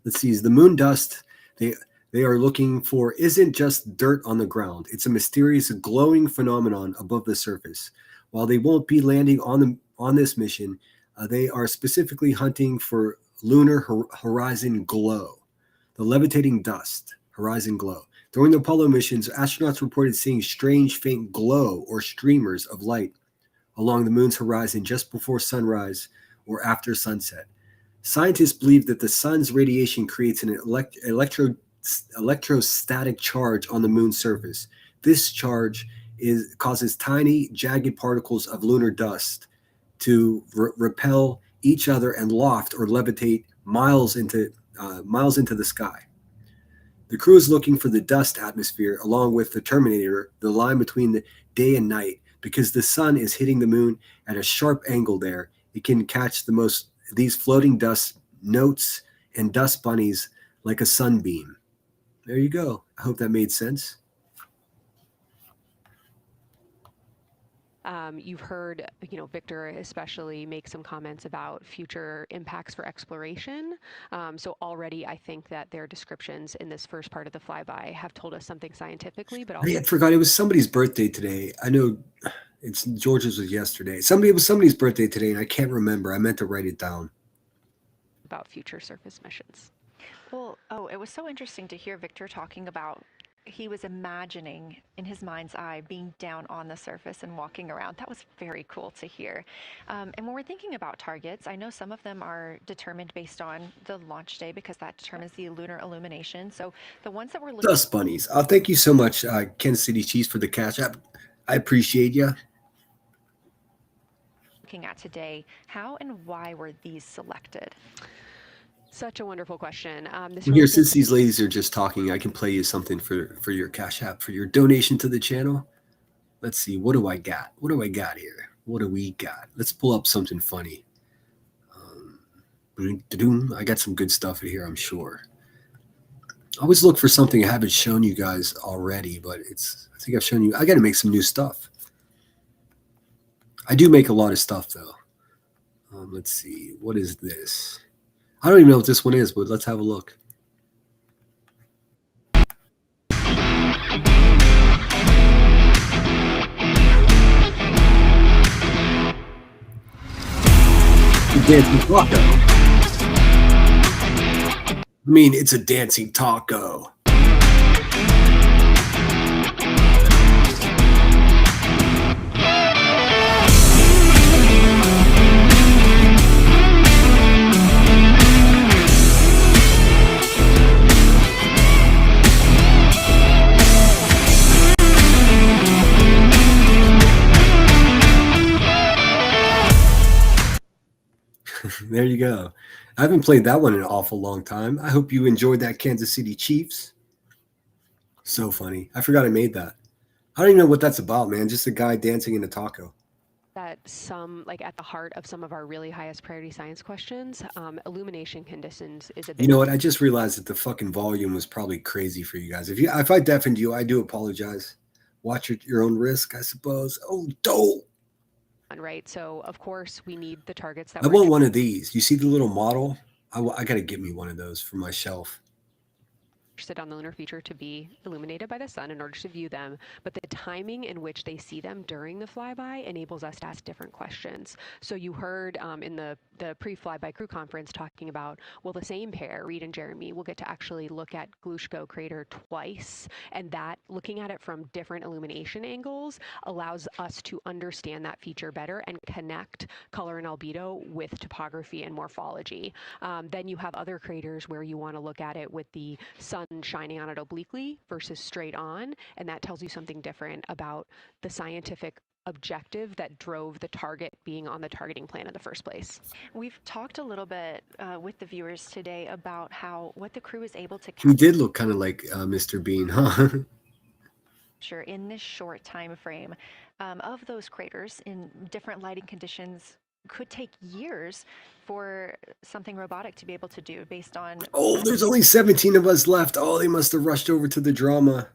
let's see, the moon dust, they are looking for isn't just dirt on the ground. It's a mysterious glowing phenomenon above the surface. While they won't be landing on this mission, they are specifically hunting for lunar horizon glow, the levitating dust, horizon glow. During the Apollo missions, astronauts reported seeing strange faint glow or streamers of light along the moon's horizon just before sunrise or after sunset. Scientists believe that the sun's radiation creates an electrostatic charge on the moon's surface. This charge causes tiny, jagged particles of lunar dust to repel each other and loft or levitate miles into the sky. The crew is looking for the dust atmosphere along with the Terminator, the line between the day and night, because the sun is hitting the moon at a sharp angle there. It can catch these floating dust notes and dust bunnies like a sunbeam. There you go. I hope that made sense. You've heard, Victor especially make some comments about future impacts for exploration. So already I think that their descriptions in this first part of the flyby have told us something scientifically, but also— I forgot it was somebody's birthday today. I know it's George's was yesterday. It was somebody's birthday today, and I can't remember. I meant to write it down. About future surface missions. Well, it was so interesting to hear Victor talking about he was imagining in his mind's eye being down on the surface and walking around. That was very cool to hear. And when we're thinking about targets, I know some of them are determined based on the launch day because that determines the lunar illumination. So the ones that we're looking— Dust bunnies. Thank you so much, Kansas City Chiefs, for the cash app. I appreciate you. Looking at today, how and why were these selected? Such a wonderful question. Here, since these ladies are just talking, I can play you something for your cash app, for your donation to the channel. Let's see. What do I got? What do I got here? What do we got? Let's pull up something funny. I got some good stuff in here, I'm sure. I always look for something I haven't shown you guys already, but I think I've shown you. I got to make some new stuff. I do make a lot of stuff, though. Let's see. What is this? I don't even know what this one is, but let's have a look. Dancing taco. I mean, it's a dancing taco. There you go. I haven't played that one in an awful long time. I hope you enjoyed that Kansas City Chiefs. So funny. I forgot I made that. I don't even know what that's about, man. Just a guy dancing in a taco. That at the heart of some of our really highest priority science questions, illumination conditions is a big. You know what? I just realized that the fucking volume was probably crazy for you guys. If I deafened you, I do apologize. Watch at your own risk, I suppose. Oh, dope. Right. So of course we need the targets that I want one of these. You see the little model? I got to get me one of those for my shelf. Sit on the lunar feature to be illuminated by the sun in order to view them, but the timing in which they see them during the flyby enables us to ask different questions. So you heard in the pre-flyby crew conference talking about, well, the same pair, Reed and Jeremy, will get to actually look at Glushko crater twice, and that looking at it from different illumination angles allows us to understand that feature better and connect color and albedo with topography and morphology. Then you have other craters where you want to look at it with the sun shining on it obliquely versus straight on, and that tells you something different about the scientific objective that drove the target being on the targeting plan in the first place. We've talked a little bit with the viewers today about what the crew is able to He did look kind of like Mr. Bean, huh? capture in this short time frame of those craters in different lighting conditions. Could take years for something robotic to be able to do based on. Oh, there's only 17 of us left. Oh, they must have rushed over to the drama.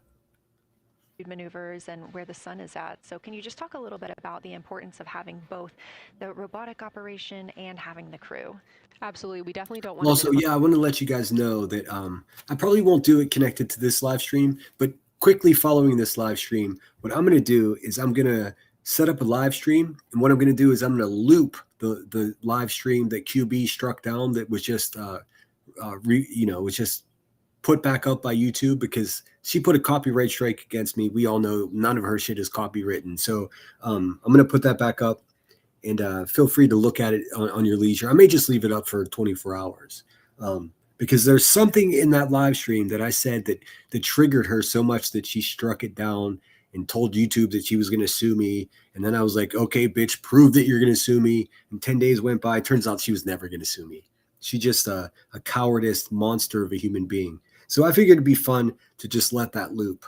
Maneuvers and where the sun is at. So can you just talk a little bit about the importance of having both the robotic operation and having the crew? Absolutely. We definitely don't want Also, yeah, I want to let you guys know that I probably won't do it connected to this live stream, but quickly following this live stream, what I'm going to do is I'm going to set up a live stream, and what I'm going to do is I'm going to loop the live stream that QB struck down that was just was just put back up by YouTube because she put a copyright strike against me. We all know none of her shit is copywritten, so I'm going to put that back up, and feel free to look at it on your leisure. I may just leave it up for 24 hours because there's something in that live stream that I said that triggered her so much that she struck it down and told YouTube that she was going to sue me. And then I was like, okay, bitch, prove that you're going to sue me. And 10 days went by. Turns out she was never going to sue me. She's just a cowardice monster of a human being. So I figured it'd be fun to just let that loop.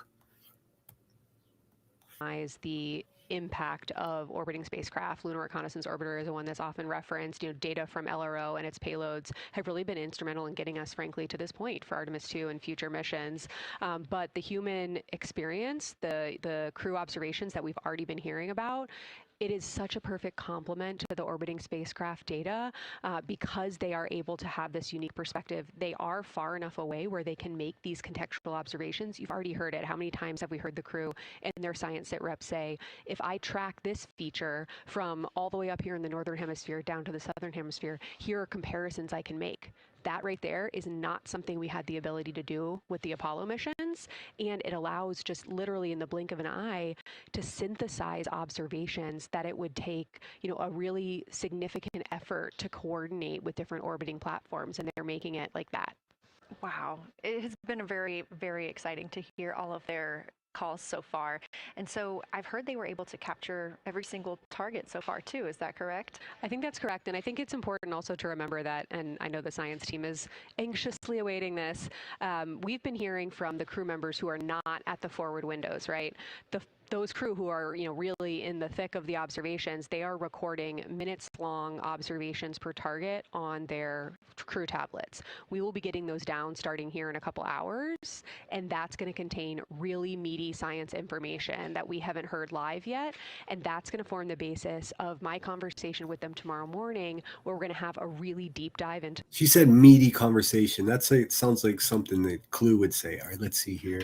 The impact of orbiting spacecraft. Lunar Reconnaissance Orbiter is the one that's often referenced. Data from LRO and its payloads have really been instrumental in getting us, frankly, to this point for Artemis II and future missions. But the human experience, the crew observations that we've already been hearing about, it is such a perfect complement to the orbiting spacecraft data because they are able to have this unique perspective. They are far enough away where they can make these contextual observations. You've already heard it. How many times have we heard the crew and their science sit reps say, if I track this feature from all the way up here in the northern hemisphere down to the southern hemisphere, here are comparisons I can make. That right there is not something we had the ability to do with the Apollo missions, and it allows just literally in the blink of an eye to synthesize observations that it would take, a really significant effort to coordinate with different orbiting platforms, and they're making it like that. Wow. It has been very, very exciting to hear all of their calls so far. And so I've heard they were able to capture every single target so far too. Is that correct? I think that's correct. And I think it's important also to remember that, and I know the science team is anxiously awaiting this, we've been hearing from the crew members who are not at the forward windows, right? The those crew who are, really in the thick of the observations, they are recording minutes-long observations per target on their crew tablets. We will be getting those down starting here in a couple hours, and that's going to contain really meaty science information that we haven't heard live yet, and that's going to form the basis of my conversation with them tomorrow morning, where we're going to have a really deep dive into. She said meaty conversation. It sounds like something that Clue would say. All right, let's see here.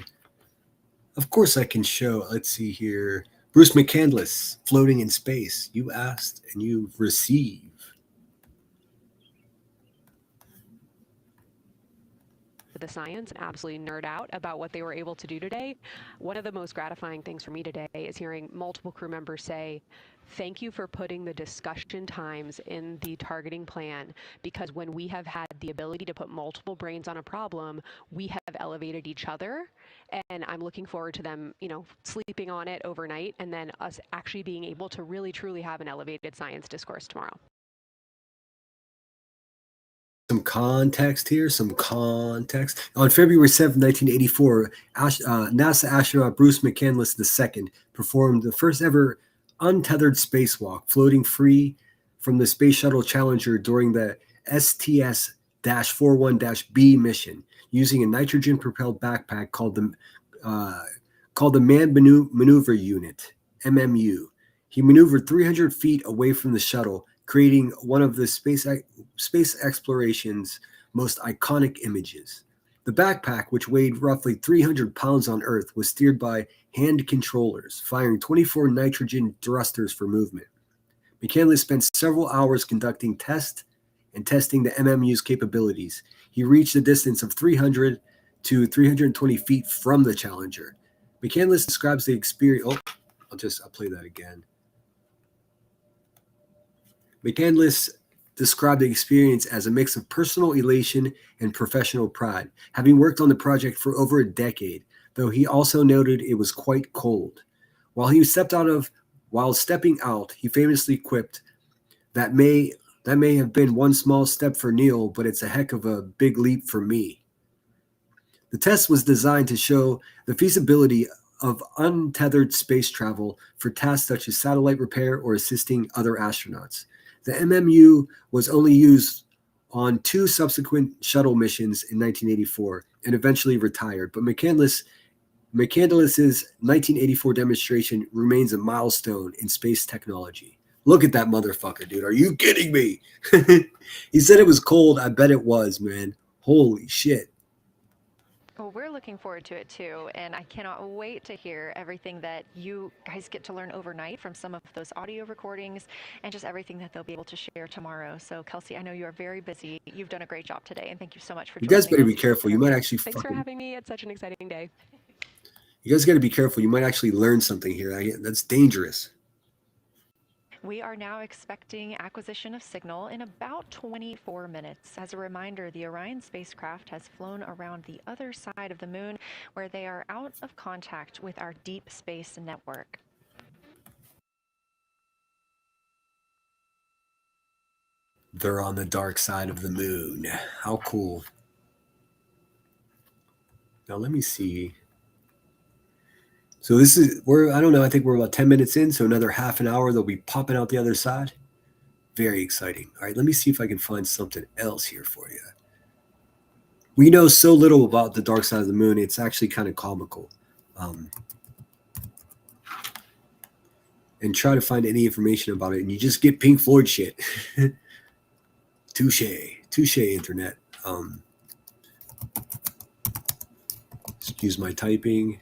Of course I can show. Let's see here. Bruce McCandless, floating in space. You asked and you receive. The science and absolutely nerd out about what they were able to do today. One of the most gratifying things for me today is hearing multiple crew members say, thank you for putting the discussion times in the targeting plan, because when we have had the ability to put multiple brains on a problem, we have elevated each other. And I'm looking forward to them, sleeping on it overnight, and then us actually being able to really, truly have an elevated science discourse tomorrow. Some context here, some context. On February 7, 1984, NASA astronaut Bruce McCandless II performed the first ever untethered spacewalk, floating free from the Space Shuttle Challenger during the STS-41-B mission, using a nitrogen-propelled backpack called the Manned Maneuver Unit, MMU. He maneuvered 300 feet away from the shuttle, creating one of the space exploration's most iconic images. The backpack, which weighed roughly 300 pounds on Earth, was steered by hand controllers, firing 24 nitrogen thrusters for movement. McCandless spent several hours conducting tests and testing the MMU's capabilities. He reached a distance of 300 to 320 feet from the Challenger. McCandless describes the experience. I'll play that again. McCandless described the experience as a mix of personal elation and professional pride, having worked on the project for over a decade, though he also noted it was quite cold. While stepping out, he famously quipped, that may have been one small step for Neil, but it's a heck of a big leap for me. The test was designed to show the feasibility of untethered space travel for tasks such as satellite repair or assisting other astronauts. The MMU was only used on 2 subsequent shuttle missions in 1984 and eventually retired, but McCandless's 1984 demonstration remains a milestone in space technology. Look at that motherfucker, dude. Are you kidding me? He said it was cold. I bet it was, man. Holy shit. Well, we're looking forward to it too, and I cannot wait to hear everything that you guys get to learn overnight from some of those audio recordings and just everything that they'll be able to share tomorrow. So, Kelsey, I know you are very busy. You've done a great job today, and thank you so much for joining us. You guys better be careful. You might actually Thanks for having me. It's such an exciting day. You guys got to be careful. You might actually learn something here. That's dangerous. We are now expecting acquisition of signal in about 24 minutes. As a reminder, the Orion spacecraft has flown around the other side of the moon, where they are out of contact with our deep space network. They're on the dark side of the moon. How cool. Now let me see. So I think we're about 10 minutes in, so another half an hour they'll be popping out the other side. Very exciting. All right, let me see if I can find something else here for you. We know so little about the dark side of the moon, it's actually kind of comical. And try to find any information about it, and you just get Pink Floyd shit. Touche, internet. Excuse my typing.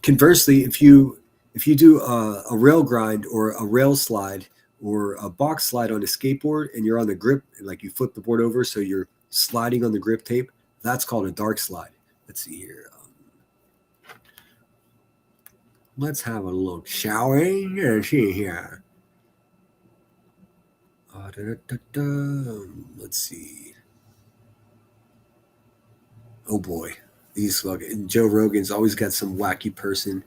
Conversely, if you do a rail grind or a rail slide or a box slide on a skateboard and you're on the grip, like you flip the board over so you're sliding on the grip tape, that's called a dark slide. Let's see here. Let's have a look, shall we? Let's see here. Let's see. Oh boy. These fucking Joe Rogan's always got some wacky person.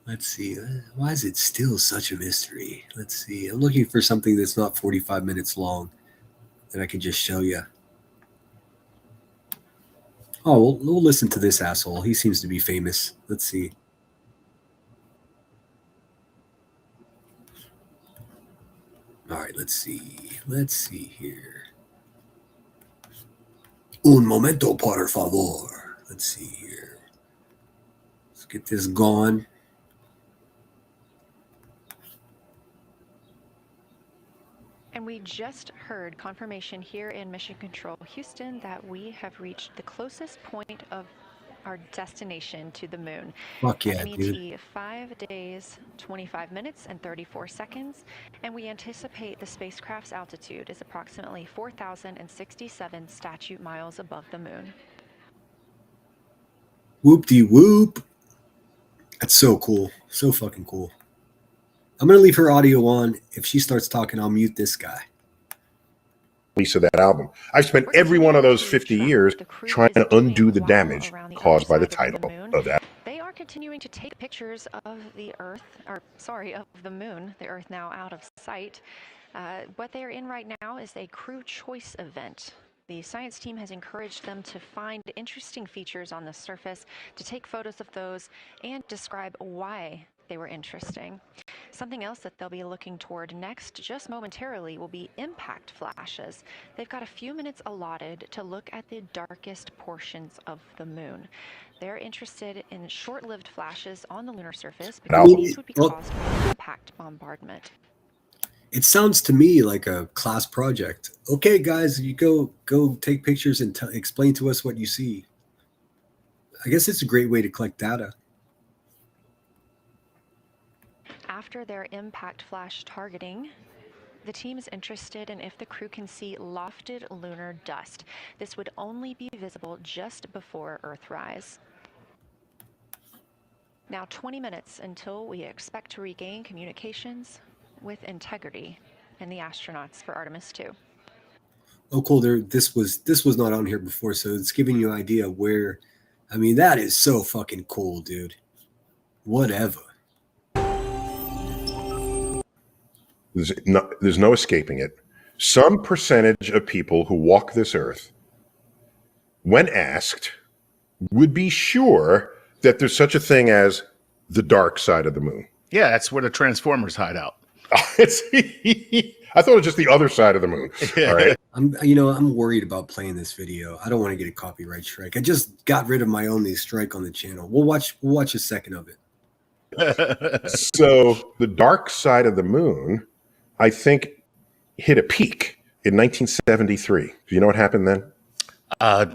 Let's see. Why is it still such a mystery? Let's see. I'm looking for something that's not 45 minutes long that I can just show you. Oh, we'll listen to this asshole. He seems to be famous. Let's see. All right, let's see. Let's see here. Un momento, por favor. Let's see here. Let's get this going. And we just heard confirmation here in Mission Control Houston that we have reached the closest point of our destination to the moon. Fuck yeah, MET, dude. 5 days, 25 minutes, and 34 seconds. And we anticipate the spacecraft's altitude is approximately 4,067 statute miles above the moon. Whoop-de-whoop. That's so cool. So fucking cool. I'm going to leave her audio on. If she starts talking, I'll mute this guy. Release of that album. I've spent every one of those 50 years trying to undo the damage caused by the title of that. They are continuing to take pictures of the Earth, or sorry, of the moon, the Earth now out of sight. What they are in right now is a crew choice event. The science team has encouraged them to find interesting features on the surface, to take photos of those, and describe why they were interesting. Something else that they'll be looking toward next, just momentarily, will be impact flashes. They've got a few minutes allotted to look at the darkest portions of the moon. They're interested in short-lived flashes on the lunar surface because these would be caused by impact bombardment. It sounds to me like a class project. Okay, guys, you go take pictures and explain to us what you see. I guess it's a great way to collect data. After their impact flash targeting, the team is interested in if the crew can see lofted lunar dust. This would only be visible just before Earthrise. Now 20 minutes until we expect to regain communications with integrity and the astronauts for Artemis II. Oh, cool. This was not on here before, so it's giving you an idea where. I mean, that is so fucking cool, dude. Whatever. There's no escaping it. Some percentage of people who walk this earth, when asked, would be sure that there's such a thing as the dark side of the moon. Yeah, that's where the Transformers hide out. I thought it was just the other side of the moon. All right. I'm worried about playing this video. I don't want to get a copyright strike. I just got rid of my only strike on the channel. We'll watch a second of it. So the dark side of the moon, I think, hit a peak in 1973. Do you know what happened then?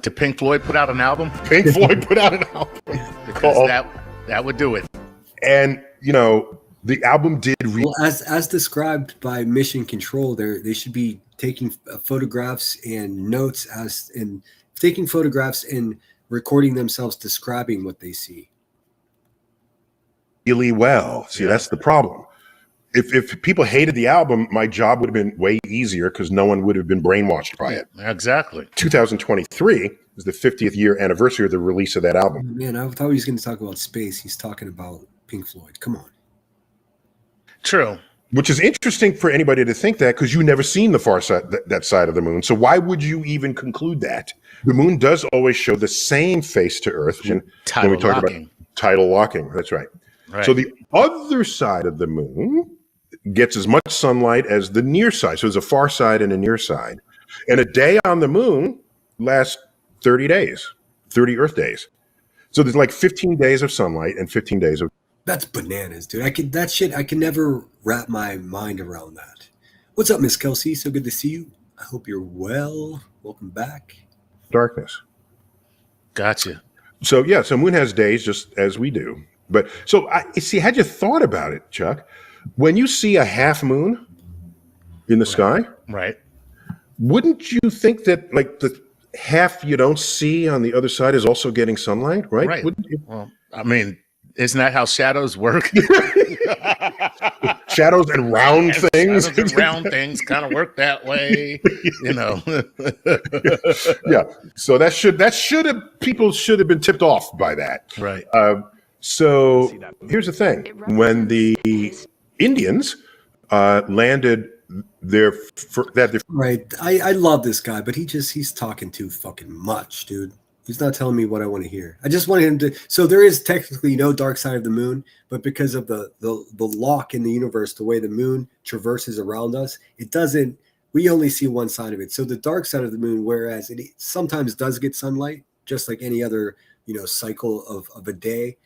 Did Pink Floyd put out an album? Pink Floyd put out an album. Because that would do it. And, the album did... Well, as described by Mission Control, they should be taking photographs and notes taking photographs and recording themselves describing what they see. Really well. See, that's the problem. If people hated the album, my job would have been way easier because no one would have been brainwashed by it. Exactly. 2023 is the 50th year anniversary of the release of that album. Man, I thought he was going to talk about space. He's talking about Pink Floyd. Come on. True. Which is interesting for anybody to think that because you've never seen the far side, that side of the moon. So why would you even conclude that? The moon does always show the same face to Earth. When we talk about tidal locking. That's right. So the other side of the moon gets as much sunlight as the near side. So there's a far side and a near side. And a day on the moon lasts 30 days, 30 Earth days. So there's like 15 days of sunlight and 15 days of... That's bananas, dude. I can never wrap my mind around that. What's up, Miss Kelsey? So good to see you. I hope you're well. Welcome back. Darkness. Gotcha. So yeah, so moon has days just as we do. But so had you thought about it, Chuck? When you see a half moon in the sky, right? Wouldn't you think that like the half you don't see on the other side is also getting sunlight, right? Right. Wouldn't you? Well, I mean, isn't that how shadows work? Shadows and round things. Shadows and round things kind of work that way, Yeah. So people should have been tipped off by that. Right. So here's the thing: when the Indians landed right, I love this guy, but he's talking too fucking much, dude. He's not telling me what I want to hear. I just want him to. So there is technically no dark side of the moon, but because of the lock in the universe, the way the moon traverses around us, it doesn't. We only see one side of it. So the dark side of the moon, whereas it sometimes does get sunlight, just like any other cycle of a day,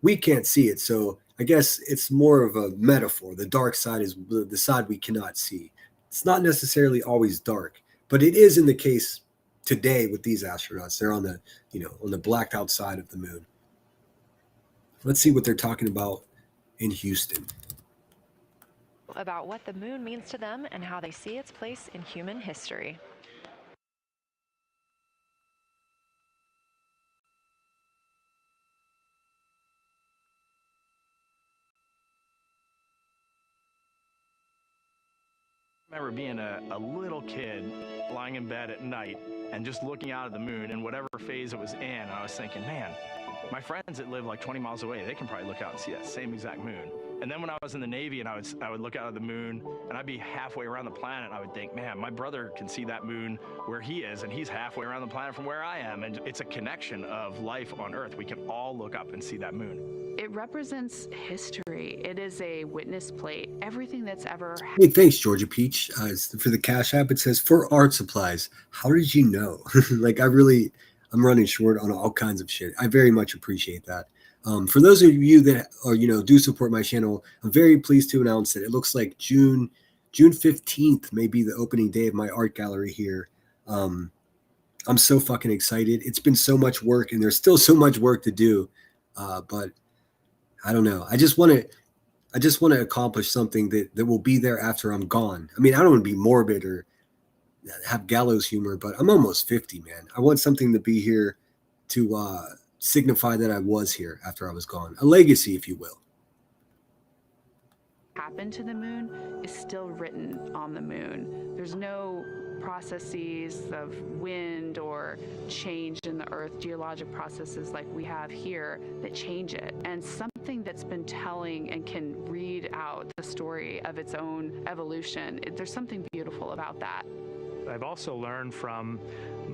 we can't see it. So I guess it's more of a metaphor. The dark side is the side we cannot see. It's not necessarily always dark, but it is in the case today with these astronauts. They're on the on the blacked out side of the moon. Let's see what they're talking about in Houston. About what the moon means to them and how they see its place in human history. I remember being a little kid lying in bed at night and just looking out at the moon in whatever phase it was in. And I was thinking, man, my friends that live like 20 miles away, they can probably look out and see that same exact moon. And then when I was in the Navy and I would look out at the moon and I'd be halfway around the planet and I would think, man, my brother can see that moon where he is and he's halfway around the planet from where I am. And it's a connection of life on Earth. We can all look up and see that moon. It represents history. It is a witness plate. Everything that's ever happened. Hey, thanks, Georgia Peach. For the Cash App, it says, for art supplies. How did you know? Like, I'm running short on all kinds of shit. I very much appreciate that. For those of you that are, do support my channel, I'm very pleased to announce that it looks like June 15th may be the opening day of my art gallery here. I'm so fucking excited. It's been so much work and there's still so much work to do. But I don't know. I just want to accomplish something that will be there after I'm gone. I mean, I don't want to be morbid or have gallows humor, but I'm almost 50, man. I want something to be here to signify that I was here after I was gone. A legacy, if you will. Happened to the moon is still written on the moon. There's no processes of wind or change in the Earth, geologic processes like we have here that change it. And something that's been telling and can read out the story of its own evolution, there's something beautiful about that. I've also learned from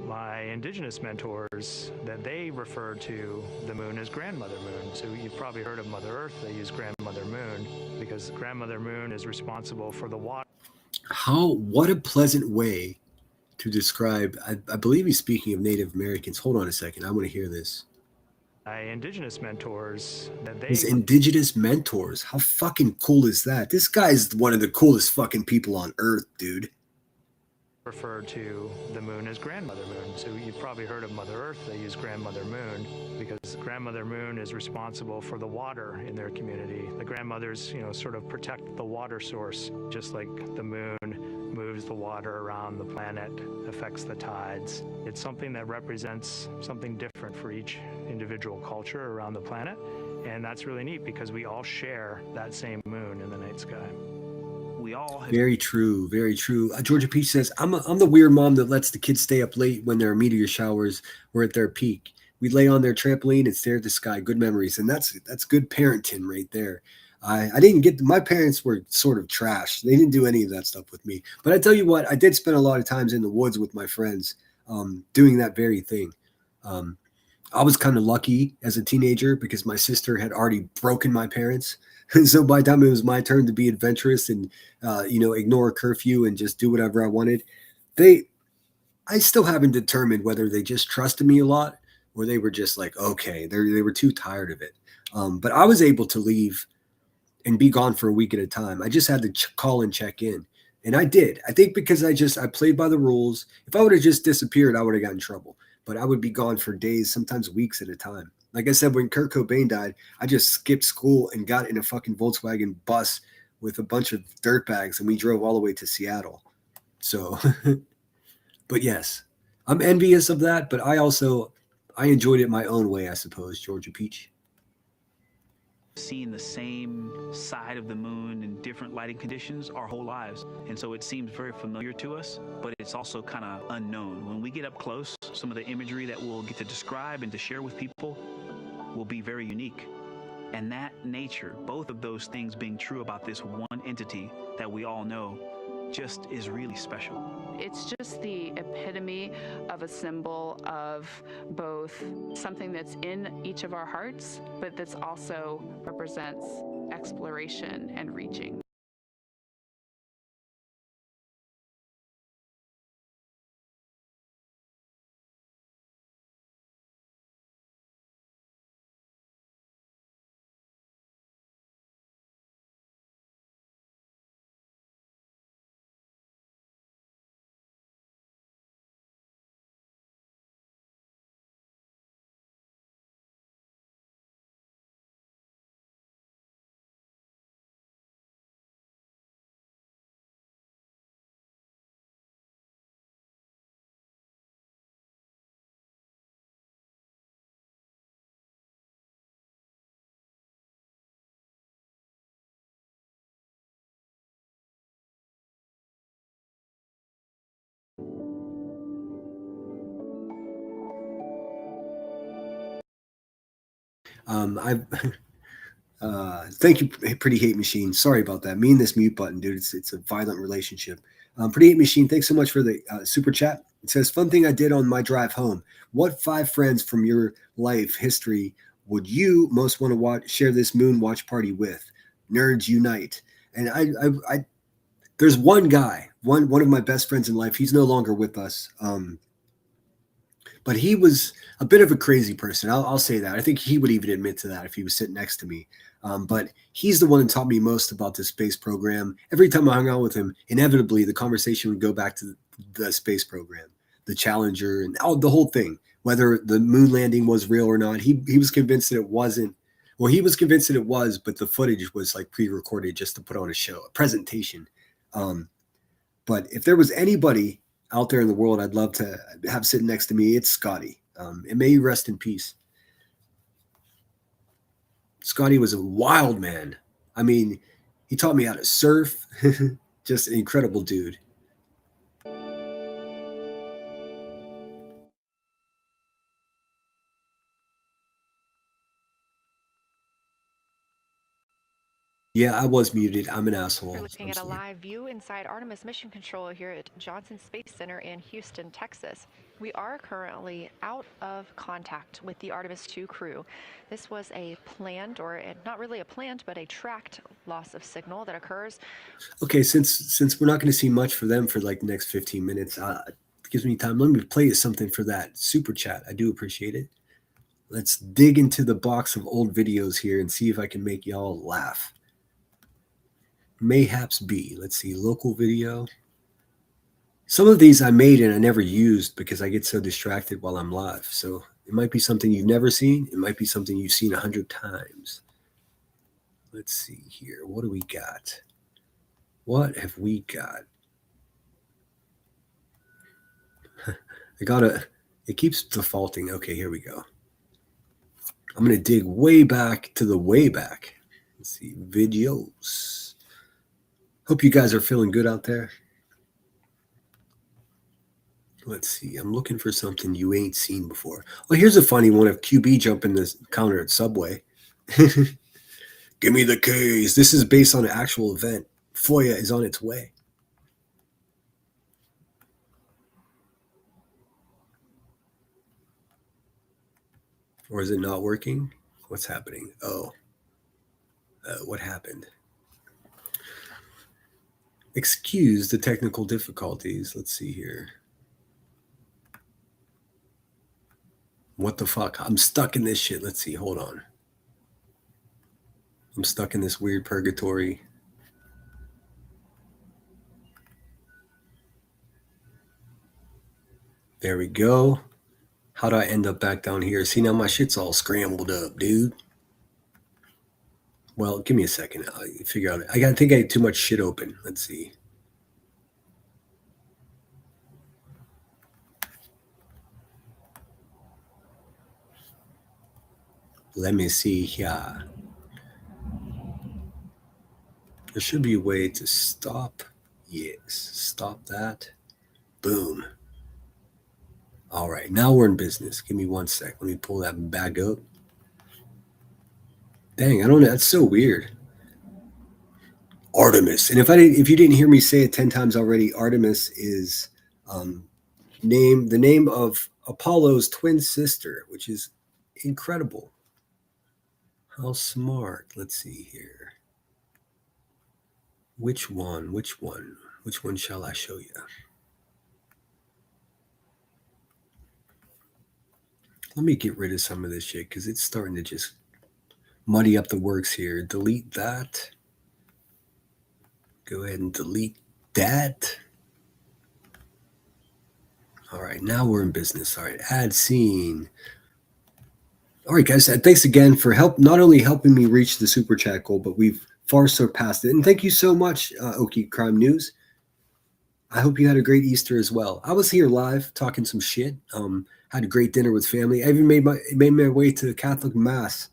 my indigenous mentors that they refer to the moon as grandmother moon. So you've probably heard of Mother Earth. They use grandmother moon because grandmother moon is responsible for the water. What a pleasant way to describe. I believe he's speaking of Native Americans. Hold on a second. I want to hear this. My indigenous mentors that His indigenous mentors. How fucking cool is that? This guy's one of the coolest fucking people on Earth, dude. Refer to the moon as grandmother moon. So you've probably heard of Mother Earth. They use grandmother moon because grandmother moon is responsible for the water in their community. The grandmothers, sort of protect the water source, just like the moon moves the water around the planet, affects the tides. It's something that represents something different for each individual culture around the planet. And that's really neat because we all share that same moon in the night sky. We all have... Very true, very true. Georgia Peach says, I'm the weird mom that lets the kids stay up late when their meteor showers were at their peak. We lay on their trampoline and stare at the sky. Good memories. And that's good parenting right there. I didn't get, my parents were sort of trash. They didn't do any of that stuff with me. But I tell you what, I did spend a lot of times in the woods with my friends doing that very thing. I was kind of lucky as a teenager because my sister had already broken my parents. And so by the time it was my turn to be adventurous and, ignore a curfew and just do whatever I wanted, I still haven't determined whether they just trusted me a lot or they were just like, okay, they were too tired of it. But I was able to leave and be gone for a week at a time. I just had to call and check in. And I did. I think because I played by the rules. If I would have just disappeared, I would have gotten in trouble. But I would be gone for days, sometimes weeks at a time. Like I said, when Kurt Cobain died, I just skipped school and got in a fucking Volkswagen bus with a bunch of dirtbags, and we drove all the way to Seattle. So, but yes, I'm envious of that, but I enjoyed it my own way, I suppose, Georgia Peach. Seeing the same side of the moon in different lighting conditions our whole lives. And so it seems very familiar to us, but it's also kind of unknown. When we get up close, some of the imagery that we'll get to describe and to share with people will be very unique. And that nature, both of those things being true about this one entity that we all know, just is really special. It's just the epitome of a symbol of both something that's in each of our hearts, but that's also represents exploration and reaching. I thank you, Pretty Hate Machine. Sorry about that. Me and this mute button, dude. It's a violent relationship. Pretty Hate Machine, thanks so much for the super chat. It says, fun thing I did on my drive home. What 5 friends from your life history would you most want to share this moon watch party with? Nerds unite. And I there's one guy, one of my best friends in life. He's no longer with us. But he was a bit of a crazy person. I'll say that. I think he would even admit to that if he was sitting next to me. But he's the one that taught me most about the space program. Every time I hung out with him, inevitably the conversation would go back to the space program, the Challenger, and the whole thing. Whether the moon landing was real or not, he was convinced that it wasn't. Well, he was convinced that it was, but the footage was like pre-recorded just to put on a show, a presentation. But if there was anybody out there in the world I'd love to have sitting next to me, it's Scotty. And may he rest in peace. Scotty was a wild man. I mean, he taught me how to surf. Just an incredible dude. Yeah, I was muted. I'm an asshole. We're looking at a live view inside Artemis Mission Control here at Johnson Space Center in Houston, Texas. We are currently out of contact with the Artemis II crew. This was a planned, or not really a planned, but a tracked loss of signal that occurs. Okay, since we're not going to see much for them for like the next 15 minutes, it gives me time. Let me play you something for that super chat. I do appreciate it. Let's dig into the box of old videos here and see if I can make y'all laugh. Mayhaps B. Let's see, local video. Some of these I made and I never used because I get so distracted while I'm live. So it might be something you've never seen. It might be something you've seen 100 times. Let's see here. What do we got? What have we got? It keeps defaulting. Okay, here we go. I'm going to dig way back to the way back. Let's see, videos. Hope you guys are feeling good out there. Let's see. I'm looking for something you ain't seen before. Well, here's a funny one of QB jumping the counter at Subway. Give me the K's. This is based on an actual event. FOIA is on its way. Or is it not working? What's happening? Oh. What happened? Excuse the technical difficulties. Let's see here. What the fuck? I'm stuck in this shit. Let's see. Hold on. I'm stuck in this weird purgatory. There we go. How do I end up back down here? See, now my shit's all scrambled up, dude. Well, give me a second. I'll figure out. I think I had too much shit open. Let's see. Let me see here. There should be a way to stop. Yes, stop that. Boom. All right, now we're in business. Give me 1 sec. Let me pull that back up. Dang, I don't know. That's so weird. Artemis. And if you didn't hear me say it 10 times already, Artemis is the name of Apollo's twin sister, which is incredible. How smart. Let's see here. Which one shall I show you? Let me get rid of some of this shit because it's starting to just muddy up the works here. Delete that. Go ahead and delete that. All right, now we're in business. All right, add scene. All right, guys, thanks again for not only helping me reach the super chat goal, but we've far surpassed it. And thank you so much, Okie Crime News. I hope you had a great Easter as well. I was here live talking some shit. Had a great dinner with family. I even made my way to Catholic Mass.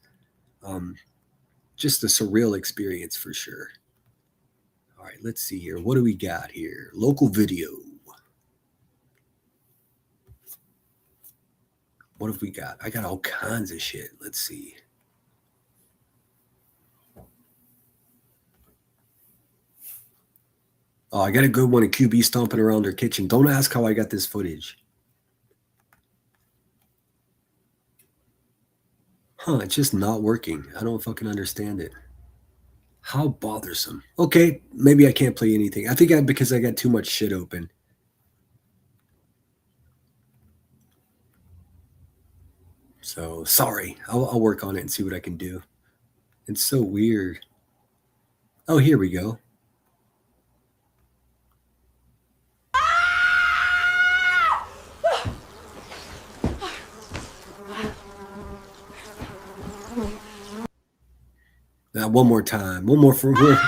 Just a surreal experience for sure. All right, let's see here. What do we got here? Local video. What have we got? I got all kinds of shit. Let's see. Oh, I got a good one of QB stomping around her kitchen. Don't ask how I got this footage. It's just not working. I don't fucking understand it. How bothersome. Okay, maybe I can't play anything. I think because I got too much shit open. So, sorry. I'll work on it and see what I can do. It's so weird. Oh, here we go. Now, one more time. One more for her.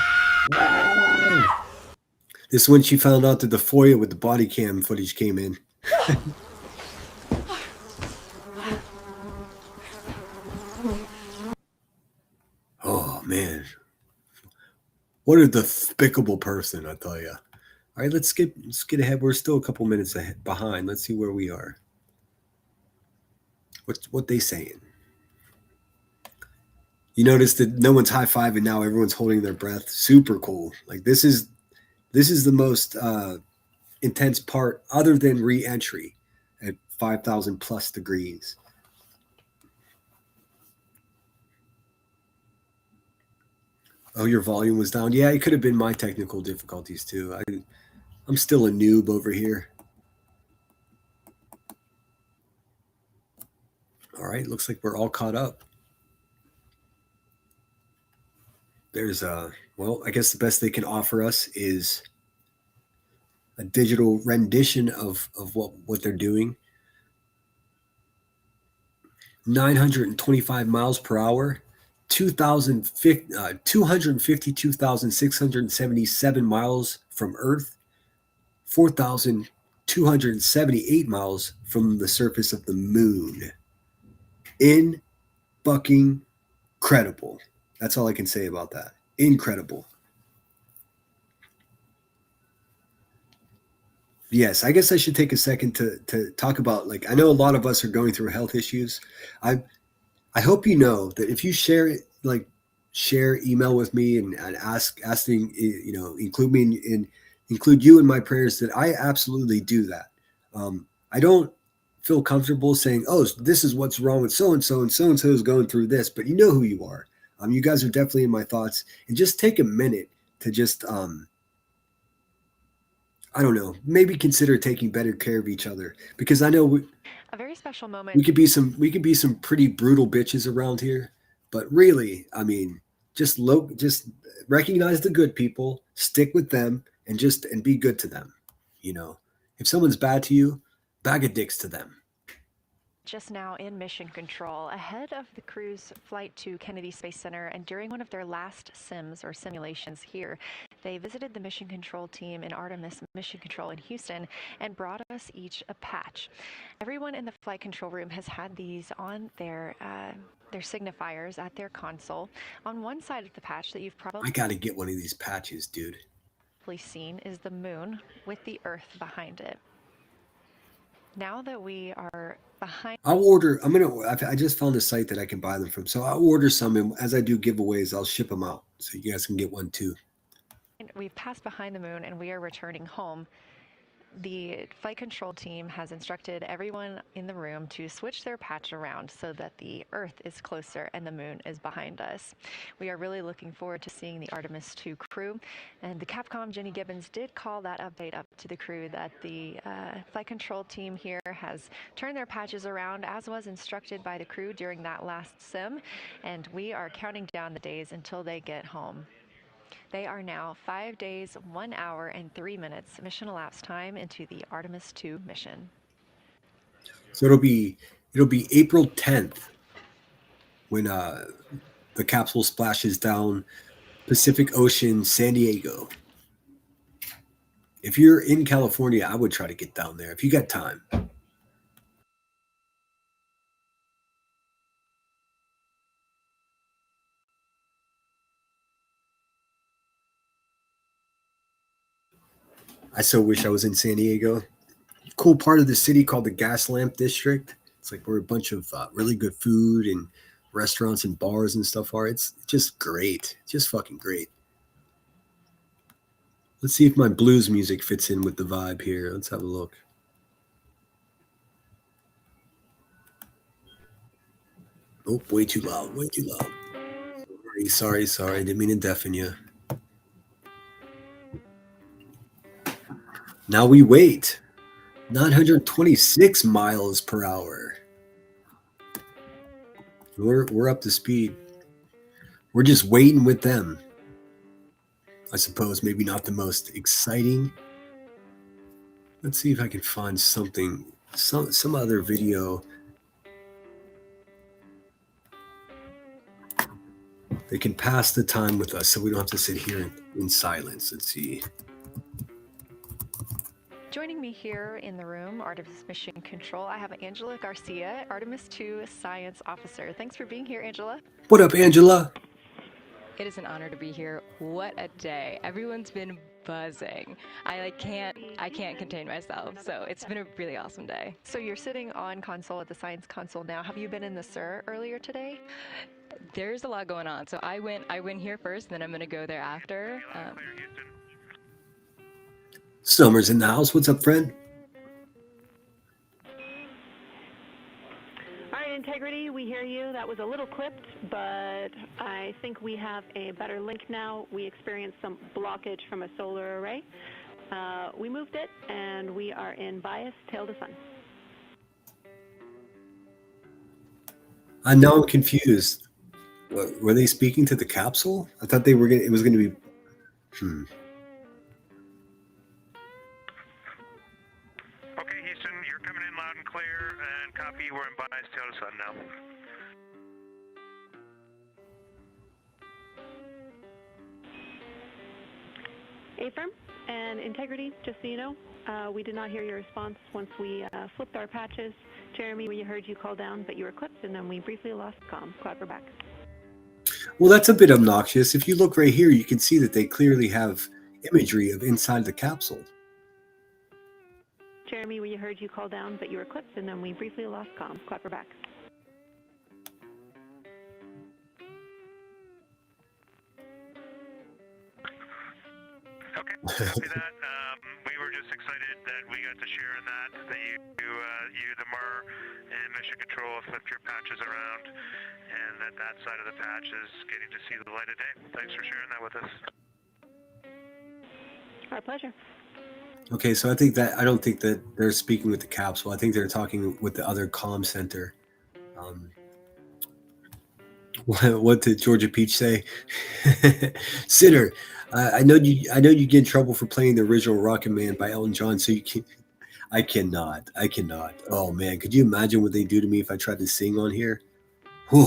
This is when she found out that the FOIA with the body cam footage came in. Oh, man. What a despicable person, I tell you. All right, let's get ahead. We're still a couple minutes behind. Let's see where we are. What they saying? You notice that no one's high-fiving now. Everyone's holding their breath. Super cool. Like this is the most intense part other than re-entry at 5,000 plus degrees. Oh, your volume was down. Yeah, it could have been my technical difficulties too. I'm still a noob over here. All right, looks like we're all caught up. There's well, I guess the best they can offer us is a digital rendition of what they're doing. 925 miles per hour, 252,677 miles from Earth, 4,278 miles from the surface of the moon. In fucking credible. That's all I can say about that. Incredible. Yes, I guess I should take a second to talk about, like, I know a lot of us are going through health issues. I hope you know that if you share it, like share email with me and asking, you know, include me include you in my prayers, that I absolutely do that. I don't feel comfortable saying, oh, this is what's wrong with so-and-so and so-and-so is going through this, but you know who you are. You guys are definitely in my thoughts, and just take a minute to just, I don't know, maybe consider taking better care of each other, because I know a very special moment. We could be some pretty brutal bitches around here, but really, I mean, just recognize the good people, stick with them, and be good to them. You know, if someone's bad to you, bag of dicks to them. Just now in mission control ahead of the crew's flight to Kennedy Space Center, and during one of their last simulations here, they visited the mission control team in Artemis Mission Control in Houston and brought us each a patch. Everyone in the flight control room has had these on their signifiers at their console. On one side of the patch that you've probably I gotta get one of these patches, dude. Seen is the moon with the Earth behind it. Now that we are behind, I just found a site that I can buy them from. So I'll order some, and as I do giveaways, I'll ship them out. So you guys can get one too. We've passed behind the moon and we are returning home. The flight control team has instructed everyone in the room to switch their patch around so that the Earth is closer and the moon is behind us. We are really looking forward to seeing the Artemis II crew. And the Capcom, Jenny Gibbons, did call that update up to the crew that the flight control team here has turned their patches around as was instructed by the crew during that last sim. And we are counting down the days until they get home. They are now 5 days, 1 hour, and 3 minutes mission elapsed time into the Artemis II mission. So it'll be April 10th when the capsule splashes down Pacific Ocean, San Diego. If you're in California, I would try to get down there if you got time. I so wish I was in San Diego. Cool part of the city called the Gas Lamp District. It's like where a bunch of really good food and restaurants and bars and stuff are. It's just great. Just fucking great. Let's see if my blues music fits in with the vibe here. Let's have a look. Oh, way too loud. Way too loud. Sorry. Didn't mean to deafen you. Now we wait. 926 miles per hour. We're up to speed. We're just waiting with them. I suppose maybe not the most exciting. Let's see if I can find something, some other video. They can pass the time with us so we don't have to sit here in silence. Let's see. Joining me here in the room, Artemis Mission Control, I have Angela Garcia, Artemis II Science Officer. Thanks for being here, Angela. What up, Angela? It is an honor to be here. What a day. Everyone's been buzzing. I can't contain myself. So it's been a really awesome day. So you're sitting on console at the Science Console now. Have you been in the SIR earlier today? There's a lot going on. So I went here first, and then I'm going to go there after. Summer's in the house. What's up, friend? All right, Integrity, we hear you. That was a little clipped, but I think we have a better link now. We experienced some blockage from a solar array. We moved it, and we are in bias tail to sun. Now I'm confused. Were they speaking to the capsule? I thought they were going. It was going to be. Okay, Houston, you're coming in loud and clear, and copy. We're in bias tail to sun now. Affirm and Integrity, just so you know, we did not hear your response once we flipped our patches. Jeremy, we heard you call down, but you were clipped, and then we briefly lost comm. Glad we're back. Well, that's a bit obnoxious. If you look right here, you can see that they clearly have imagery of inside the capsule. Jeremy, we heard you call down, but you were clipped, and then we briefly lost comm. Glad we're back. Okay, copy that. We were just excited that we got to share in that you, the MER, and Mission Control have flipped your patches around, and that side of the patch is getting to see the light of day. Thanks for sharing that with us. Our pleasure. Okay, so I don't think that they're speaking with the capsule. I think they're talking with the other comm center. What did Georgia Peach say? Sinner, I know you get in trouble for playing the original Rocket Man by Elton John, so you can. I cannot. Oh man, could you imagine what they do to me if I tried to sing on here? Whew.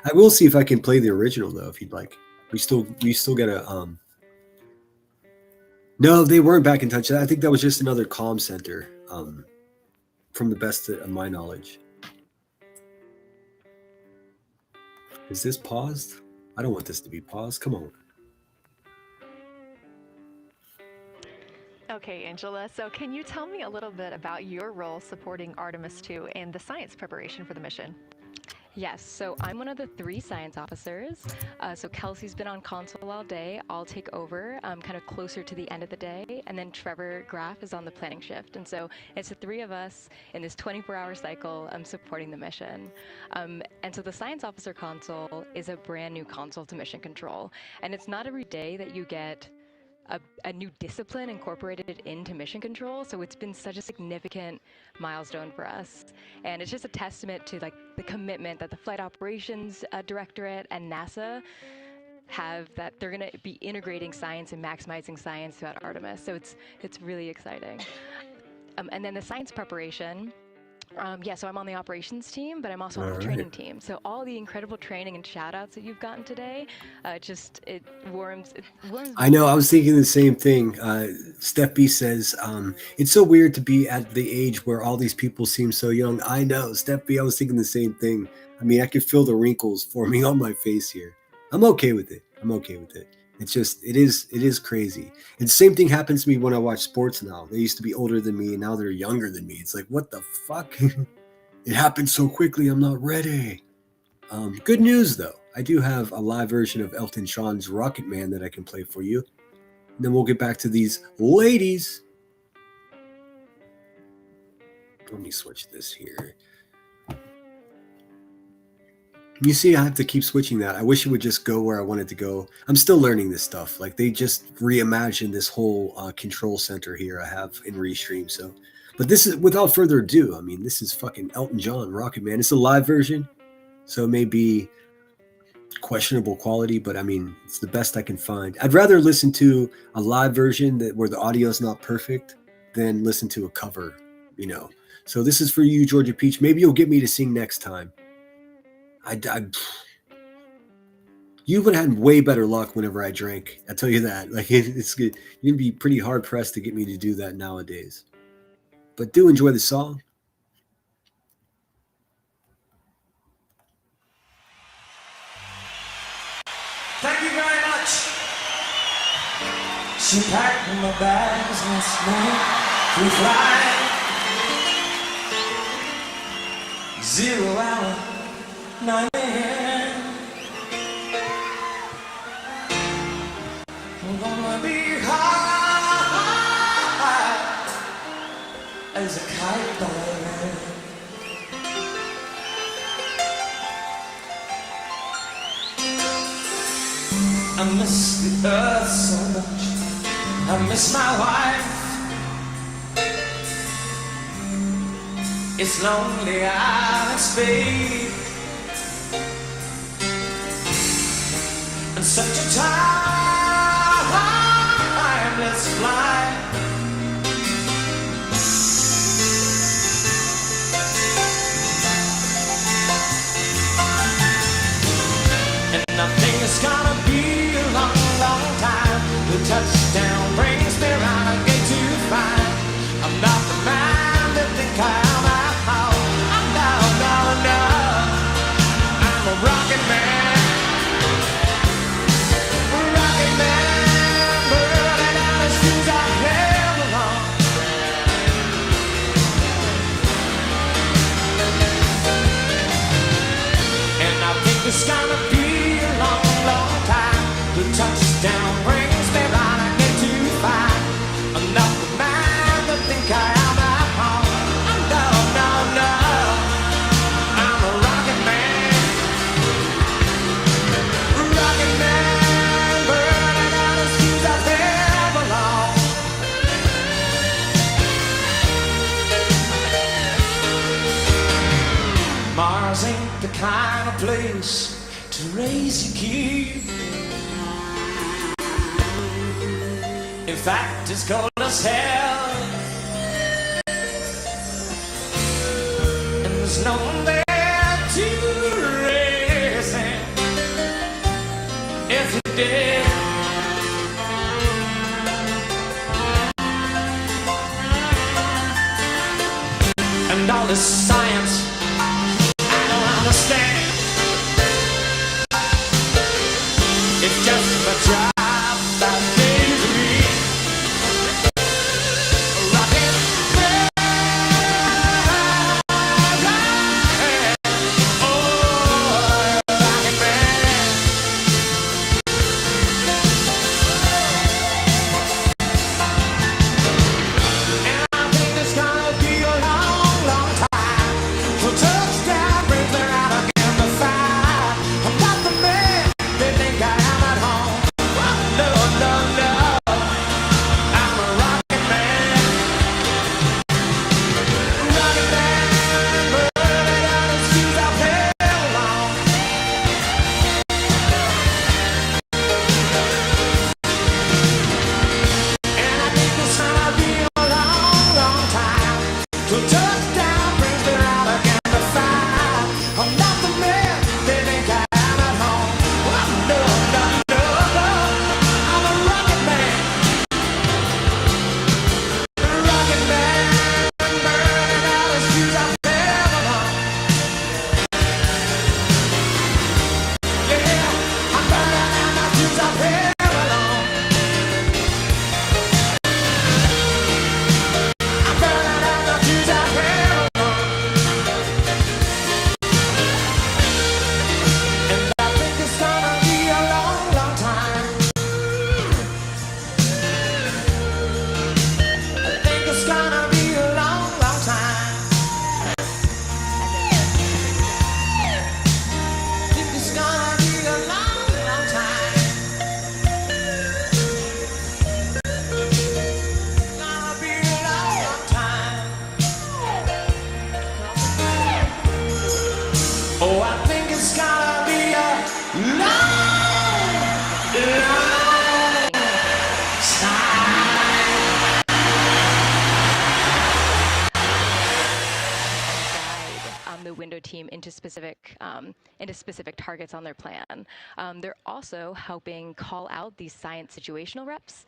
I will see if I can play the original though, if you'd like. We still gotta. No, they weren't back in touch. I think that was just another comm center. From the best of my knowledge. Is this paused? I don't want this to be paused. Come on. Okay, Angela, so can you tell me a little bit about your role supporting Artemis II and the science preparation for the mission? Yes, so I'm one of the 3 science officers. So Kelsey's been on console all day. I'll take over kind of closer to the end of the day. And then Trevor Graff is on the planning shift. And so it's the 3 of us in this 24-hour cycle supporting the mission. And so the science officer console is a brand new console to mission control. And it's not every day that you get a new discipline incorporated into mission control, so it's been such a significant milestone for us, and it's just a testament to like the commitment that the Flight Operations Directorate and NASA have, that they're going to be integrating science and maximizing science throughout Artemis. So it's really exciting. And then the science preparation. So I'm on the operations team, but I'm also on the training team. So all the incredible training and shout outs that you've gotten today, it warms. I know, I was thinking the same thing. Steph B says, it's so weird to be at the age where all these people seem so young. I know, Steph B, I was thinking the same thing. I mean, I could feel the wrinkles forming on my face here. I'm okay with it. It's just, it is crazy. And the same thing happens to me when I watch sports now. They used to be older than me, and now they're younger than me. It's like, what the fuck? It happened so quickly, I'm not ready. Good news, though. I do have a live version of Elton John's Rocket Man that I can play for you. And then we'll get back to these ladies. Let me switch this here. You see, I have to keep switching that. I wish it would just go where I wanted to go. I'm still learning this stuff. Like, they just reimagined this whole control center here I have in Restream. So, but this is, without further ado, I mean, this is fucking Elton John, Rocket Man. It's a live version, so it may be questionable quality, but I mean, it's the best I can find. I'd rather listen to a live version where the audio is not perfect than listen to a cover, you know. So this is for you, Georgia Peach. Maybe you'll get me to sing next time. You would have had way better luck whenever I drank. I tell you that. Like, it's good. You'd be pretty hard pressed to get me to do that nowadays. But do enjoy the song. Thank you very much. She packed my bags last night. We fly 0 hour 9 a.m. I'm gonna be high as a kite by then. I miss the earth so much. I miss my wife. It's lonely out in space. And such a timeless flight. And nothing is gonna be a long, long time. The touchdown brings me round again to find I'm not the man that think I am at home. No. I'm a rocket man. Rocket man, burning out the shoes I held along. And I think it's gonna be a long, long time. The touchdown brings me round again to find I'm not the man that think I am at home. No. I'm a rocket man. Rocket man, burning out the shoes I ever belong. Mars ain't the kind of place to raise your kid. In fact, it's cold as hell. And there's no one there to raise him. If he did, and all this science I don't understand. It's just a job that pays me. Rocket man, oh, team into specific targets on their plan. They're also helping call out these science situational reps.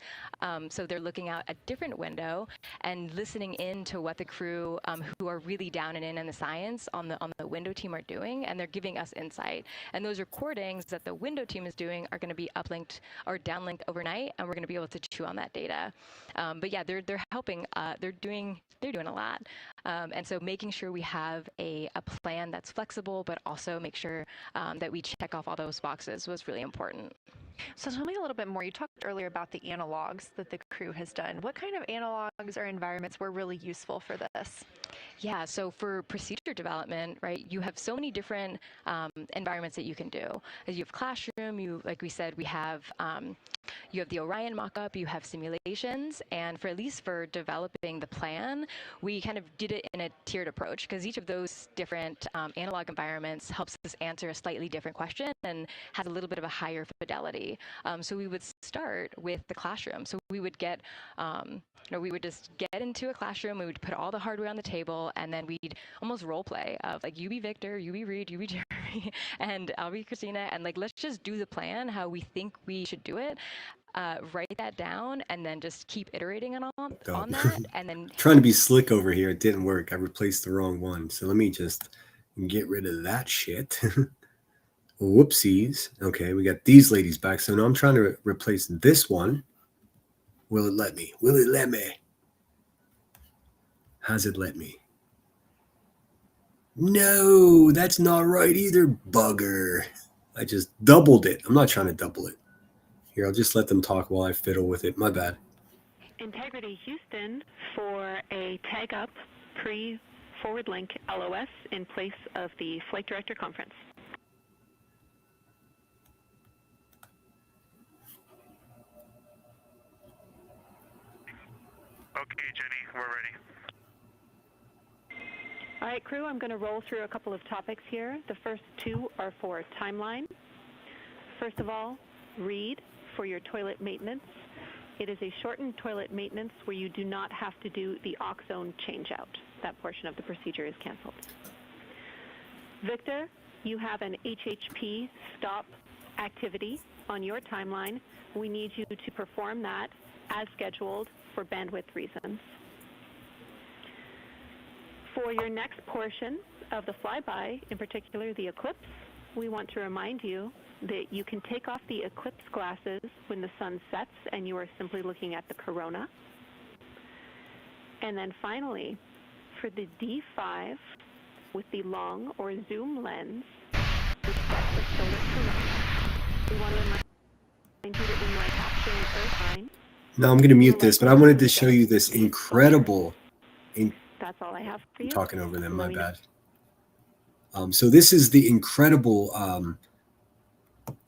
So they're looking out a different window and listening in to what the crew who are really down and in the science on the window team are doing, and they're giving us insight. And those recordings that the window team is doing are going to be uplinked or downlinked overnight, and we're going to be able to chew on that data. But yeah, they're helping. They're doing a lot. And so making sure we have a plan that's flexible, but also make sure that we check off all those boxes was really important. So tell me a little bit more. You talked earlier about the analogs that the crew has done. What kind of analogs or environments were really useful for this? Yeah, so for procedure development, right, you have so many different environments that you can do. You have classroom, like we said, we have you have the Orion mock-up, you have simulations, and at least for developing the plan, we kind of did it in a tiered approach because each of those different analog environments helps us answer a slightly different question and has a little bit of a higher fidelity. So we would start with the classroom. So we would get, we would just get into a classroom, we would put all the hardware on the table, and then we'd almost role play of like, you be Victor, you be Reed, you be Jeremy, and I'll be Christina, and like, let's just do the plan how we think we should do it. Write that down and then just keep iterating on that. And then trying to be slick over here. It didn't work. I replaced the wrong one. So let me just get rid of that shit. Whoopsies. Okay, we got these ladies back. So now I'm trying to replace this one. Will it let me? Will it let me? Has it let me? No, that's not right either, bugger. I just doubled it. I'm not trying to double it. Here, I'll just let them talk while I fiddle with it. My bad. Integrity Houston for a tag up pre-forward link LOS in place of the Flight Director Conference. Okay, Jenny, we're ready. All right, crew, I'm going to roll through a couple of topics here. The first two are for timeline. First of all, Reed for your toilet maintenance. It is a shortened toilet maintenance where you do not have to do the oxone changeout. That portion of the procedure is canceled. Victor, you have an HHP stop activity on your timeline. We need you to perform that as scheduled for bandwidth reasons. For your next portion of the flyby, in particular the eclipse, we want to remind you that you can take off the eclipse glasses when the sun sets and you are simply looking at the corona. And then finally, for the D5 with the long or zoom lens, which sets the solar corona, we want to remind you that when you are capturing Earthline. Now I'm going to mute this, but I wanted to show you this incredible. That's all I have for you. I'm talking over them, my bad. So this is the incredible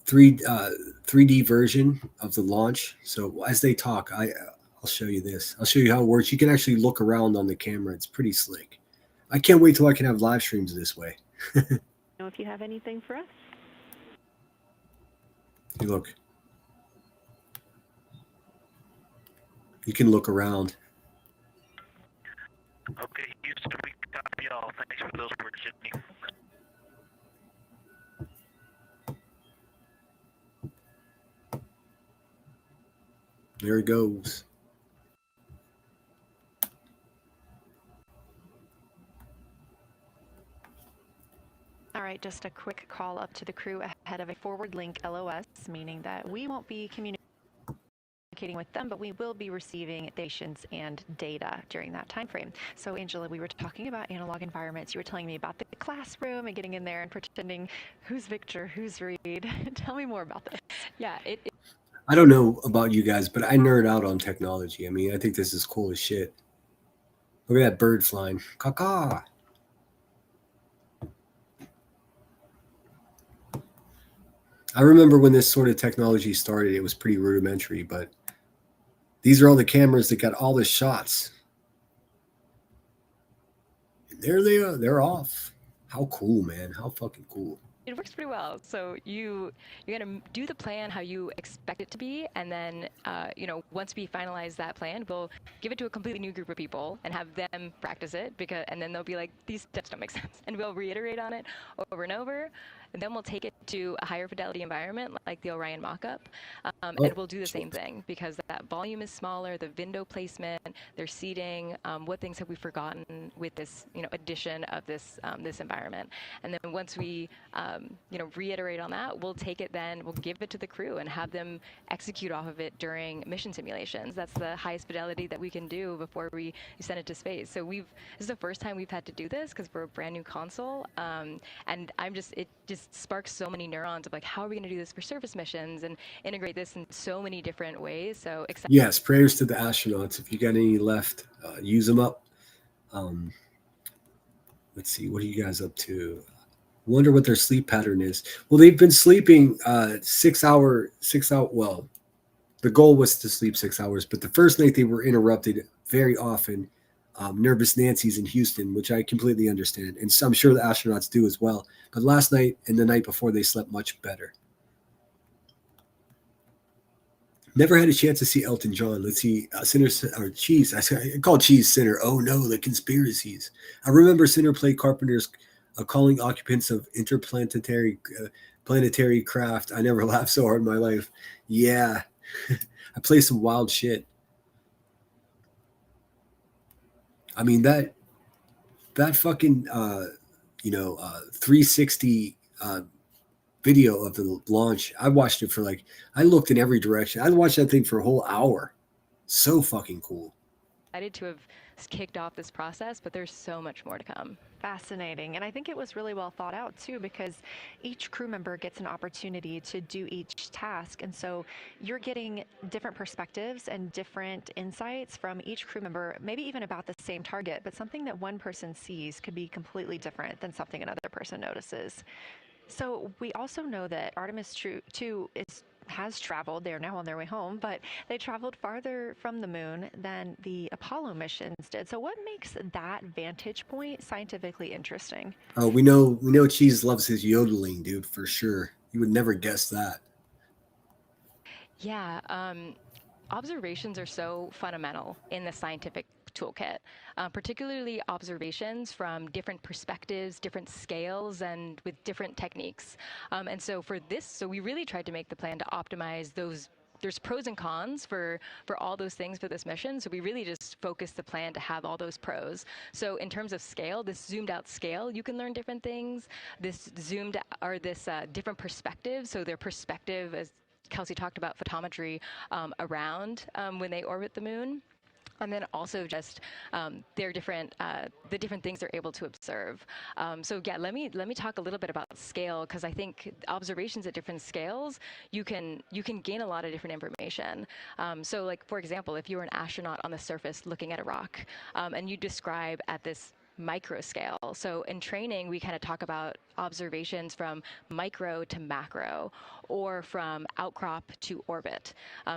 3D version of the launch. So as they talk, I'll show you this. I'll show you how it works. You can actually look around on the camera. It's pretty slick. I can't wait till I can have live streams this way. Know if you have anything for us. You look. You can look around. Okay, Houston, we copy y'all. Thanks for those words, Jenny. There it goes. All right, just a quick call up to the crew ahead of a forward link LOS, meaning that we won't be communicating with them, but we will be receiving stations and data during that time frame. So Angela, we were talking about analog environments. You were telling me about the classroom and getting in there and pretending who's Victor, who's Reed. Tell me more about this. Yeah, I don't know about you guys, but I nerd out on technology. I mean, I think this is cool as shit. Look at that bird flying. Caw-caw. I remember when this sort of technology started, it was pretty rudimentary, but these are all the cameras that got all the shots. And there they are. They're off. How cool, man. How fucking cool. it works pretty well. So you're gonna do the plan how you expect it to be, and then once we finalize that plan, we'll give it to a completely new group of people and have them practice it, and then they'll be like, these steps don't make sense, and we'll reiterate on it over and over. And then we'll take it to a higher fidelity environment like the Orion mock-up, and we'll do the same thing because that volume is smaller, the window placement, their seating, what things have we forgotten with this addition of this environment. And then once we reiterate on that, we'll take it then, we'll give it to the crew and have them execute off of it during mission simulations. That's the highest fidelity that we can do before we send it to space. So this is the first time we've had to do this because we're a brand new console, and it just sparks so many neurons of like, how are we going to do this for surface missions and integrate this in so many different ways. So excited. Yes, prayers to the astronauts. If you got any left, use them up. Let's see, what are you guys up to? Wonder what their sleep pattern is. Well, they've been sleeping 6 hour. Well, the goal was to sleep 6 hours, but the first night they were interrupted very often. Nervous Nancy's in Houston, which I completely understand. And so I'm sure the astronauts do as well. But last night and the night before, they slept much better. Never had a chance to see Elton John. Let's see, Sinner or Cheese. I call Cheese Sinner. Oh no, the conspiracies. I remember Sinner played Carpenter's calling occupants of interplanetary planetary craft. I never laughed so hard in my life. Yeah, I play some wild shit. I mean that fucking 360 video of the launch. I watched it for I looked in every direction. I watched that thing for a whole hour. So fucking cool. Excited to have kicked off this process, but there's so much more to come. Fascinating. And I think it was really well thought out too, because each crew member gets an opportunity to do each task. And so you're getting different perspectives and different insights from each crew member, maybe even about the same target, but something that one person sees could be completely different than something another person notices. So we also know that Artemis II has traveled. They're now on their way home, but they traveled farther from the moon than the Apollo missions did. So what makes that vantage point scientifically interesting? Oh, we know Cheese loves his yodeling, dude, for sure. You would never guess that. Yeah, observations are so fundamental in the scientific toolkit, particularly observations from different perspectives, different scales, and with different techniques. And so for this, so we really tried to make the plan to optimize those. There's pros and cons for all those things for this mission. So we really just focused the plan to have all those pros. So in terms of scale, this zoomed out scale, you can learn different things. This different perspectives. So their perspective, as Kelsey talked about, photometry around when they orbit the moon. And then also just the different things they're able to observe. So yeah, let me talk a little bit about scale, because I think observations at different scales, you can gain a lot of different information. So like, for example, if you were an astronaut on the surface looking at a rock, and you describe at this micro scale. So in training, we kind of talk about observations from micro to macro, or from outcrop to orbit.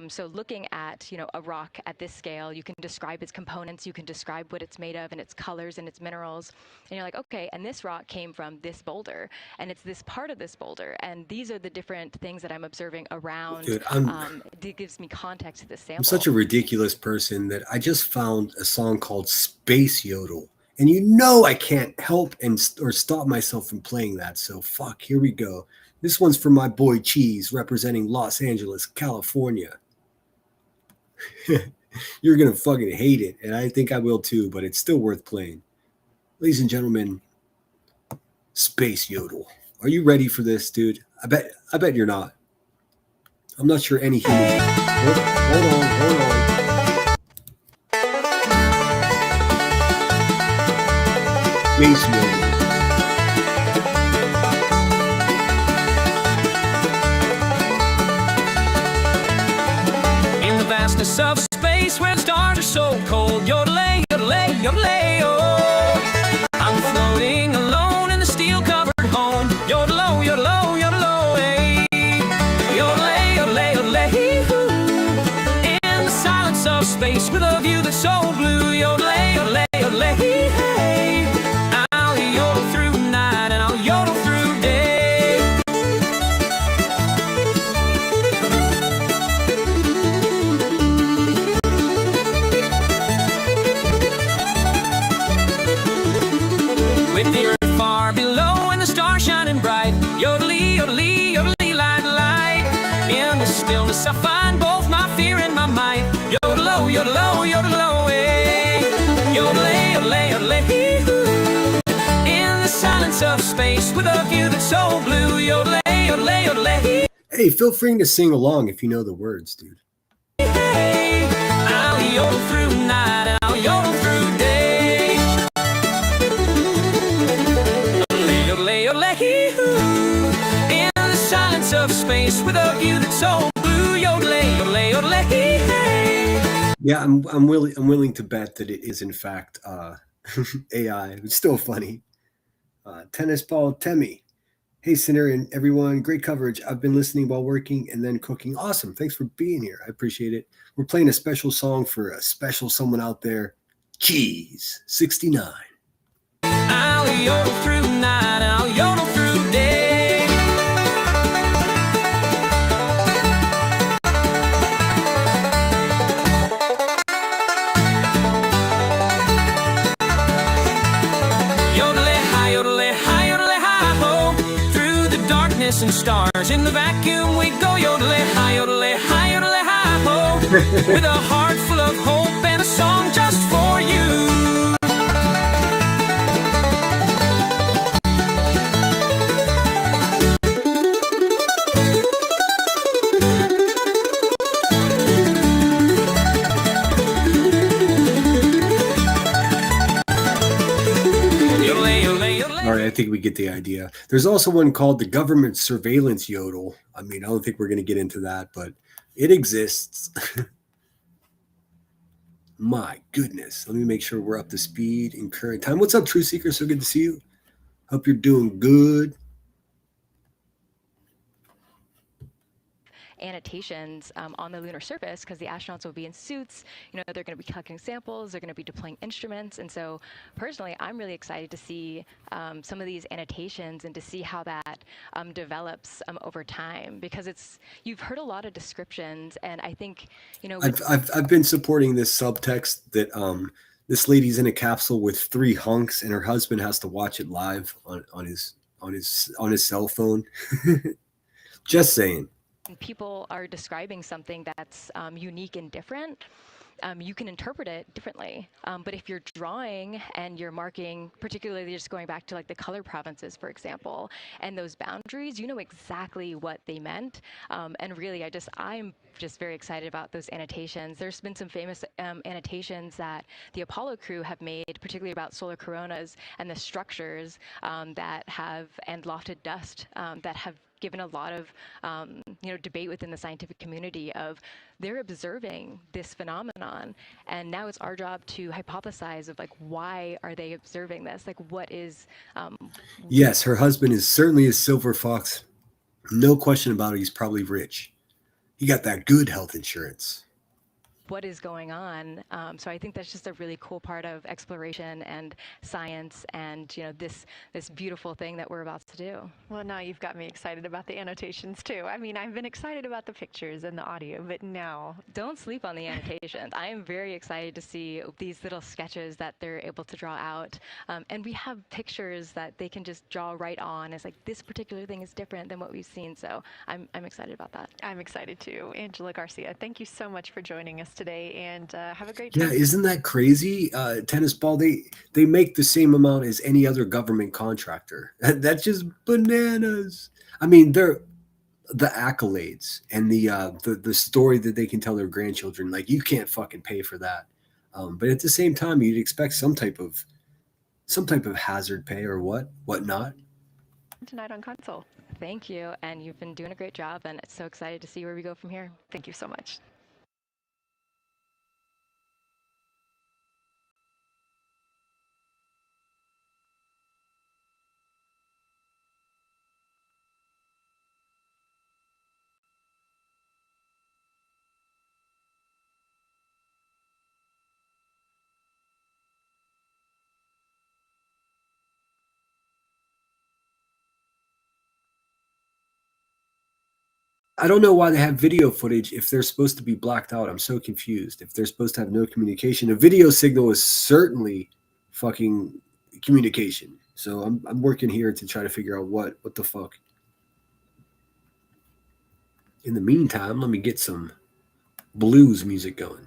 So looking at a rock at this scale, you can describe its components, you can describe what it's made of and its colors and its minerals, and you're like, okay, and this rock came from this boulder, and it's this part of this boulder, and these are the different things that I'm observing around. Dude, it gives me context to this sample. I'm such a ridiculous person that I just found a song called Space Yodel. And I can't help or stop myself from playing that. So fuck, here we go. This one's for my boy Cheese, representing Los Angeles, California. You're going to fucking hate it. And I think I will too, but it's still worth playing. Ladies and gentlemen, Space Yodel. Are you ready for this, dude? I bet you're not. I'm not sure any human. Hold on. Space Yodel. In the vastness of space where the stars are so cold, yodelay, yodelay, yodelay, oh. I'm floating alone in the steel-covered home, yodelo, yodelo, yodelo, hey. Yodelay, yodelay, yodelay, ooh. In the silence of space with a view that's so blue, yodelay, yodelay, yodelay, hey. I'll yodel through night and I'll yodel through day. silence of space with a view that's so blue. Yodelay, yodelay, yodelay. Hey, feel free to sing along if you know the words, dude. Hey, I'll yodel through night, I'll yodel through day. Yodelay, yodelay, yodelay. In the silence of space with a view that's so blue. Yodelay, yodelay, yodelay. Hey. Yeah, I'm willing to bet that it is in fact AI. It's still funny. Tennis ball Temmie. Hey, Sinner and everyone, great coverage. I've been listening while working and then cooking. Awesome. Thanks for being here. I appreciate it. We're playing a special song for a special someone out there. Cheese 69. I'll yodel through night, I'll yodel through day. Yodelay, hi, yodelay, hi, yodelay, hi, ho. Through the darkness and stars in the vacuum we go. Yodelay, hi, yodelay, hi, yodelay, hi, ho. With a heart full of hope and a song just for you. All right, I think we get the idea. There's also one called the government surveillance yodel. I mean, I don't think we're going to get into that, but it exists. My goodness. Let me make sure we're up to speed in current time. What's up, True Seeker? So good to see you. Hope you're doing good. Annotations on the lunar surface, because the astronauts will be in suits. You know, they're going to be collecting samples, they're going to be deploying instruments, and so personally I'm really excited to see some of these annotations and to see how that develops over time, because you've heard a lot of descriptions, and I think, you know, I've been supporting this subtext that this lady's in a capsule with 3 hunks and her husband has to watch it live on his cell phone. Just saying. people are describing something that's unique and different, you can interpret it differently. But if you're drawing and you're marking, particularly just going back to like the color provinces, for example, and those boundaries, you know exactly what they meant. And really, I'm just very excited about those annotations. There's been some famous annotations that the Apollo crew have made, particularly about solar coronas and the structures that have, and lofted dust that have given a lot of debate within the scientific community of they're observing this phenomenon, and now it's our job to hypothesize of like, why are they observing this? Like, what is Yes, her husband is certainly a silver fox. No question about it. He's probably rich. He got that good health insurance. what is going on? So I think that's just a really cool part of exploration and science, and this beautiful thing that we're about to do. Well, now you've got me excited about the annotations too. I mean, I've been excited about the pictures and the audio, but now don't sleep on the annotations. I am very excited to see these little sketches that they're able to draw out, and we have pictures that they can just draw right on. It's like this particular thing is different than what we've seen, so I'm excited about that. I'm excited too. Angela Garcia, thank you so much for joining us today, and have a great time. Yeah, isn't that crazy? Tennis ball, they make the same amount as any other government contractor. That's just bananas. I mean, they're the accolades and the story that they can tell their grandchildren. Like, you can't fucking pay for that. But at the same time, you'd expect some type of hazard pay or whatnot. Tonight on Console. Thank you, and you've been doing a great job, and it's so excited to see where we go from here. Thank you so much. I don't know why they have video footage if they're supposed to be blacked out. I'm so confused. If they're supposed to have no communication, a video signal is certainly fucking communication. So I'm working here to try to figure out what the fuck. In the meantime, let me get some blues music going.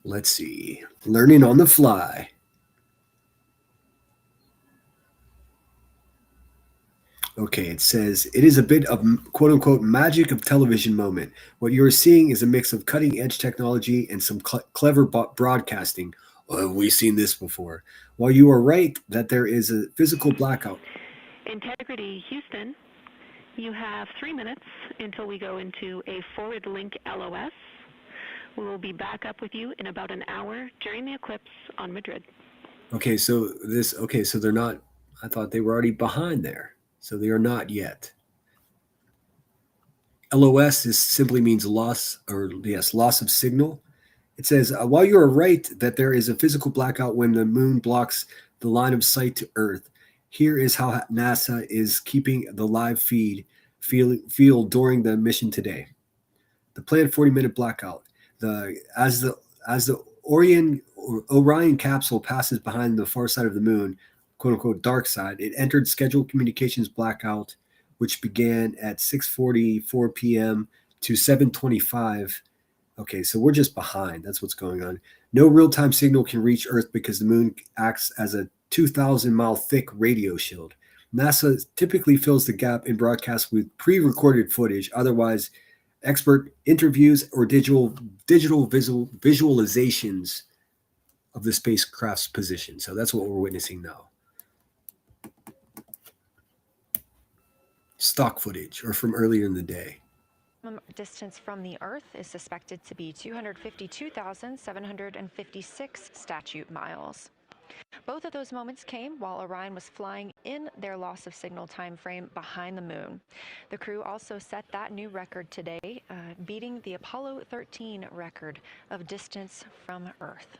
Let's see. Learning on the fly. Okay, it says, it is a bit of quote unquote magic of television moment. What you're seeing is a mix of cutting edge technology and some clever broadcasting. Oh, have we seen this before? While you are right that there is a physical blackout. Integrity Houston, you have 3 minutes until we go into a forward link LOS. We will be back up with you in about an hour during the eclipse on Madrid. Okay, so they're not, I thought they were already behind there. So they are not yet. LOS simply means loss of signal. It says, while you are right that there is a physical blackout when the moon blocks the line of sight to Earth, here is how NASA is keeping the live feed feel during the mission today. The planned 40-minute blackout. As the Orion capsule passes behind the far side of the moon, quote unquote dark side, it entered scheduled communications blackout, which began at 6:44 p.m. to 7:25. Okay, so we're just behind. That's what's going on. No real-time signal can reach Earth because the moon acts as a 2,000-mile thick radio shield. NASA typically fills the gap in broadcasts with pre-recorded footage. Otherwise, expert interviews or digital visualizations of the spacecraft's position. So that's what we're witnessing now. Stock footage or from earlier in the day. Distance from the Earth is suspected to be 252,756 statute miles. Both of those moments came while Orion was flying in their loss of signal time frame behind the moon. The crew also set that new record today, beating the Apollo 13 record of distance from Earth.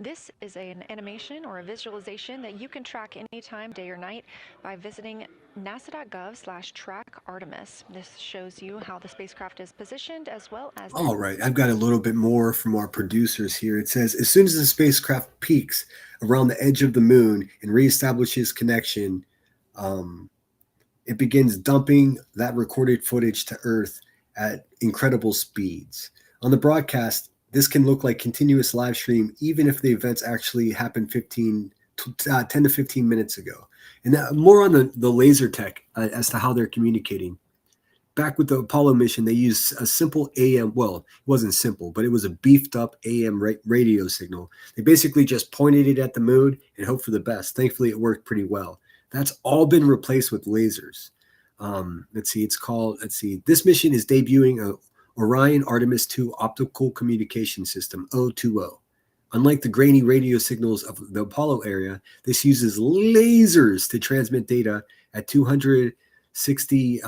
This is an animation or a visualization that you can track anytime, day or night, by visiting nasa.gov/track Artemis. This shows you how the spacecraft is positioned as well as... All right, I've got a little bit more from our producers here. It says, as soon as the spacecraft peaks around the edge of the moon and reestablishes connection, it begins dumping that recorded footage to Earth at incredible speeds. On the broadcast, this can look like continuous live stream, even if the events actually happened 10 to 15 minutes ago. And more on the laser tech as to how they're communicating. Back with the Apollo mission, they used a simple AM, well, it wasn't simple, but it was a beefed up AM radio signal. They basically just pointed it at the moon and hoped for the best. Thankfully, it worked pretty well. That's all been replaced with lasers. This mission is debuting a Orion Artemis II optical communication system, O2O. Unlike the grainy radio signals of the Apollo era, this uses lasers to transmit data at 260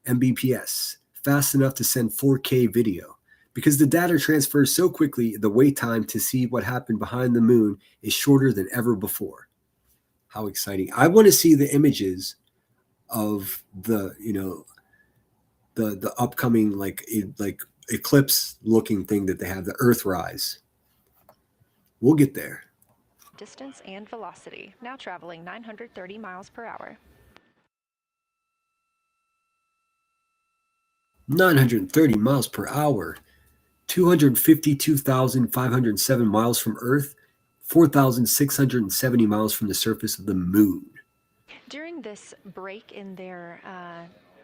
Mbps, fast enough to send 4K video. Because the data transfers so quickly, the wait time to see what happened behind the moon is shorter than ever before. How exciting. I want to see the images of the upcoming like eclipse looking thing that they have, the Earthrise. We'll get there. Distance and velocity, now traveling 930 miles per hour. 930 miles per hour, 252,507 miles from Earth, 4,670 miles from the surface of the moon. During this break in their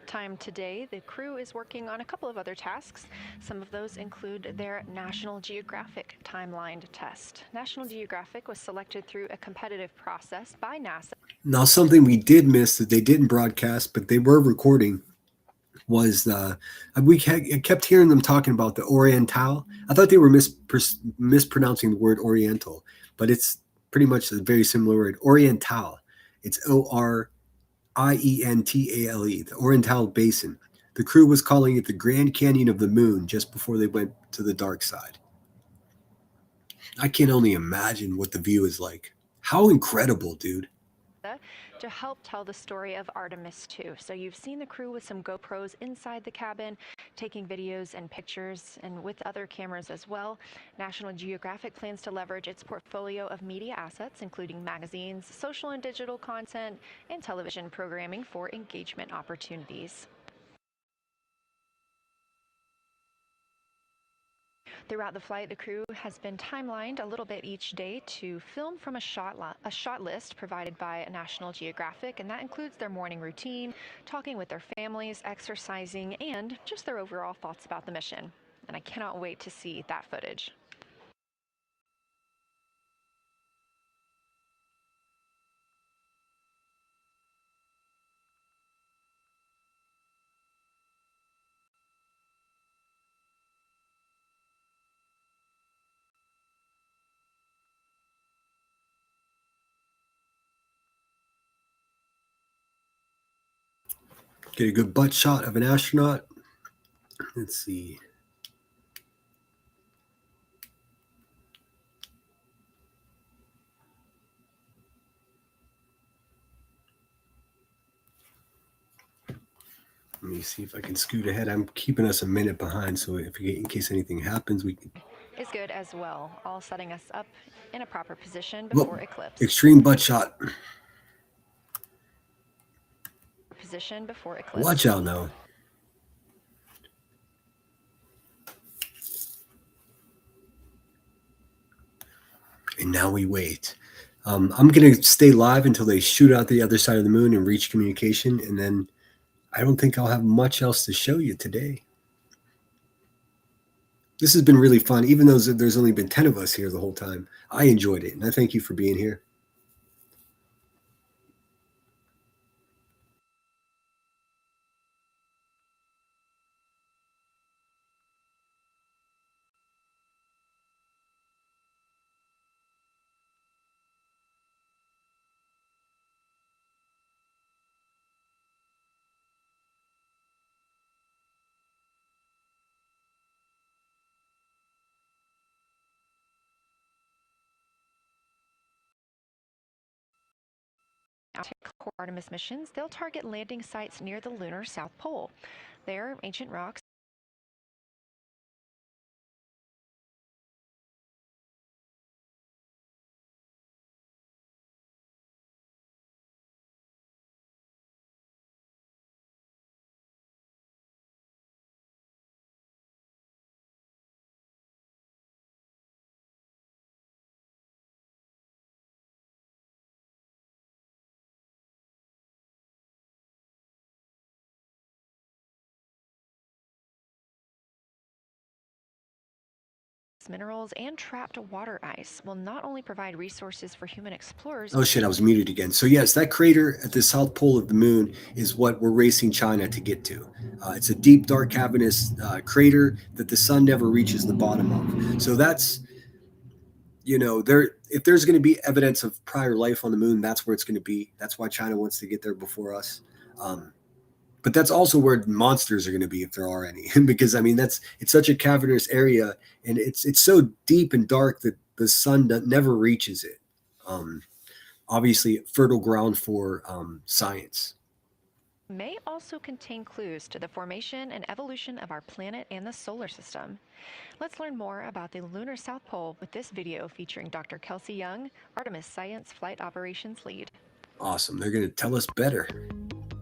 time today, the crew is working on a couple of other tasks. Some of those include their National Geographic timeline test. National Geographic was selected through a competitive process by NASA. Now, something we did miss that they didn't broadcast, but they were recording, was we kept hearing them talking about the Oriental. I thought they were mispronouncing the word Oriental, but it's pretty much a very similar word, Oriental. It's Orientale, the Oriental Basin. The crew was calling it the Grand Canyon of the Moon just before they went to the dark side. I can only imagine what the view is like. How incredible, dude. To help tell the story of Artemis II. So you've seen the crew with some GoPros inside the cabin, taking videos and pictures, and with other cameras as well. National Geographic plans to leverage its portfolio of media assets, including magazines, social and digital content, and television programming for engagement opportunities. Throughout the flight, the crew has been timelined a little bit each day to film from a shot list provided by National Geographic, and that includes their morning routine, talking with their families, exercising, and just their overall thoughts about the mission. And I cannot wait to see that footage. Get a good butt shot of an astronaut. Let's see. Let me see if I can scoot ahead. I'm keeping us a minute behind, so in case anything happens, we can. Is good as well, all setting us up in a proper position before eclipse. Extreme butt shot. Position before eclipse. Watch out now. And now we wait. I'm going to stay live until they shoot out the other side of the moon and reach communication, and then I don't think I'll have much else to show you today. This has been really fun, even though there's only been 10 of us here the whole time. I enjoyed it, and I thank you for being here. Core Artemis missions, they'll target landing sites near the lunar South Pole. There, ancient rocks minerals and trapped water ice will not only provide resources for human explorers. Oh shit, I was muted again. So yes, that crater at the south pole of the moon is what we're racing China to get to. It's a deep, dark, cavernous crater that the sun never reaches the bottom of. So that's, if there's going to be evidence of prior life on the moon, that's where it's going to be. That's why China wants to get there before us. But that's also where monsters are going to be, if there are any, because it's such a cavernous area, and it's so deep and dark that the sun never reaches it. Obviously, fertile ground for science. May also contain clues to the formation and evolution of our planet and the solar system. Let's learn more about the lunar South Pole with this video featuring Dr. Kelsey Young, Artemis Science Flight Operations Lead. Awesome. They're going to tell us better.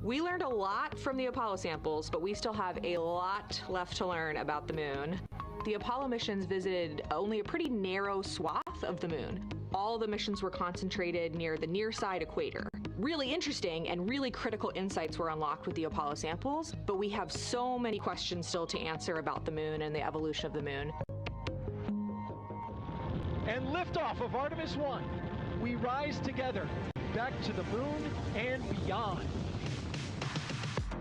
We learned a lot from the Apollo samples, but we still have a lot left to learn about the moon. The Apollo missions visited only a pretty narrow swath of the moon. All the missions were concentrated near the near-side equator. Really interesting and really critical insights were unlocked with the Apollo samples, but we have so many questions still to answer about the moon and the evolution of the moon. And liftoff of Artemis I. We rise together, back to the moon and beyond.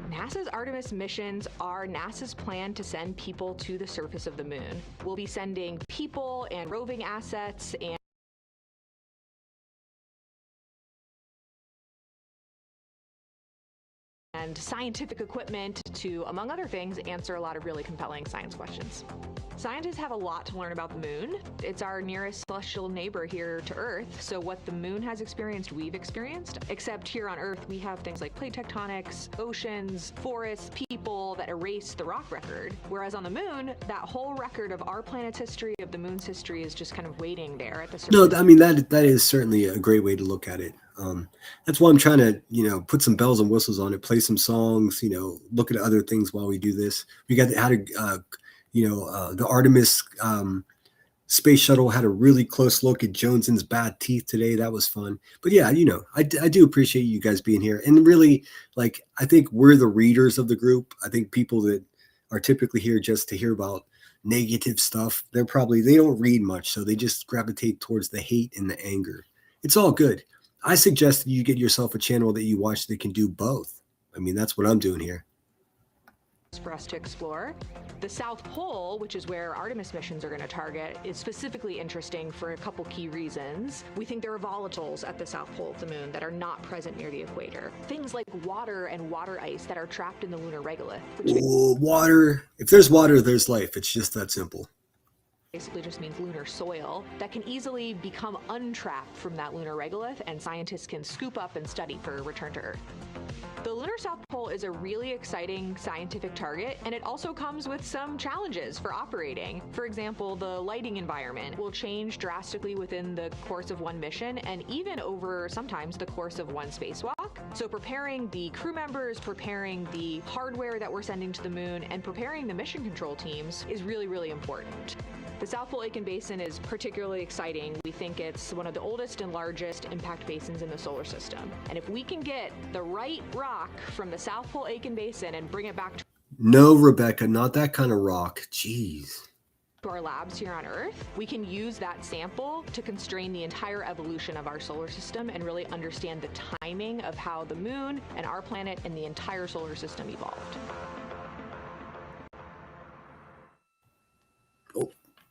NASA's Artemis missions are NASA's plan to send people to the surface of the moon. We'll be sending people and roving assets and scientific equipment to, among other things, answer a lot of really compelling science questions. Scientists have a lot to learn about the moon. It's our nearest celestial neighbor here to Earth, so what the moon has experienced, we've experienced. Except here on Earth, we have things like plate tectonics, oceans, forests, people that erase the rock record. Whereas on the moon, that whole record of our planet's history, of the moon's history, is just kind of waiting there at the surface. No, that is certainly a great way to look at it. That's why I'm trying to, put some bells and whistles on it, play some songs, look at other things while we do this. We got how to The Artemis space shuttle had a really close look at Jones's bad teeth today. That was fun. But yeah, I do appreciate you guys being here. And really, like, I think we're the readers of the group. I think people that are typically here just to hear about negative stuff, they don't read much. So they just gravitate towards the hate and the anger. It's all good. I suggest that you get yourself a channel that you watch that can do both. I mean, that's what I'm doing here. For us to explore. The South Pole, which is where Artemis missions are going to target, is specifically interesting for a couple key reasons. We think there are volatiles at the South Pole of the moon that are not present near the equator. Things like water and water ice that are trapped in the lunar regolith. Water. If there's water, there's life. It's just that simple. Basically just means lunar soil that can easily become untrapped from that lunar regolith, and scientists can scoop up and study for return to Earth. The lunar South Pole is a really exciting scientific target, and it also comes with some challenges for operating. For example, the lighting environment will change drastically within the course of one mission, and even over sometimes the course of one spacewalk. So preparing the crew members, preparing the hardware that we're sending to the moon, and preparing the mission control teams is really, really important. The South Pole Aitken Basin is particularly exciting. We think it's one of the oldest and largest impact basins in the solar system. And if we can get the right rock from the South Pole Aitken Basin and bring it back to No, Rebecca, not that kind of rock. Jeez. our labs here on Earth, we can use that sample to constrain the entire evolution of our solar system and really understand the timing of how the moon and our planet and the entire solar system evolved.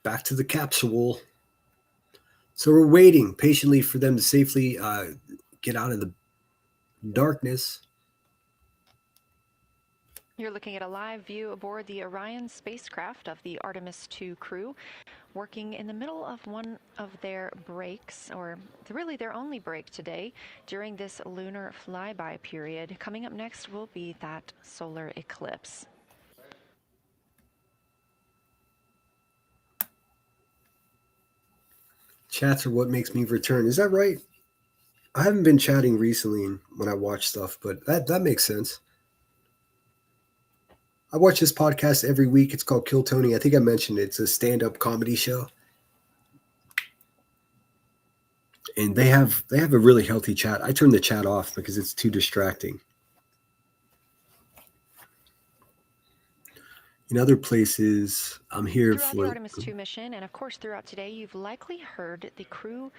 Back to the capsule. So we're waiting patiently for them to safely get out of the darkness. You're looking at a live view aboard the Orion spacecraft of the Artemis II crew, working in the middle of one of their breaks, or really their only break today during this lunar flyby period. Coming up next will be that solar eclipse. Chats are what makes me return. Is that right? I haven't been chatting recently when I watch stuff, but that makes sense. I watch this podcast every week. It's called Kill Tony. I think I mentioned it. It's a stand-up comedy show. And they have a really healthy chat. I turn the chat off because it's too distracting. In other places, I'm here throughout for the Artemis II mission, and of course throughout today, you've likely heard the crew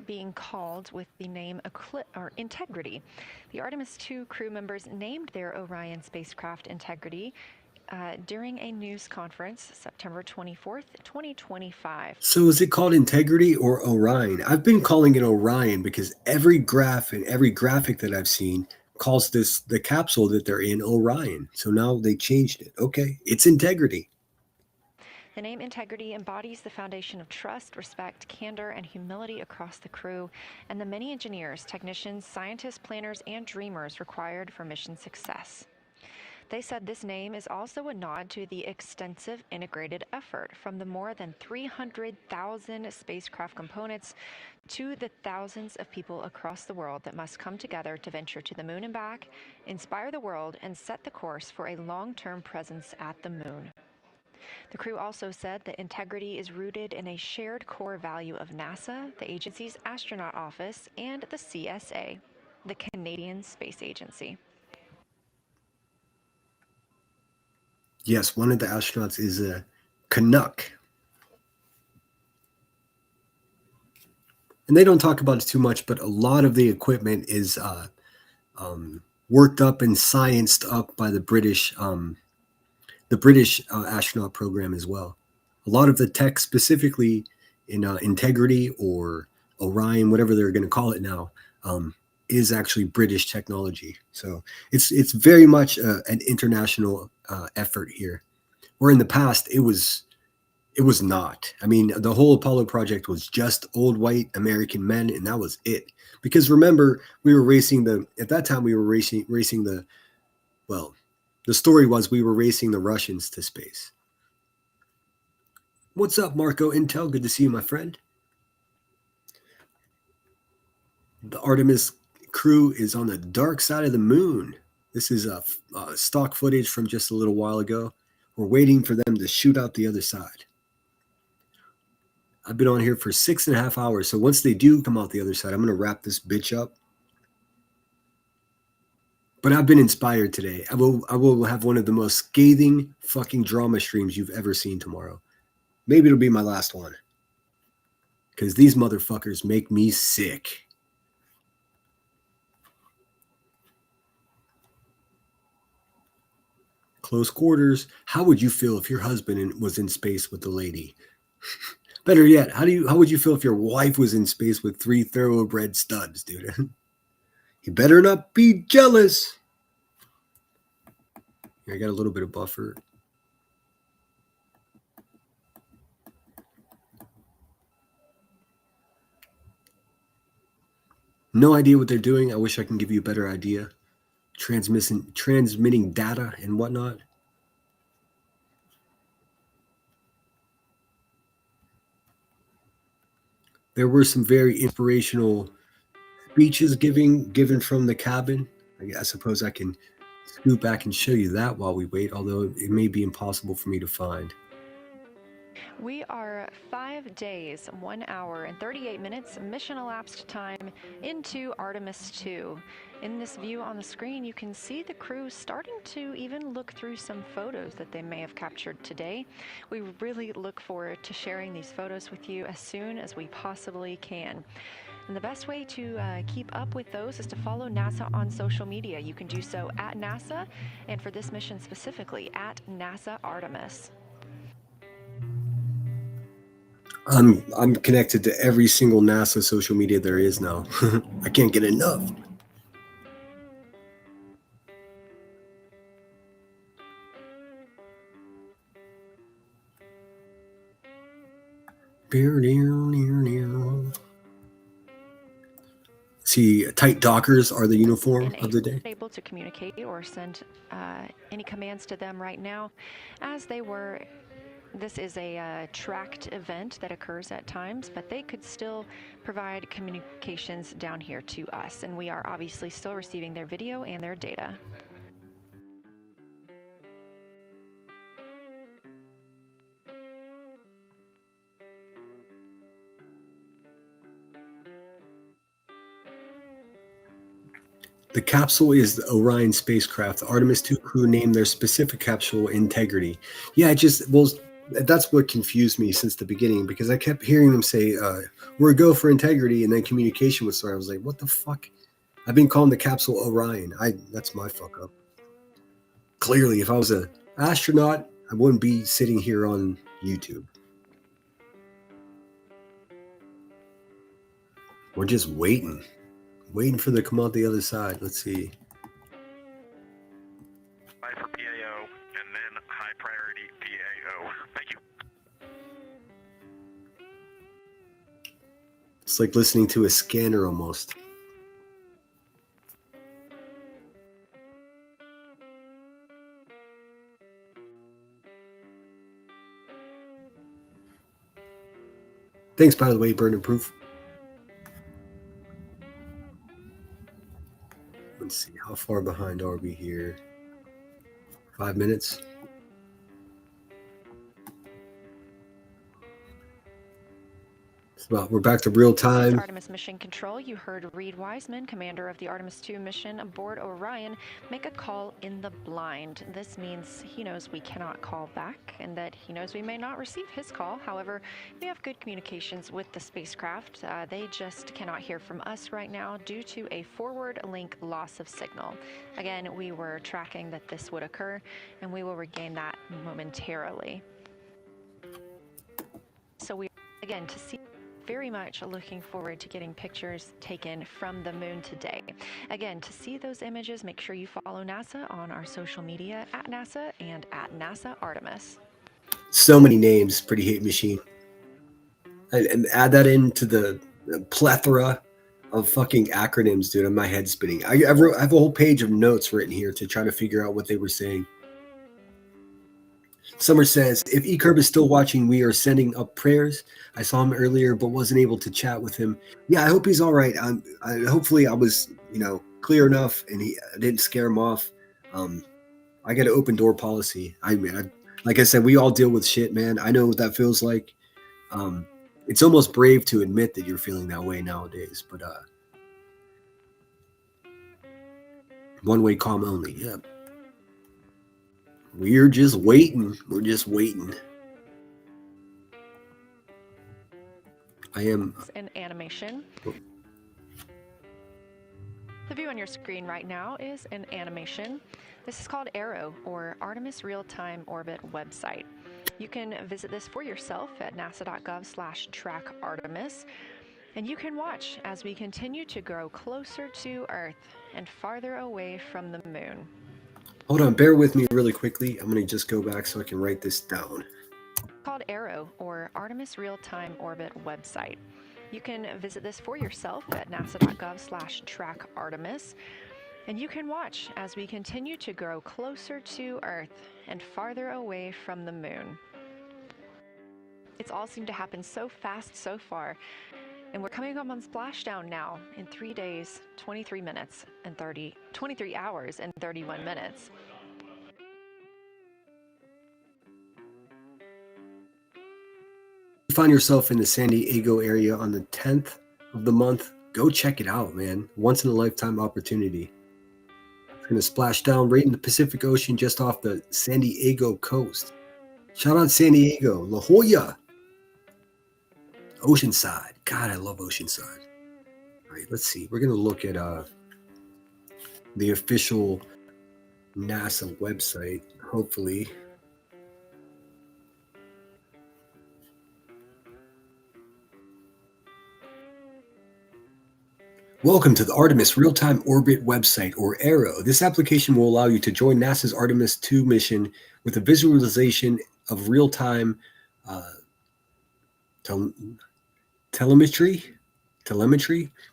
being called with the name Integrity. The Artemis II crew members named their Orion spacecraft Integrity during a news conference September 24th, 2025. So is it called Integrity or Orion? I've been calling it Orion because every graph and every graphic that I've seen calls the capsule that they're in Orion. So now they changed it. Okay, it's Integrity. The name Integrity embodies the foundation of trust, respect, candor, and humility across the crew, and the many engineers, technicians, scientists, planners, and dreamers required for mission success. They said this name is also a nod to the extensive integrated effort from the more than 300,000 spacecraft components to the thousands of people across the world that must come together to venture to the moon and back, inspire the world, and set the course for a long-term presence at the moon. The crew also said that integrity is rooted in a shared core value of NASA, the agency's astronaut office, and the CSA, the Canadian Space Agency. Yes, one of the astronauts is a Canuck. And they don't talk about it too much, but a lot of the equipment is worked up and scienced up by the British astronaut program as well. A lot of the tech, specifically in Integrity or Orion, whatever they're going to call it now, is actually British technology. So it's very much an international effort here. Where in the past it was not. I mean, the whole Apollo project was just old white American men, and that was it. Because remember, we were racing the story was we were racing the Russians to space. What's up, Marco Intel? Good to see you, my friend. The Artemis crew is on the dark side of the moon. This is stock footage from just a little while ago. We're waiting for them to shoot out the other side. I've been on here for 6.5 hours. So once they do come out the other side, I'm going to wrap this bitch up. But I've been inspired today. I will have one of the most scathing fucking drama streams you've ever seen tomorrow. Maybe it'll be my last one. Because these motherfuckers make me sick. Close quarters. How would you feel if your husband was in space with the lady? Better yet, how would you feel if your wife was in space with 3 thoroughbred studs, dude? You better not be jealous. Here, I got a little bit of buffer. No idea what they're doing. I wish I can give you a better idea. Transmitting data and whatnot. There were some very inspirational speeches given from the cabin. I suppose I can scoot back and show you that while we wait, although it may be impossible for me to find. We are 5 days, 1 hour, and 38 minutes mission elapsed time into Artemis II. In this view on the screen, you can see the crew starting to even look through some photos that they may have captured today. We really look forward to sharing these photos with you as soon as we possibly can. And the best way to keep up with those is to follow NASA on social media. You can do so at NASA, and for this mission specifically, at NASA Artemis. I'm connected to every single NASA social media there is now. I can't get enough. See, tight dockers are the uniform of the day. Able to communicate or send any commands to them right now, as they were. This is a tracked event that occurs at times, but they could still provide communications down here to us, and we are obviously still receiving their video and their data. The capsule is the Orion spacecraft. The Artemis II crew named their specific capsule Integrity. Yeah, that's what confused me since the beginning, because I kept hearing them say, we're a go for Integrity, and then communication would start. I was like, what the fuck? I've been calling the capsule Orion. That's my fuck up. Clearly, if I was an astronaut, I wouldn't be sitting here on YouTube. We're just waiting for them to come out the other side. Let's see. Apply for PAO and then high priority PAO. Thank you. It's like listening to a scanner almost. Thanks, by the way, Burn Proof. Let's see, how far behind are we here? 5 minutes. We're back to real time. Artemis Mission Control, you heard Reed Wiseman, commander of the Artemis II mission aboard Orion, make a call in the blind. This means he knows we cannot call back and that he knows we may not receive his call. However, we have good communications with the spacecraft. They just cannot hear from us right now due to a forward link loss of signal. Again, we were tracking that this would occur, and we will regain that momentarily. So we, again, to see, very much looking forward to getting pictures taken from the moon today. Again, to see those images, make sure you follow NASA on our social media at NASA and at NASA Artemis. So many names, Pretty Hate Machine. And add that into the plethora of fucking acronyms, dude, and my head's spinning. I have a whole page of notes written here to try to figure out what they were saying. Summer says, if E-Curb is still watching, we are sending up prayers. I saw him earlier, but wasn't able to chat with him. Yeah, I hope he's all right. Hopefully I was, clear enough and I didn't scare him off. I got an open door policy. Like Like I said, we all deal with shit, man. I know what that feels like. It's almost brave to admit that you're feeling that way nowadays, but one way calm only. Yeah. We're just waiting. We're just waiting. I am in animation. The view on your screen right now is in animation. This is called Arrow, or Artemis Real-Time Orbit website. You can visit this for yourself at nasa.gov/trackartemis, and you can watch as we continue to grow closer to Earth and farther away from the moon. Hold on, bear with me really quickly. I'm going to just go back so I can write this down. Called Arrow, or Artemis Real-Time Orbit website. You can visit this for yourself at nasa.gov/trackartemis, and you can watch as we continue to grow closer to Earth and farther away from the moon. It's all seemed to happen so fast so far, and we're coming up on splashdown now in 3 days, 23 hours and 31 minutes. You find yourself in the San Diego area on the 10th of the month, go check it out, man. Once in a lifetime opportunity. It's going to splash down right in the Pacific Ocean just off the San Diego coast. Shout out San Diego, La Jolla, Oceanside. God, I love Oceanside. All right, let's see. We're going to look at the official NASA website, hopefully. Welcome to the Artemis Real-Time Orbit website, or ARROW. This application will allow you to join NASA's Artemis II mission with a visualization of real-time telemetry,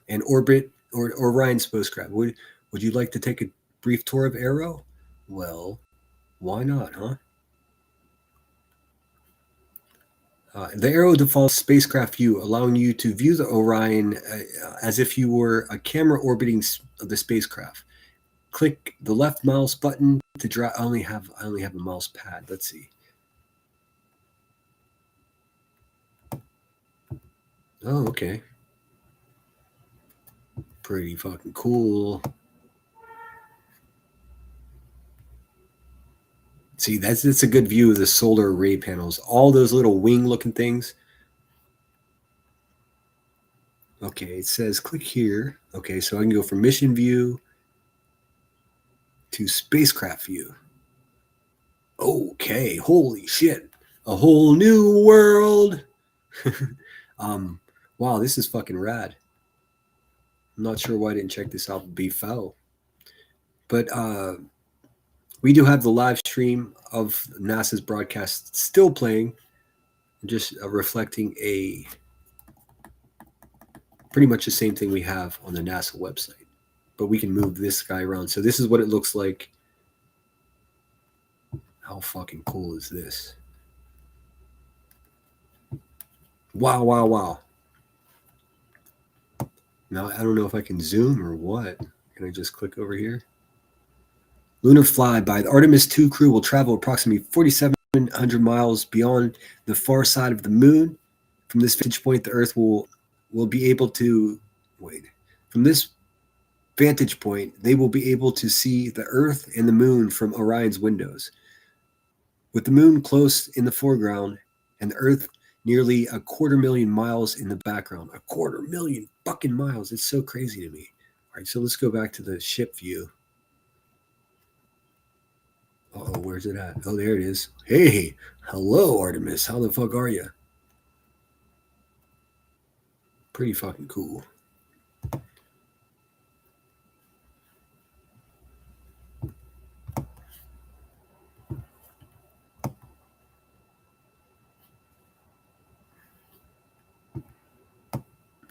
and orbit or Orion spacecraft. Would you like to take a brief tour of ARROW? Well, why not, huh? The ARROW defaults spacecraft view, allowing you to view the Orion as if you were a camera orbiting the spacecraft. Click the left mouse button to drag. I only have a mouse pad. Let's see. Oh, okay. Pretty fucking cool. See, that's a good view of the solar array panels. All those little wing-looking things. Okay, it says click here. Okay, so I can go from mission view to spacecraft view. Okay, holy shit. A whole new world. Wow, this is fucking rad. I'm not sure why I didn't check this out before. But we do have the live stream of NASA's broadcast still playing, just reflecting pretty much the same thing we have on the NASA website. But we can move this guy around. So this is what it looks like. How fucking cool is this? Wow, wow, wow. Now, I don't know if I can zoom or what. Can I just click over here? Lunar flyby. The Artemis II crew will travel approximately 4,700 miles beyond the far side of the moon. From this vantage point, the Earth will be able to From this vantage point, they will be able to see the Earth and the moon from Orion's windows. With the moon close in the foreground and the Earth nearly 250,000 miles in the background. 250,000 fucking miles. It's so crazy to me. All right, so let's go back to the ship view. Uh-oh, where's it at? Oh, there it is. Hey, hello, Artemis. How the fuck are you? Pretty fucking cool.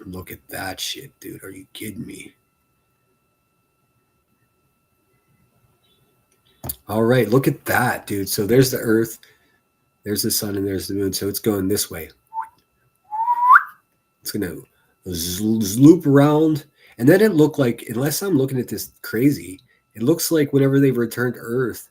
Look at that shit, dude. Are you kidding me? All right, look at that, dude. So there's the Earth, there's the sun, and there's the moon. So it's going this way. It's going to loop around. And then it looked like, unless I'm looking at this crazy, it looks like whenever they return to Earth,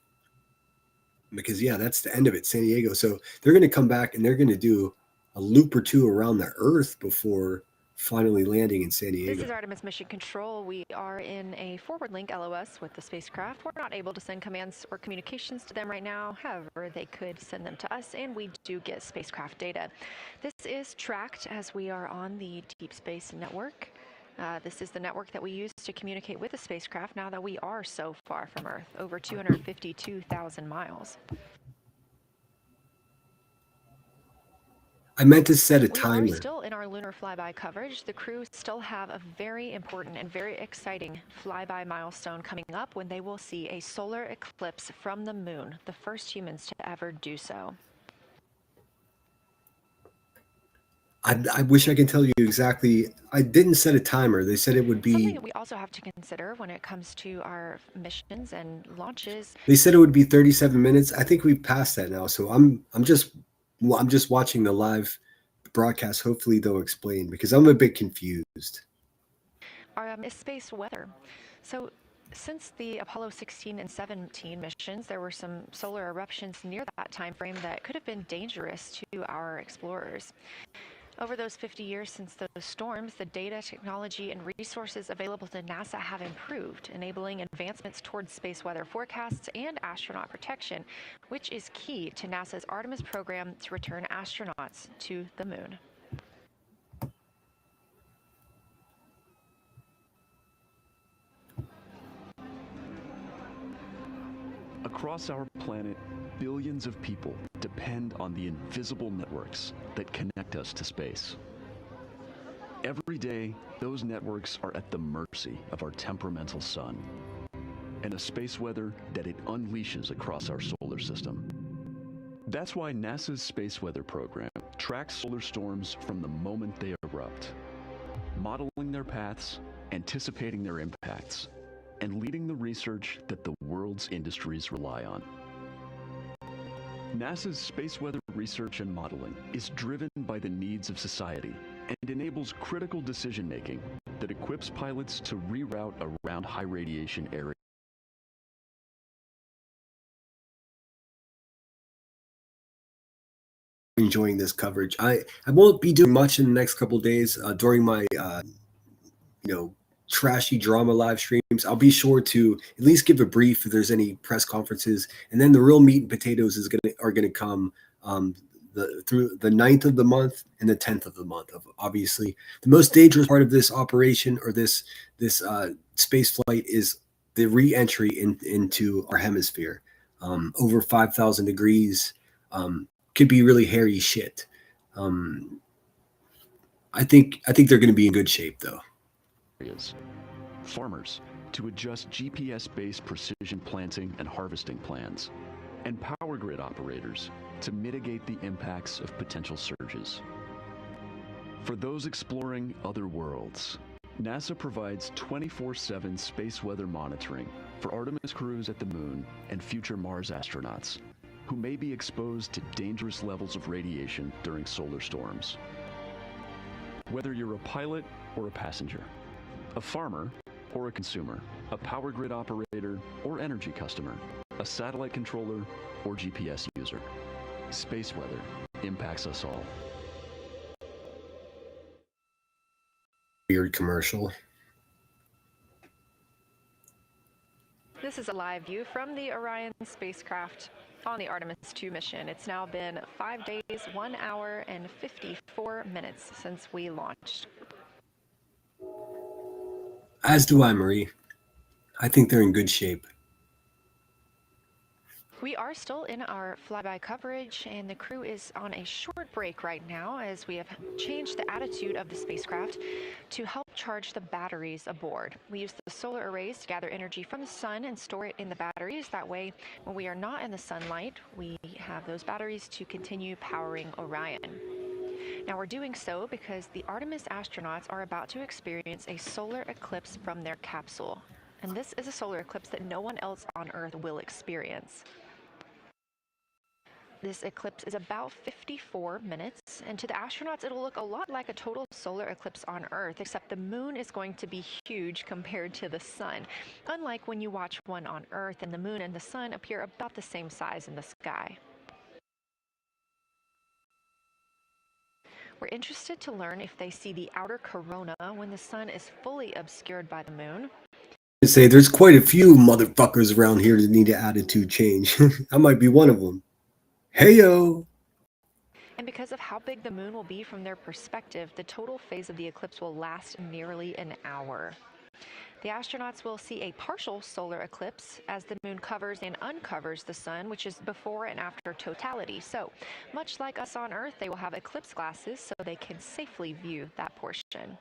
because yeah, that's the end of it, San Diego. So they're going to come back and they're going to do a loop or two around the Earth before finally landing in San Diego. This is Artemis Mission Control. We are in a forward link LOS with the spacecraft. We're not able to send commands or communications to them right now. However, they could send them to us, and we do get spacecraft data. This is tracked as we are on the Deep Space Network. This is the network that we use to communicate with the spacecraft now that we are so far from Earth, over 252,000 miles. I meant to set a timer. We are still in our lunar flyby coverage. The crew still have a very important and very exciting flyby milestone coming up when they will see a solar eclipse from the moon, the first humans to ever do so. I wish I could tell you exactly. I didn't set a timer. They said it would be. Something that we also have to consider when it comes to our missions and launches. They said it would be 37 minutes. I think we've passed that now. So I'm just watching the live broadcast. Hopefully they'll explain, because I'm a bit confused. Is space weather. So since the Apollo 16 and 17 missions, there were some solar eruptions near that time frame that could have been dangerous to our explorers. Over those 50 years since those storms, the data, technology, and resources available to NASA have improved, enabling advancements towards space weather forecasts and astronaut protection, which is key to NASA's Artemis program to return astronauts to the moon. Across our planet, billions of people depend on the invisible networks that connect us to space. Every day, those networks are at the mercy of our temperamental sun and a space weather that it unleashes across our solar system. That's why NASA's space weather program tracks solar storms from the moment they erupt, modeling their paths, anticipating their impacts, and leading the research that the world's industries rely on. NASA's space weather research and modeling is driven by the needs of society and enables critical decision-making that equips pilots to reroute around high radiation areas. Enjoying this coverage. I won't be doing much in the next couple of days during my trashy drama live streams. I'll be sure to at least give a brief if there's any press conferences, and then the real meat and potatoes are gonna come through the 9th of the month and the 10th of the month. Obviously, the most dangerous part of this operation, or this space flight, is the re-entry into our hemisphere. Over 5,000 degrees, could be really hairy shit. I think they're going to be in good shape, though. Farmers to adjust GPS-based precision planting and harvesting plans, and power grid operators to mitigate the impacts of potential surges. For those exploring other worlds, NASA provides 24/7 space weather monitoring for Artemis crews at the moon and future Mars astronauts who may be exposed to dangerous levels of radiation during solar storms. Whether you're a pilot or a passenger, a farmer or a consumer, a power grid operator or energy customer, a satellite controller or GPS user, space weather impacts us all. Weird commercial. This is a live view from the Orion spacecraft on the Artemis II mission. It's now been 5 days, 1 hour, and 54 minutes since we launched. As do I, Marie. I think they're in good shape. We are still in our flyby coverage, and the crew is on a short break right now as we have changed the attitude of the spacecraft to help charge the batteries aboard. We use the solar arrays to gather energy from the sun and store it in the batteries. That way, when we are not in the sunlight, we have those batteries to continue powering Orion. Now, we're doing so because the Artemis astronauts are about to experience a solar eclipse from their capsule. And this is a solar eclipse that no one else on Earth will experience. This eclipse is about 54 minutes, and to the astronauts, it'll look a lot like a total solar eclipse on Earth, except the moon is going to be huge compared to the sun, unlike when you watch one on Earth and the moon and the sun appear about the same size in the sky. We're interested to learn if they see the outer corona when the sun is fully obscured by the moon. Say there's quite a few motherfuckers around here that need an attitude change. I might be one of them. Heyo! And because of how big the moon will be from their perspective, the total phase of the eclipse will last nearly an hour. The astronauts will see a partial solar eclipse as the moon covers and uncovers the sun, which is before and after totality. So, much like us on Earth, they will have eclipse glasses so they can safely view that portion.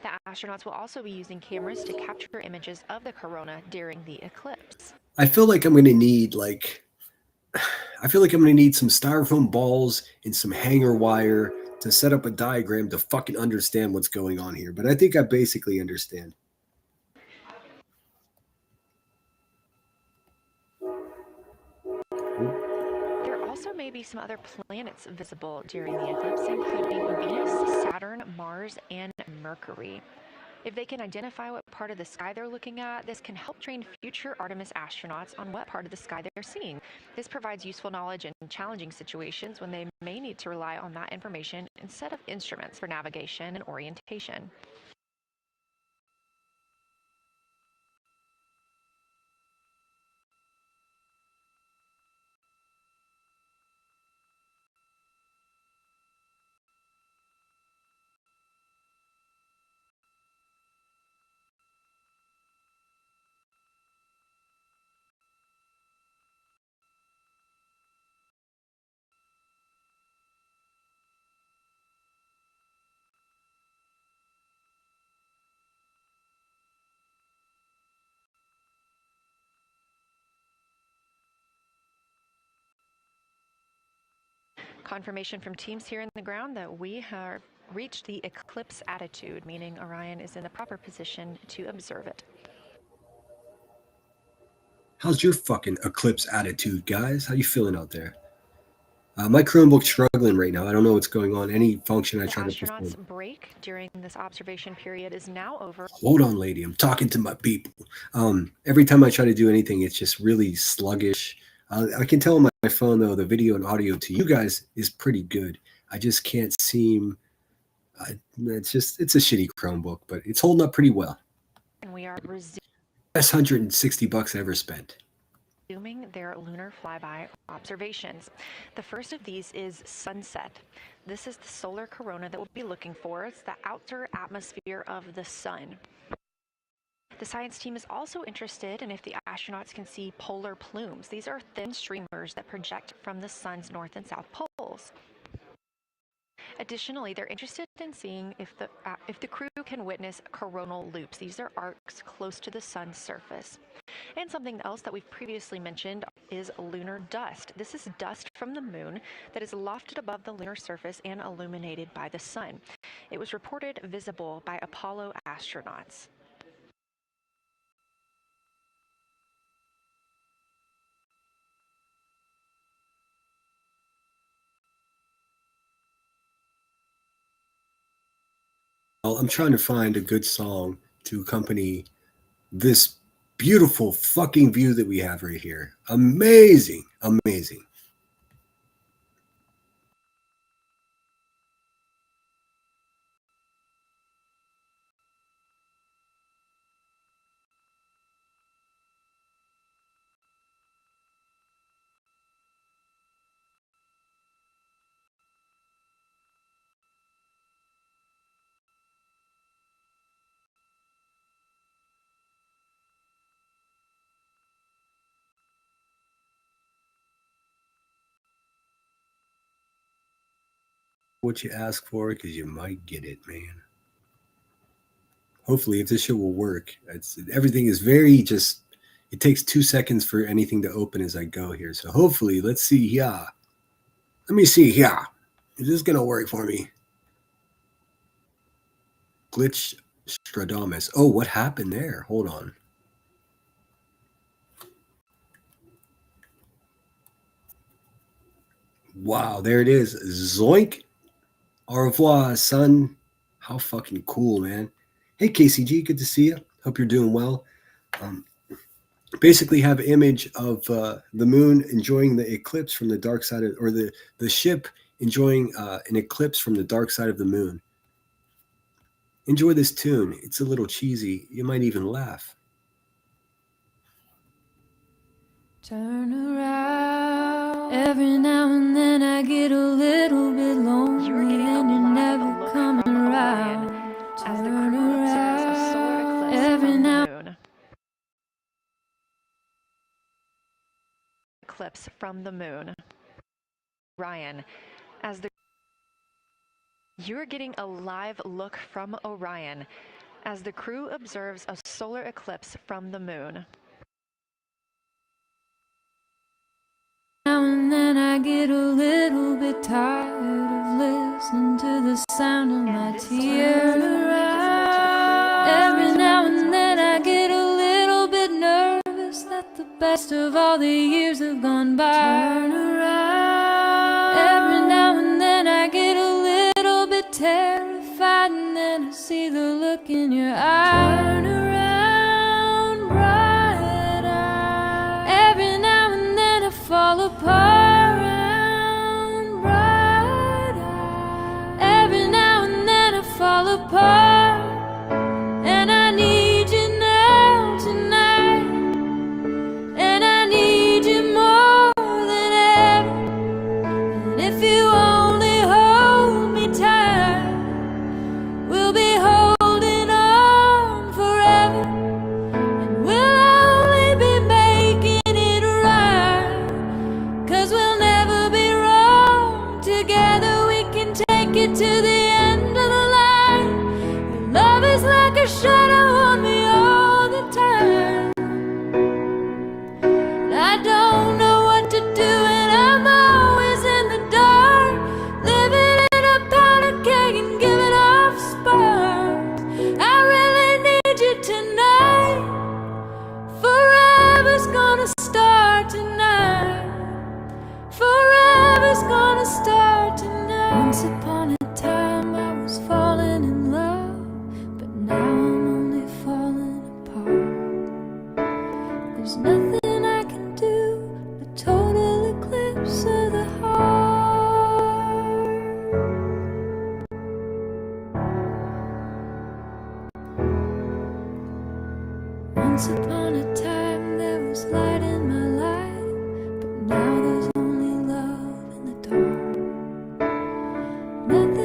The astronauts will also be using cameras to capture images of the corona during the eclipse. I feel like I'm going to need some styrofoam balls and some hanger wire to set up a diagram to fucking understand what's going on here. But I think I basically understand. There also may be some other planets visible during the eclipse, including Venus, Saturn, Mars, and Mercury. If they can identify what part of the sky they're looking at, this can help train future Artemis astronauts on what part of the sky they're seeing. This provides useful knowledge in challenging situations when they may need to rely on that information instead of instruments for navigation and orientation. Confirmation from teams here in the ground that we have reached the eclipse attitude, meaning Orion is in the proper position to observe it. How's your fucking eclipse attitude, guys? How you feeling out there? My Chromebook's struggling right now. I don't know what's going on. Any function I try to perform. The astronauts' break during this observation period is now over. Hold on, lady. I'm talking to my people. Every time I try to do anything, it's just really sluggish. I can tell on my phone, though, the video and audio to you guys is pretty good. I just can't seem... it's a shitty Chromebook, but it's holding up pretty well. And we are Best $160 I ever spent. resuming their lunar flyby observations. The first of these is sunset. This is the solar corona that we'll be looking for. It's the outer atmosphere of the sun. The science team is also interested in if the astronauts can see polar plumes. These are thin streamers that project from the sun's north and south poles. Additionally, they're interested in seeing if the crew can witness coronal loops. These are arcs close to the sun's surface. And something else that we've previously mentioned is lunar dust. This is dust from the moon that is lofted above the lunar surface and illuminated by the sun. It was reported visible by Apollo astronauts. I'm trying to find a good song to accompany this beautiful fucking view that we have right here. Amazing, amazing. What you ask for, because you might get it, man. Hopefully, if this show will work, everything is very just. It takes 2 seconds for anything to open as I go here. So hopefully, let's see here. Let me see here. Is this gonna work for me? Glitch Stradamus. Oh, what happened there? Hold on. Wow, there it is. Zoink. Au revoir, son. How fucking cool, man. Hey, KCG, good to see you. Hope you're doing well. Basically have an image of the moon enjoying the eclipse from the dark side of, or the ship enjoying an eclipse from the dark side of the moon. Enjoy this tune. It's a little cheesy. You might even laugh. Turn around. Every now and then I get a little bit lonely and you're never coming around. As the crew observes a solar eclipse Every from now the moon. Eclipse from the moon. Orion. As the You're getting a live look from Orion as the crew observes a solar eclipse from the moon. Now and then I get a little bit tired of listening to the sound of my tears. Every now and then I get a little bit nervous that the best of all the years have gone by. Turn around. Every now and then I get a little bit terrified, and then I see the look in your eye. Turn around, bright eye. Every now and then I fall apart. Bright eye. Every now and then I fall apart, and I need you now tonight, and I need you more than ever. And if you only hold me tight, we'll be holding on forever, and we'll only be making it right, 'cause we'll never be wrong. Together we can take it to the end of the line. Your love is like a shadow on me all the time. I don't know what to do, and I'm always in the dark, living in a powder keg and giving off sparks. I really need you tonight. Forever's gonna start tonight. Forever's gonna start tonight. Once upon a time I was falling in love, but now I'm only falling apart. There's nothing I can do, a total eclipse of the heart. Once upon a time there was light in my life, but now there's only love in the dark. Nothing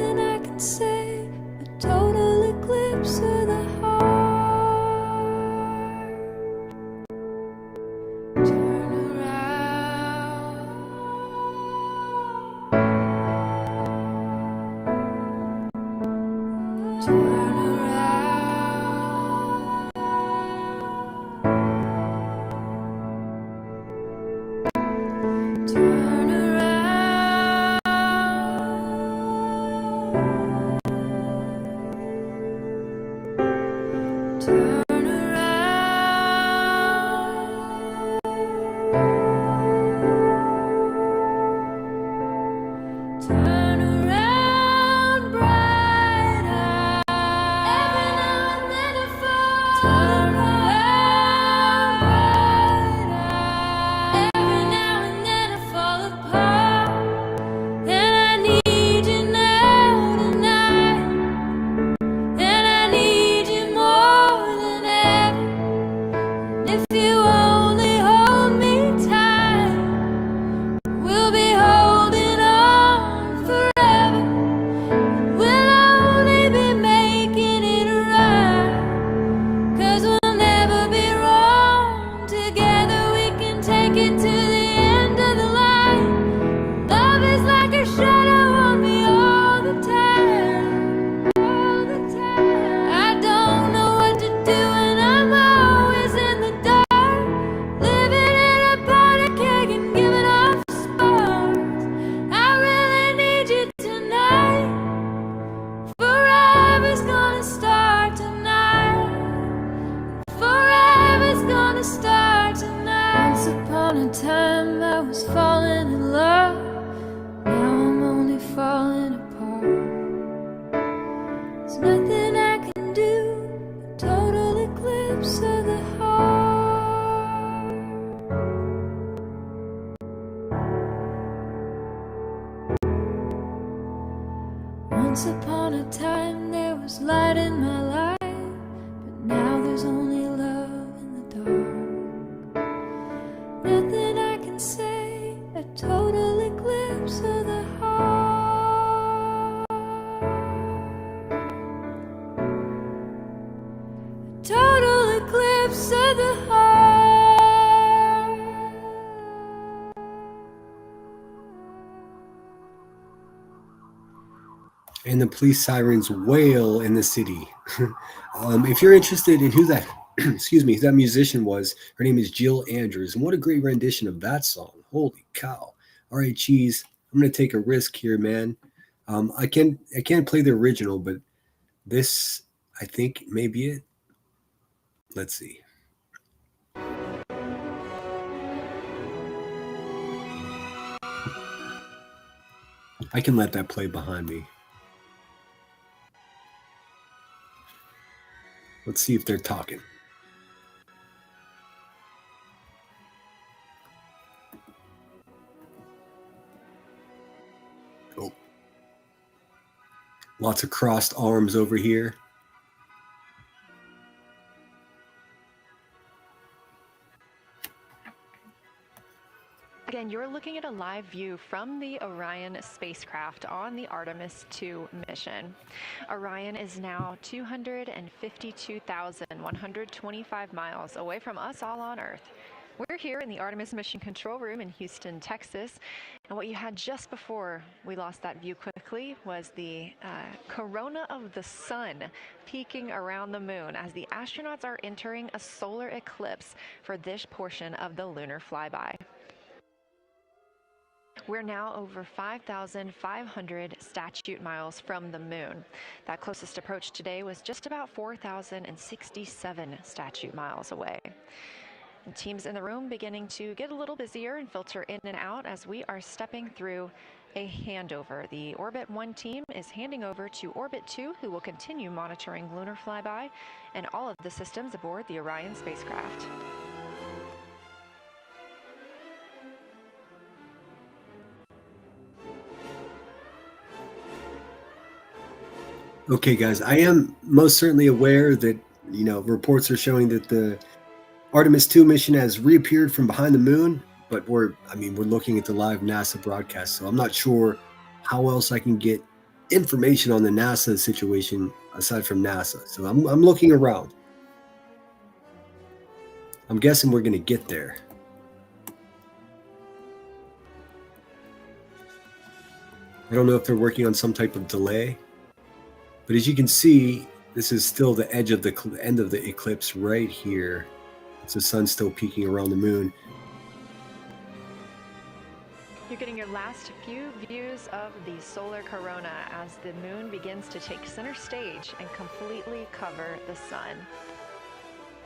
Once upon a time there was light in my life, but now there's only love in the dark. Nothing I can say, a total eclipse of the heart. A total eclipse of the heart. And the police sirens wail in the city. If you're interested in who that, excuse me, who that musician was, her name is Jill Andrews, and what a great rendition of that song! Holy cow! All right, Cheese, I'm gonna take a risk here, man. I can't play the original, but this I think may be it. Let's see. I can let that play behind me. Let's see if they're talking. Oh. Lots of crossed arms over here. Again, you're looking at a live view from the Orion spacecraft on the Artemis II mission. Orion is now 252,125 miles away from us all on Earth. We're here in the Artemis mission control room in Houston, Texas. And what you had just before we lost that view quickly was the corona of the sun peeking around the moon as the astronauts are entering a solar eclipse for this portion of the lunar flyby. We're now over 5,500 statute miles from the moon. That closest approach today was just about 4,067 statute miles away. And teams in the room beginning to get a little busier and filter in and out as we are stepping through a handover. The Orbit 1 team is handing over to Orbit 2, who will continue monitoring lunar flyby and all of the systems aboard the Orion spacecraft. Okay, guys, I am most certainly aware that, reports are showing that the Artemis II mission has reappeared from behind the moon, but we're looking at the live NASA broadcast, so I'm not sure how else I can get information on the NASA situation aside from NASA. So I'm looking around. I'm guessing we're going to get there. I don't know if they're working on some type of delay. But as you can see, this is still the edge of the end of the eclipse right here. It's the sun still peeking around the moon. You're getting your last few views of the solar corona as the moon begins to take center stage and completely cover the sun.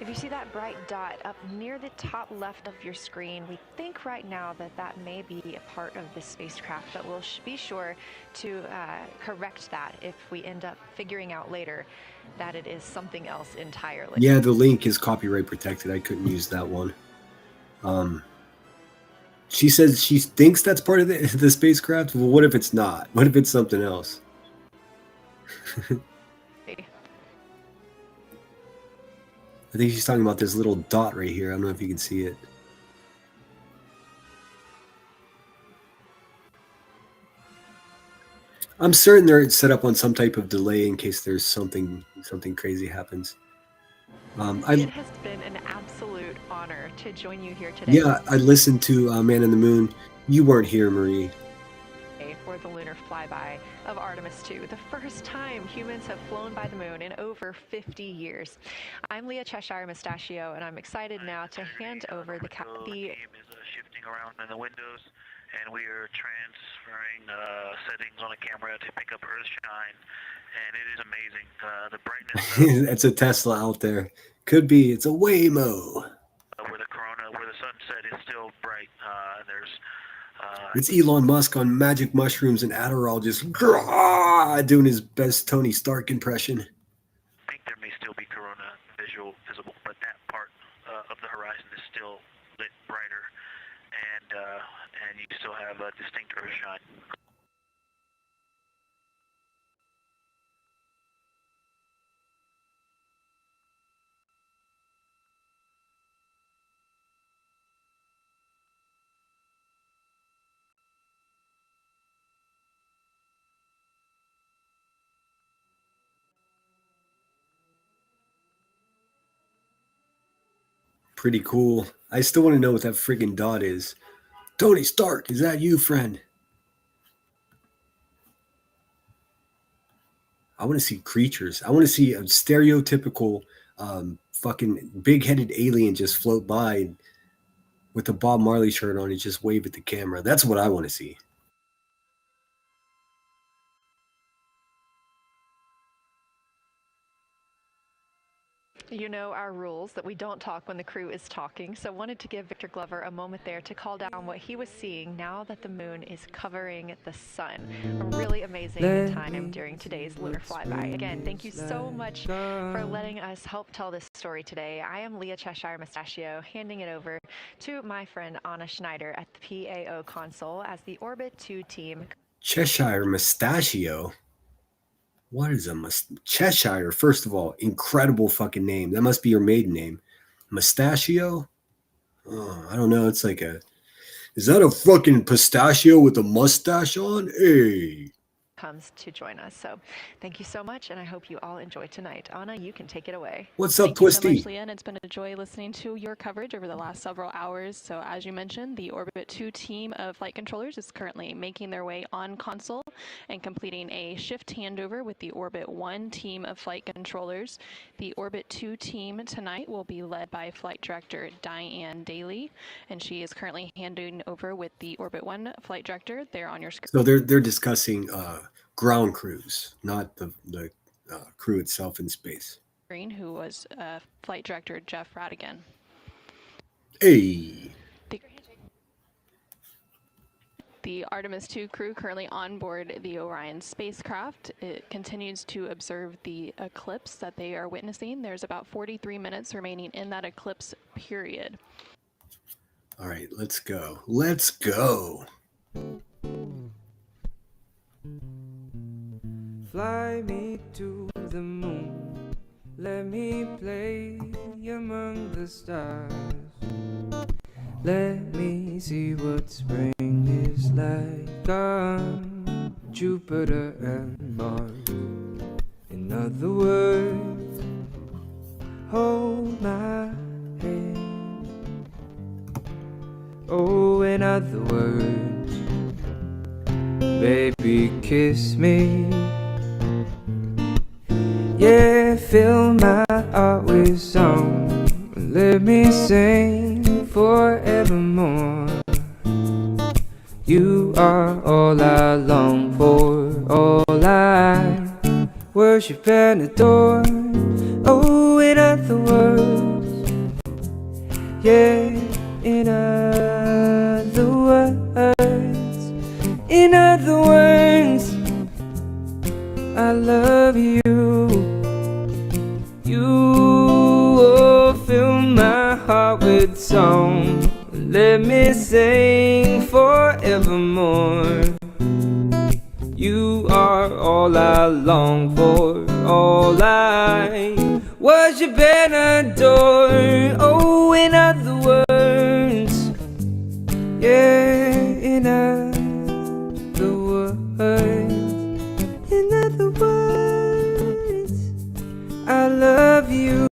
If you see that bright dot up near the top left of your screen, we think right now that that may be a part of the spacecraft, but we'll be sure to correct that if we end up figuring out later that it is something else entirely. Yeah, the link is copyright protected. I couldn't use that one. She says she thinks that's part of the spacecraft. Well, what if it's not? What if it's something else? I think she's talking about this little dot right here. I don't know if you can see it. I'm certain they're set up on some type of delay in case there's something crazy happens. It has been an absolute honor to join you here today. Yeah, I listened to Man in the Moon. You weren't here, Marie. For the lunar flyby of Artemis II, the first time humans have flown by the moon in over 50 years. I'm Leah Cheshire Mustachio, and I'm excited now to hand over the game is shifting around in the windows, and we are transferring settings on a camera to pick up Earth shine, and it is amazing. The brightness. That's a Tesla out there. Could be. It's a Waymo. Where the sunset is still bright. There's. It's Elon Musk on magic mushrooms and Adderall, just doing his best Tony Stark impression. I think there may still be corona visible, but that part of the horizon is still lit brighter, and you still have a distinct Earth shine. Pretty cool. I still want to know what that friggin' dot is. Tony Stark, is that you, friend? I want to see creatures. I want to see a stereotypical fucking big-headed alien just float by with a Bob Marley shirt on and just wave at the camera. That's what I want to see. You know our rules that we don't talk when the crew is talking, so wanted to give Victor Glover a moment there to call down what he was seeing now that the moon is covering the sun. A really amazing time during today's lunar flyby. Again, thank you so much for letting us help tell this story today. I am Leah Cheshire Mustachio, handing it over to my friend Anna Schneider at the PAO console as the Orbit 2 team. Cheshire Mustachio? What is a Cheshire? First of all, incredible fucking name. That must be your maiden name. Mustachio? Oh, I don't know. It's like is that a fucking pistachio with a mustache on? Hey. Comes to join us. So thank you so much, and I hope you all enjoy tonight. Anna, you can take it away. What's up, Thank you so Twisty? much, Leah, and it's been a joy listening to your coverage over the last several hours. So as you mentioned, the Orbit 2 team of flight controllers is currently making their way on console and completing a shift handover with the Orbit 1 team of flight controllers. The Orbit 2 team tonight will be led by Flight Director Diane Daly, and she is currently handing over with the Orbit 1 Flight Director. They're on your screen. So they're discussing ground crews, not the crew itself in space. Who was Flight Director Jeff Radigan. Hey. The Artemis II crew currently on board the Orion spacecraft. It continues to observe the eclipse that they are witnessing. There's about 43 minutes remaining in that eclipse period. All right, let's go. Let's go. Fly me to the moon, let me play among the stars. Let me see what spring is like on Jupiter and Mars. In other words, hold my hand. Oh, in other words, baby, kiss me. Yeah, fill my heart with song. Let me sing forevermore. You are all I long for, all I worship and adore. Oh, in other words, yeah, in other words, in other words, I love you. You oh, fill my heart with song. Let me sing forevermore. You are all I long for, all I worship and adore. Oh, in other words, yeah, in other words, in other words, I love you.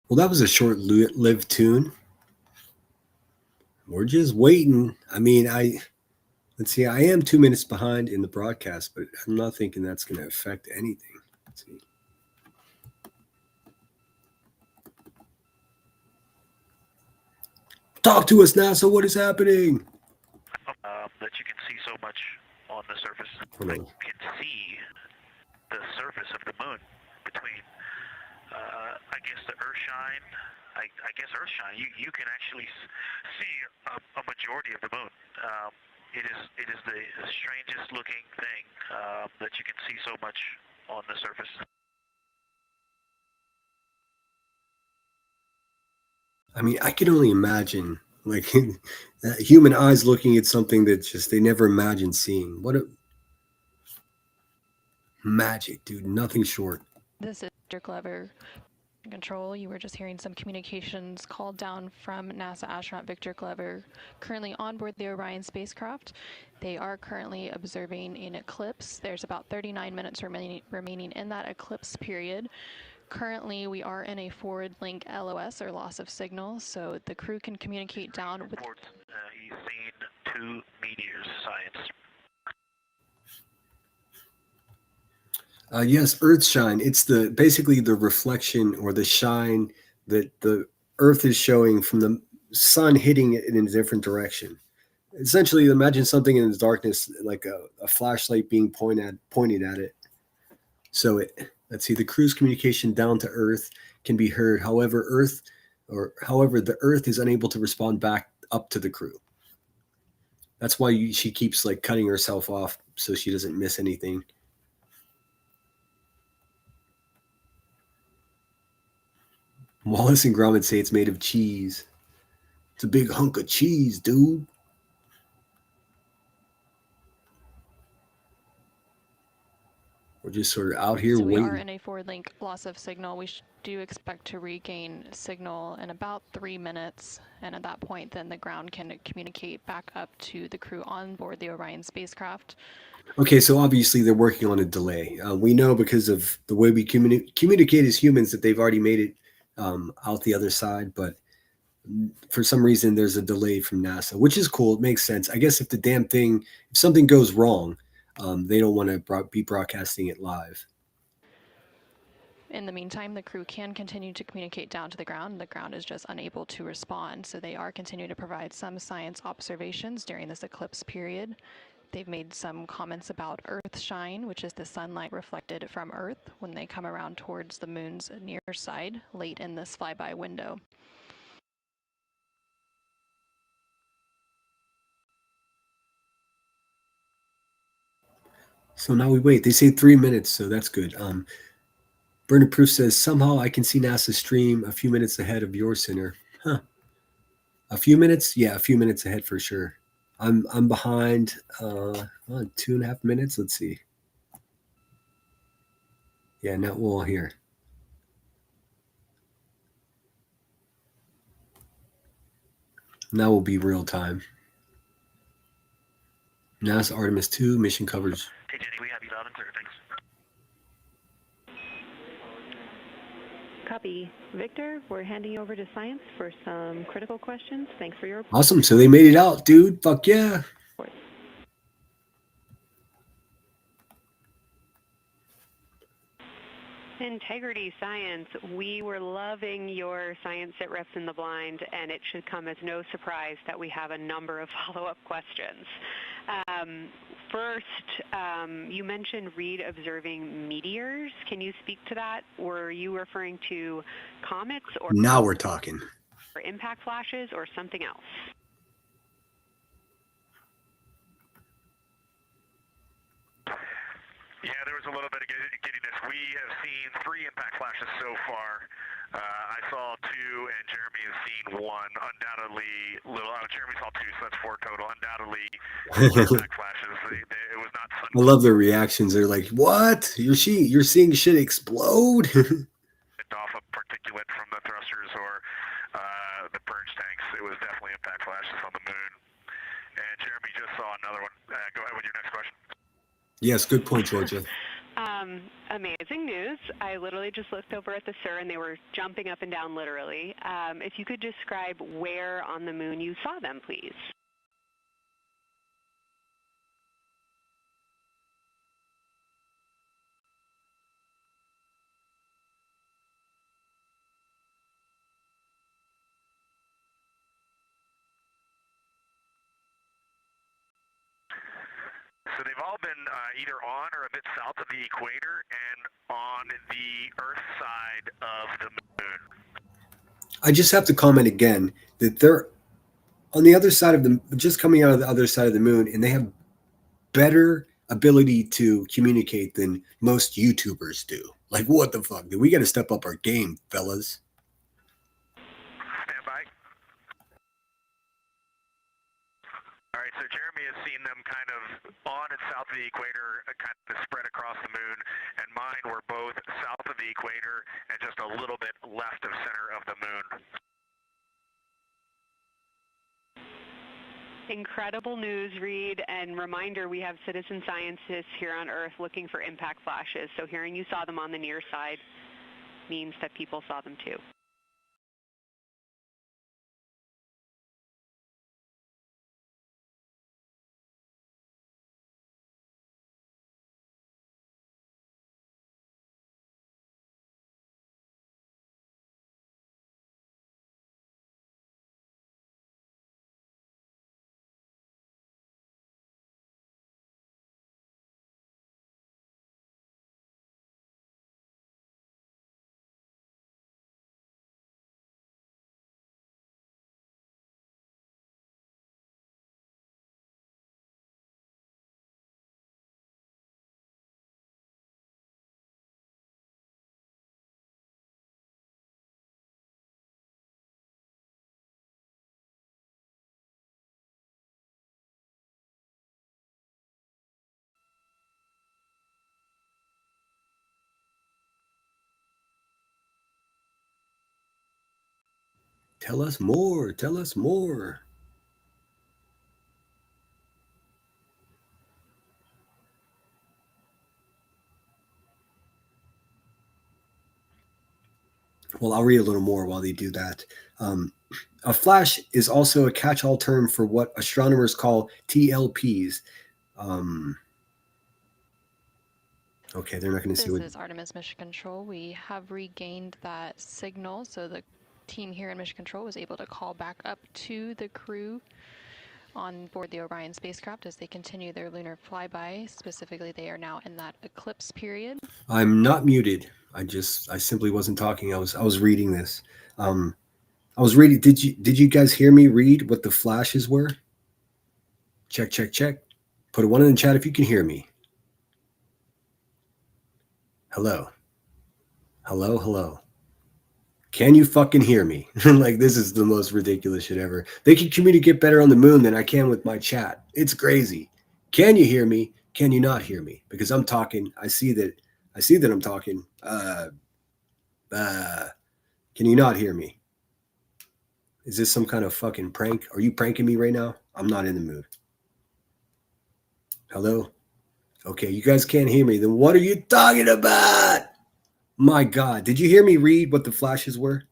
Well, that was a short-lived tune. We're just waiting. I mean, let's see. I am 2 minutes behind in the broadcast, but I'm not thinking that's going to affect anything. Let's see. Talk to us, NASA. What is happening? That you can see so much on the surface. You can see the surface of the moon between, I guess, the Earthshine. I guess Earthshine. You can actually see a majority of the moon. It is the strangest looking thing that you can see so much on the surface. I mean, I can only imagine, like, human eyes looking at something that just they never imagined seeing. What a magic, dude! Nothing short. This is Mr. Clever. Control, you were just hearing some communications called down from NASA astronaut Victor Glover, currently on board the Orion spacecraft. They are currently observing an eclipse. There's about 39 minutes remaining in that eclipse period. Currently, we are in a forward link LOS, or loss of signal, so the crew can communicate down with... He's seen 2 meteors, science. Yes, Earth shine. It's basically the reflection or the shine that the Earth is showing from the sun hitting it in a different direction. Essentially, imagine something in the darkness, like a flashlight being pointed at it. So let's see, the crew's communication down to Earth can be heard. However, the Earth is unable to respond back up to the crew. That's why she keeps like cutting herself off so she doesn't miss anything. Wallace and Gromit say it's made of cheese. It's a big hunk of cheese, dude. We're just sort of out here so waiting. We are in a forward link loss of signal. We do expect to regain signal in about 3 minutes. And at that point, then the ground can communicate back up to the crew on board the Orion spacecraft. Okay, so obviously they're working on a delay. We know because of the way we communicate as humans that they've already made it out the other side, but for some reason there's a delay from NASA, which is cool. It makes sense. I guess if something goes wrong, they don't want to be broadcasting it live. In the meantime, the crew can continue to communicate down to the ground. The ground is just unable to respond, so they are continuing to provide some science observations during this eclipse period. They've made some comments about Earth shine, which is the sunlight reflected from Earth when they come around towards the moon's near side late in this flyby window. So now we wait. They say 3 minutes, so that's good. Bernard Proof says, somehow I can see NASA stream a few minutes ahead of your center. Huh. A few minutes? Yeah, a few minutes ahead for sure. I'm behind 2.5 minutes. Let's see. Yeah, now we'll all hear. Now will be real time. NASA Artemis II mission coverage. Hey, Jenny, we have you loud and clear. Thanks. Copy. Victor, we're handing you over to science for some critical questions. Thanks for your... Awesome. So they made it out, dude. Fuck yeah. Integrity Science, we were loving your Science It Reps in the Blind, and it should come as no surprise that we have a number of follow-up questions. First, you mentioned Reed observing meteors. Can you speak to that? Were you referring to comets or... Now we're talking. ...or impact flashes or something else? Yeah, there was a little bit of giddiness. We have seen 3 impact flashes so far. I saw 2, and Jeremy has seen 1. Undoubtedly, Jeremy saw 2, so that's 4 total. Undoubtedly, impact flashes. It was not fun. I love their reactions. They're like, "What? You're seeing shit explode?" Off a particulate from the thrusters or the purge tanks. It was definitely impact flashes on the moon. And Jeremy just saw another one. Go ahead with your next question. Yes, good point, Georgia. Amazing news. I literally just looked over at the SIR and they were jumping up and down literally. If you could describe where on the moon you saw them, please. So they've all been either on or a bit south of the equator and on the Earth side of the moon. I just have to comment again that they're on the other side of just coming out of the other side of the moon, and they have better ability to communicate than most YouTubers do. Like, what the fuck? We got to step up our game, fellas. Stand by. All right, so Jeremy has seen them kind of on and south of the equator, kind of spread across the moon, and mine were both south of the equator and just a little bit left of center of the moon. Incredible news, Reed, and reminder, we have citizen scientists here on Earth looking for impact flashes, so hearing you saw them on the near side means that people saw them too. Tell us more. Tell us more. Well, I'll read a little more while they do that. A flash is also a catch-all term for what astronomers call TLPs. Okay, they're not going to see what... This is Artemis Mission Control. We have regained that signal, so the team here in Mission Control was able to call back up to the crew on board the Orion spacecraft as they continue their lunar flyby. Specifically, they are now in that eclipse period. I'm not muted. I simply wasn't talking. I was reading this. I was reading. Did you guys hear me read what the flashes were? Check, check, check. Put a 1 in the chat if you can hear me. Hello. Hello, hello. Can you fucking hear me? Like, this is the most ridiculous shit ever. They can communicate better on the moon than I can with my chat. It's crazy. Can you hear me? Can you not hear me? Because I'm talking. I see that I'm talking. Can you not hear me? Is this some kind of fucking prank? Are you pranking me right now? I'm not in the mood. Hello? Okay, you guys can't hear me. Then what are you talking about? My God. Did you hear me read what the flashes were?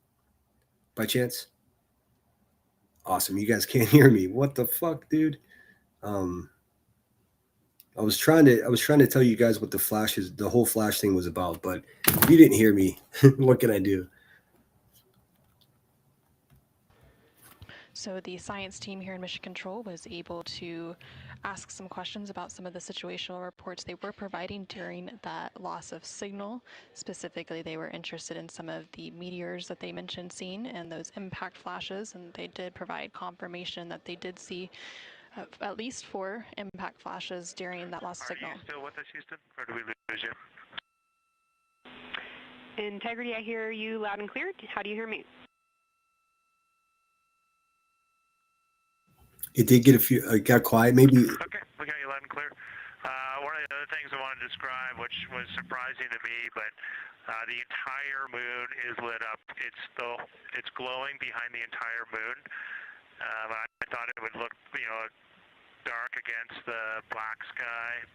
By chance? Awesome. You guys can't hear me. What the fuck, dude? I was trying to tell you guys what the whole flash thing was about, but if you didn't hear me, what can I do? So the science team here in Mission Control was able to ask some questions about some of the situational reports they were providing during that loss of signal. Specifically, they were interested in some of the meteors that they mentioned seeing and those impact flashes, and they did provide confirmation that they did see at least 4 impact flashes during that lost signal. Are you still with us, Houston, or do we lose you? Integrity, I hear you loud and clear. How do you hear me? It did get it got quiet. Maybe. Okay, we got you loud and clear. One of the other things I wanted to describe, which was surprising to me, but the entire moon is lit up. It's glowing behind the entire moon. I thought it would look, dark against the black sky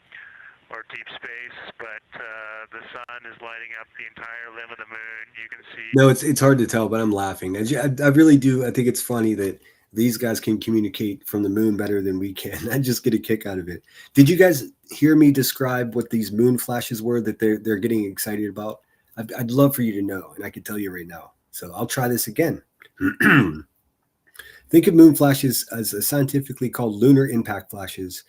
or deep space, but the sun is lighting up the entire limb of the moon. You can see. No, it's hard to tell, but I'm laughing. I really do. I think it's funny that these guys can communicate from the moon better than we can. I just get a kick out of it. Did you guys hear me describe what these moon flashes were that they're getting excited about? I'd love for you to know, and I can tell you right now. So I'll try this again. Think of moon flashes as scientifically called lunar impact flashes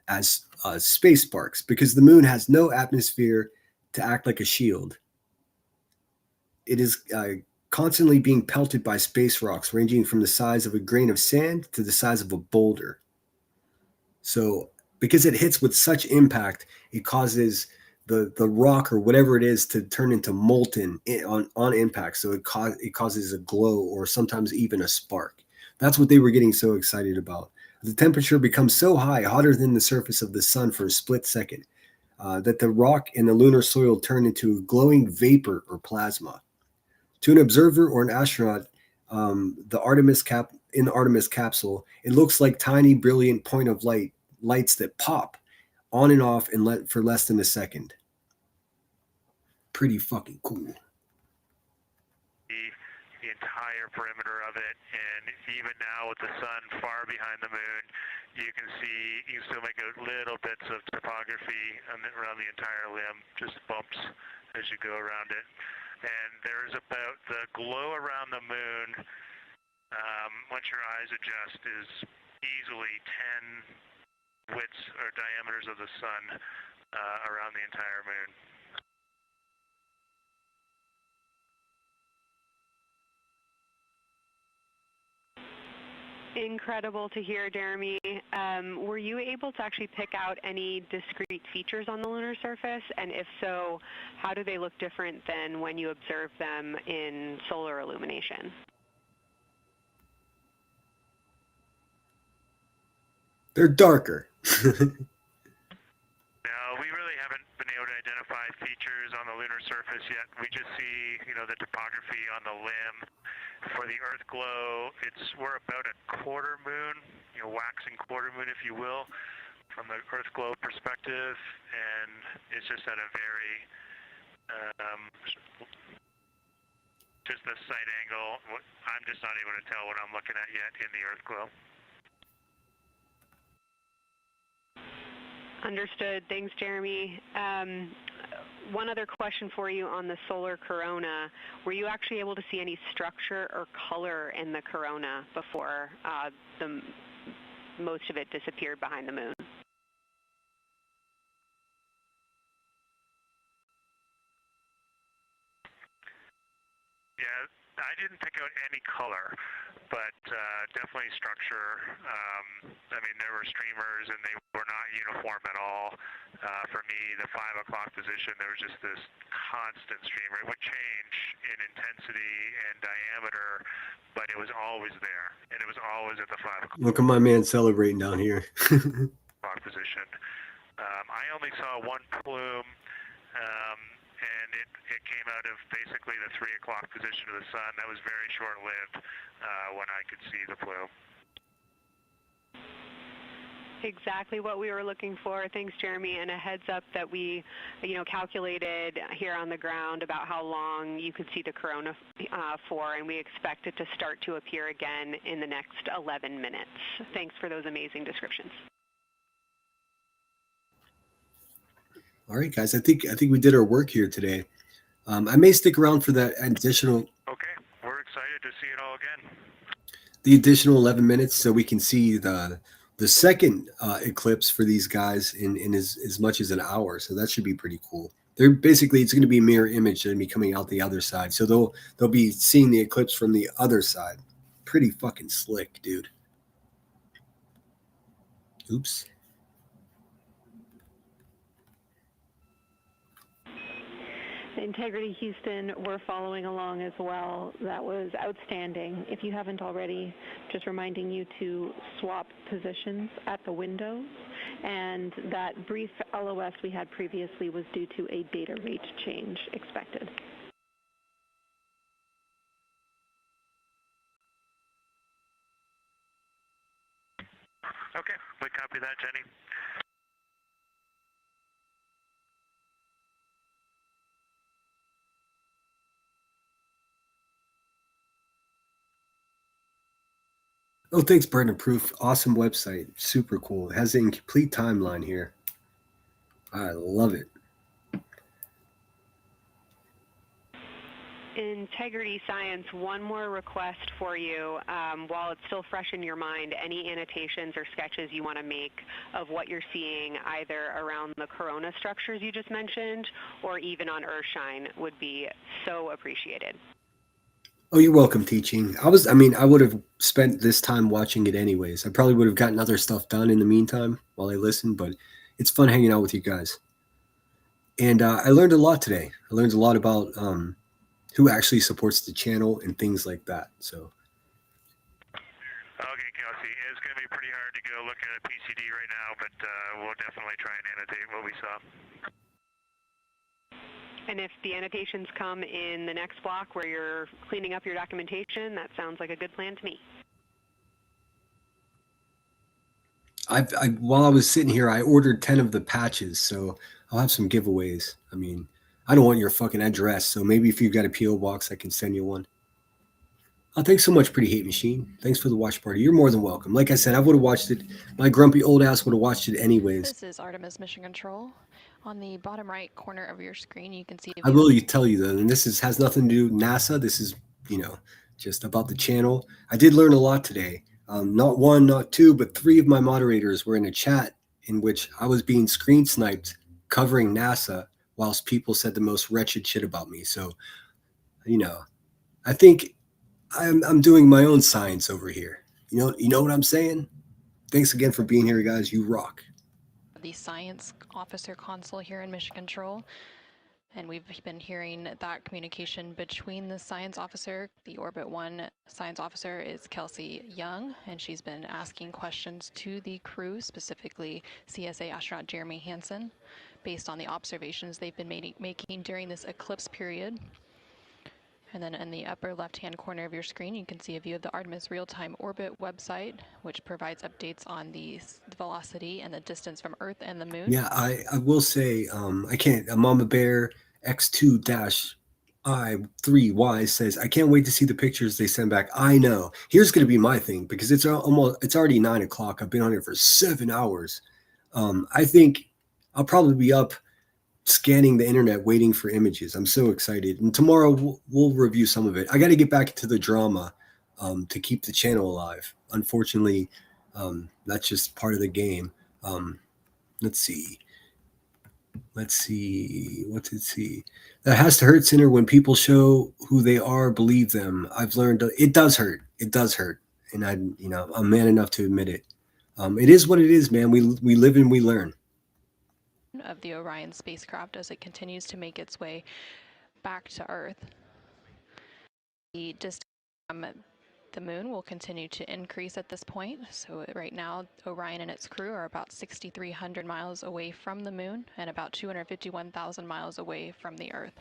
as space sparks, because the moon has no atmosphere to act like a shield. It is constantly being pelted by space rocks ranging from the size of a grain of sand to the size of a boulder. So because it hits with such impact, it causes the rock or whatever it is to turn into molten on impact. So it causes a glow or sometimes even a spark. That's what they were getting so excited about. The temperature becomes so high, hotter than the surface of the sun for a split second. that the rock in the lunar soil turned into glowing vapor or plasma. To an observer or an astronaut, the Artemis capsule, it looks like tiny, brilliant point of lights that pop on and off for less than a second. Pretty fucking cool. The entire perimeter of it, and even now with the sun far behind the moon, you can still make out little bits of topography around the entire limb, just bumps as you go around it. And there's about the glow around the moon, once your eyes adjust, is easily 10 widths or diameters of the sun around the entire moon. Incredible to hear, Jeremy. Were you able to actually pick out any discrete features on the lunar surface? And if so, how do they look different than when you observe them in solar illumination? They're darker. No, we really haven't been able to identify features on the lunar surface yet. We just see, the topography on the limb. For the Earth glow, we're about a quarter moon, waxing quarter moon, if you will, from the Earth glow perspective, and it's just at a very, just the sight angle. I'm just not able to tell what I'm looking at yet in the Earth glow. Understood. Thanks, Jeremy. One other question for you on the solar corona. Were you actually able to see any structure or color in the corona before most of it disappeared behind the moon? Yeah, I didn't pick out any color, but definitely structure. There were streamers, and they were not uniform at all. For me, the 5 o'clock position, there was just this constant streamer. It would change in intensity and diameter, but it was always there, and it was always at the 5 o'clock. Look at my man celebrating down here. Position. I only saw one plume, and it came out of basically the 3 o'clock position of the sun. That was very short-lived when I could see the plume. Exactly what we were looking for. Thanks, Jeremy. And a heads up that we, calculated here on the ground about how long you could see the corona for, and we expect it to start to appear again in the next 11 minutes. Thanks for those amazing descriptions. All right, guys. I think we did our work here today. I may stick around for that additional. Okay, we're excited to see it all again. The additional 11 minutes, so we can see the second eclipse for these guys in as much as an hour. So that should be pretty cool. They're basically, it's going to be a mirror image and be coming out the other side. So they'll be seeing the eclipse from the other side. Pretty fucking slick, dude. Oops. Integrity Houston, we're following along as well. That was outstanding. If you haven't already, just reminding you to swap positions at the windows. And that brief LOS we had previously was due to a data rate change expected. Okay, we copy that, Jenny. Oh, thanks, Burden Proof. Awesome website. Super cool. It has a complete timeline here. I love it. Integrity Science, one more request for you. While it's still fresh in your mind, any annotations or sketches you want to make of what you're seeing either around the corona structures you just mentioned or even on Earthshine would be so appreciated. Oh, you're welcome, teaching. I would have spent this time watching it anyways. I probably would have gotten other stuff done in the meantime while I listened, but it's fun hanging out with you guys. And I learned a lot today. I learned a lot about who actually supports the channel and things like that. So. Okay, Kelsey. It's going to be pretty hard to go look at a PCD right now, but we'll definitely try and annotate what we saw. And if the annotations come in the next block where you're cleaning up your documentation, that sounds like a good plan to me. While I was sitting here, I ordered 10 of the patches, so I'll have some giveaways. I mean, I don't want your fucking address, so maybe if you've got a P.O. box, I can send you one. Oh, thanks so much, Pretty Hate Machine. Thanks for the watch party. You're more than welcome. Like I said, I would have watched it. My grumpy old ass would have watched it anyways. This is Artemis Mission Control. On the bottom right corner of your screen, you can see I will tell you though, and this has nothing to do with NASA. This is, just about the channel. I did learn a lot today. Not one, not two, but three of my moderators were in a chat in which I was being screen sniped covering NASA whilst people said the most wretched shit about me. So, I think I'm doing my own science over here. You know what I'm saying? Thanks again for being here, guys. You rock. The science officer console here in Mission Control. And we've been hearing that communication between the science officer. The Orbit 1 science officer is Kelsey Young, and she's been asking questions to the crew, specifically CSA astronaut Jeremy Hansen, based on the observations they've been making during this eclipse period. And then in the upper left-hand corner of your screen, you can see a view of the Artemis Real-Time Orbit website, which provides updates on the velocity and the distance from Earth and the Moon. Yeah, I will say, I can't. Mama Bear X2-I3Y says, I can't wait to see the pictures they send back. I know. Here's going to be my thing, because it's already 9 o'clock. I've been on here for 7 hours. I think I'll probably be up scanning the internet waiting for images. I'm so excited, and tomorrow we'll review some of it. I got to get back into the drama to keep the channel alive. Unfortunately, that's just part of the game. Let's see. What's it see? That has to hurt, Sinner. When people show who they are, believe them. I've learned it does hurt. It does hurt, and I'm man enough to admit it. It is what it is, man. We live and we learn. Of the Orion spacecraft as it continues to make its way back to Earth. The distance from the Moon will continue to increase at this point. So right now, Orion and its crew are about 6,300 miles away from the Moon and about 251,000 miles away from the Earth.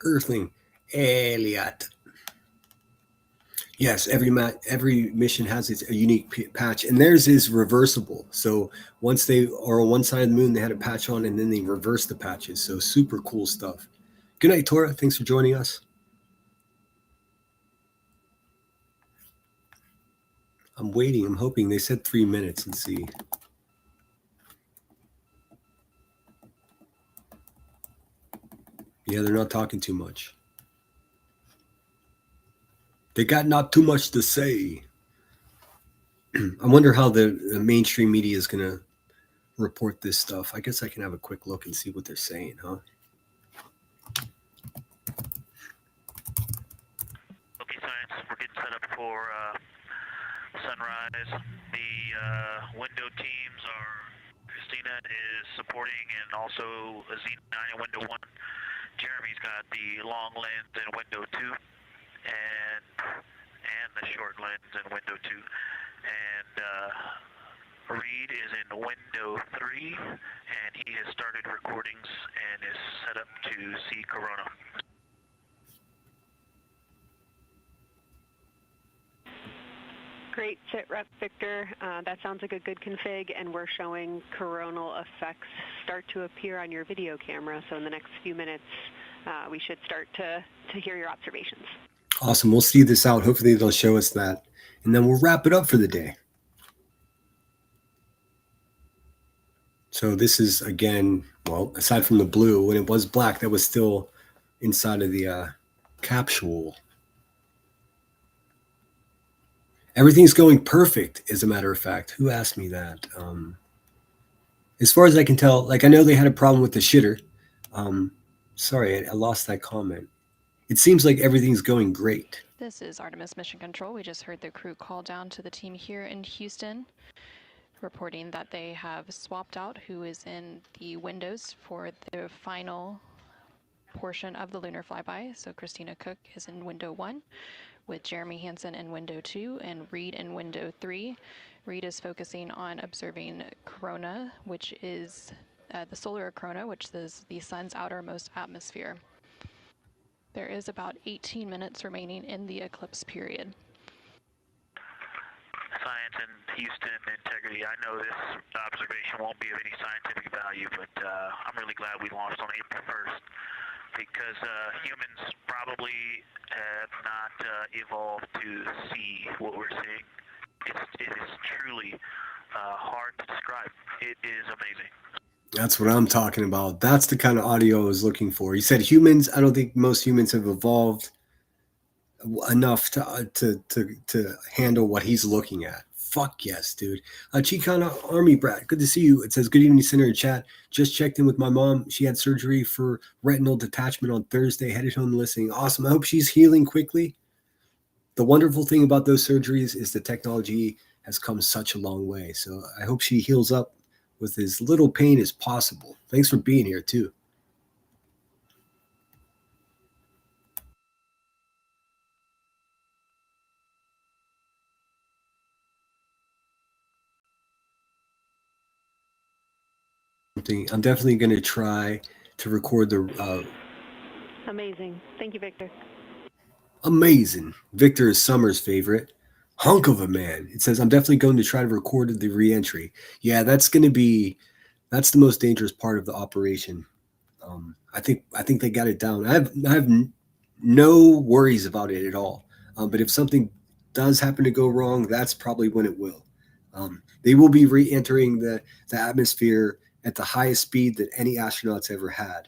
Earthling Elliot. Yes, every mission has its a unique patch, and theirs is reversible. So once they are on one side of the Moon, they had a patch on, and then they reverse the patches. So super cool stuff. Good night, Tora. Thanks for joining us. I'm waiting. I'm hoping. They said 3 minutes. Let's see. Yeah, they're not talking too much. They got not too much to say. I wonder how the mainstream media is going to report this stuff. I guess I can have a quick look and see what they're saying, huh? Okay, science, we're getting set up for sunrise. The window teams are, Christina is supporting, and also Z9 in window 1. Jeremy's got the long lens in window 2. And the short lens in window 2, and Reed is in window 3, and he has started recordings and is set up to see Corona. Great sit rep, Victor. That sounds like a good config, and we're showing coronal effects start to appear on your video camera. So in the next few minutes, we should start to hear your observations. Awesome. We'll see this out. Hopefully they'll show us that. And then we'll wrap it up for the day. So this is, again, well, aside from the blue, when it was black, that was still inside of the capsule. Everything's going perfect, as a matter of fact. Who asked me that? As far as I can tell, like, I know they had a problem with the shitter. Sorry, I lost that comment. It seems like everything's going great. This is Artemis Mission Control. We just heard the crew call down to the team here in Houston, reporting that they have swapped out who is in the windows for the final portion of the lunar flyby. So Christina Cook is in window 1. with Jeremy Hansen in window 2 and Reed in window 3. Reed is focusing on observing corona, which is the solar corona, which is the sun's outermost atmosphere. There is about 18 minutes remaining in the eclipse period. Science in Houston, integrity. I know this observation won't be of any scientific value, but I'm really glad we launched on April 1st because humans probably have not evolved to see what we're seeing. It is truly hard to describe. It is amazing. That's what I'm talking about. That's the kind of audio I was looking for. He said humans. I don't think most humans have evolved enough to handle what he's looking at. Fuck yes, dude. Chicana Army Brat, good to see you. It says, good evening, Center in chat. Just checked in with my mom. She had surgery for retinal detachment on Thursday. Headed home listening. Awesome. I hope she's healing quickly. The wonderful thing about those surgeries is the technology has come such a long way. So I hope she heals up with as little pain as possible. Thanks for being here, too. I'm definitely going to try to record the... Amazing. Thank you, Victor. Amazing. Victor is Summer's favorite. Hunk of a man. It says, I'm definitely going to try to record the re-entry. Yeah, that's the most dangerous part of the operation. I think they got it down. I have no worries about it at all. But if something does happen to go wrong, that's probably when it will. They will be re-entering the atmosphere at the highest speed that any astronauts ever had.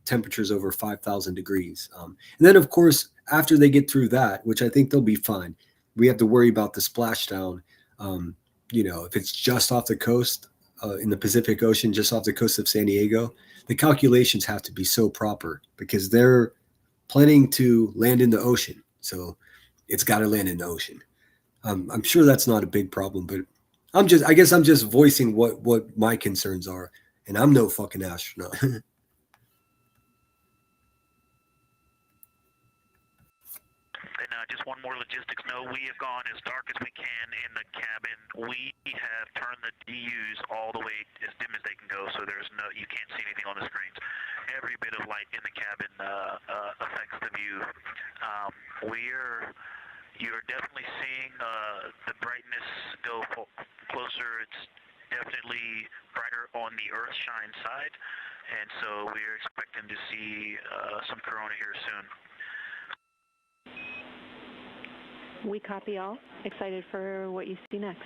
Temperatures over 5,000 degrees. And then, of course, after they get through that, which I think they'll be fine, we have to worry about the splashdown. If it's just off the coast in the Pacific Ocean, just off the coast of San Diego, the calculations have to be so proper because they're planning to land in the ocean. So it's got to land in the ocean. I'm sure that's not a big problem, but I guess I'm just voicing what my concerns are, and I'm no fucking astronaut. And just one more logistics note, we have gone as dark as we can in the cabin. We have turned the DUs all the way as dim as they can go, so you can't see anything on the screens. Every bit of light in the cabin affects the view. You're definitely seeing the brightness go closer. It's definitely brighter on the Earthshine side, and so we're expecting to see some corona here soon. We copy all. Excited for what you see next.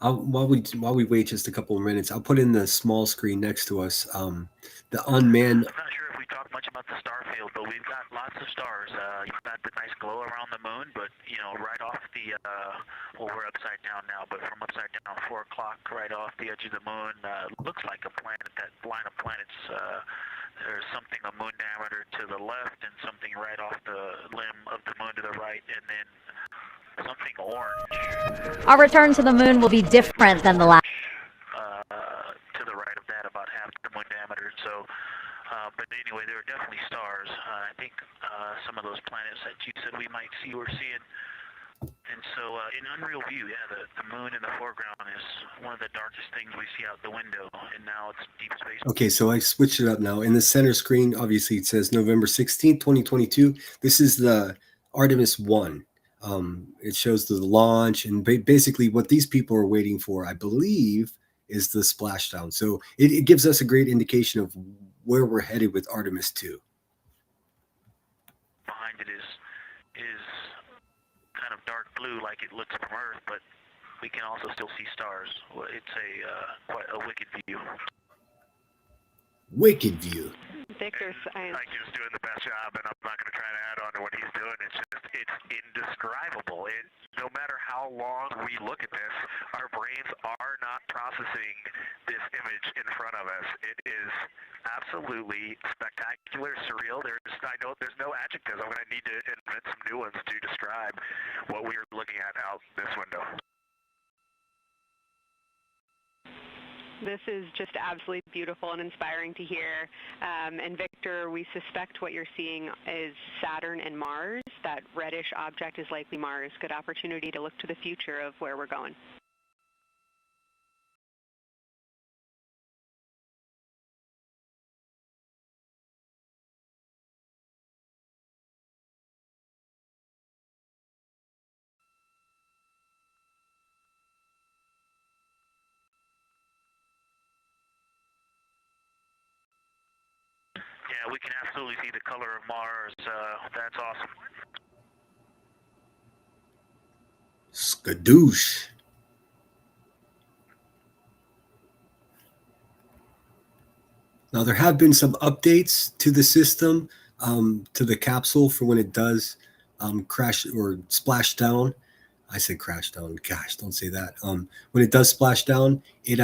While we wait just a couple of minutes, I'll put in the small screen next to us. The unmanned. I'm not sure if we talked much about the star field, but we've got lots of stars. You've got the nice glow around the moon, but right off the we're upside down now, but from upside down 4 o'clock, right off the edge of the moon, looks like a planet. That line of planets. There's something a moon diameter to the left, and something right off the limb of the moon to the right, and then something orange. Our return to the moon will be different than the last. To the right of that, about half the moon diameter. So, but anyway, there are definitely stars. I think some of those planets that you said we might see, we're seeing. And so, in unreal view, the moon in the foreground is one of the darkest things we see out the window, and now it's deep space. Okay, so I switched it up now. In the center screen, obviously, it says November 16th, 2022. This is the Artemis I. It shows the launch, and basically what these people are waiting for, I believe, is the splashdown. So it gives us a great indication of where we're headed with Artemis II. Behind it is kind of dark blue, like it looks from Earth, but we can also still see stars. It's quite a wicked view. Wicked view. Victor, Victor's doing the best job, and I'm not going to try to add on to what he's doing. It's indescribable. No matter how long we look at this, our brains are not processing this image in front of us. It is absolutely spectacular, surreal. There's there's no adjectives. I'm going to need to invent some new ones to describe what we are looking at out this window. This is just absolutely beautiful and inspiring to hear. And Victor, we suspect what you're seeing is Saturn and Mars. That reddish object is likely Mars. Good opportunity to look to the future of where we're going. Yeah, we can absolutely see the color of Mars. That's awesome. Skadoosh. Now, there have been some updates to the system, to the capsule for when it does crash or splash down. I said crash down. Gosh, don't say that. When it does splash down, it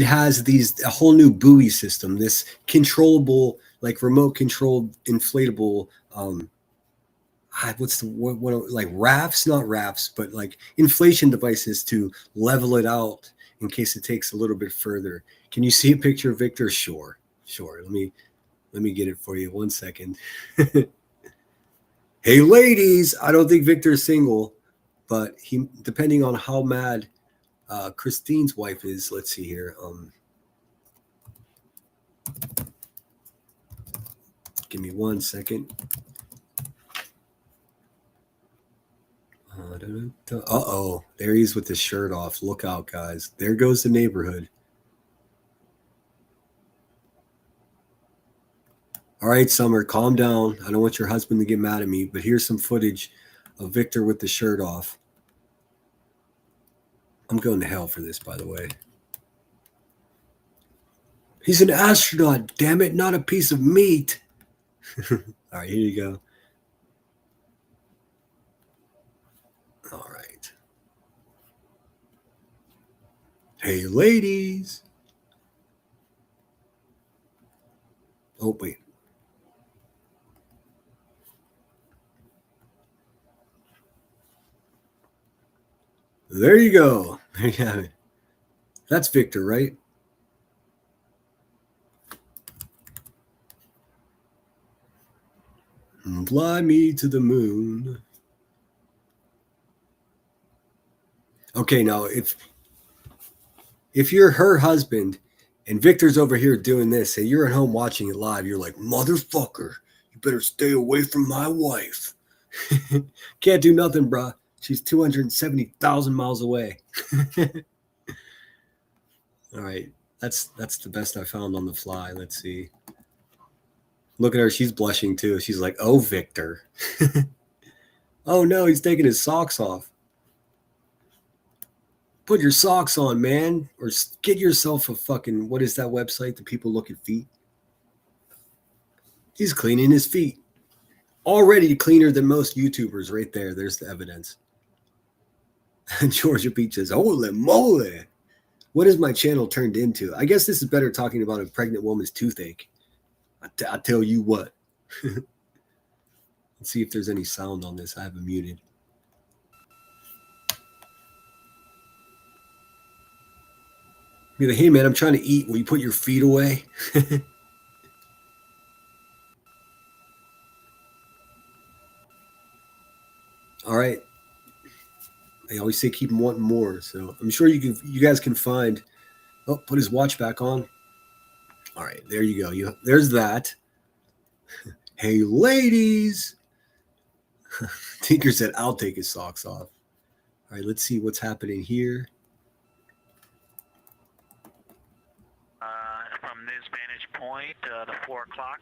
has a whole new buoy system, this controllable, like remote controlled inflatable, what's the what like rafts, not rafts, but like inflation devices to level it out in case it takes a little bit further. Can you see a picture of Victor? Sure. Let me get it for you. 1 second. Hey ladies, I don't think Victor's single, but he, depending on how mad Christine's wife is, let's see here. Give me 1 second. Uh-oh, there he is with his shirt off. Look out, guys. There goes the neighborhood. All right, Summer, calm down. I don't want your husband to get mad at me, but here's some footage of Victor with the shirt off. I'm going to hell for this, by the way. He's an astronaut, damn it, not a piece of meat. All right, here you go. All right. Hey, ladies. Oh, wait. There you go. There you have it. That's Victor, right? Fly me to the moon. Okay, now if you're her husband and Victor's over here doing this, and you're at home watching it live, you're like, motherfucker, you better stay away from my wife. Can't do nothing, bruh. She's 270,000 miles away. All right, that's the best I found on the fly. Let's see. Look at her. She's blushing too. She's like, oh, Victor. Oh, no, he's taking his socks off. Put your socks on, man. Or get yourself a fucking, what is that website that people look at feet? He's cleaning his feet. Already cleaner than most YouTubers right there. There's the evidence. Georgia Beach says, holy moly. What has my channel turned into? I guess this is better talking about a pregnant woman's toothache. I tell you what. Let's see if there's any sound on this. I have it muted. Be like, hey, man, I'm trying to eat. Will you put your feet away? All right. They always say keep them wanting more. So I'm sure you guys can find. Oh, put his watch back on. All right, there you go. There's that. Hey, ladies. Tinker said, I'll take his socks off. All right, let's see what's happening here. From this vantage point, the 4 o'clock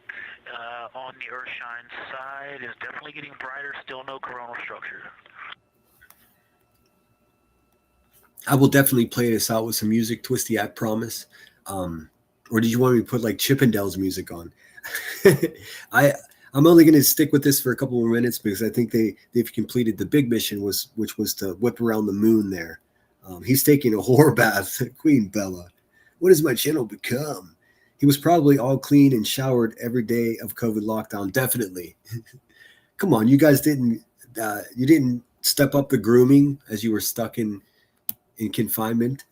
on the Earthshine side is definitely getting brighter. Still no coronal structure. I will definitely play this out with some music, Twisty, I promise. Or did you want me to put like Chippendales music on? I'm only going to stick with this for a couple more minutes because I think they've completed the big mission, which was to whip around the moon there. He's taking a whore bath, Queen Bella. What has my channel become? He was probably all clean and showered every day of COVID lockdown. Definitely. Come on, you guys didn't step up the grooming as you were stuck in confinement.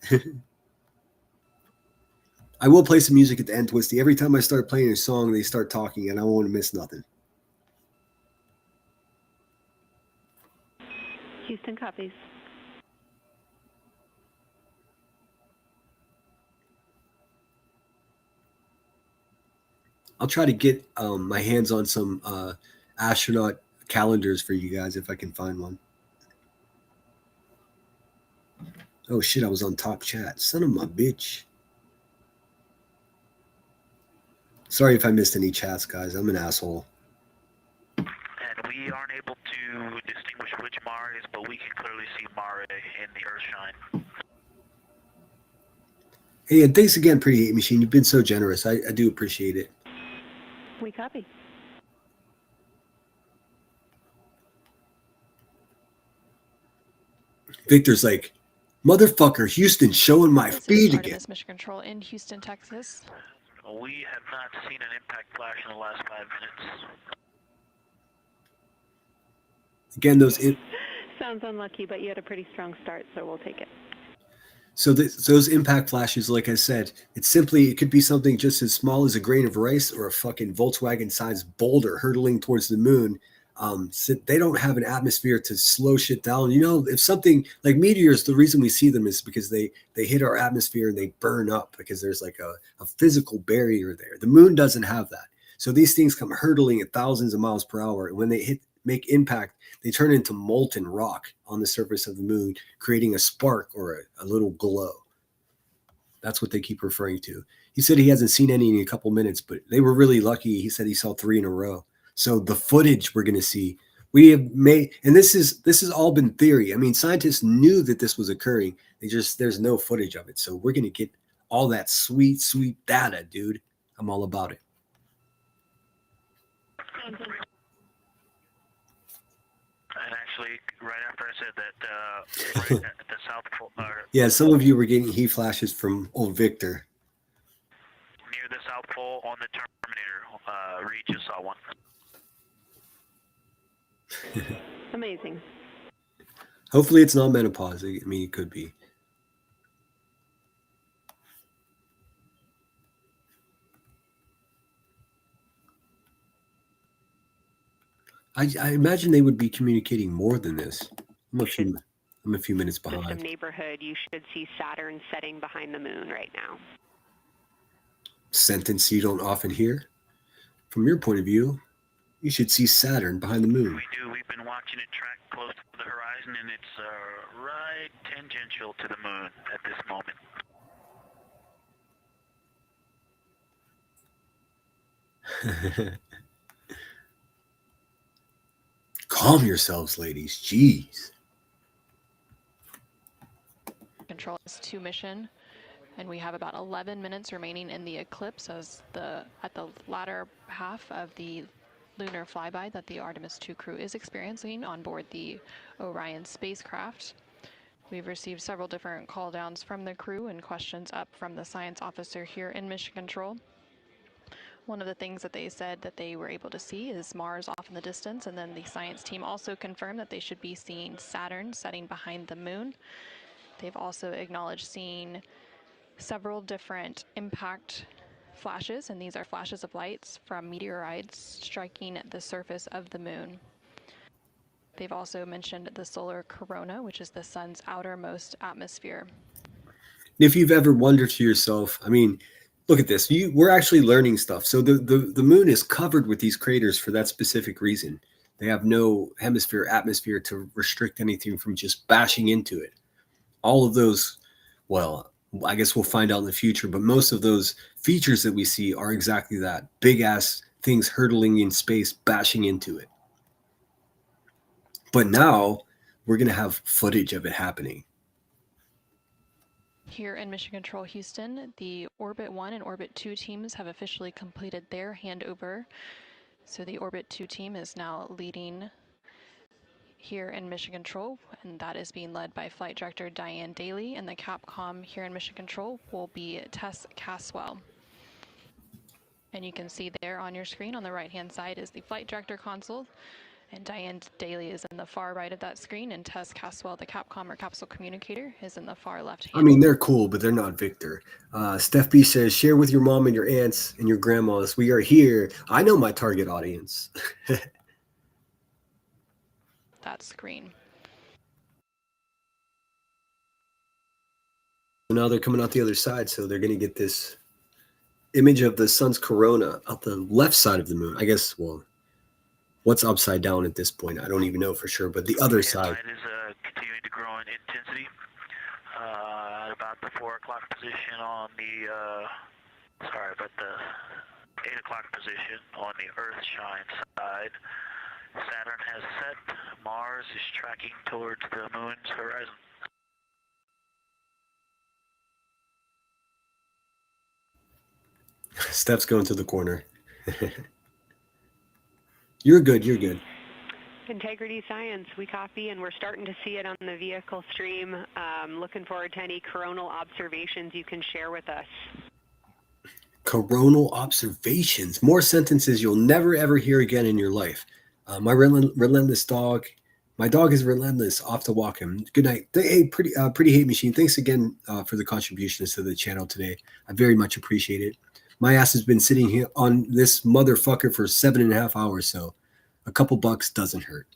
I will play some music at the end, Twisty. Every time I start playing a song, they start talking, and I won't miss nothing. Houston copies. I'll try to get my hands on some astronaut calendars for you guys if I can find one. Oh shit, I was on top chat. Son of my bitch. Sorry if I missed any chats, guys. I'm an asshole. And we aren't able to distinguish which Mare is, but we can clearly see Mare in the Earthshine. Hey, and thanks again, Pretty Hate Machine. You've been so generous. I do appreciate it. We copy. Victor's like, motherfucker, Houston showing my feed again. Artemis Mission Control in Houston, Texas. We have not seen an impact flash in the last 5 minutes. Again, those Sounds unlucky, but you had a pretty strong start, so we'll take it. So those impact flashes, like I said, it could be something just as small as a grain of rice or a fucking Volkswagen-sized boulder hurtling towards the moon. So they don't have an atmosphere to slow shit down. You know, if something like meteors, the reason we see them is because they hit our atmosphere and they burn up because there's like a physical barrier there. The moon doesn't have that. So these things come hurtling at thousands of miles per hour. And when they make impact, they turn into molten rock on the surface of the moon, creating a spark or a little glow. That's what they keep referring to. He said he hasn't seen any in a couple minutes, but they were really lucky. He said he saw 3 in a row. So the footage we're going to see, we have made, and this has all been theory. I mean, scientists knew that this was occurring. There's no footage of it. So we're going to get all that sweet, sweet data, dude. I'm all about it. And actually, right after I said that, right at the South Pole, Yeah, some of you were getting heat flashes from old Victor. near the South Pole on the Terminator, Reed just saw one. Amazing. Hopefully it's not menopause. I mean, it could be. I imagine they would be communicating more than this. I'm a few minutes System behind. neighborhood, you should see Saturn setting behind the moon right now. Sentence you don't often hear. From your point of view, you should see Saturn behind the moon. We do. We've been watching it track close to the horizon, and it's right tangential to the moon at this moment. Calm yourselves, ladies. Jeez. Control S2 mission, and we have about 11 minutes remaining in the eclipse as at the latter half of the lunar flyby that the Artemis II crew is experiencing on board the Orion spacecraft. We've received several different call downs from the crew and questions up from the science officer here in Mission Control. One of the things that they said that they were able to see is Mars off in the distance, and then the science team also confirmed that they should be seeing Saturn setting behind the moon. They've also acknowledged seeing several different impact flashes, and these are flashes of lights from meteorites striking the surface of the moon. They've also mentioned the solar corona, which is the sun's outermost atmosphere. If you've ever wondered to yourself, I mean, look at this. We're actually learning stuff. So the moon is covered with these craters for that specific reason. They have no atmosphere to restrict anything from just bashing into it. All of those, well, I guess we'll find out in the future, but most of those features that we see are exactly that. Big ass things hurtling in space, bashing into it. But now we're going to have footage of it happening. Here in Mission Control Houston, the Orbit 1 and Orbit 2 teams have officially completed their handover. So the Orbit 2 team is now leading here in Mission Control, and that is being led by Flight Director Diane Daly, and the Capcom here in Mission Control will be Tess Caswell. And you can see there on your screen on the right-hand side is the flight director console. And Diane Daly is in the far right of that screen, and Tess Caswell, the Capcom or capsule communicator, is in the far left hand. I mean, they're cool, but they're not Victor. Steph B says, share with your mom and your aunts and your grandmas. We are here. I know my target audience. That screen. So now they're coming out the other side, so they're going to get this image of the sun's corona out the left side of the moon. I guess, well, what's upside down at this point? I don't even know for sure, but the other side. Light is continuing to grow in intensity. At about the 4 o'clock position on the, about the 8 o'clock position on the Earth-shine side. Saturn has set. Mars is tracking towards the moon's horizon. Steph's going to the corner. You're good. You're good. Integrity Science, we copy, and we're starting to see it on the vehicle stream. Looking forward to any coronal observations you can share with us. Coronal observations. More sentences you'll never, ever hear again in your life. My relentless dog. My dog is relentless. Off to walk him. Good night. Hey, pretty hate machine. Thanks again for the contributions to the channel today. I very much appreciate it. My ass has been sitting here on this motherfucker for 7.5 hours, so a couple bucks doesn't hurt.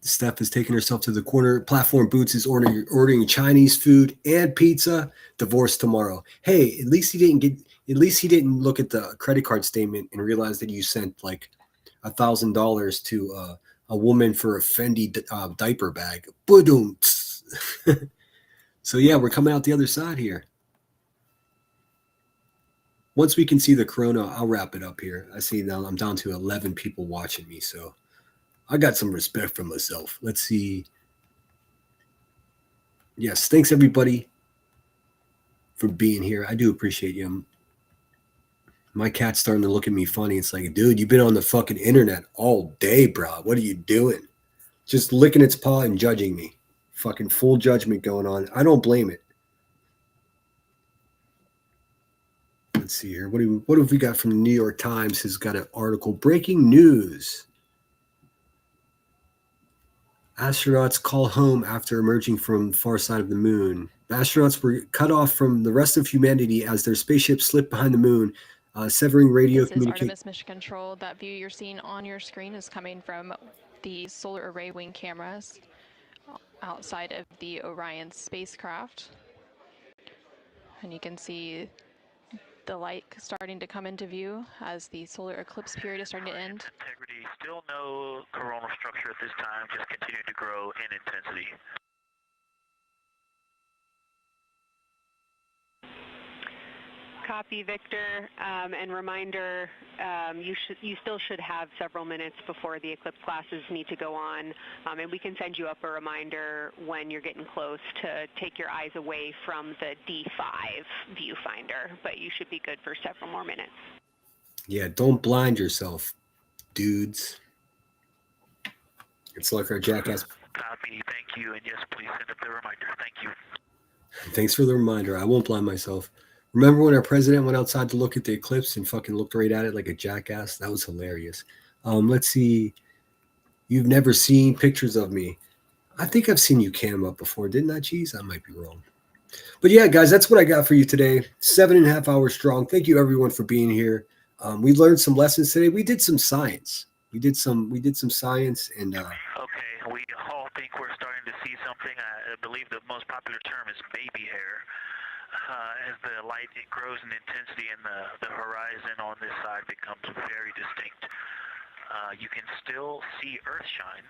Steph is taking herself to the corner. Platform Boots is ordering Chinese food and pizza. Divorce tomorrow. Hey, at least he didn't look at the credit card statement and realize that you sent like $1,000 to a woman for a Fendi diaper bag. Boom. So yeah, we're coming out the other side here. Once we can see the corona, I'll wrap it up here. I see now I'm down to 11 people watching me, so I got some respect for myself. Let's see. Yes, thanks everybody for being here. I do appreciate you. My cat's starting to look at me funny. It's like, dude, you've been on the fucking internet all day, bro. What are you doing? Just licking its paw and judging me. Fucking full judgment going on. I don't blame it. Let's see here. What have we got from the New York Times? Has got an article. Breaking news. Astronauts call home after emerging from the far side of the moon. The astronauts were cut off from the rest of humanity as their spaceship slipped behind the moon, severing radio communication. This is Artemis Mission Control. That view you're seeing on your screen is coming from the solar array wing cameras outside of the Orion spacecraft. And you can see the light starting to come into view as the solar eclipse period is starting to end. Integrity, still no coronal structure at this time, just continue to grow in intensity. Copy, Victor, and reminder, you still should have several minutes before the eclipse classes need to go on, and we can send you up a reminder when you're getting close to take your eyes away from the D5 viewfinder, but you should be good for several more minutes. Yeah, don't blind yourself, dudes. It's like our jackass. Copy, thank you, and yes, please send up the reminder. Thank you. Thanks for the reminder. I won't blind myself. Remember when our president went outside to look at the eclipse and fucking looked right at it like a jackass? That was hilarious. Let's see. You've never seen pictures of me. I think I've seen you cam up before, didn't I, Cheese? I might be wrong. But yeah, guys, that's what I got for you today. 7.5 hours strong. Thank you, everyone, for being here. We learned some lessons today. We did some science. We did some science and. Okay, we all think we're starting to see something. I believe the most popular term is baby hair. As the light grows in intensity and the horizon on this side becomes very distinct. You can still see Earth shine,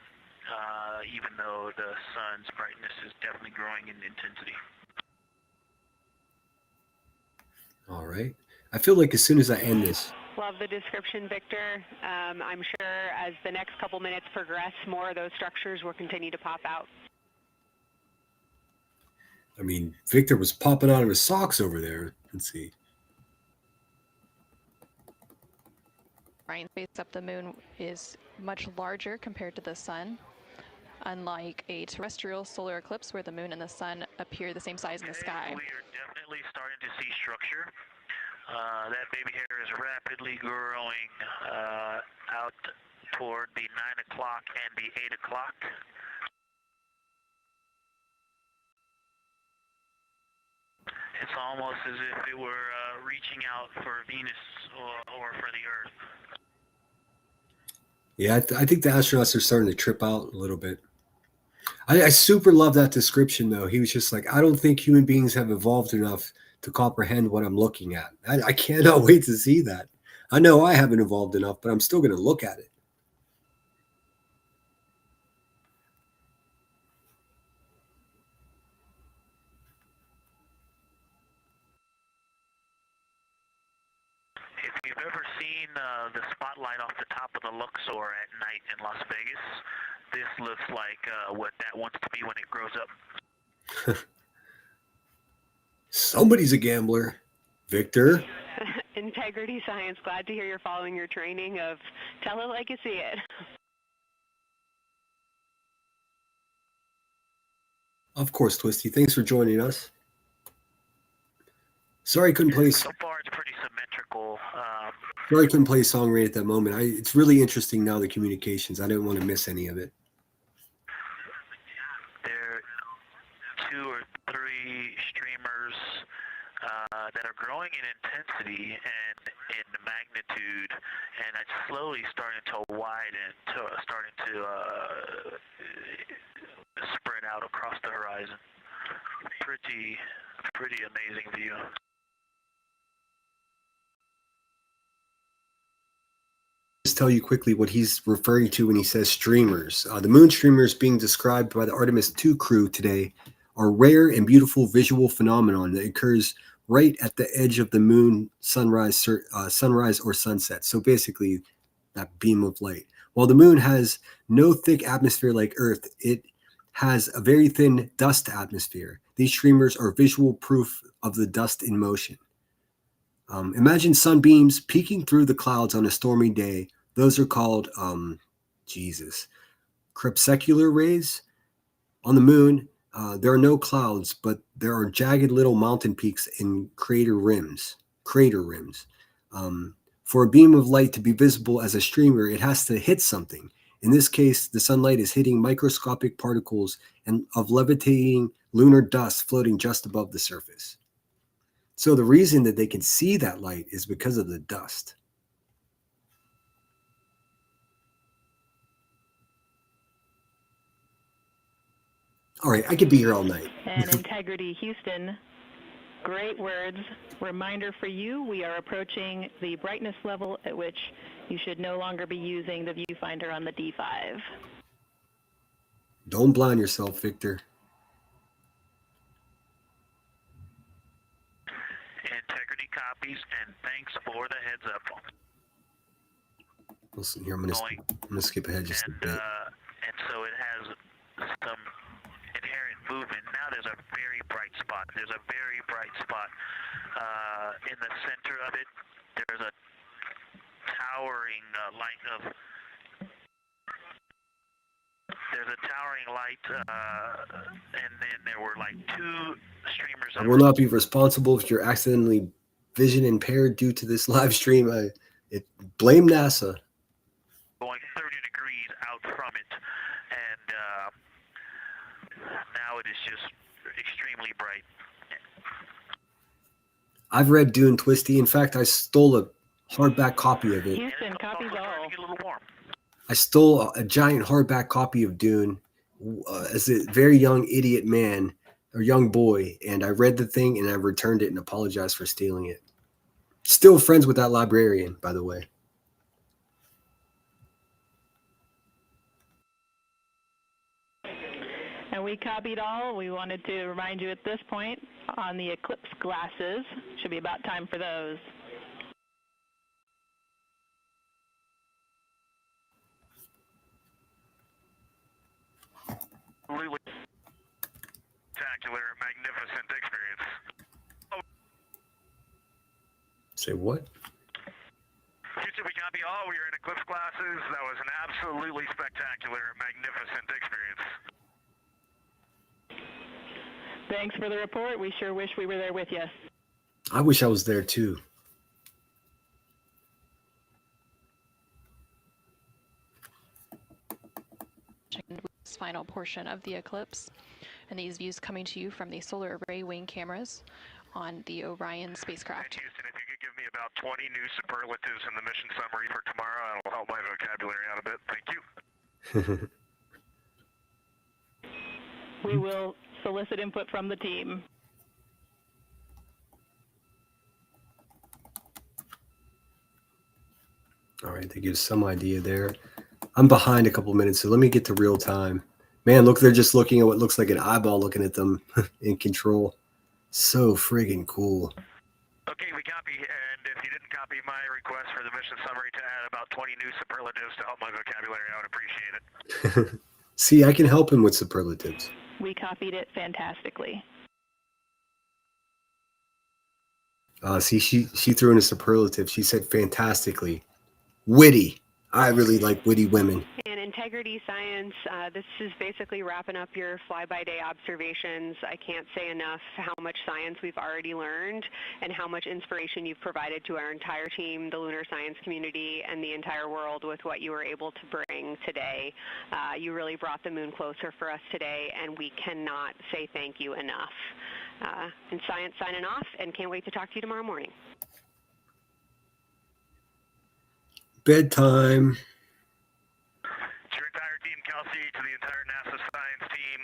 even though the sun's brightness is definitely growing in intensity. All right. I feel like as soon as I end this. Love the description, Victor. I'm sure as the next couple minutes progress, more of those structures will continue to pop out. I mean, Victor was popping out of his socks over there. Let's see. Orion's face up the moon is much larger compared to the sun. Unlike a terrestrial solar eclipse where the moon and the sun appear the same size in the sky. We are definitely starting to see structure. That baby hair is rapidly growing out toward the 9 o'clock and the 8 o'clock. It's almost as if it were reaching out for Venus or for the Earth. Yeah, I think the astronauts are starting to trip out a little bit. I super love that description, though. He was just like, I don't think human beings have evolved enough to comprehend what I'm looking at. I cannot wait to see that. I know I haven't evolved enough, but I'm still going to look at it. If you've ever seen the spotlight off the top of the Luxor at night in Las Vegas, this looks like what that wants to be when it grows up. Somebody's a gambler. Victor? Integrity Science, glad to hear you're following your training of tell it like you see it. Of course, Twisty. Thanks for joining us. Sorry I couldn't play. So far, it's pretty symmetrical. Sorry I couldn't play a song right at that moment. It's really interesting now, the communications. I didn't want to miss any of it. There are 2 or 3 streamers that are growing in intensity and in magnitude, and it's slowly starting to widen, starting to spread out across the horizon. Pretty amazing view. Just tell you quickly what he's referring to when he says streamers. The moon streamers being described by the Artemis II crew today are rare and beautiful visual phenomenon that occurs right at the edge of the moon sunrise or sunset. So basically, that beam of light. While the moon has no thick atmosphere like Earth, it has a very thin dust atmosphere. These streamers are visual proof of the dust in motion. Imagine sunbeams peeking through the clouds on a stormy day. Those are called, crepuscular rays. On the moon, there are no clouds, but there are jagged little mountain peaks and crater rims. For a beam of light to be visible as a streamer, it has to hit something. In this case, the sunlight is hitting microscopic particles of levitating lunar dust floating just above the surface. So the reason that they can see that light is because of the dust. All right, I could be here all night. And Integrity Houston, great words. Reminder for you, we are approaching the brightness level at which you should no longer be using the viewfinder on the D5. Don't blind yourself, Victor. Integrity copies, and thanks for the heads up. Listen here, I'm gonna skip ahead just a bit. And so it has some inherent movement. Now there's a very bright spot. There's a very bright spot in the center of it. There's a towering light of. There's a towering light, and then there were like 2 streamers. I will not be responsible if you're accidentally vision impaired due to this live stream. Blame NASA. Going 30 degrees out from it, and now it is just extremely bright. I've read Dune, Twisty. In fact, I stole a hardback copy of it. Houston, copies all. I stole a giant hardback copy of Dune as a very young idiot man or young boy, and I read the thing and I returned it and apologized for stealing it. Still friends with that librarian, by the way. And we copied all. We wanted to remind you at this point on the eclipse glasses. Should be about time for those. Absolutely spectacular, magnificent experience. Say what? Houston, we copy all. We are in eclipse glasses. That was an absolutely spectacular, magnificent experience. Thanks for the report. We sure wish we were there with you. I wish I was there too. this final portion of the eclipse. And these views coming to you from the solar array wing cameras on the Orion spacecraft. Houston, if you could give me about 20 new superlatives in the mission summary for tomorrow, that'll help my vocabulary out a bit. Thank you. We will solicit input from the team. All right, that gives some idea there. I'm behind a couple minutes, so let me get to real time. Man, look, they're just looking at what looks like an eyeball looking at them in control. So friggin' cool. Okay, we copy, and if you didn't copy my request for the mission summary to add about 20 new superlatives to help my vocabulary, I would appreciate it. See, I can help him with superlatives. We copied it fantastically. See, she threw in a superlative. She said fantastically. Witty. I really like witty women. And integrity science, this is basically wrapping up your fly-by-day observations. I can't say enough how much science we've already learned and how much inspiration you've provided to our entire team, the lunar science community, and the entire world with what you were able to bring today. You really brought the moon closer for us today, and we cannot say thank you enough. And science signing off, and can't wait to talk to you tomorrow morning. Bedtime. To your entire team, Kelsey, to the entire NASA science team,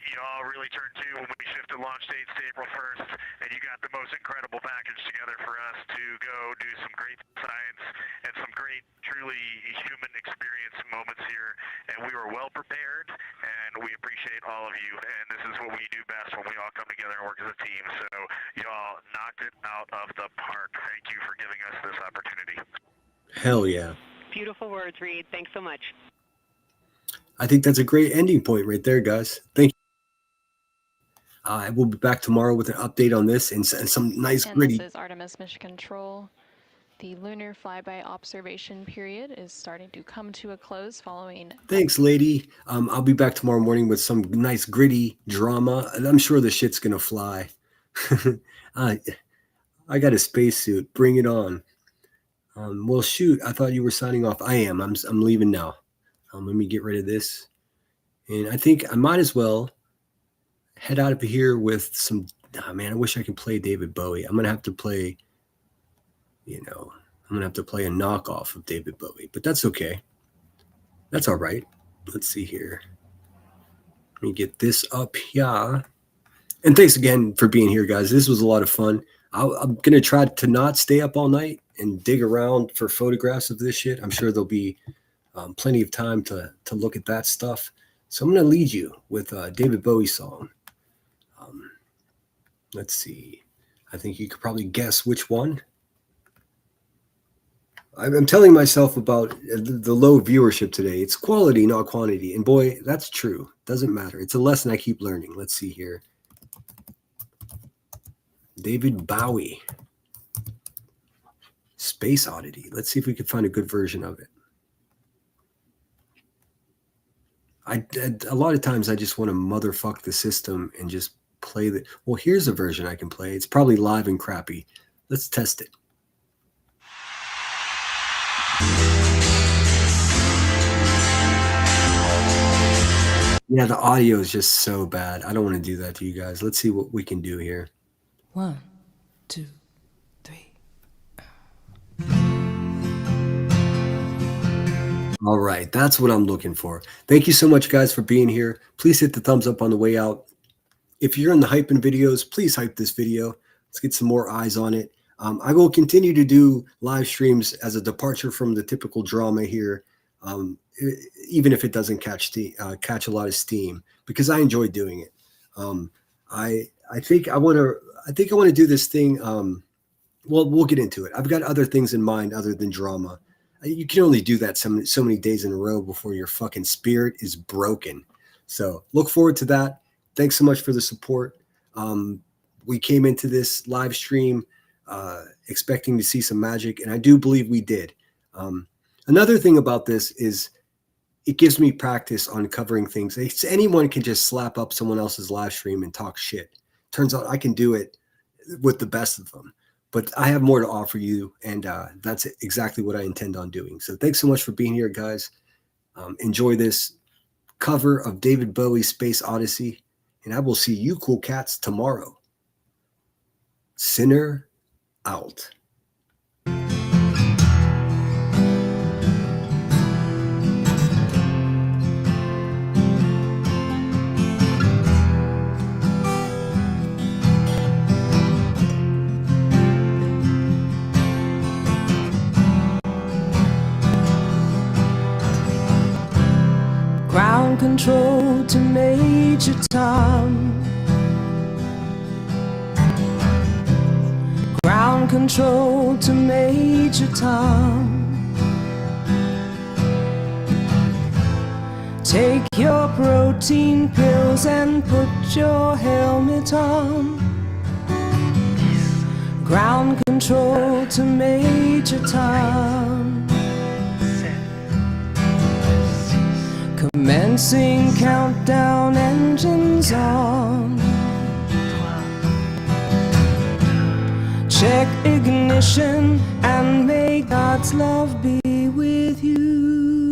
you all really turned to when we shifted launch dates to April 1st, and you got the most incredible package together for us to go do some great science and some great, truly human experience moments here. And we were well prepared, and we appreciate all of you. And this is what we do best when we all come together and work as a team. So y'all knocked it out of the park. Thank you for giving us this opportunity. Hell yeah. Beautiful words, Reed. Thanks so much. I think that's a great ending point right there, guys. Thank you. I will be back tomorrow with an update on this and some nice gritty. This is Artemis Mission Control. The lunar flyby observation period is starting to come to a close following. Thanks, lady. I'll be back tomorrow morning with some nice gritty drama, and I'm sure the shit's gonna fly. I got a spacesuit. Bring it on. Well, shoot. I thought you were signing off. I am. I'm leaving now. Let me get rid of this, and I think I might as well head out of here with some. Oh, man, I wish I could play David Bowie. I'm gonna have to play. I'm gonna have to play a knockoff of David Bowie, but that's okay. That's all right. Let's see here. Let me get this up here. And thanks again for being here, guys. This was a lot of fun. I'm gonna try to not stay up all night and dig around for photographs of this shit. I'm sure there'll be plenty of time to look at that stuff. So I'm gonna lead you with a David Bowie song. Let's see. I think you could probably guess which one. I'm telling myself about the low viewership today. It's quality, not quantity. And boy, that's true. Doesn't matter. It's a lesson I keep learning. Let's see here. David Bowie. Space Oddity. Let's see if we can find a good version of it. A lot of times I just want to motherfuck the system and just play the. Well, here's a version I can play. It's probably live and crappy. Let's test it. Yeah, the audio is just so bad. I don't want to do that to you guys. Let's see what we can do here. 1, 2, 3. All right, that's what I'm looking for. Thank you so much, guys, for being here. Please hit the thumbs up on the way out. If you're in the hyping videos, please hype this video. Let's get some more eyes on it. I will continue to do live streams as a departure from the typical drama here, even if it doesn't catch a lot of steam, because I enjoy doing it. I think I want to do this thing. Well, we'll get into it. I've got other things in mind other than drama. You can only do that so many days in a row before your fucking spirit is broken. So look forward to that. Thanks so much for the support. We came into this live stream expecting to see some magic, and I do believe we did. Another thing about this is it gives me practice on covering things. Anyone can just slap up someone else's live stream and talk shit. Turns out I can do it with the best of them. But I have more to offer you, and that's exactly what I intend on doing. So thanks so much for being here, guys. Enjoy this cover of David Bowie's Space Odyssey, and I will see you cool cats tomorrow. Sinner out. Ground control to Major Tom. Ground control to Major Tom. Take your protein pills and put your helmet on. Ground control to Major Tom. Commencing countdown, engines on. Check ignition and may God's love be with you.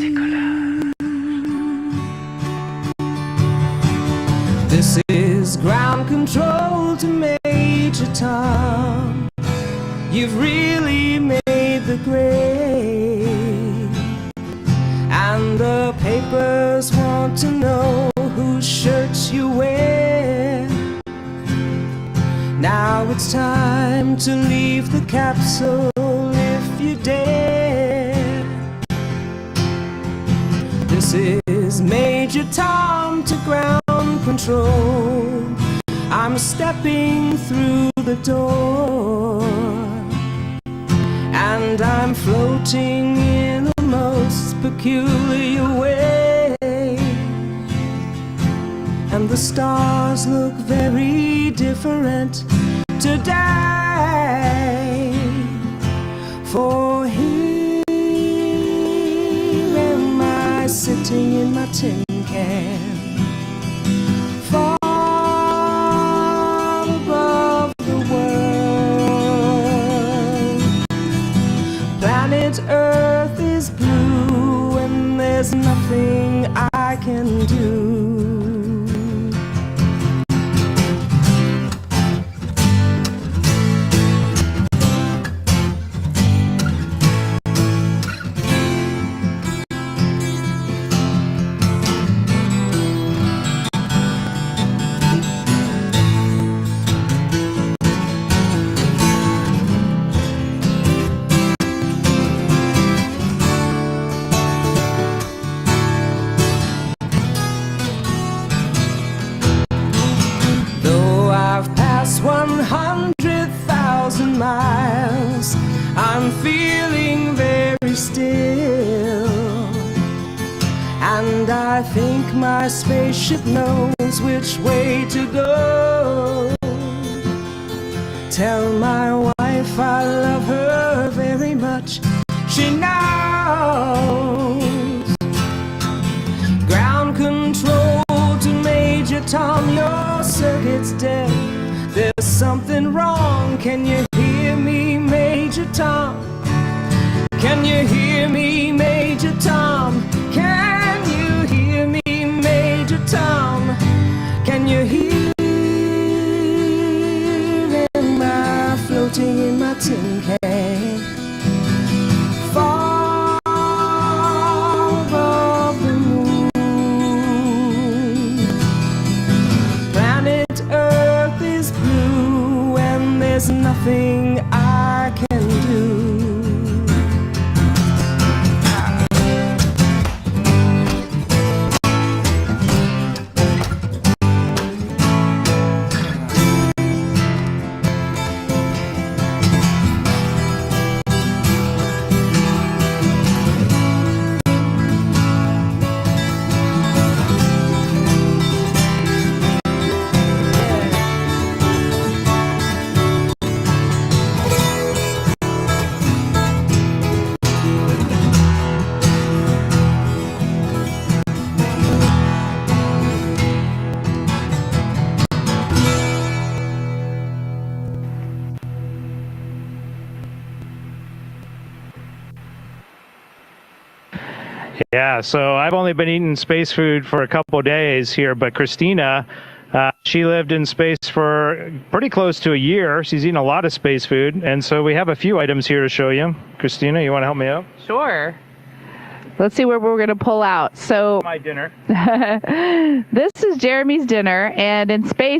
This is ground control to Major Tom. You've really made the grade, and the papers want to know whose shirts you wear. Now it's time to leave the capsule if you dare. This is Major Tom to ground control. I'm stepping through the door, and I'm floating in a most peculiar way, and the stars look very different today. For here am I sitting in my tin can, far above the world. Planet Earth is blue and there's nothing I can do. Though I've passed 100,000 miles, I'm feeling very still, and I think my spaceship knows which way to go. Tell my wife I love her very much, she knows. Ground control to Major Tom, your circuit's dead. There's something wrong, can you hear me, Major Tom? Can you hear me, Major Tom? Can you hear me, Major Tom? Can you hear? Am I floating in my tin can, far above the moon? Planet Earth is blue and there's nothing I can do. Yeah, so I've only been eating space food for a couple of days here, but Christina, she lived in space for pretty close to a year. She's eaten a lot of space food, and so we have a few items here to show you. Christina, you want to help me out? Sure. Let's see where we're going to pull out. So my dinner. This is Jeremy's dinner, and in space